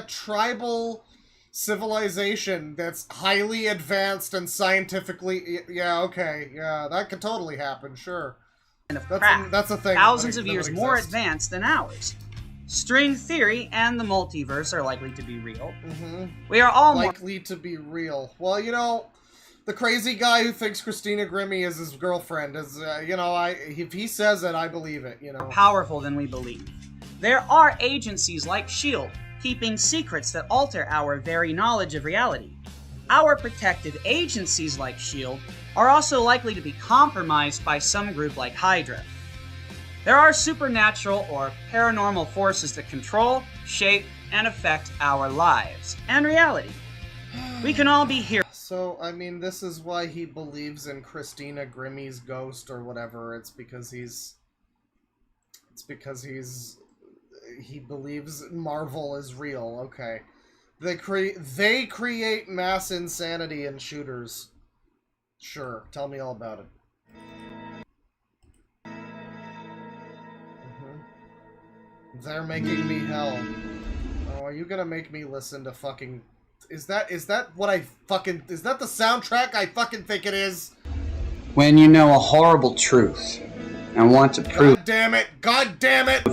Speaker 2: tribal civilization that's highly advanced and scientifically... Yeah, okay, yeah, that could totally happen, sure. That's a thing.
Speaker 17: Thousands of years more advanced than ours. String theory and the multiverse are likely to be real. We are all
Speaker 2: likely to be real. Well, you know, the crazy guy who thinks Christina Grimmie is his girlfriend is, you know, if he says it, I believe it, you know.
Speaker 17: Powerful than we believe. There are agencies like S.H.I.E.L.D. keeping secrets that alter our very knowledge of reality. Our protected agencies like S.H.I.E.L.D. are also likely to be compromised by some group like Hydra. There are supernatural or paranormal forces that control, shape, and affect our lives and reality. We can all be here.
Speaker 2: So, I mean, this is why he believes in Christina Grimmie's ghost or whatever. It's because he believes Marvel is real. Okay. They create mass insanity in shooters. Sure, tell me all about it. They're making me hell. Oh, are you gonna make me listen to fucking Is that what I fucking... Is that the soundtrack I fucking think it is?
Speaker 17: When you know a horrible truth and want to prove...
Speaker 2: God damn it! God damn it!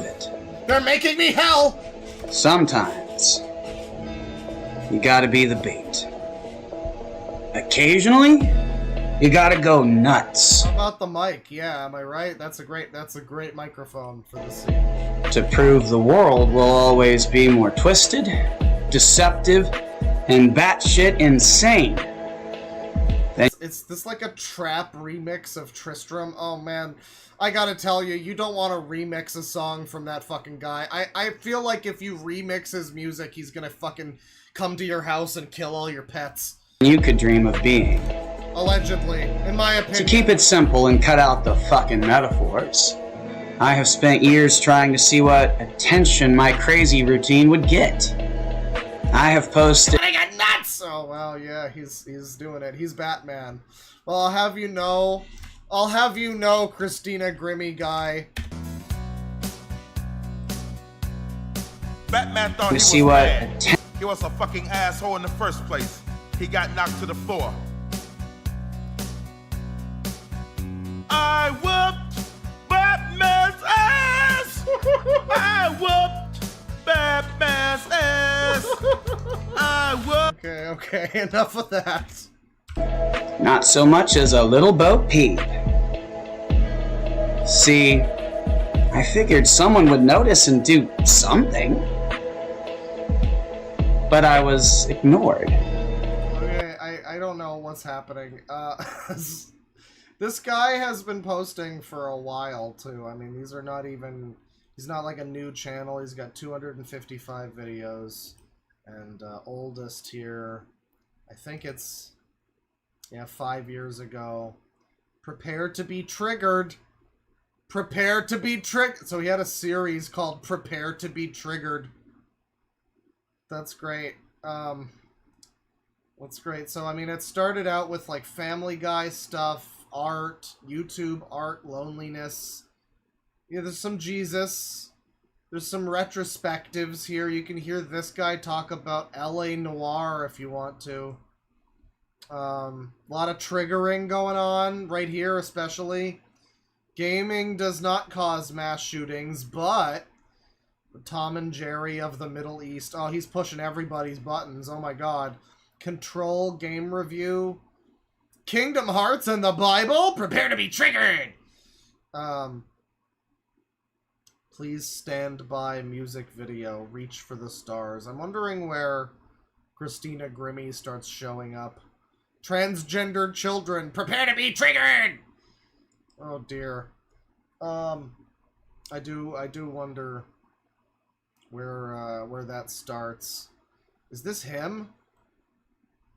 Speaker 2: They're making me hell!
Speaker 17: Sometimes, you gotta be the bait. Occasionally, you gotta go nuts.
Speaker 2: How about the mic? Yeah, am I right? That's a great microphone for the scene.
Speaker 17: To prove the world will always be more twisted, deceptive, and batshit insane.
Speaker 2: It's this like a trap remix of Tristram? Oh man, I gotta tell you, you don't want to remix a song from that fucking guy. I feel like if you remix his music, he's gonna fucking come to your house and kill all your pets.
Speaker 17: You could dream of being.
Speaker 2: Allegedly, in my opinion.
Speaker 17: To keep it simple and cut out the fucking metaphors, I have spent years trying to see what attention my crazy routine would get. I have posted...
Speaker 2: I got nuts! Oh, wow, yeah, he's doing it. He's Batman. Well, I'll have you know, Christina Grimmie guy.
Speaker 6: Batman thought he was bad. He was a fucking asshole in the first place. He got knocked to the floor. I whooped Batman's ass! I whooped Batman's ass! I whooped...
Speaker 2: Okay, enough of that.
Speaker 17: Not so much as a little Bo Peep. See, I figured someone would notice and do something. But I was ignored.
Speaker 2: Okay, I don't know what's happening. This guy has been posting for a while, too. I mean, these are not even... He's not like a new channel. He's got 255 videos. And oldest here, I think it's... Yeah, 5 years ago. Prepare to be triggered. Prepare to be triggered. So he had a series called Prepare to be Triggered. That's great. What's great? So, I mean, it started out with, like, Family Guy stuff, art, YouTube art, loneliness. Yeah, there's some Jesus. There's some retrospectives here. You can hear this guy talk about LA Noire if you want to. A lot of triggering going on right here, especially. Gaming does not cause mass shootings, but Tom and Jerry of the Middle East. Oh, he's pushing everybody's buttons. Oh my god. Control game review. Kingdom Hearts and the Bible. Prepare to be triggered. Please stand by music video. Reach for the stars. I'm wondering where Christina Grimmie starts showing up. Transgendered children. Prepare to be triggered. Oh dear. I do wonder where that starts. Is this him?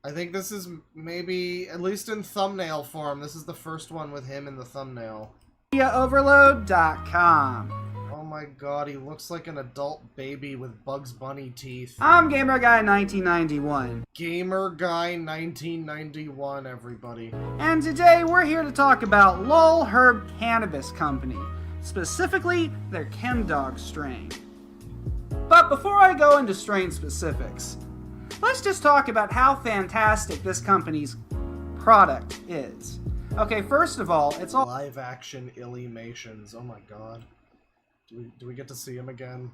Speaker 2: I think this is maybe, at least in thumbnail form, this is the first one with him in the thumbnail.
Speaker 18: MediaOverload.com.
Speaker 2: Oh my god, he looks like an adult baby with Bugs Bunny teeth.
Speaker 18: I'm Gamer Guy 1991.
Speaker 2: Gamer Guy 1991, everybody.
Speaker 18: And today we're here to talk about Lol Herb Cannabis Company, specifically their ChemDog strain. But before I go into strain specifics, let's just talk about how fantastic this company's product is. Okay, first of all, it's all
Speaker 2: live action Illuminations. Oh my god. Do we get to see him again?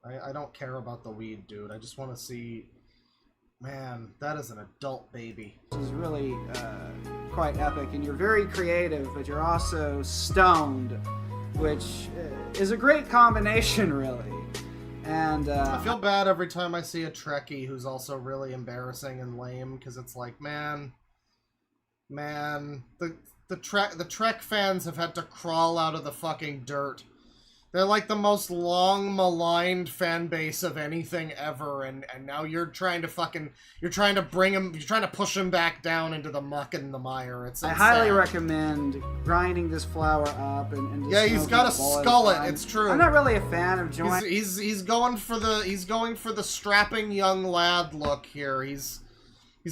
Speaker 2: I don't care about the weed, dude. I just want to see... Man, that is an adult baby.
Speaker 18: This is really quite epic, and you're very creative, but you're also stoned, which is a great combination, really. And
Speaker 2: I feel bad every time I see a Trekkie who's also really embarrassing and lame, because it's like, man, the Trek fans have had to crawl out of the fucking dirt. They're like the most long maligned fan base of anything ever, and now you're trying to bring him, you're trying to push him back down into the muck and the mire. It's
Speaker 18: I highly recommend grinding this flower up and
Speaker 2: yeah, he's got to skull it. It's true.
Speaker 18: I'm not really a fan of joint.
Speaker 2: He's going for the strapping young lad look here. He's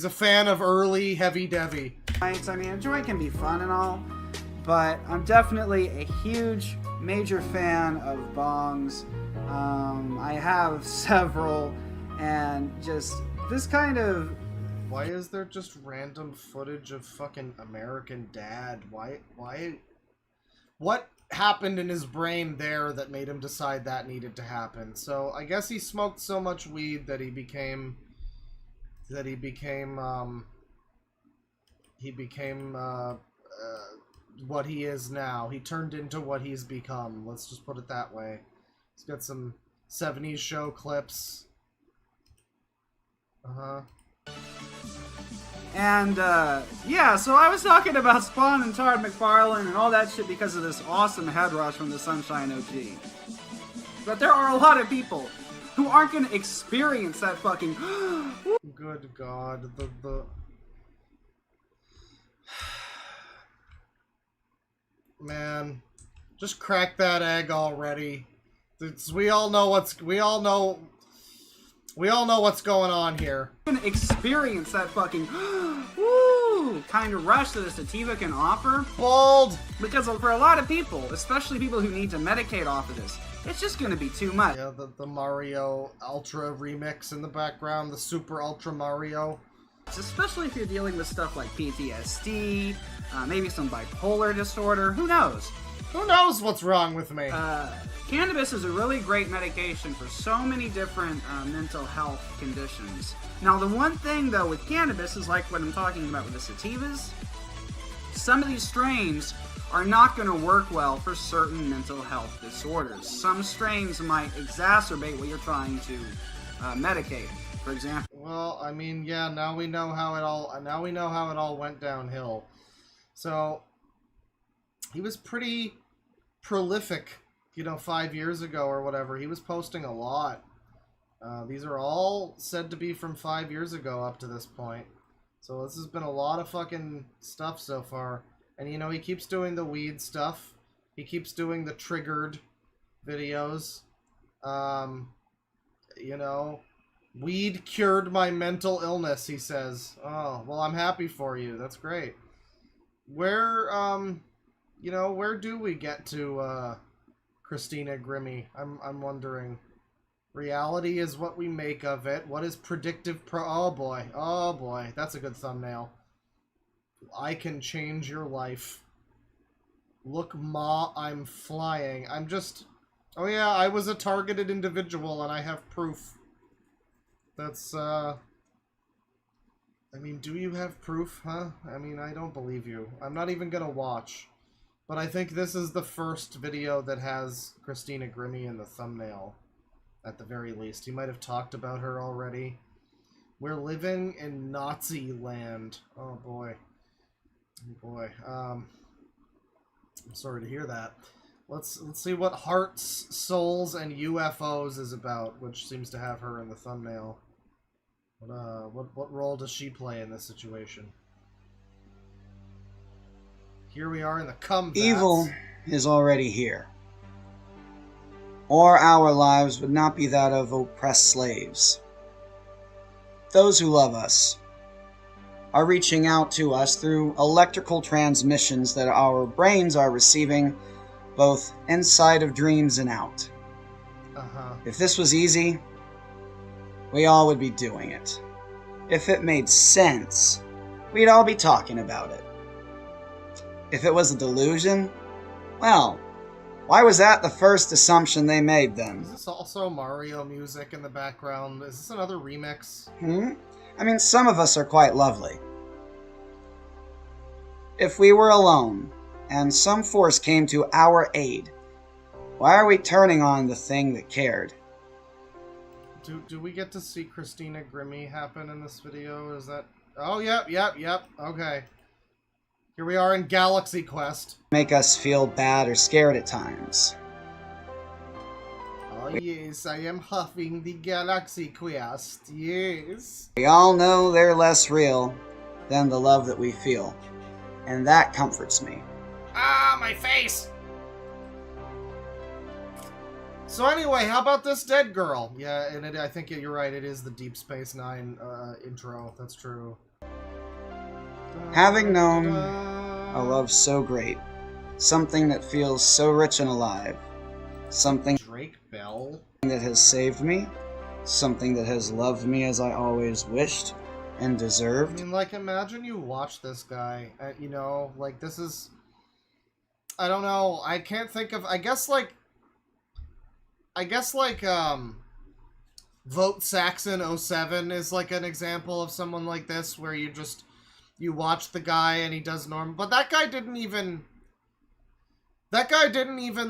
Speaker 2: a fan of early heavy devy.
Speaker 18: I mean, a joint can be fun and all, but I'm definitely a huge major fan of bongs. I have several, and just this kind of...
Speaker 2: Why is there just random footage of fucking American Dad? Why? What happened in his brain there that made him decide that needed to happen? So I guess he smoked so much weed that he became what he is now. He turned into what he's become. Let's just put it that way. He's got some 70s show clips.
Speaker 18: And, yeah, so I was talking about Spawn and Todd McFarlane and all that shit because of this awesome head rush from the Sunshine OG. But there are a lot of people who aren't going to experience that fucking...
Speaker 2: Good God, the... Man, just crack that egg already. We all know what's going on here.
Speaker 18: Gonna experience that fucking woo kind of rush that a sativa can offer.
Speaker 2: Bold!
Speaker 18: Because for a lot of people, especially people who need to medicate off of this, it's just gonna be too much.
Speaker 2: Yeah, the Mario Ultra remix in the background, the Super Ultra Mario.
Speaker 18: Especially if you're dealing with stuff like PTSD, maybe some bipolar disorder, who knows?
Speaker 2: Who knows what's wrong with me?
Speaker 18: Cannabis is a really great medication for so many different mental health conditions. Now, the one thing, though, with cannabis is like what I'm talking about with the sativas. Some of these strains are not going to work well for certain mental health disorders. Some strains might exacerbate what you're trying to medicate, for example.
Speaker 2: Well, I mean, yeah, now we know how it all went downhill. So, he was pretty prolific, 5 years ago or whatever. He was posting a lot. These are all said to be from 5 years ago up to this point. So this has been a lot of fucking stuff so far. And, he keeps doing the weed stuff. He keeps doing the triggered videos. Weed cured my mental illness, he says. Oh, well, I'm happy for you. That's great. Where do we get to, Christina Grimmie? I'm wondering. Reality is what we make of it. What is predictive oh boy, that's a good thumbnail. I can change your life. Look, Ma, I'm flying. Oh yeah, I was a targeted individual and I have proof. That's, I mean, do you have proof, huh? I mean, I don't believe you. I'm not even gonna watch. But I think this is the first video that has Christina Grimmie in the thumbnail. At the very least. He might have talked about her already. We're living in Nazi land. Oh boy. Oh boy. I'm sorry to hear that. Let's see what Hearts, Souls, and UFOs is about, which seems to have her in the thumbnail. What role does she play in this situation? Here we are in the combats.
Speaker 19: Evil is already here. Or our lives would not be that of oppressed slaves. Those who love us are reaching out to us through electrical transmissions that our brains are receiving both inside of dreams and out. If this was easy, we all would be doing it. If it made sense, we'd all be talking about it. If it was a delusion, well, why was that the first assumption they made then?
Speaker 2: Is this also Mario music in the background? Is this another remix?
Speaker 19: I mean, some of us are quite lovely. If we were alone, and some force came to our aid, why are we turning on the thing that cared?
Speaker 2: Do we get to see Christina Grimmie happen in this video? Is that... Oh, yep. Okay. Here we are in Galaxy Quest.
Speaker 19: Make us feel bad or scared at times.
Speaker 2: Oh yes, I am huffing the Galaxy Quest, yes.
Speaker 19: We all know they're less real than the love that we feel, and that comforts me.
Speaker 2: Ah, my face! So anyway, how about this dead girl? Yeah, and I think you're right, it is the Deep Space Nine intro, that's true.
Speaker 19: Having known a love so great, something that feels so rich and alive, something
Speaker 2: Drake Bell
Speaker 19: that has saved me, Something that has loved me as I always wished and deserved.
Speaker 2: I mean, like, imagine you watch this guy, you know, like, this is... I don't know, I can't think of... I guess, like, Vote Saxon 07 is, like, an example of someone like this, where you just... You watch the guy and he does normal... But that guy didn't even...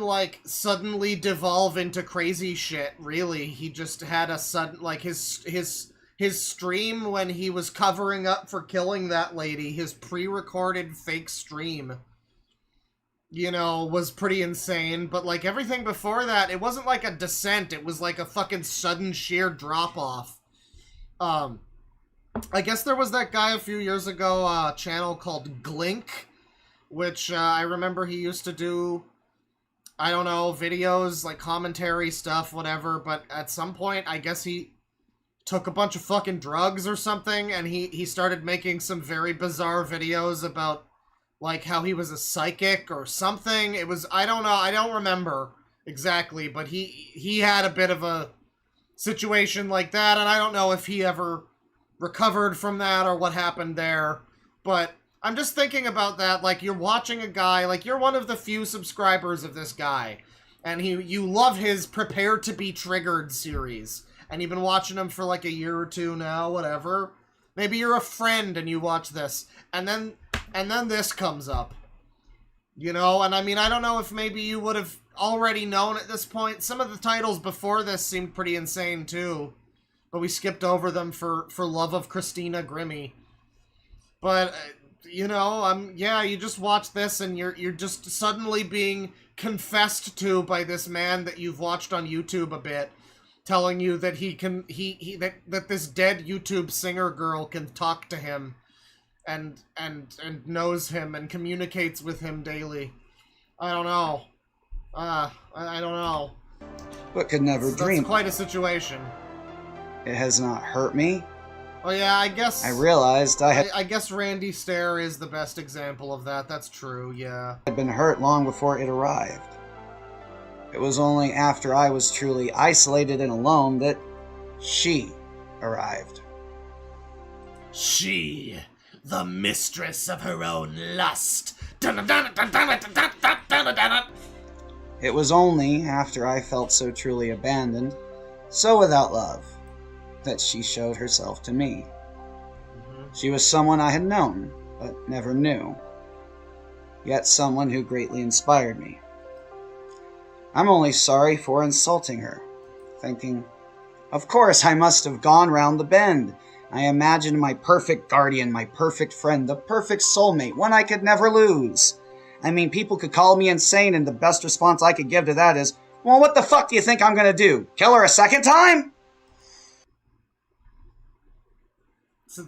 Speaker 2: like, suddenly devolve into crazy shit, really. He just had a sudden, like, his stream when he was covering up for killing that lady, his pre-recorded fake stream, you know, was pretty insane. But, like, everything before that, it wasn't like a descent, it was like a fucking sudden sheer drop-off. I guess there was that guy a few years ago, a channel called Glink, which I remember he used to do, I don't know, videos, like commentary stuff, whatever, but at some point, I guess he took a bunch of fucking drugs or something, and he started making some very bizarre videos about, like, how he was a psychic or something. It was, I don't know, I don't remember exactly, but he had a bit of a situation like that, and I don't know if he ever recovered from that or what happened there, but... I'm just thinking about that, like, you're watching a guy, like, you're one of the few subscribers of this guy, and you love his Prepare to be Triggered series, and you've been watching him for, like, a year or two now, whatever. Maybe you're a friend and you watch this, and then this comes up, you know, and I mean, I don't know if maybe you would have already known at this point. Some of the titles before this seemed pretty insane, too, but we skipped over them for love of Christina Grimmie. But... you know, yeah, you just watch this and you're just suddenly being confessed to by this man that you've watched on YouTube a bit, telling you that that this dead YouTube singer girl can talk to him and knows him and communicates with him daily. I don't know. I don't know.
Speaker 19: But could never dream.
Speaker 2: That's quite a situation.
Speaker 19: It has not hurt me.
Speaker 2: Oh yeah, I guess...
Speaker 19: I realized
Speaker 2: I guess Randy Stair is the best example of that. That's true, yeah.
Speaker 19: I'd been hurt long before it arrived. It was only after I was truly isolated and alone that she arrived.
Speaker 4: She, the mistress of her own lust.
Speaker 19: It was only after I felt so truly abandoned, so without love, that she showed herself to me. She was someone I had known, but never knew, yet someone who greatly inspired me. I'm only sorry for insulting her, thinking, of course I must have gone round the bend. I imagined my perfect guardian, my perfect friend, the perfect soulmate, one I could never lose. I mean, people could call me insane, and the best response I could give to that is, well, what the fuck do you think I'm gonna do? Kill her a second time?
Speaker 2: So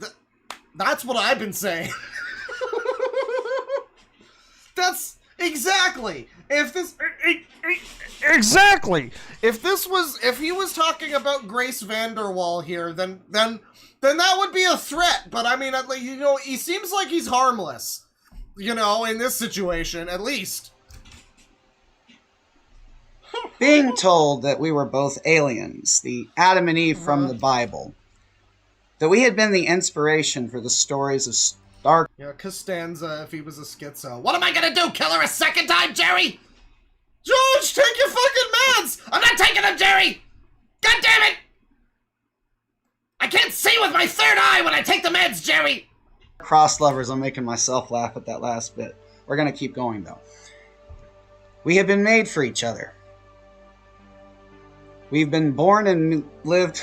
Speaker 2: that's what I've been saying. That's exactly. Exactly. If he was talking about Grace Vanderwall here, then that would be a threat. But I mean, you know, he seems like he's harmless. You know, in this situation, at least.
Speaker 19: Being told that we were both aliens, the Adam and Eve from the Bible, that we had been the inspiration for the stories of Stark.
Speaker 2: Yeah, Costanza, if he was a schizo. What am I gonna do? Kill her a second time, Jerry? George, take your fucking meds! I'm not taking them, Jerry! God damn it! I can't see with my third eye when I take the meds, Jerry!
Speaker 19: Cross lovers, I'm making myself laugh at that last bit. We're gonna keep going, though. We have been made for each other. We've been born and lived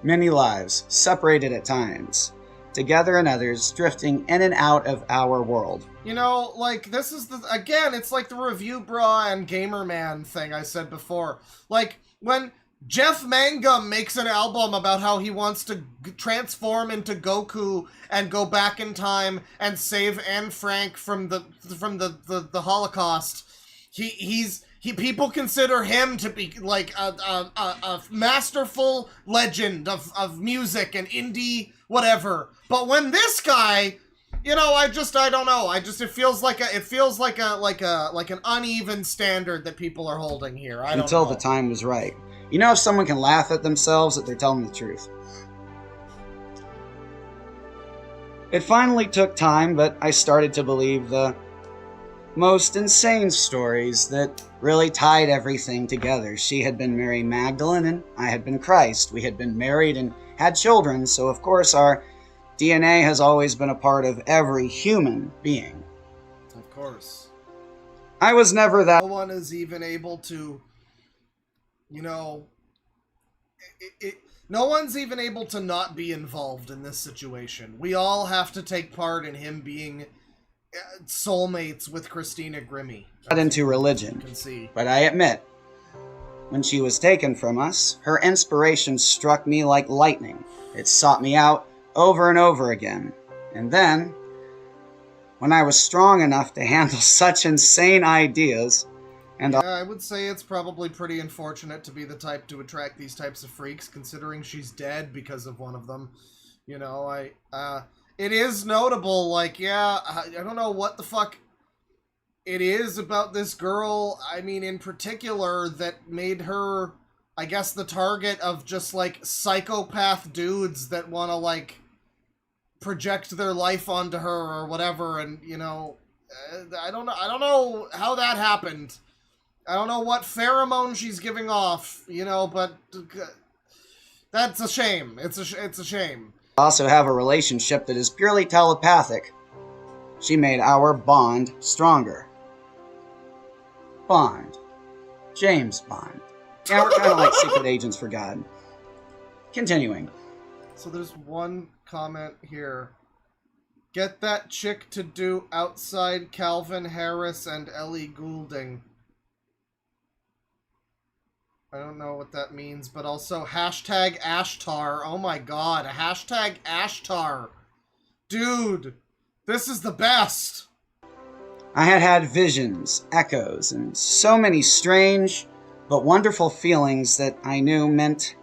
Speaker 19: many lives, separated at times, together in others, drifting in and out of our world.
Speaker 2: You know, like, this is again, it's like the Review Bra and Gamer Man thing I said before. Like, when Jeff Mangum makes an album about how he wants to transform into Goku and go back in time and save Anne Frank from the Holocaust, people consider him to be like a masterful legend of music and indie whatever. But when this guy, you know, I don't know. It feels like an uneven standard that people are holding here.
Speaker 19: Until the time was right. You know if someone can laugh at themselves, that they're telling the truth. It finally took time, but I started to believe the most insane stories that really tied everything together. She had been Mary Magdalene and I had been Christ. We had been married and had children, so of course our DNA has always been a part of every human being.
Speaker 2: Of course.
Speaker 19: I was never that...
Speaker 2: No one is even able to, you know... No one's even able to not be involved in this situation. We all have to take part in him being soulmates with Christina Grimmie.
Speaker 19: Not into religion, but I admit, when she was taken from us, her inspiration struck me like lightning. It sought me out over and over again. And then, when I was strong enough to handle such insane ideas, and
Speaker 2: yeah, I would say it's probably pretty unfortunate to be the type to attract these types of freaks, considering she's dead because of one of them. You know, it is notable, like, yeah, I don't know what the fuck it is about this girl, I mean, in particular, that made her, I guess, the target of just, like, psychopath dudes that want to, like, project their life onto her or whatever, and, you know, I don't know how that happened. I don't know what pheromone she's giving off, you know, but that's a shame. It's a shame.
Speaker 19: Also have a relationship that is purely telepathic. She made our bond stronger. Bond. James Bond. Yeah, we're kind of like secret agents for God. Continuing.
Speaker 2: So there's one comment here. Get that chick to do outside Calvin Harris and Ellie Goulding. I don't know what that means, but also hashtag Ashtar. Oh my god, hashtag Ashtar. Dude, this is the best.
Speaker 19: I had visions, echoes, and so many strange but wonderful feelings that I knew meant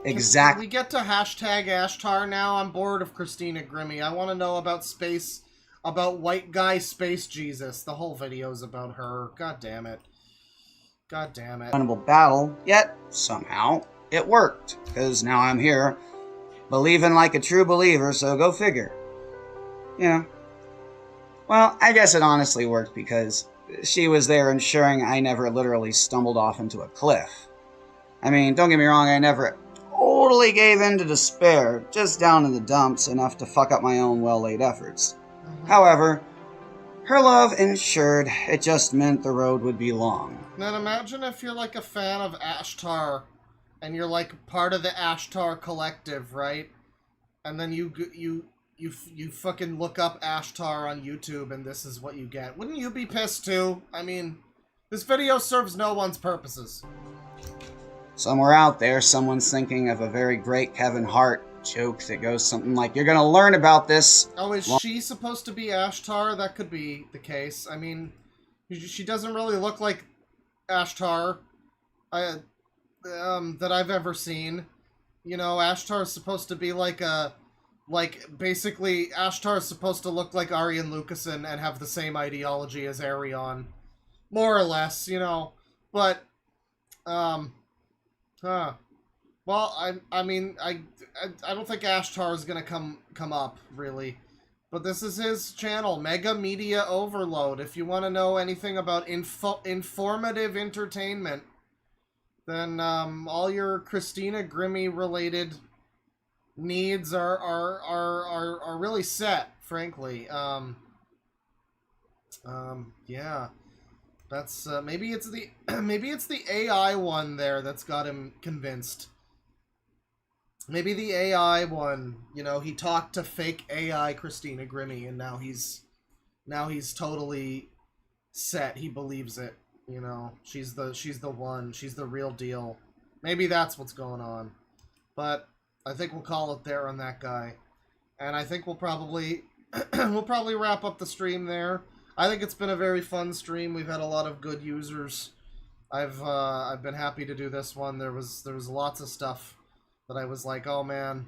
Speaker 19: exactly.
Speaker 2: Can we get to hashtag Ashtar now? I'm bored of Christina Grimmie. I want to know about space, about white guy space Jesus. The whole video's about her. God damn it. God damn it.
Speaker 19: Winnable battle, yet somehow it worked, because now I'm here, believing like a true believer, so go figure. Yeah. Well, I guess it honestly worked because she was there ensuring I never literally stumbled off into a cliff. I mean, don't get me wrong, I never totally gave in to despair, just down in the dumps enough to fuck up my own well-laid efforts. However, her love ensured it just meant the road would be long.
Speaker 2: Then imagine if you're like a fan of Ashtar, and you're like part of the Ashtar collective, right? And then you fucking look up Ashtar on YouTube, and this is what you get. Wouldn't you be pissed too? I mean, this video serves no one's purposes.
Speaker 19: Somewhere out there, someone's thinking of a very great Kevin Hart joke that goes something like, "You're gonna learn about this."
Speaker 2: Oh, is she supposed to be Ashtar? That could be the case. I mean, she doesn't really look like Ashtar that I've ever seen. You know, Ashtar is supposed to be like basically Ashtar is supposed to look like Aryan Lucasen and have the same ideology as Arion, more or less, you know. But well, I mean, I don't think Ashtar is gonna come up really. But this is his channel, Mega Media Overload. If you want to know anything about informative entertainment, then all your Christina Grimmie related needs are really set, frankly. Yeah, that's maybe it's the AI one there that's got him convinced. Maybe the AI one, you know, he talked to fake AI Christina Grimmie, and now he's totally set. He believes it, you know. She's the one. She's the real deal. Maybe that's what's going on. But I think we'll call it there on that guy. And I think we'll probably wrap up the stream there. I think it's been a very fun stream. We've had a lot of good users. I've been happy to do this one. There was lots of stuff that I was like, oh man,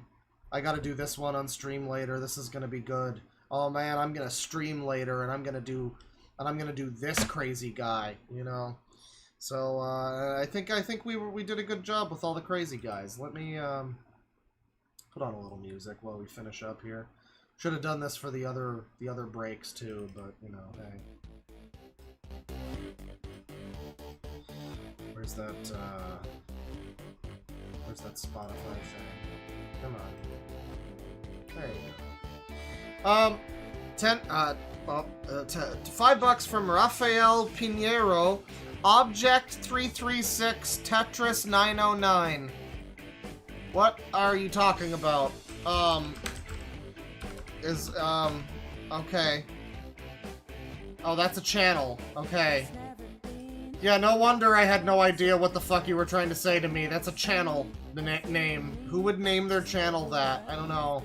Speaker 2: I gotta do this one on stream later. This is gonna be good. Oh man, I'm gonna stream later, and I'm gonna do this crazy guy, you know. So, I think we did a good job with all the crazy guys. Let me, put on a little music while we finish up here. Should have done this for the other breaks too, but, you know, hey. Where's that Spotify thing? Come on. There you go. $5 from Rafael Pinheiro. Object 336 Tetris 909. What are you talking about? Okay. Oh, that's a channel. Okay. Yeah, no wonder I had no idea what the fuck you were trying to say to me. That's a channel name. Who would name their channel that? I don't know.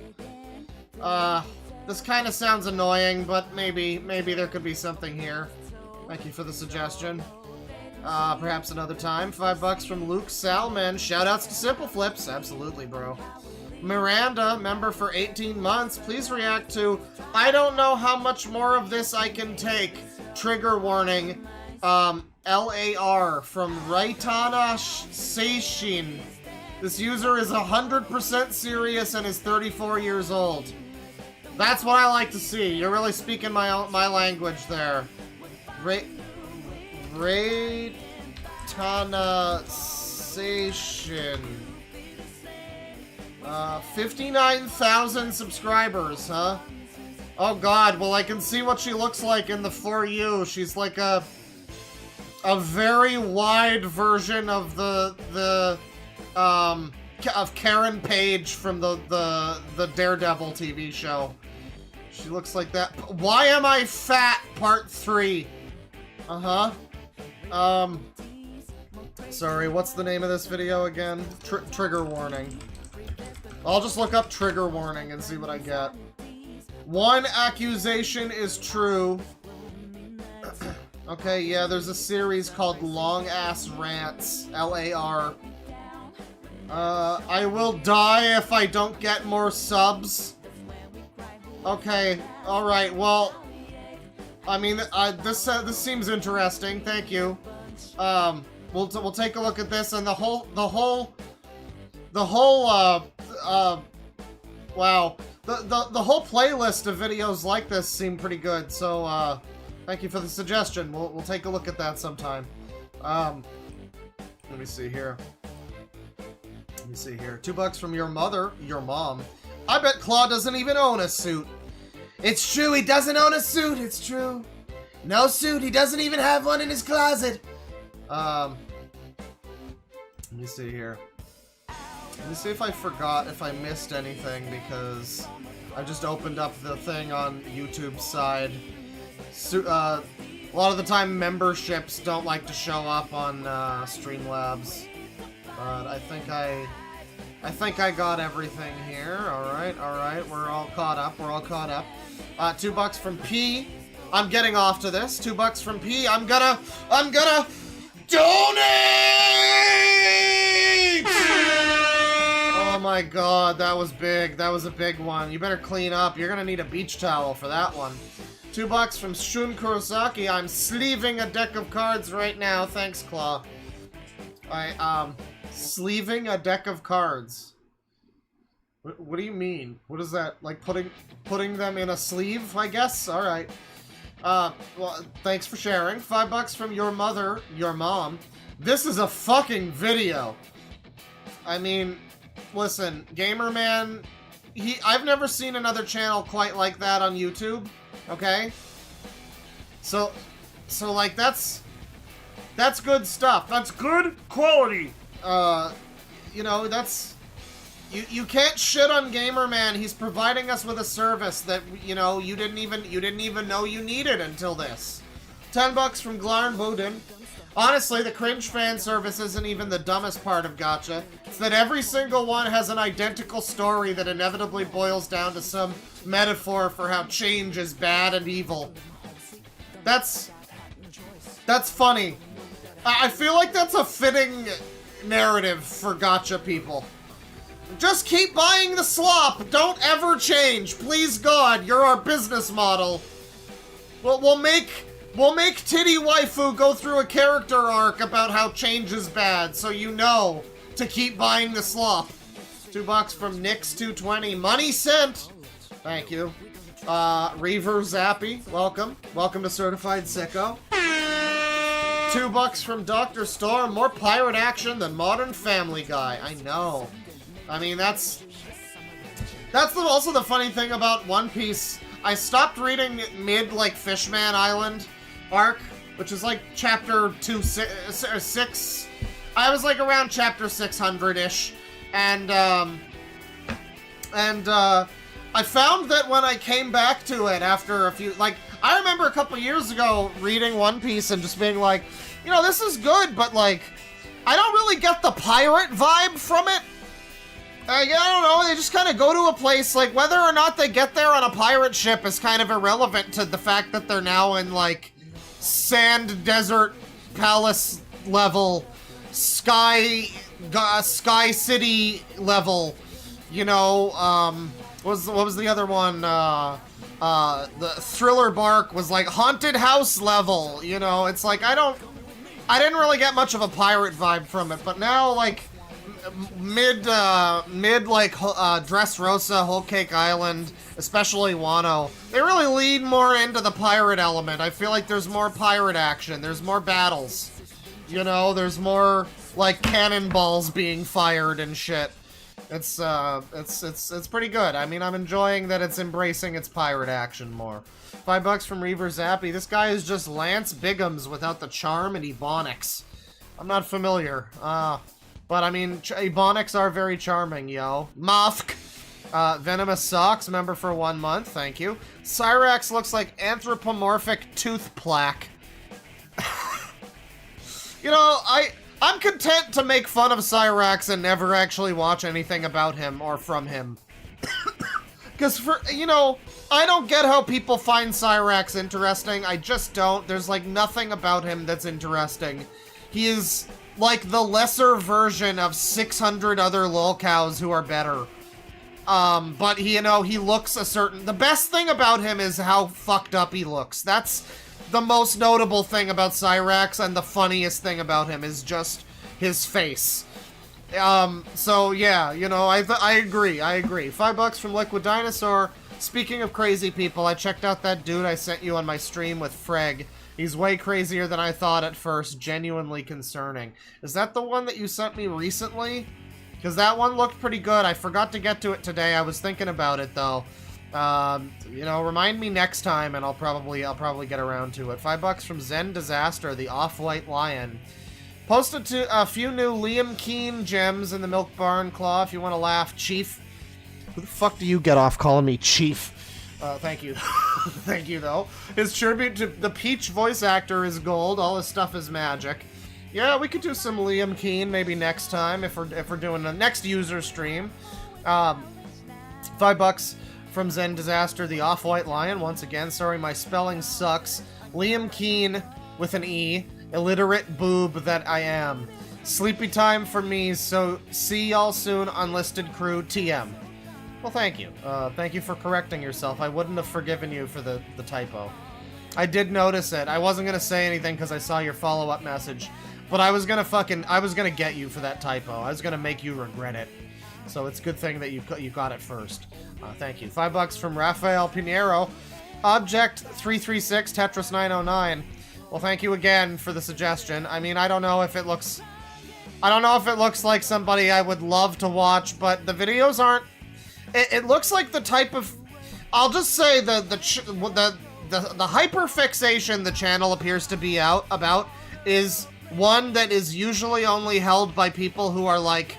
Speaker 2: This kind of sounds annoying, but maybe there could be something here. Thank you for the suggestion. Perhaps another time. $5 from Luke Salmon. Shoutouts to Simple Flips. Absolutely, bro. Miranda, member for 18 months. Please react to I don't know how much more of this I can take. Trigger warning. LAR from Raitana Seishin. This user is 100% serious and is 34 years old. That's what I like to see. You're really speaking my language there. Raitana Seishin. 59,000 subscribers, huh? Oh god, well I can see what she looks like in the For You. She's like a very wide version of of Karen Page from the Daredevil TV show. She looks like that. Why Am I Fat? Part 3. Sorry, what's the name of this video again? Trigger warning. I'll just look up trigger warning and see what I get. One accusation is true. Okay, yeah, there's a series called Long Ass Rants. LAR. I will die if I don't get more subs. Okay, alright, well... I mean, this seems interesting, thank you. We'll take a look at this, and the whole wow. The whole playlist of videos like this seem pretty good, so, thank you for the suggestion. We'll take a look at that sometime. Let me see here. $2 from your mom. I bet Claw doesn't even own a suit. It's true, he doesn't own a suit, it's true. No suit, he doesn't even have one in his closet. Let me see here. Let me see if I missed anything, because I just opened up the thing on YouTube's side. A lot of the time memberships don't like to show up on Streamlabs. But I think I got everything here. Alright, we're all caught up, $2 from P. I'm getting off to this. $2 from P. I'm gonna donate! Oh my god, that was big. That was a big one. You better clean up. You're gonna need a beach towel for that one. $2 from Shun Kurosaki. I'm sleeving a deck of cards right now. Thanks, Claw. Sleeving a deck of cards. What do you mean? What is that? Like putting them in a sleeve, I guess? Alright. Well, thanks for sharing. $5 from your mom. This is a fucking video. I mean, listen, Gamerman, I've never seen another channel quite like that on YouTube, okay? So like, that's good stuff. That's good quality. You know, that's... You can't shit on Gamerman. He's providing us with a service that, you know, you didn't even know you needed until this. $10 from Glarn Bodin. Honestly, the cringe fan service isn't even the dumbest part of Gacha. It's that every single one has an identical story that inevitably boils down to some metaphor for how change is bad and evil. That's funny. I feel like that's a fitting narrative for Gacha people. Just keep buying the slop. Don't ever change. Please God, you're our business model. We'll make We'll make Titty Waifu go through a character arc about how change is bad, so you know to keep buying the slop. $2 from Nix220. Money sent! Thank you. Reaver Zappy, welcome. Welcome to Certified Sicko. $2 from Dr. Storm. More pirate action than Modern Family Guy. I know. I mean, that's also the funny thing about One Piece. I stopped reading mid, like, Fishman Island arc, which is, like, chapter 6. I was, like, around chapter 600-ish. And I found that when I came back to it after a few, like, I remember a couple years ago reading One Piece and just being like, you know, this is good, but, like, I don't really get the pirate vibe from it. I don't know, they just kind of go to a place, like, whether or not they get there on a pirate ship is kind of irrelevant to the fact that they're now in, like, sand desert palace level, sky city level, you know, what was the other one? The Thriller Bark was like haunted house level, you know. It's like I didn't really get much of a pirate vibe from it, but now like mid like Dressrosa, Whole Cake Island, especially Wano, they really lead more into the pirate element. I feel like there's more pirate action, there's more battles, you know, there's more like cannonballs being fired and shit. It's pretty good. I mean, I'm enjoying that it's embracing its pirate action more. $5 from Reaver Zappy. This guy is just Lance Biggums without the charm and Ebonics. I'm not familiar. But I mean, Ebonics are very charming, yo. Mafk. Venomous Socks, member for 1 month. Thank you. Cyrax looks like anthropomorphic tooth plaque. You know, I'm content to make fun of Cyrax and never actually watch anything about him or from him. Because, you know, I don't get how people find Cyrax interesting. I just don't. There's, like, nothing about him that's interesting. He is, like, the lesser version of 600 other lolcows who are better. But, you know, he looks a certain... The best thing about him is how fucked up he looks. That's the most notable thing about Cyrax, and the funniest thing about him is just his face. So yeah, you know, I agree. $5 from Liquid Dinosaur. Speaking of crazy people, I checked out that dude I sent you on my stream with Freg. He's way crazier than I thought at first, genuinely concerning. Is that the one that you sent me recently? Because that one looked pretty good. I forgot to get to it today. I was thinking about it though. You know, remind me next time, and I'll probably get around to it. $5 from Zen Disaster, the Off-White Lion. Posted to a few new Liam Keen gems in the Milk Barn Claw if you want to laugh, Chief. Who the fuck do you get off calling me Chief? Thank you. Thank you, though. His tribute to the Peach voice actor is gold. All his stuff is magic. Yeah, we could do some Liam Keen maybe next time if we're doing the next user stream. $5 from Zen Disaster, the Off-White Lion. Once again, sorry, my spelling sucks. Liam Keen with an E. Illiterate boob that I am. Sleepy time for me, so see y'all soon, Unlisted Crew TM. Well, thank you. Thank you for correcting yourself. I wouldn't have forgiven you for the typo. I did notice it. I wasn't gonna say anything because I saw your follow-up message, but I was gonna get you for that typo. I was gonna make you regret it. So it's a good thing that you got it first. Thank you. $5 from Rafael Pinheiro. Object 336 Tetris 909. Well, thank you again for the suggestion. I mean, I don't know if it looks like somebody I would love to watch, but the videos aren't. It looks like the type of. I'll just say the hyperfixation the channel appears to be about is one that is usually only held by people who are like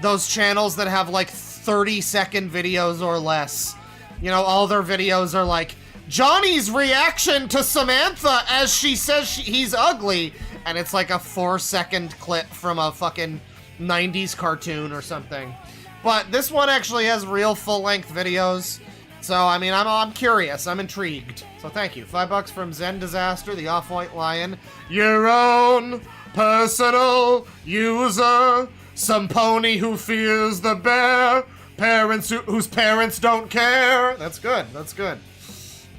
Speaker 2: those channels that have like 30-second videos or less. You know, all their videos are like Johnny's reaction to Samantha as she says he's ugly, and it's like a 4-second clip from a fucking 90s cartoon or something. But this one actually has real full-length videos, so I mean, I'm curious, I'm intrigued. So thank you. $5 from Zen Disaster, the Off-White Lion. Your own personal user, some pony who fears the bear, parents whose parents don't care. That's good. That's good.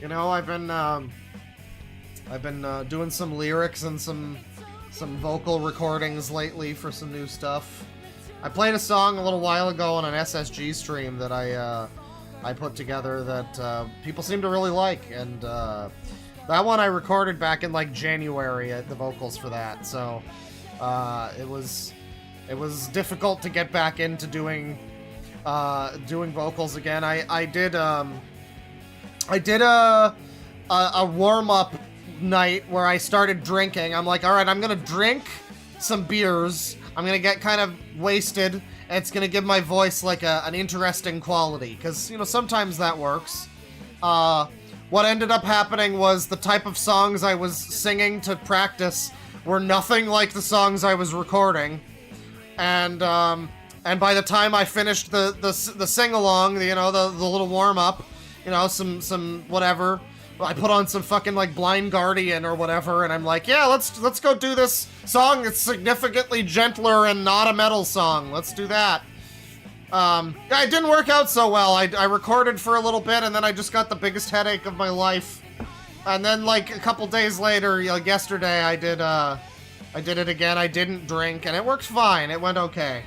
Speaker 2: You know, I've been I've been doing some lyrics and some vocal recordings lately for some new stuff. I played a song a little while ago on an SSG stream that I put together that people seem to really like, and that one I recorded back in like January, the vocals for that. So it was difficult to get back into doing vocals again. I did a warm-up night where I started drinking. I'm like, all right, I'm gonna drink some beers. I'm gonna get kind of wasted, and it's gonna give my voice like an interesting quality, because, you know, sometimes that works. What ended up happening was the type of songs I was singing to practice were nothing like the songs I was recording, and by the time I finished the sing-along, you know, the little warm-up, you know, some whatever, I put on some fucking like Blind Guardian or whatever, and I'm like, yeah, let's go do this song that's significantly gentler and not a metal song. Let's do that. It didn't work out so well. I recorded for a little bit, and then I just got the biggest headache of my life. And then like a couple days later, like yesterday, I did it again. I didn't drink, and it worked fine. It went okay.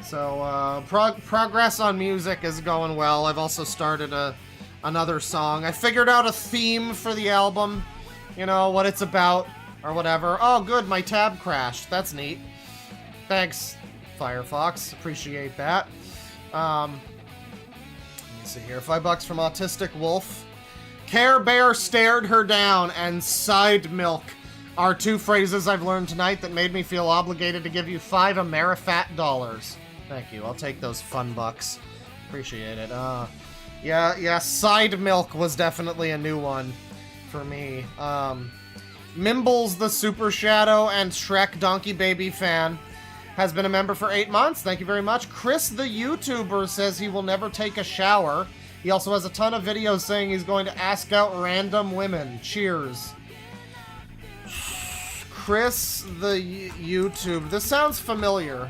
Speaker 2: So progress on music is going well. I've also started another song. I figured out a theme for the album, you know, what it's about, or whatever. Oh, good, my tab crashed. That's neat. Thanks, Firefox. Appreciate that. Let's see here. $5 from Autistic Wolf. Care Bear stared her down and side milk are two phrases I've learned tonight that made me feel obligated to give you 5 Amerifat dollars. Thank you. I'll take those fun bucks. Appreciate it. Yeah, side milk was definitely a new one for me. Mimbles the Super Shadow and Shrek Donkey Baby fan has been a member for 8 months. Thank you very much. Chris the YouTuber says he will never take a shower. He also has a ton of videos saying he's going to ask out random women. Cheers. Chris the YouTube. This sounds familiar.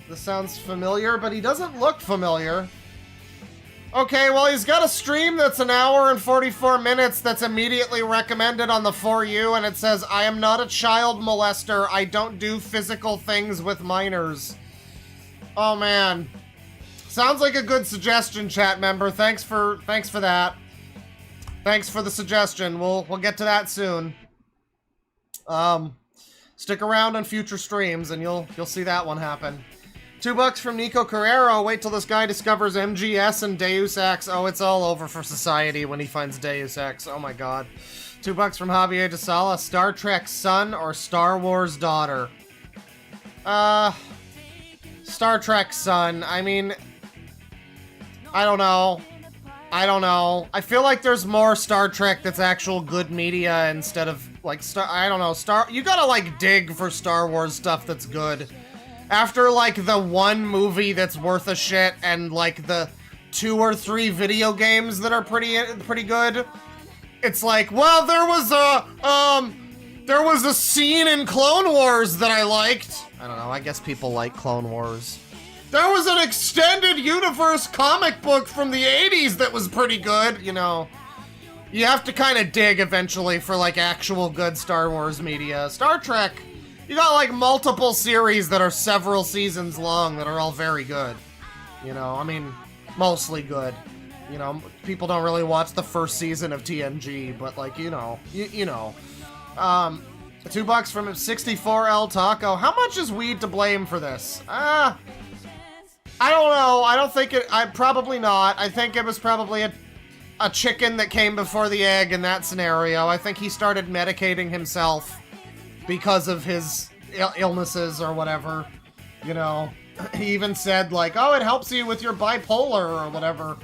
Speaker 2: But he doesn't look familiar. Okay, well, he's got a stream that's an hour and 44 minutes that's immediately recommended on the For You, and it says, I am not a child molester. I don't do physical things with minors. Oh, man. Sounds like a good suggestion, chat member. Thanks for that. Thanks for the suggestion. We'll get to that soon. Stick around on future streams, and you'll see that one happen. $2 from Nico Carrero. Wait till this guy discovers MGS and Deus Ex. Oh, it's all over for society when he finds Deus Ex. Oh my god. $2 from Javier de Sala. Star Trek son or Star Wars daughter? Star Trek son. I mean, I don't know. I feel like there's more Star Trek that's actual good media instead of, like, you gotta, like, dig for Star Wars stuff that's good. After, like, the one movie that's worth a shit and, like, the 2 or 3 video games that are pretty good, it's like, well, there was a scene in Clone Wars that I liked. I don't know, I guess people like Clone Wars. There was an extended universe comic book from the 80s that was pretty good, you know. You have to kind of dig eventually for, like, actual good Star Wars media. Star Trek, you got, like, multiple series that are several seasons long that are all very good. You know, I mean, mostly good. You know, people don't really watch the first season of TNG, but, like, you know, you know. $2 from 64L Taco. How much is weed to blame for this? I don't know. I don't think probably not. I think it was probably a chicken that came before the egg in that scenario. I think he started medicating himself because of his illnesses or whatever, you know. He even said, like, oh, it helps you with your bipolar or whatever.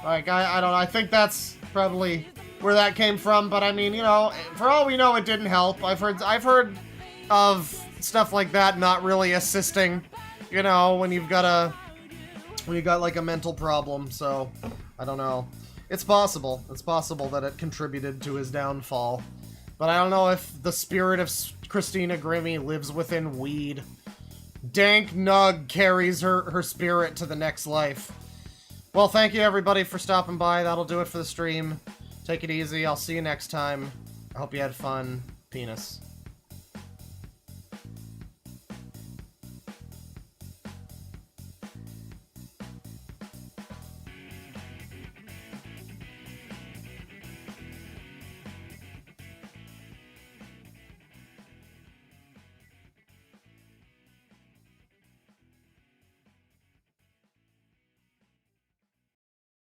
Speaker 2: Like, I don't know, I think that's probably where that came from, but I mean, you know, for all we know, it didn't help. I've heard of stuff like that not really assisting, you know, when you've got like a mental problem, so, I don't know. It's possible that it contributed to his downfall. But I don't know if the spirit of Christina Grimmie lives within weed. Dank Nug carries her spirit to the next life. Well, thank you everybody for stopping by. That'll do it for the stream. Take it easy. I'll see you next time. I hope you had fun. Penis.